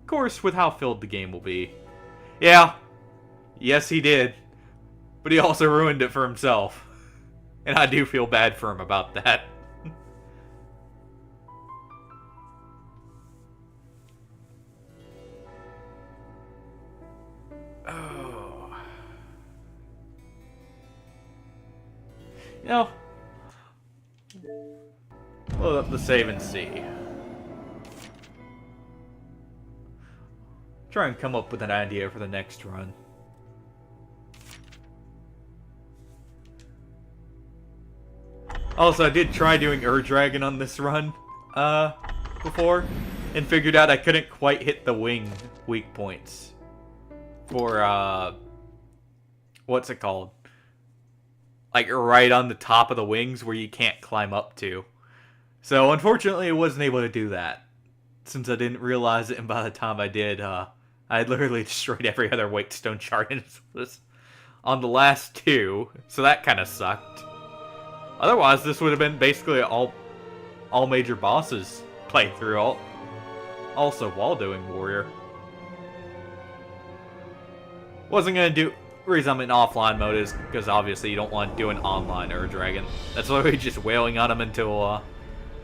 Of course, with how filled the game will be. Yeah, yes he did, but he also ruined it for himself. And I do feel bad for him about that. Oh. You know, load up the save and see. Try and come up with an idea for the next run. Also, I did try doing Dragon on this run before, and figured out I couldn't quite hit the wing weak points for what's it called? Like right on the top of the wings where you can't climb up to. So unfortunately, I wasn't able to do that since I didn't realize it, and by the time I did, I had literally destroyed every other Wakestone chart on the last two, so that kind of sucked. Otherwise, this would have been basically all major bosses playthrough, also while doing Warrior. Wasn't gonna do. The reason I'm in offline mode is because obviously you don't want to do an online Dragon. That's literally just wailing on him until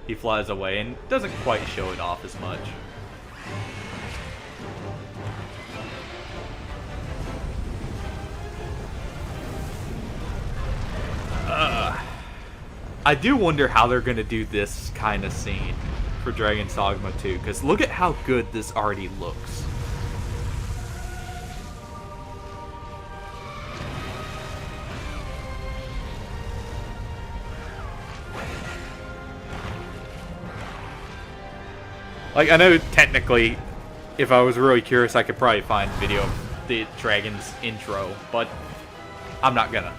he flies away and doesn't quite show it off as much. I do wonder how they're going to do this kind of scene for Dragon's Dogma 2, because look at how good this already looks. Like, I know technically, if I was really curious, I could probably find video of the Dragon's intro, but I'm not gonna.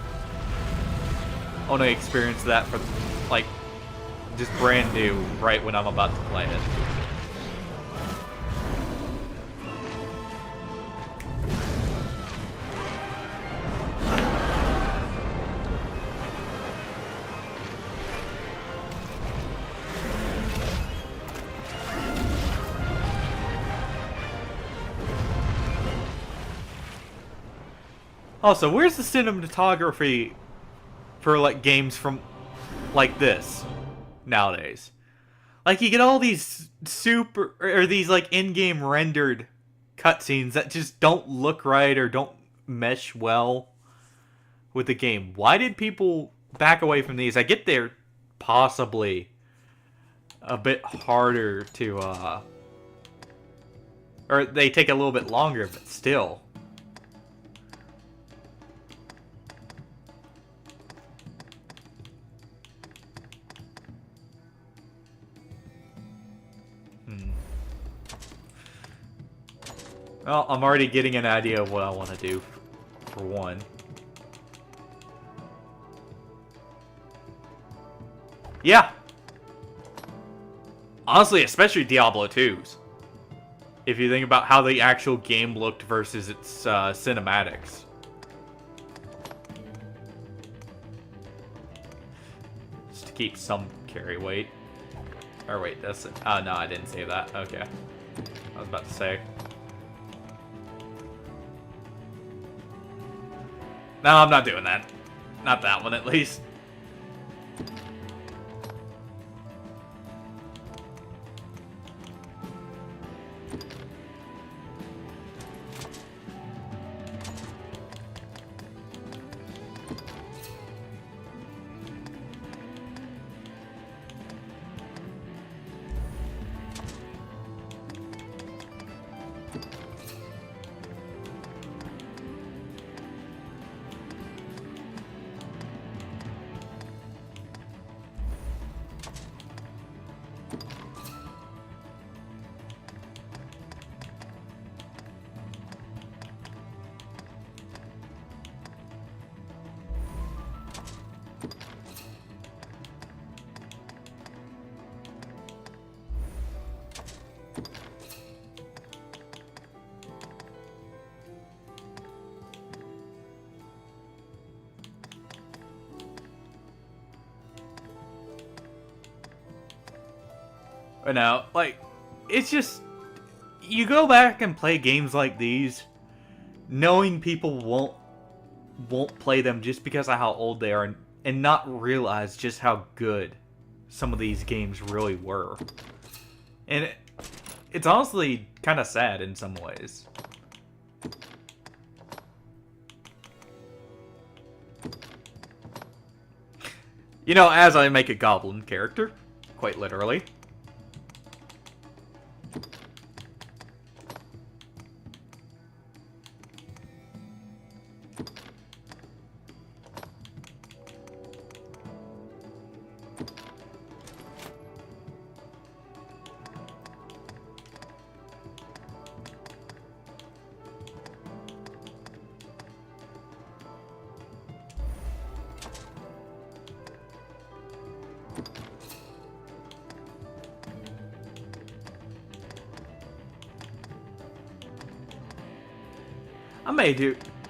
I want to experience that for, like, just brand new, right when I'm about to play it. Also, where's the cinematography for, like, games from, like, this, nowadays? Like, you get all these these, like, in-game rendered cutscenes that just don't look right or don't mesh well with the game. Why did people back away from these? I get they're possibly a bit harder to, or they take a little bit longer, but still. Well, I'm already getting an idea of what I want to do, for one. Yeah! Honestly, especially Diablo 2's. If you think about how the actual game looked versus its cinematics. Just to keep some carry weight. Or wait, that's... Oh, no, I didn't say that. Okay. I was about to say... No, I'm not doing that. Not that one, at least. But no, like, it's just, you go back and play games like these, knowing people won't play them just because of how old they are, and not realize just how good some of these games really were. And it's honestly kind of sad in some ways. You know, as I make a goblin character, quite literally.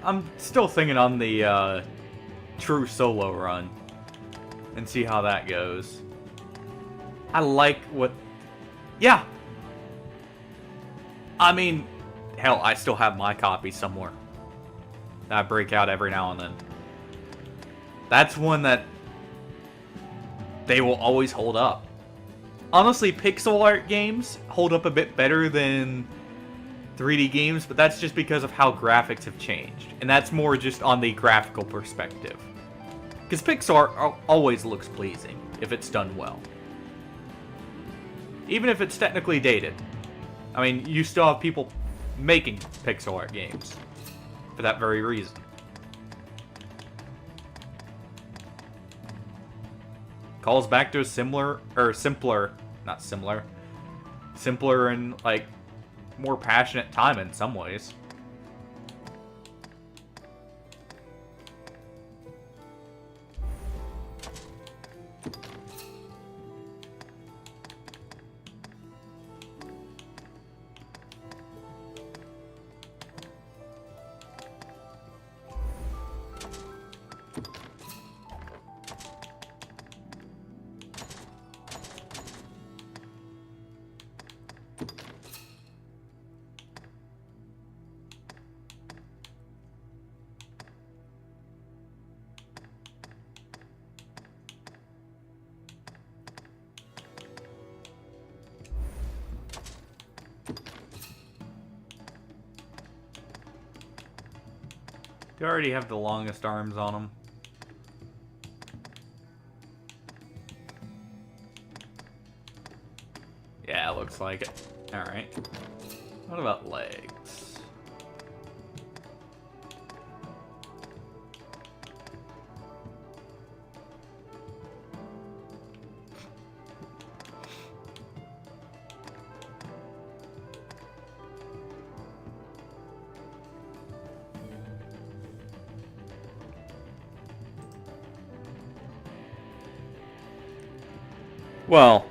I'm still thinking on the true solo run and see how that goes. I like what... Yeah! I mean, hell, I still have my copy somewhere that I break out every now and then. That's one that they will always hold up. Honestly, pixel art games hold up a bit better than 3D games, but that's just because of how graphics have changed. And that's more just on the graphical perspective. Because pixel art always looks pleasing, if it's done well. Even if it's technically dated. I mean, you still have people making pixel art games. For that very reason. Calls back to a simpler, and, like, more passionate time in some ways. They already have the longest arms on them. Yeah, it looks like it. Alright. What about legs? Well,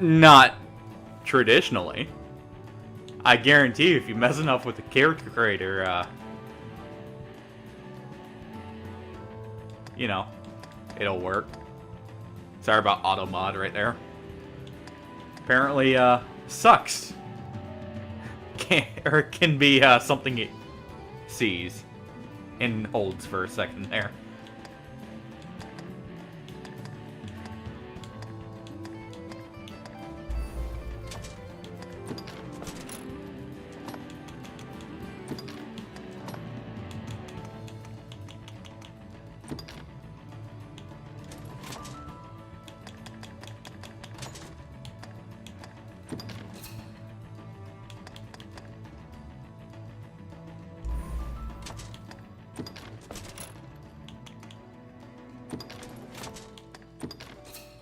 not traditionally. I guarantee you, if you mess enough with the character creator, you know, it'll work. Sorry about auto mod right there. Apparently, sucks. Can be something it sees and holds for a second there.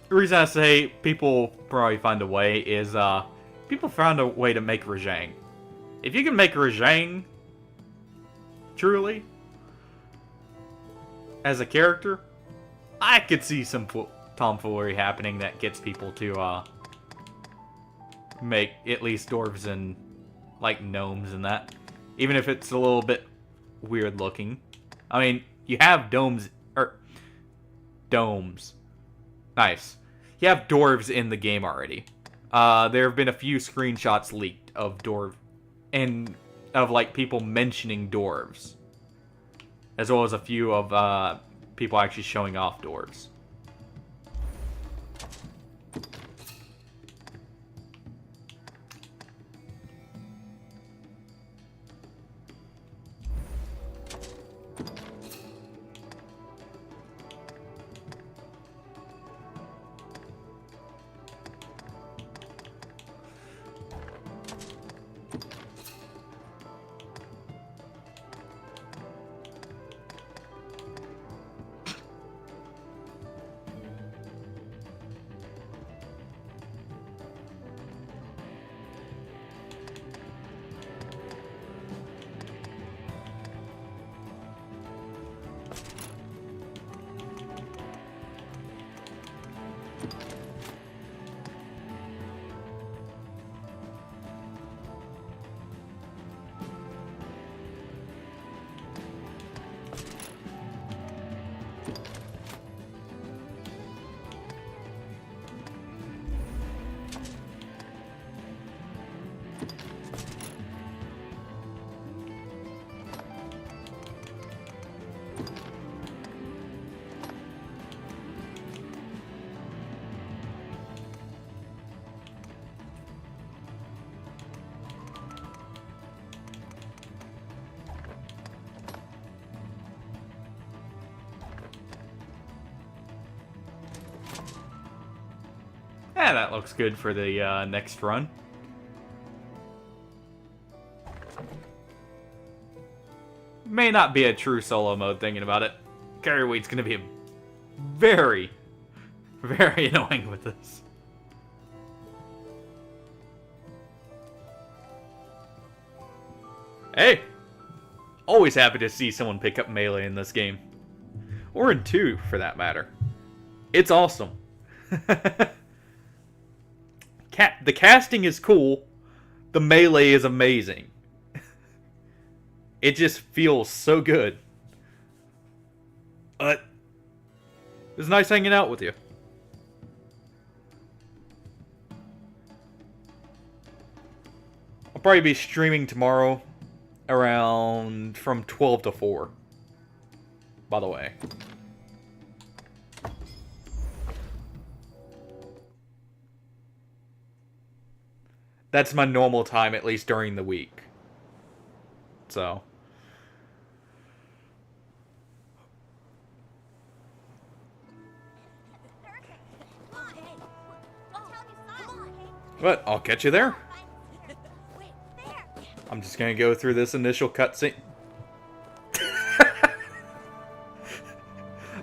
The reason I say people probably find a way is, people found a way to make Rajang. If you can make Rajang, truly, as a character, I could see some tomfoolery happening that gets people to, make at least dwarves and, like, gnomes and that. Even if it's a little bit weird looking. I mean, you have domes. Nice. You have dwarves in the game already. There have been a few screenshots leaked of like people mentioning dwarves, as well as a few of people actually showing off dwarves. Yeah, that looks good for the next run. May not be a true solo mode, thinking about it. Carry weight's gonna be very, very annoying with this. Hey! Always happy to see someone pick up melee in this game. Or in 2, for that matter. It's awesome. The casting is cool. The melee is amazing. It just feels so good. It was nice hanging out with you. I'll probably be streaming tomorrow around from 12 to 4. By the way. That's my normal time, at least during the week. So. But I'll catch you there. I'm just gonna go through this initial cutscene.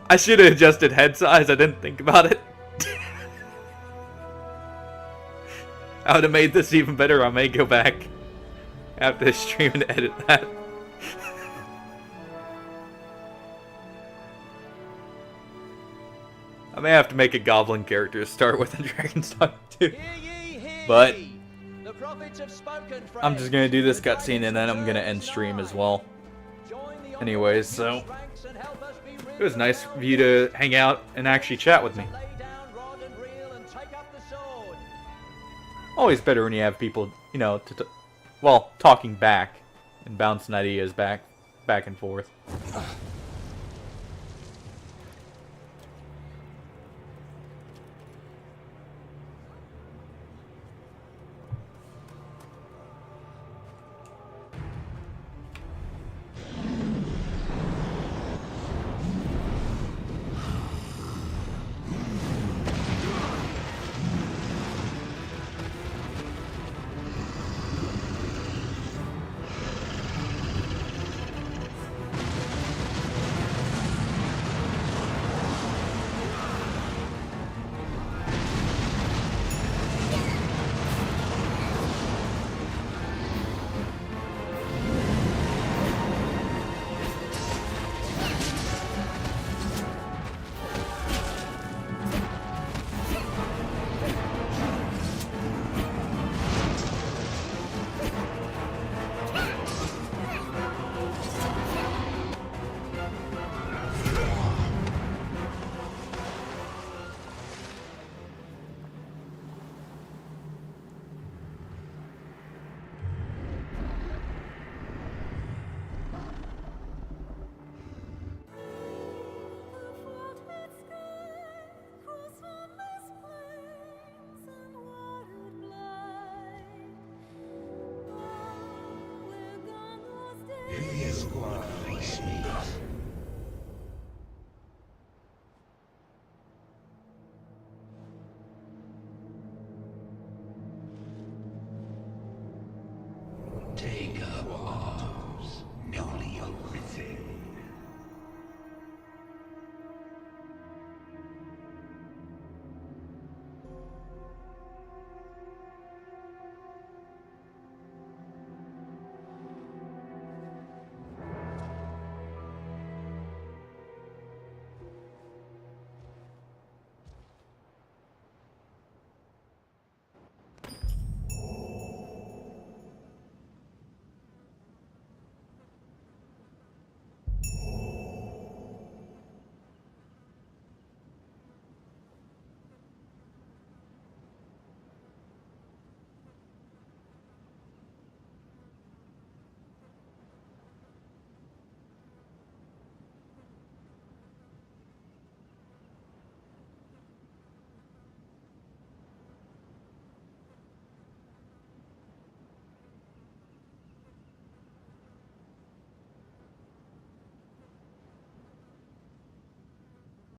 I should have adjusted head size. I didn't think about it. I would have made this even better. I may go back after this stream and edit that. I may have to make a goblin character to start with in Dragon's Dogma 2. But I'm just going to do this cutscene and then I'm going to end stream as well. Anyways, so it was nice of you to hang out and actually chat with me. Always better when you have people, you know, well, talking back and bouncing ideas back and forth. Worthy Smith. Take